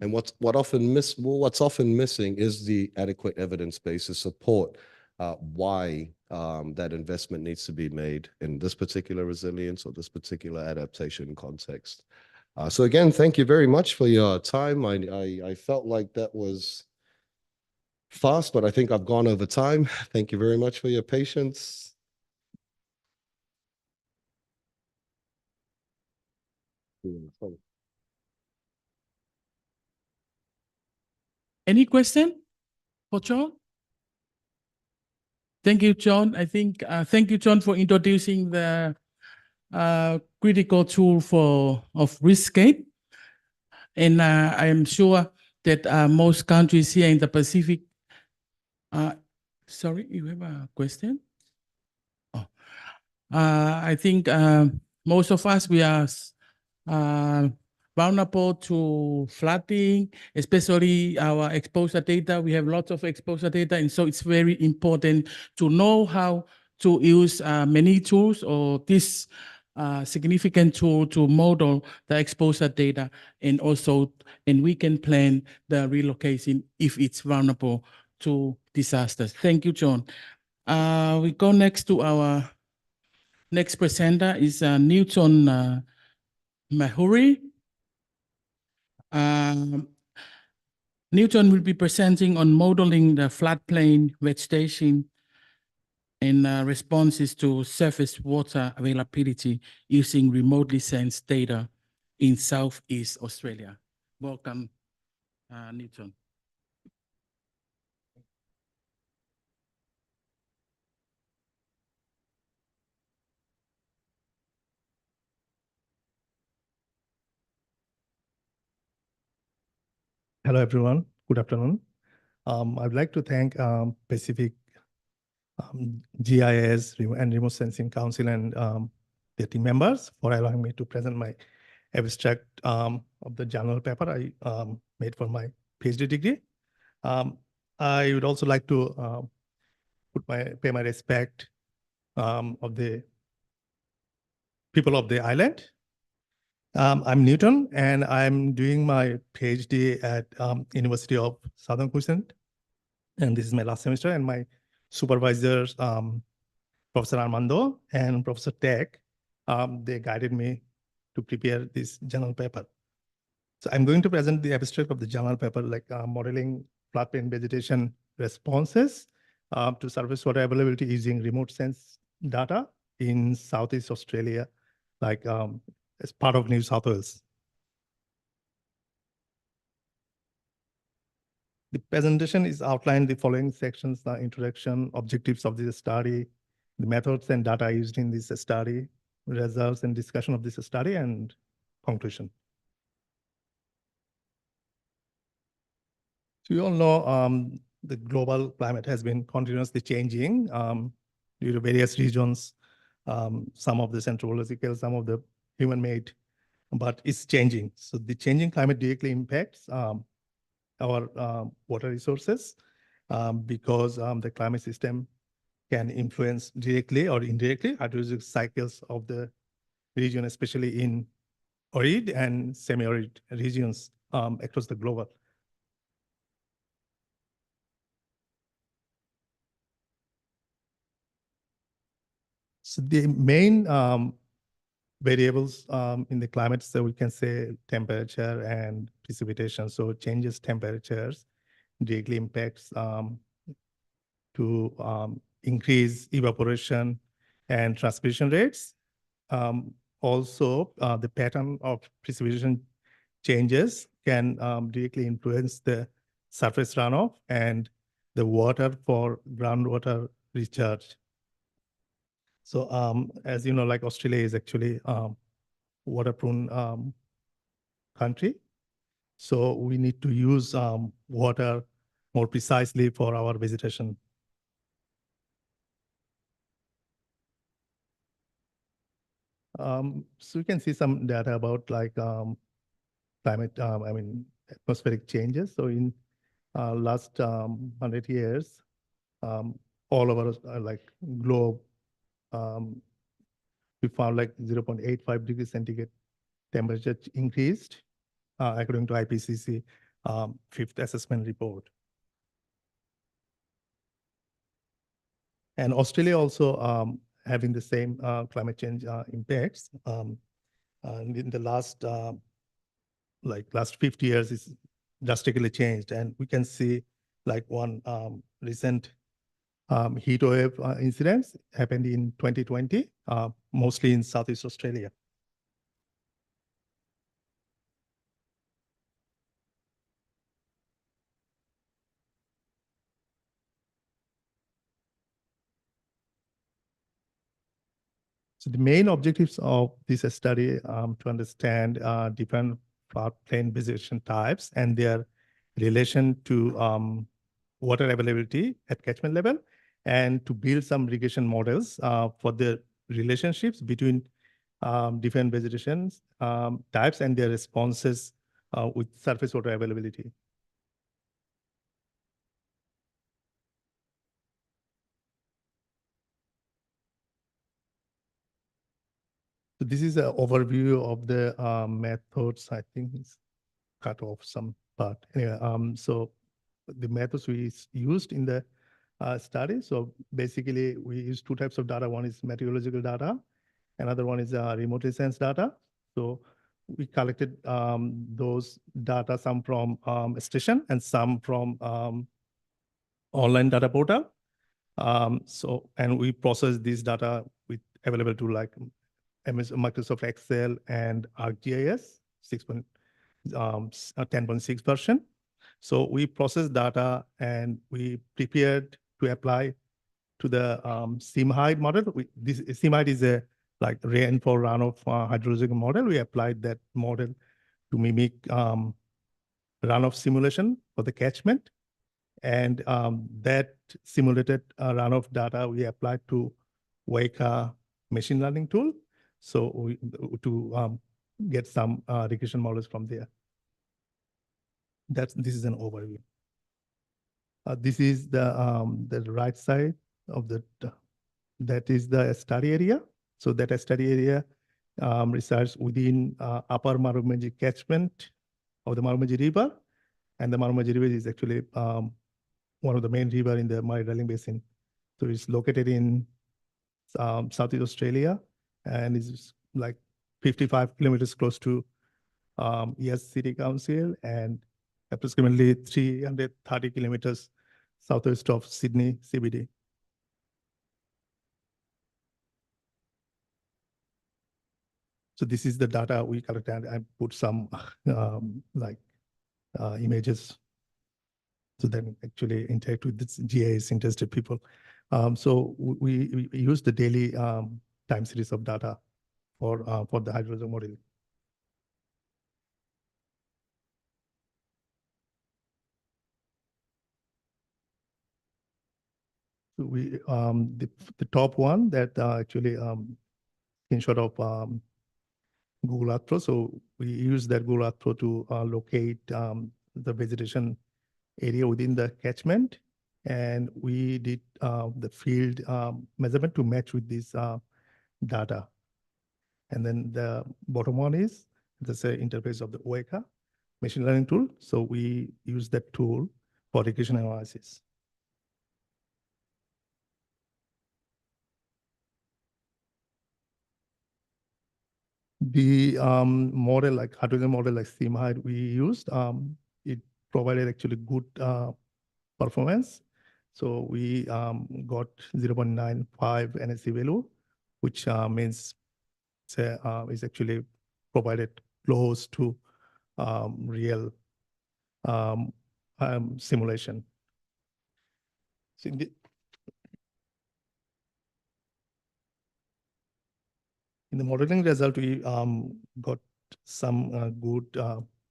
And what's often missing is the adequate evidence base to support why that investment needs to be made in this particular resilience or this particular adaptation context. So again, thank you very much for your time. I felt like that was fast, but I think I've gone over time. Thank you very much for your patience. Any question for John? Thank you, John. I think, thank you, John, for introducing the critical tool of riskscape. And I am sure that most countries here in the Pacific, sorry, you have a question? Oh. I think most of us, we are vulnerable to flooding, especially our exposure data. We have lots of exposure data, and so it's very important to know how to use many tools or this significant tool to model the exposure data, and we can plan the relocation if it's vulnerable to disasters. Thank you, John. We go next to our next presenter is Newton Mahuri. Newton will be presenting on modeling the floodplain vegetation and responses to surface water availability using remotely sensed data in Southeast Australia. Welcome, Newton. Hello, everyone. Good afternoon. I'd like to thank Pacific GIS and Remote Sensing Council and their team members for allowing me to present my abstract of the journal paper I made for my PhD degree. I would also like to pay my respect of the people of the island. I'm Newton, and I'm doing my PhD at University of Southern Queensland, and this is my last semester. And my supervisors, Professor Armando and Professor Tech, they guided me to prepare this journal paper. So I'm going to present the abstract of the journal paper, like modeling floodplain vegetation responses to surface water availability using remote sense data in Southeast Australia, like as part of New South Wales. The presentation is outlined the following sections: the introduction, objectives of this study, the methods and data used in this study, results and discussion of this study, and conclusion. So you all know the global climate has been continuously changing due to various regions, some of the centrological, some of the human-made, but it's changing. So the changing climate directly impacts our water resources because the climate system can influence directly or indirectly hydrologic cycles of the region, especially in arid and semi-arid regions across the globe. So the main variables in the climate, so we can say temperature and precipitation. So changes temperatures directly impacts to increase evaporation and transpiration rates. Also, the pattern of precipitation changes can directly influence the surface runoff and the water for groundwater recharge. So as you know, like Australia is actually water-prone country. So we need to use water more precisely for our vegetation. So you can see some data about like climate, atmospheric changes. So in last 100 years, all over like globe, we found like 0.85 degrees centigrade temperature increased according to IPCC fifth assessment report. And Australia also having the same climate change impacts. And in the last 50 years, it's drastically changed. And we can see like one recent heat wave incidents happened in 2020, mostly in Southeast Australia. So the main objectives of this study to understand different floodplain vegetation types and their relation to water availability at catchment level, and to build some regression models for the relationships between different vegetation types and their responses with surface water availability. So this is an overview of the methods. I think it's cut off some part. Anyway, so the methods we used in the study. So basically, we use two types of data. One is meteorological data. Another one is remotely sensed data. So we collected those data, some from station and some from online data portal. And we process this data with available to like Microsoft Excel and ArcGIS 10.6 version. So we process data and we prepared to apply to the SIMHIDE model. This SIMHIDE is a like rainfall runoff hydrological model. We applied that model to mimic runoff simulation for the catchment. And that simulated runoff data we applied to Weka machine learning tool. So to get some regression models from there. This is an overview. This is the right side of the, that is the study area. So that study area resides within upper Marumiji catchment of the Marumiji River. And the Marumiji River is actually one of the main river in the Murray-Darling Basin. So it's located in Southeast Australia and is like 55 kilometers close to I.T.S City Council and approximately 330 kilometers southwest of Sydney CBD. So this is the data we collected. I put some images so then actually interact with this GIS interested people. So we use the daily time series of data for the hydrogen model. So we the top one that actually screenshot of Google Earth Pro. So we use that Google Earth Pro to locate the vegetation area within the catchment. And we did the field measurement to match with this data. And then the bottom one is the interface of the OECA machine learning tool. So we use that tool for regression analysis. The model, like hydrogen model, like SIMHIDE we used, it provided actually good performance. So we got 0.95 NSE value, which means is actually provided close to real simulation. So in the modeling result, we got some good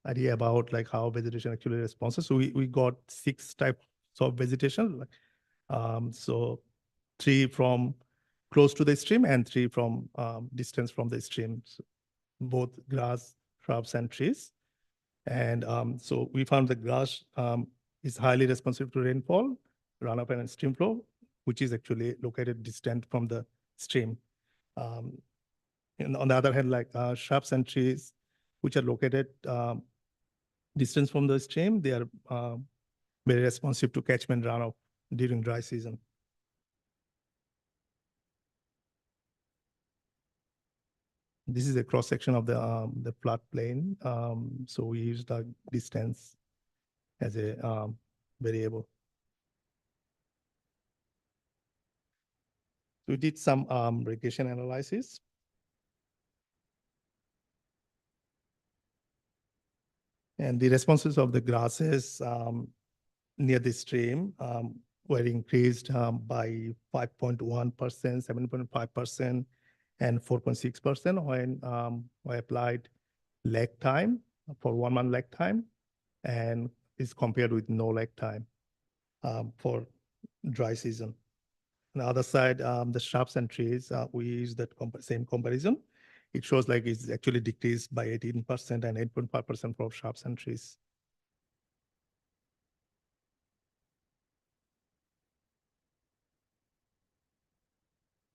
idea about like how vegetation actually responds. So we got 6 types of vegetation. So 3 from close to the stream and 3 from distance from the stream, so both grass, shrubs, and trees. And so we found the grass is highly responsive to rainfall, runoff, and stream flow, which is actually located distant from the stream. And on the other hand, like shrubs and trees, which are located distance from the stream, they are very responsive to catchment runoff during dry season. This is a cross section of the floodplain. So we use the distance as a variable. We did some regression analysis. And the responses of the grasses near the stream were increased by 5.1%, 7.5%, and 4.6% when we applied lag time for 1 month lag time, and is compared with no lag time for dry season. On the other side, the shrubs and trees, we use that same comparison. It shows like it's actually decreased by 18% and 8.5% for shrubs and trees.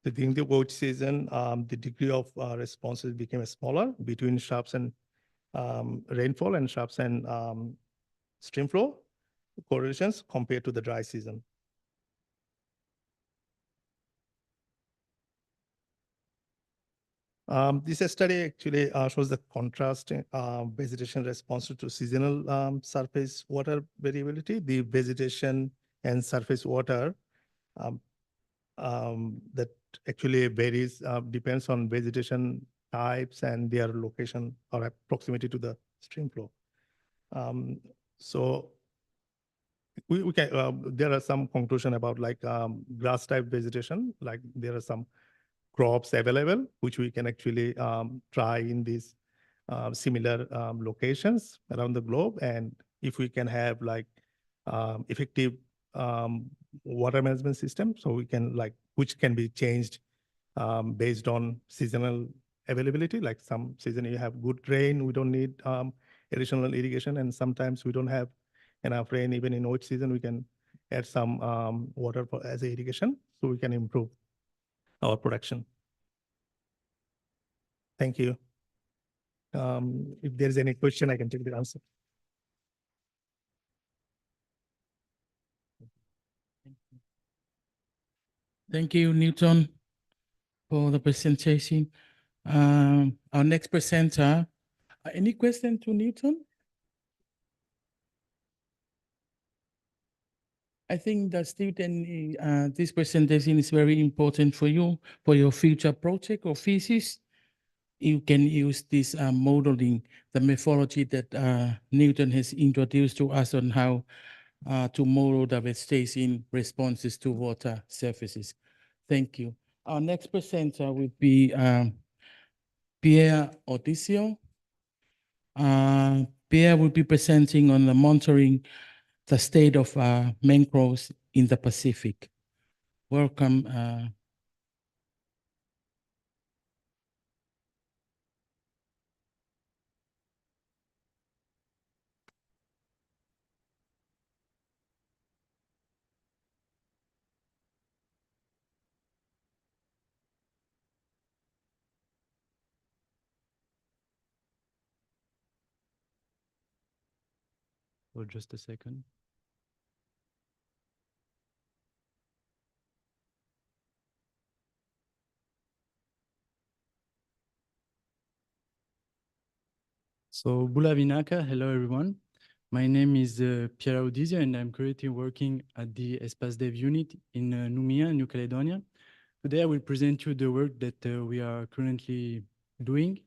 During the watch season, the degree of responses became smaller between shrubs and rainfall and shrubs and stream flow correlations compared to the dry season. This study actually shows the contrast vegetation response to seasonal surface water variability. The vegetation and surface water that actually varies, depends on vegetation types and their location or proximity to the stream flow. So we can, there are some conclusion about like grass type vegetation, like there are some crops available, which we can actually try in these similar locations around the globe. And if we can have like effective water management system, so we can like, which can be changed based on seasonal availability. Like some season you have good rain, we don't need additional irrigation. And sometimes we don't have enough rain, even in wet season, we can add some water as irrigation, so we can improve our production. Thank you. If there is any question, I can take the answer. Thank you, Newton, for the presentation. Our next presenter, any question to Newton? I think that student, this presentation is very important for you, for your future project or thesis. You can use this modeling, the methodology that Newton has introduced to us on how to model the vegetation responses to water surfaces. Thank you. Our next presenter will be Pierre Odisio. Pierre will be presenting on the monitoring the state of mangroves in the Pacific. Welcome. For just a second. So Bula Vinaka, hello everyone. My name is Pierre Audizio and I'm currently working at the Espace Dev unit in Numia, New Caledonia. Today I will present you the work that we are currently doing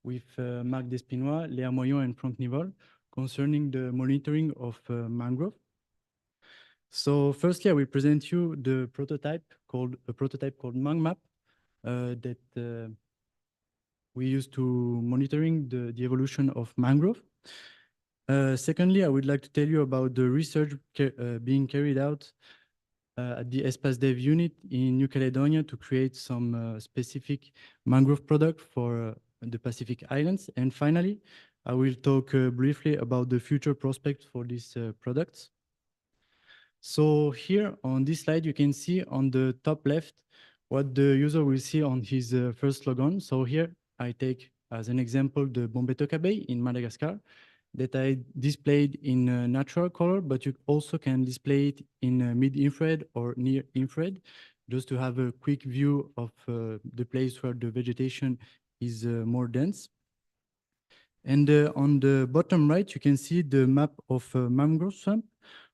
with Marc Despinois, Léa Moyon and Franck Nivol concerning the monitoring of mangrove. So firstly, I will present you the prototype called MangMap that we use to monitoring the evolution of mangrove. Secondly, I would like to tell you about the research being carried out at the Espace Dev unit in New Caledonia to create some specific mangrove product for the Pacific Islands. And finally, I will talk briefly about the future prospects for these products. So here on this slide, you can see on the top left what the user will see on his first logon. So here I take as an example the Bombetoka Bay in Madagascar that I displayed in natural color, but you also can display it in mid-infrared or near-infrared, just to have a quick view of the place where the vegetation is more dense. And on the bottom right, you can see the map of mangrove swamp,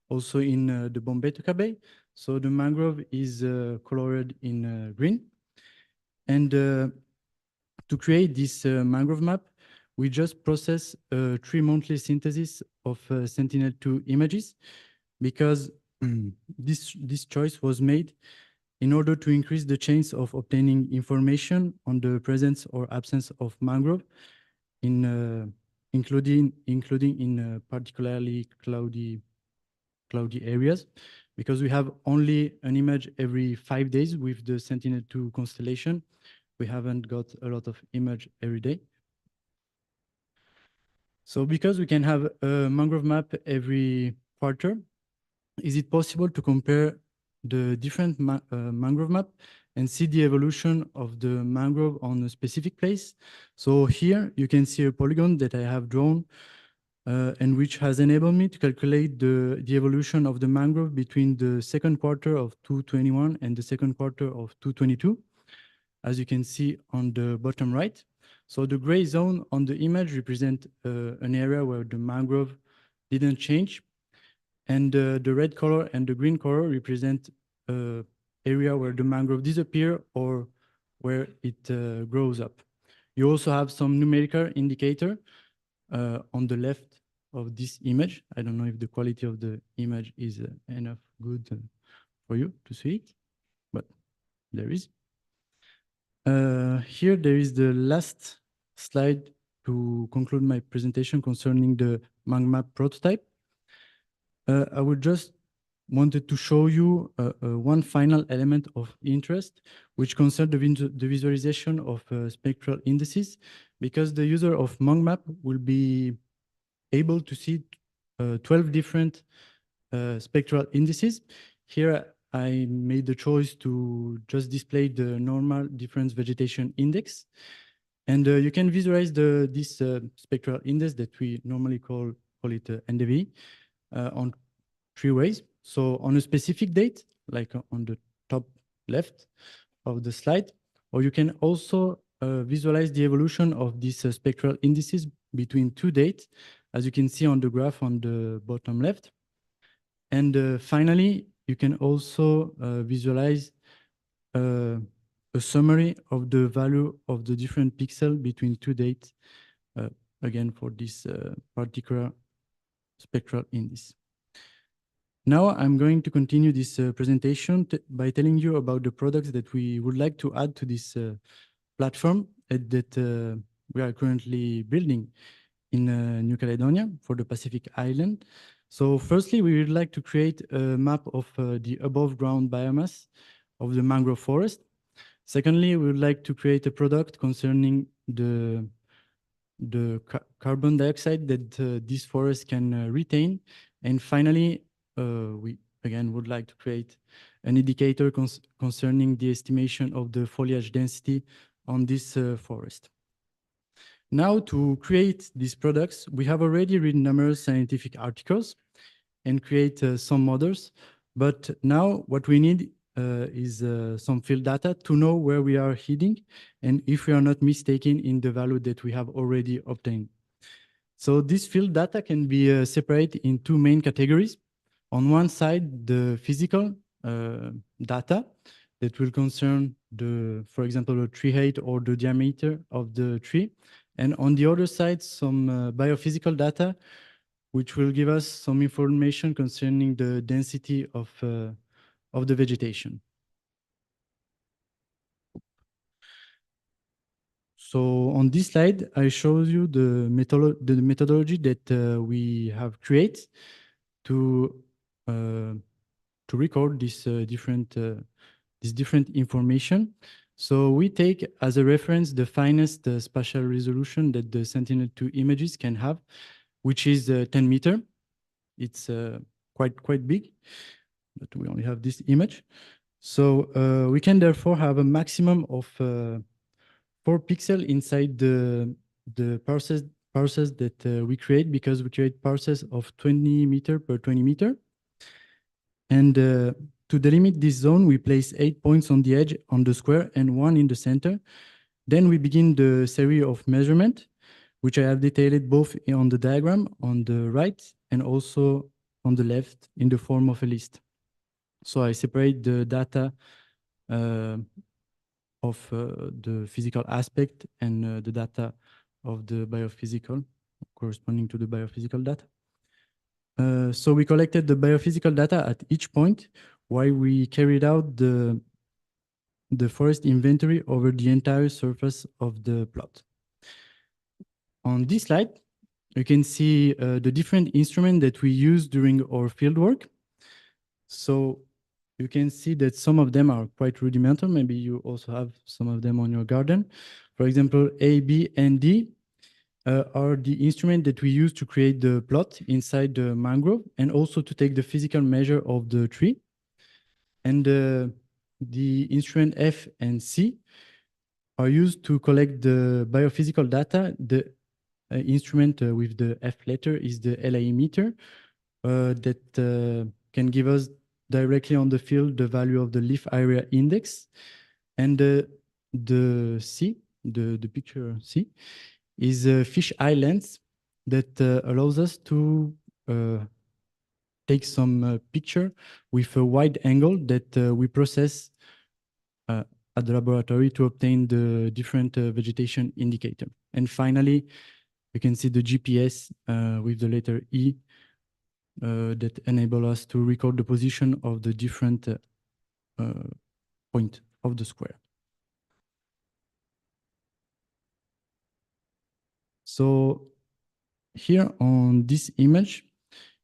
also in the Bombetoka Bay. So the mangrove is colored in green. And to create this mangrove map, we just process 3 monthly synthesis of Sentinel-2 images because this choice was made in order to increase the chance of obtaining information on the presence or absence of mangrove, including in particularly cloudy areas, because we have only an image every 5 days with the Sentinel-2 constellation. We haven't got a lot of image every day. So because we can have a mangrove map every quarter, is it possible to compare the different mangrove map and see the evolution of the mangrove on a specific place? So here you can see a polygon that I have drawn and which has enabled me to calculate the evolution of the mangrove between the second quarter of 2021 and the second quarter of 2022, as you can see on the bottom right. So the gray zone on the image represent an area where the mangrove didn't change. And the red color and the green color represent area where the mangrove disappear or where it grows up. You also have some numerical indicator on the left of this image. I don't know if the quality of the image is enough good for you to see it, but there is. Here there is the last slide to conclude my presentation concerning the MangMap prototype. I would just wanted to show you one final element of interest, which concerns the visualization of spectral indices, because the user of MangMap will be able to see 12 different spectral indices. Here I made the choice to just display the normal difference vegetation index. And you can visualize this spectral index that we normally call it NDVI on 3 ways. So on a specific date, like on the top left of the slide, or you can also visualize the evolution of these spectral indices between 2 dates, as you can see on the graph on the bottom left. And finally, you can also visualize a summary of the value of the different pixels between 2 dates, again, for this particular spectral index. Now I'm going to continue this presentation by telling you about the products that we would like to add to this platform that we are currently building in New Caledonia for the Pacific Island. So firstly, we would like to create a map of the above ground biomass of the mangrove forest. Secondly, we would like to create a product concerning the carbon dioxide that this forest can retain. And finally, we again would like to create an indicator concerning the estimation of the foliage density on this forest. Now, to create these products, we have already written numerous scientific articles and create some models. But now what we need is some field data to know where we are heading and if we are not mistaken in the value that we have already obtained. So this field data can be separated in 2 main categories. On one side, the physical data that will concern for example, the tree height or the diameter of the tree. And on the other side, some biophysical data, which will give us some information concerning the density of the vegetation. So on this slide, I show you the methodology that we have created to record this different information. So we take as a reference the finest spatial resolution that the Sentinel-2 images can have, which is 10 meter. It's quite big, but we only have this image. So we can therefore have a maximum of 4 pixels inside the parcels that we create, because we create parcels of 20 meter per 20 meter. And to delimit this zone, we place 8 points on the edge on the square and 1 in the center. Then we begin the series of measurement, which I have detailed both on the diagram on the right and also on the left in the form of a list. So I separate the data of the physical aspect and the data of the biophysical, corresponding to the biophysical data. So we collected the biophysical data at each point while we carried out the forest inventory over the entire surface of the plot. On this slide, you can see the different instruments that we use during our fieldwork. So you can see that some of them are quite rudimental. Maybe you also have some of them on your garden. For example, A, B, and D are the instruments that we use to create the plot inside the mangrove and also to take the physical measure of the tree. And the instrument F and C are used to collect the biophysical data. The instrument with the F letter is the LAE meter that can give us directly on the field the value of the leaf area index. And the C, the picture C, is a fish eye lens that allows us to take some picture with a wide angle that we process at the laboratory to obtain the different vegetation indicator. And finally, you can see the GPS with the letter E that enable us to record the position of the different point of the square. So here on this image,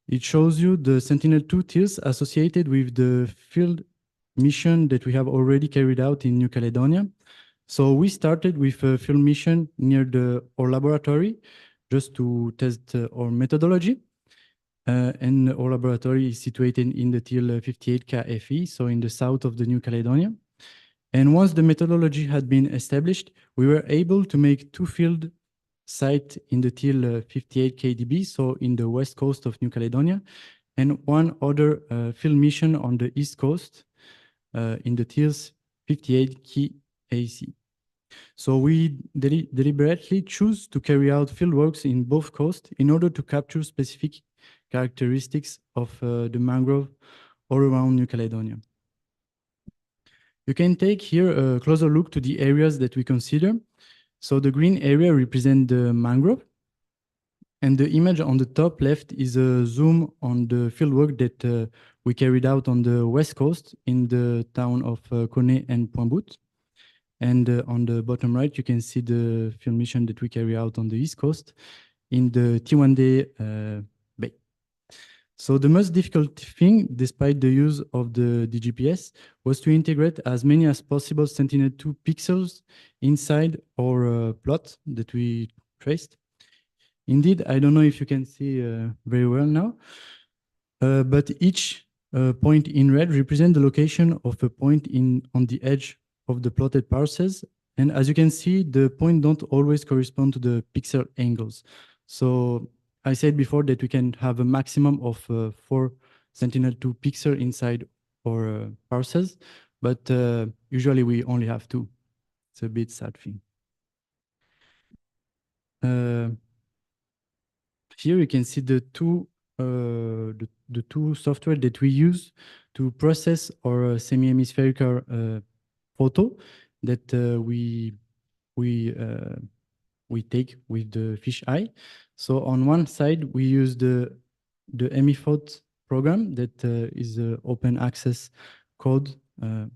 it shows you the Sentinel-2 TILs associated with the field mission that we have already carried out in New Caledonia. So we started with a field mission near our laboratory just to test our methodology. And our laboratory is situated in the till 58K FE, so in the south of the New Caledonia. And once the methodology had been established, we were able to make two field sites in the till 58 KDB, so in the west coast of New Caledonia, and one other field mission on the east coast in the tills 58 key AC. So we deliberately choose to carry out fieldworks in both coasts in order to capture specific characteristics of the mangrove all around New Caledonia. You can take here a closer look to the areas that we consider. So the green area represents the mangrove. And the image on the top left is a zoom on the fieldwork that we carried out on the west coast in the town of Kone and Pointe-Bout. And on the bottom right, you can see the field mission that we carry out on the east coast in the Tiwande Bay. So the most difficult thing, despite the use of the DGPS, was to integrate as many as possible Sentinel-2 pixels inside our plot that we traced. Indeed, I don't know if you can see very well now, but each point in red represents the location of a point on the edge of the plotted parcels. And as you can see, the points don't always correspond to the pixel angles. So I said before that we can have a maximum of 4 Sentinel-2 pixels inside our parcels, but usually we only have 2. It's a bit sad thing. Here you can see the two software that we use to process our semi-hemispherical photo that we take with the fisheye. So on one side we use the HemiPhoto program that is open access code. And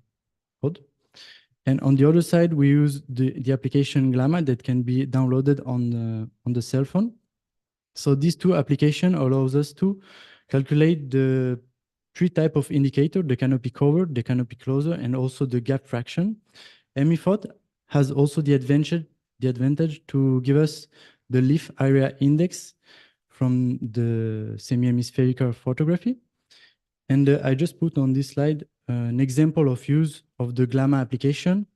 on the other side, we use the application Glamma that can be downloaded on the cell phone. So these two applications allows us to calculate the 3 types of indicator: the canopy cover, the canopy closure, and also the gap fraction. HemiPhoto has also the advantage to give us the leaf area index from the semi-hemispherical photography. And I just put on this slide an example of use of the Glamma application,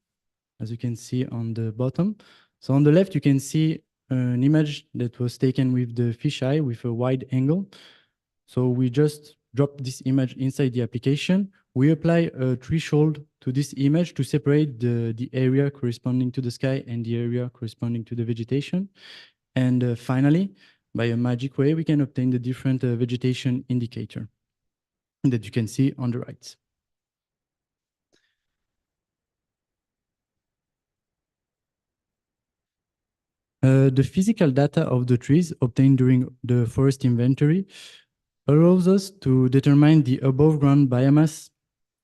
as you can see on the bottom. So on the left, you can see an image that was taken with the fisheye with a wide angle. So we just drop this image inside the application. We apply a threshold to this image to separate the area corresponding to the sky and the area corresponding to the vegetation. And finally, by a magic way, we can obtain the different vegetation indicator that you can see on the right. The physical data of the trees obtained during the forest inventory allows us to determine the above ground biomass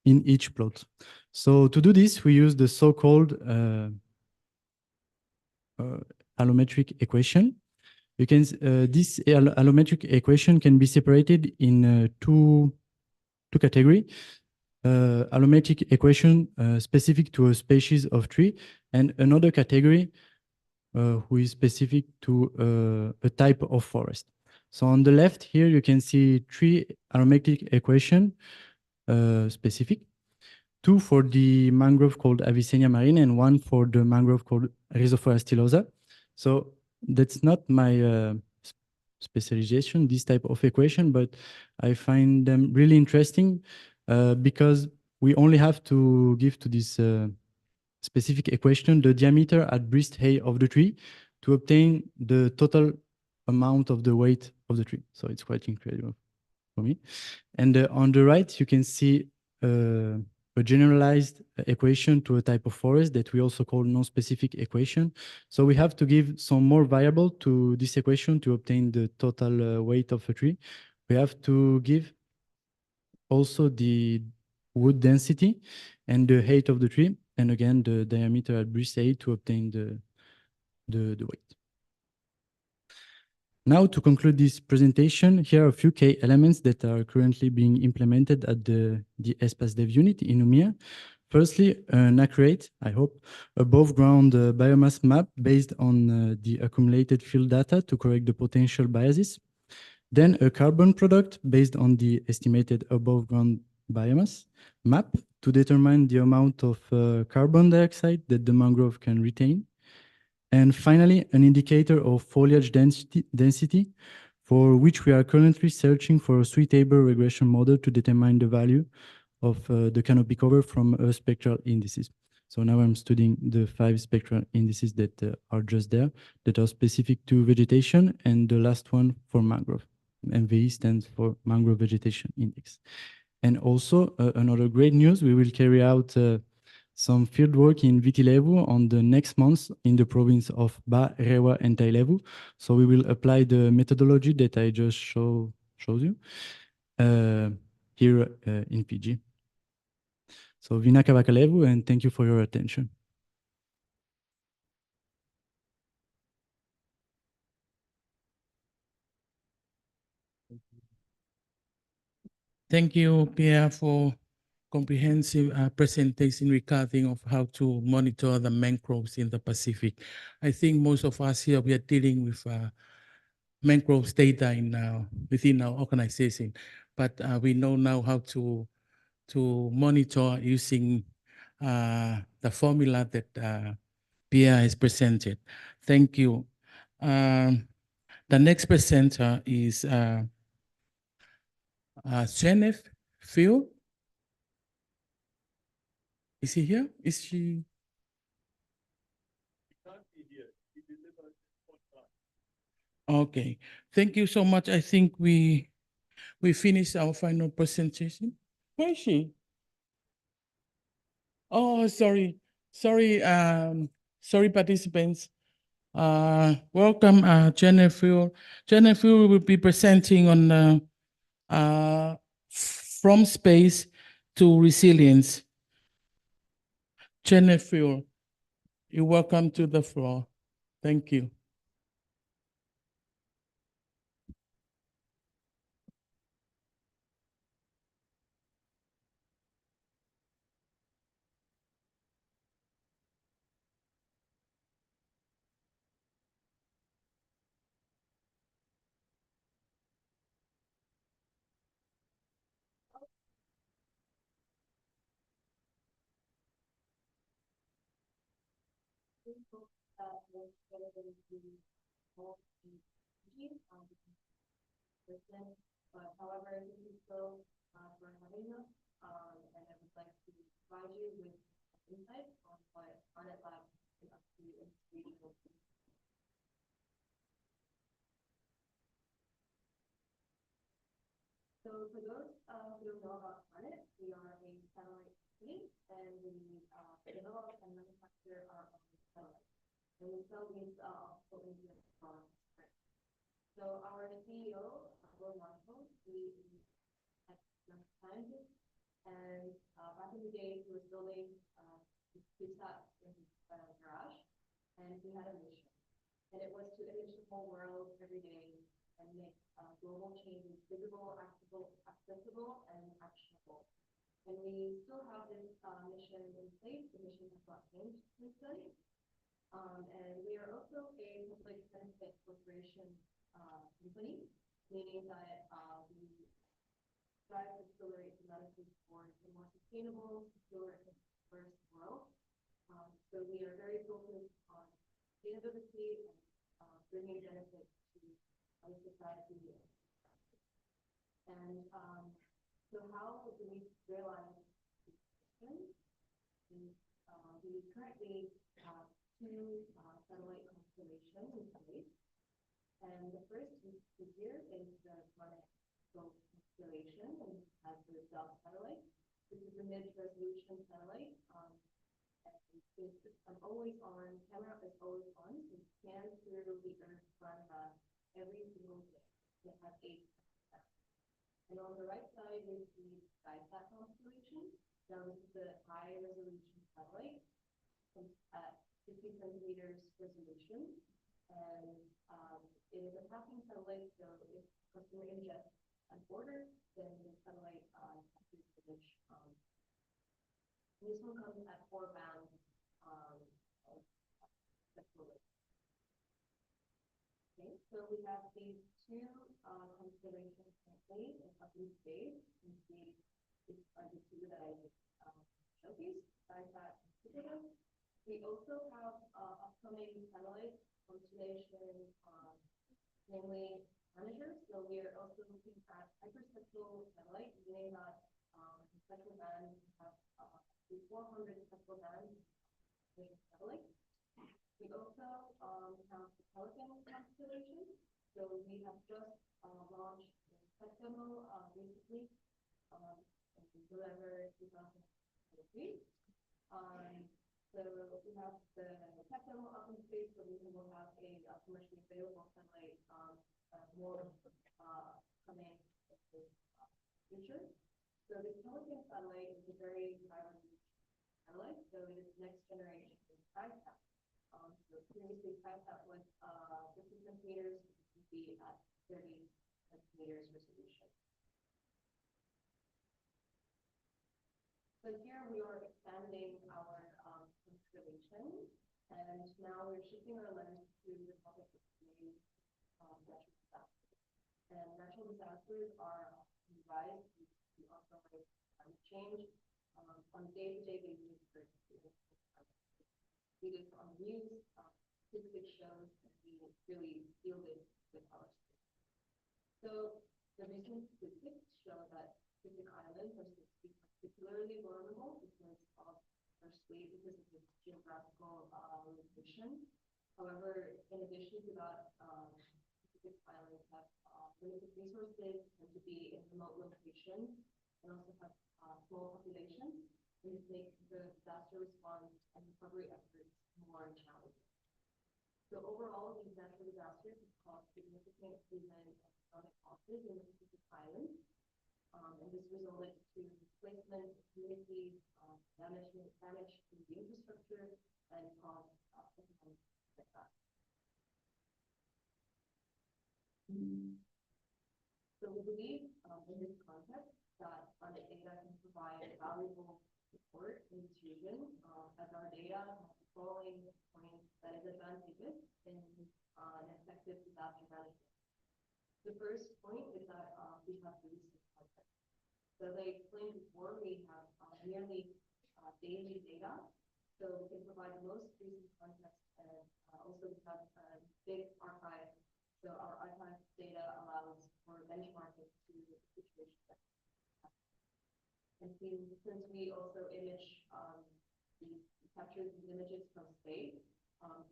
in each plot. So to do this, we use the so-called allometric equation. You can this allometric equation can be separated in two categories. Allometric equation specific to a species of tree, and another category who is specific to a type of forest. So on the left here, you can see 3 allometric equation specific, 2 for the mangrove called Avicennia marina and 1 for the mangrove called Rhizophora stylosa. So that's not my specialization, this type of equation, but I find them really interesting because we only have to give to this specific equation the diameter at breast height of the tree to obtain the total amount of the weight of the tree. So it's quite incredible for me. And on the right, you can see a generalized equation to a type of forest that we also call non-specific equation. So we have to give some more variable to this equation to obtain the total weight of a tree. We have to give also the wood density and the height of the tree, and again the diameter at breast height to obtain the weight. Now, to conclude this presentation, here are a few key elements that are currently being implemented at the I.T.S Dev unit in Umea. Firstly, an accurate, I hope, above ground biomass map based on the accumulated field data to correct the potential biases. Then a carbon product based on the estimated above ground biomass map to determine the amount of carbon dioxide that the mangrove can retain. And finally, an indicator of foliage density for which we are currently searching for a suitable regression model to determine the value of the canopy cover from spectral indices. So now I'm studying the 5 spectral indices that are just there, that are specific to vegetation, and the last one for mangrove. MVE stands for Mangrove Vegetation Index. And also another great news, we will carry out some field work in Viti Levu on the next month in the province of Ba, Rewa, and Tai Levu. So we will apply the methodology that I just showed you here in PG. So Vinaka Vakalevu, and thank you for your attention. Thank you, Pierre, for comprehensive presentation regarding of how to monitor the mangroves in the Pacific. I think most of us here, we are dealing with mangroves data within our organization, but we know now how to monitor using the formula that Pierre has presented. Thank you. The next presenter is Jennifer Phil. Is he here? Is she? Okay, thank you so much. I think we finished our final presentation. Where is she? Oh, sorry, sorry, participants. Welcome, Jennifer. Jennifer will be presenting on from space to resilience. Jennifer, you're welcome to the floor. Thank you. But however, thank you so for having us, and I would like to provide you with insights on what Arnet Lab is up to in regional. So for those who don't know about Arnet, we are a satellite company, and we develop and manufacture our own satellites. And we sell these optical internet products. So our CEO, Will Marshall, he is a scientist, and back in the day, he was building his sats in his garage, and he had a mission, and it was to image the whole world every day and make global changes visible, accessible, and actionable. And we still have this mission in place. The mission has not changed since then. And we are also a public benefit corporation company, meaning that we strive to accelerate humanity towards a more sustainable, secure, and diverse world. So we are very focused on sustainability and bringing benefit to our society. And so how do we realize this mission? We currently have 2 satellite constellations in place. And the first is here is the Arnet constellation, and has the South satellite. This is a mid-resolution satellite. And it's always on, camera is always on, so it scans through the Earth front every single day. It has 8 satellites. And on the right side is the GIS constellation. Now this is the high-resolution satellite. It's at 50 centimeters resolution. And it is a tracking satellite, so if customer ingests an order, then the satellite captures the image. This one comes at 4 bands of spectral width. Okay, So we have these two constellations currently in public space. You see, these are the two that I showcased, SciSat and Jupiter. We also have upcoming satellite constellation, namely Manager. So we are also looking at hyperspectral satellite, meaning that the spectral band have 400 spectral bands satellite. We also have the Pelican constellation. So we have just launched the Spectral recently in November 2023. So we have the Spectral up in space, so we will have a commercially available satellite more coming in the future. So the Pelican satellite is a very vibrant satellite. So it is next generation SciSat. So previously SciSat was 50 centimeters, it can be at 30 centimeters resolution. So here we are expanding our constellation, and now we're shifting our lens to the topic of today's natural disasters. And natural disasters are rise due to also climate change on a day-to-day basis. We did on the news, statistics shows, and we really feel it with our students. So the recent statistics show that Pacific Islands are particularly vulnerable because of, firstly, because of its geographical location. However, in addition to that, Pacific Islands have limited resources, tend to be in remote locations, and also have small populations. This makes the disaster response and recovery efforts more challenging. So overall, these natural disasters have caused significant human and economic losses in the Pacific Islands, and this resulted to displacement of communities, damage to the infrastructure, and caused economic setbacks. So we believe in this context that climate data can provide valuable support in this region, as our data has the following points that is advantageous in an effective disaster management. The first point is that we have the recent context. So as I explained before, we have nearly daily data, so we can provide the most recent context, and also we have a big archive. So our archive data allows for benchmarking to the situation. And since we also capture these images from space,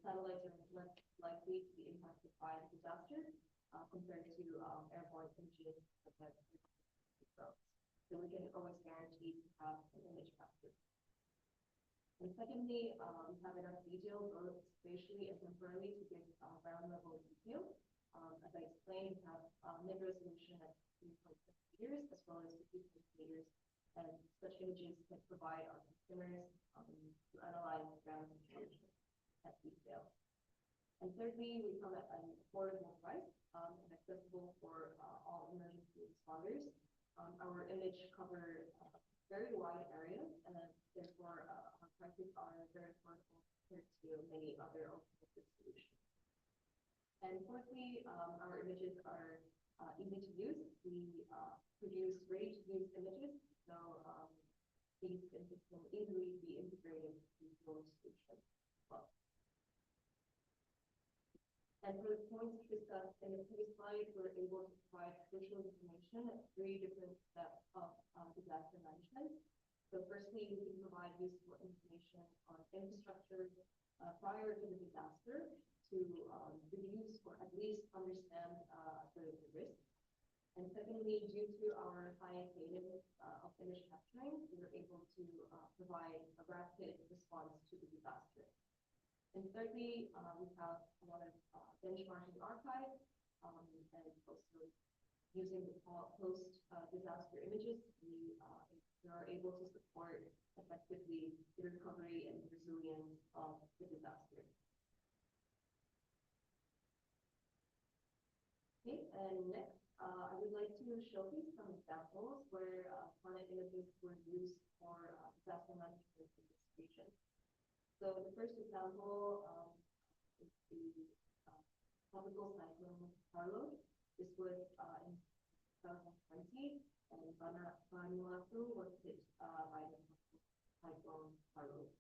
satellites are less likely to be impacted by disasters compared to airborne images such as drones. So we can always guarantee to have an image capture. And secondly, we have enough detail both spatially and temporally to give ground level detail. As I explained, we have mid-resolution at 3.6 meters as well as 50 meters. And such images can provide our consumers to analyze ground situation at detail. And thirdly, we come at an affordable price and accessible for all emergency responders. Our image cover very wide areas, and therefore our prices are very affordable compared to many other alternative solutions. And fourthly, our images are easy to use. We produce ready-to-use images, so these images can easily be integrated into your solution as well. And for the points discussed in the previous slide, we're able to provide crucial information at 3 different steps of disaster management. So firstly, we can provide useful information on infrastructure prior to the disaster to reduce or at least understand the risk. And secondly, due to our high cadence of image capturing, we were able to provide a rapid response to the disaster. And thirdly, we have a lot of benchmarking archives, and also using the post-disaster images, we are able to support effectively the recovery and resilience of the disaster. Okay, and next, I would like to showcase some examples where planet images were used for disaster management in this region. So the first example is the tropical cyclone Carlos. This was in 2020, and Vanuatu was hit by the cyclone Carlos.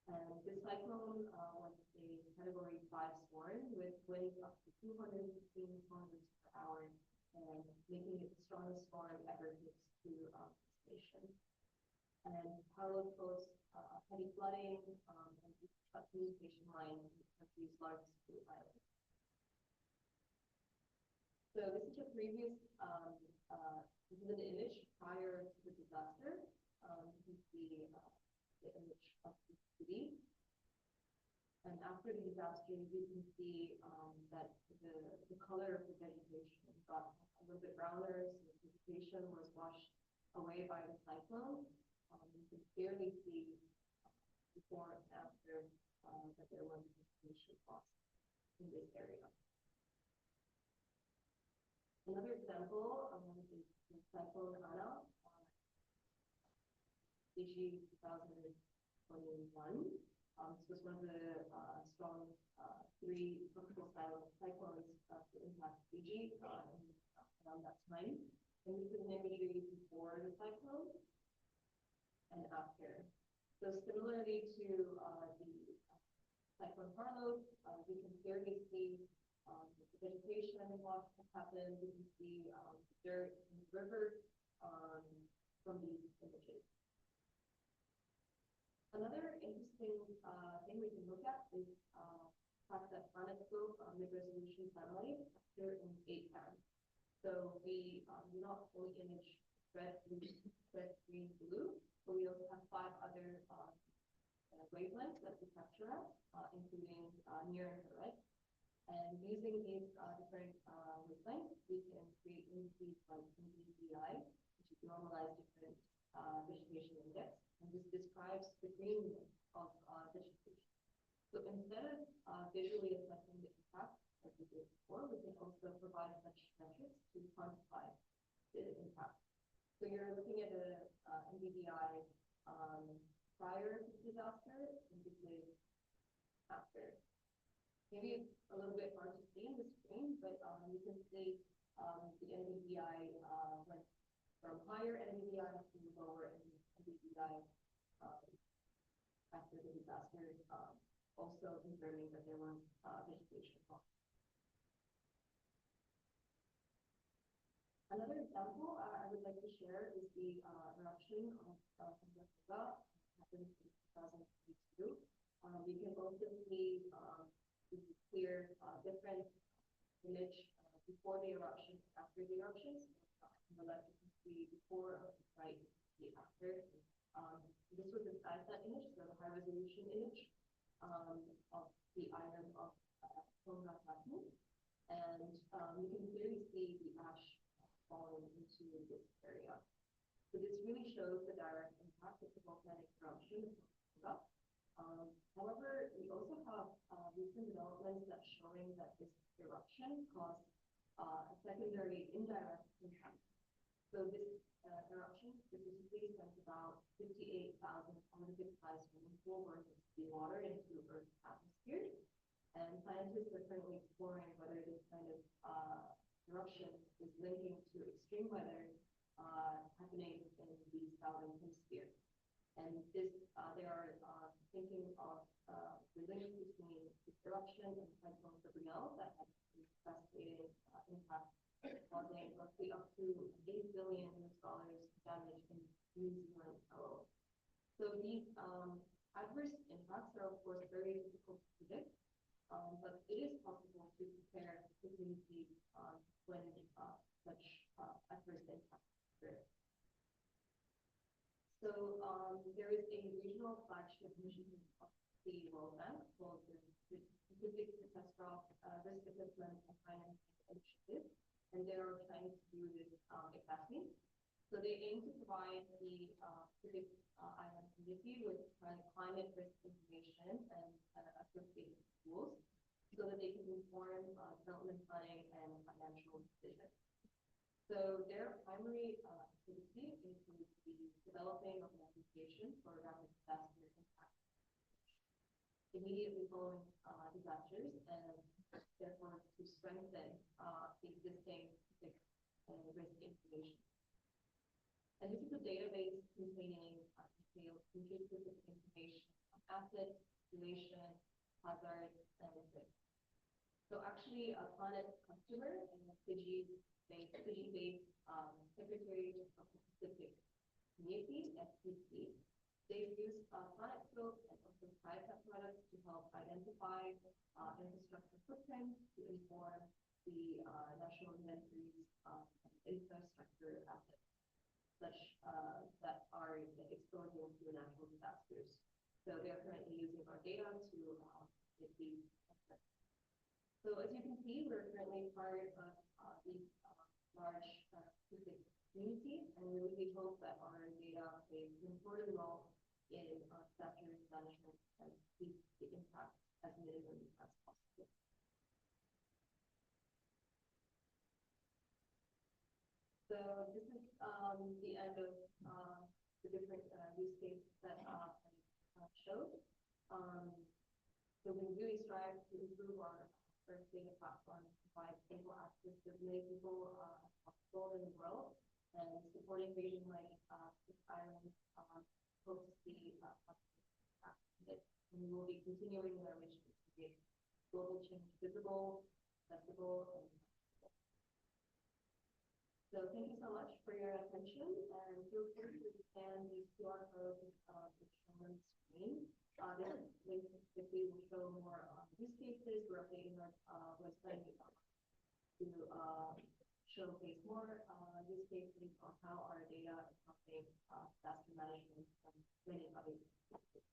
And this cyclone was a Category 5 storm with winds up to 215 kilometers per hour, and making it the strongest storm ever hit to the station. And Carlos caused heavy flooding and cut communication lines in the country's largest blue island. So this is a previous this is an image prior to the disaster. You can see the image of the city. And after the disaster, you can see that the color of the vegetation got a little bit browner, so the vegetation was washed away by the cyclone. You can clearly see before and after that there was vegetation loss in this area. Another example is the cyclone Ana, Fiji 2021. This was one of the strong 3 tropical cyclones to impact Fiji around that time. And this is an imagery before the cyclone and after. So similarly to the cyclone Carlos, you can clearly see the vegetation loss has happened. You can see dirt in the river from these images. Another interesting thing we can look at is the fact that PlanetScope mid-resolution satellite capture in 8 bands. So we do not only image red, green, blue, but we also have 5 other wavelengths that we capture at, including near infrared. And using these different wavelengths, we can create indices like NVDI, which is normalized different vegetation index. And this describes the greenness of vegetation. So instead of visually assessing the impact, like we did before, we can also provide such metrics to quantify the impact. So you're looking at a NVDI prior to disaster, and this is after. Maybe it's a little bit hard to see in the screen, but you can see the NVDI went from higher NVDI to lower NVDI after the disaster, also confirming that there was vegetation loss. Another example I would like to share is the eruption of Sangha happened in 2022. You can also see the clear different image before the eruption, after the eruption. On the left, you can see before, on the right, you can see after. This was a SkySat image, so a high-resolution image of the island of Tonga, and you can clearly see the ash falling into this area. So this really shows the direct impact of the volcanic eruption of Tonga. However, we also have recent developments that showing that this eruption caused a secondary indirect impact. So this eruption specifically sent about 58,000 Olympic-sized swimming pool worth of seawater into Earth's atmosphere. And scientists are currently exploring whether this kind of eruption is linking to extreme weather happening in the southern hemisphere. And this, they are thinking of the link between this eruption and Cyclone Gabrielle that had devastating impact, causing roughly up to $8 billion damage in New Zealand alone. So these adverse impacts are, of course, very difficult to predict, but it is possible to prepare communities when such adverse impacts occur. So there is a regional flagship initiative of the World Bank called the Pacific Catastrophe Risk Assessment and Financing Initiative, and they are trying to do this exactly. So they aim to provide the Pacific Island community with climate risk information and associated tools so that they can inform development planning and financial decisions. So their primary activity includes the developing of an application for rapid disaster impact immediately following disasters and therefore to strengthen existing risk information. And this is a database containing detailed specific information on assets, duration, hazards, and risk. So actually, a Planet customer and a Fiji-based Secretary of the Pacific Community, FPC, they've used Planet Scope and also TriTech products to help identify infrastructure footprints to inform the national inventories infrastructure assets, such that are exposed to natural disasters. So they are currently using our data to get these assets. So as you can see, we're currently part of these large Pacific community, and we really hope that our data plays an important role in disaster management and keep the impact as minimum as possible. So this is the end of the different use cases that I showed. So we really strive to improve our first data platform to provide stable access to as many people as possible in the world, and supporting regions like Cook Islands, hope to see and we will be continuing our mission to make global change visible, accessible, and accessible. So thank you so much for your attention, and feel free to scan the QR code which shown on the screen. This link specifically will show more use cases. We're updating our website to showcase more use cases on how our data is helping disaster management and many other use cases.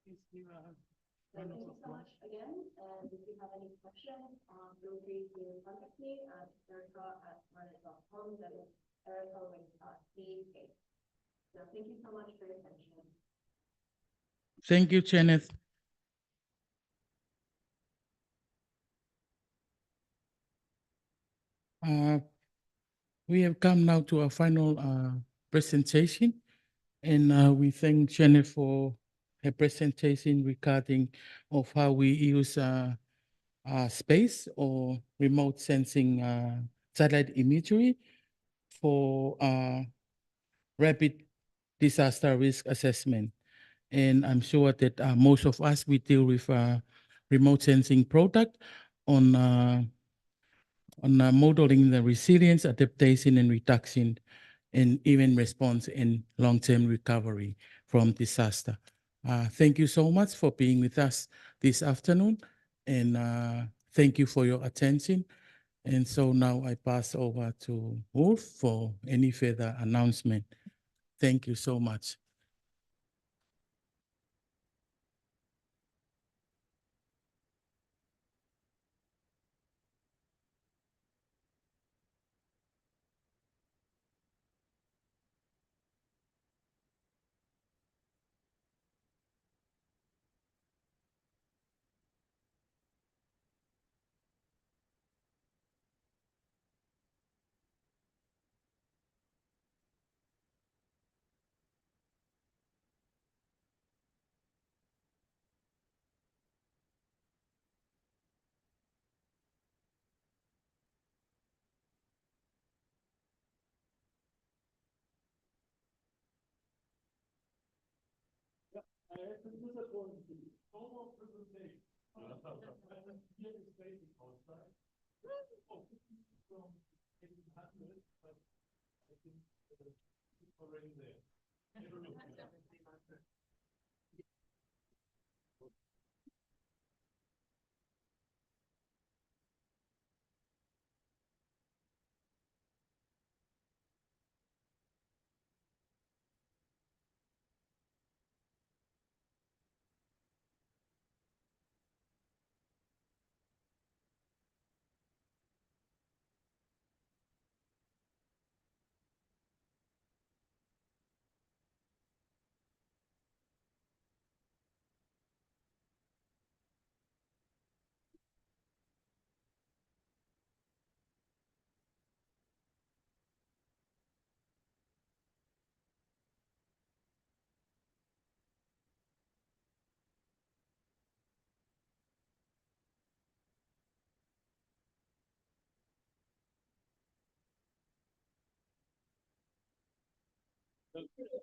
So thank you so much again, and if you have any questions, feel free to contact me at erica@planet.com. That is Erica with CK. So thank you so much for your attention. Thank you, Kenneth. We have come now to our final presentation, and we thank Jenny for her presentation regarding of how we use space or remote sensing satellite imagery for rapid disaster risk assessment. And I'm sure that most of us, we deal with remote sensing product on modeling the resilience, adaptation, and reduction, and even response and long-term recovery from disaster. Thank you so much for being with us this afternoon, and thank you for your attention. And so now I pass over to Wolf for any further announcement. Thank you so much. Okay.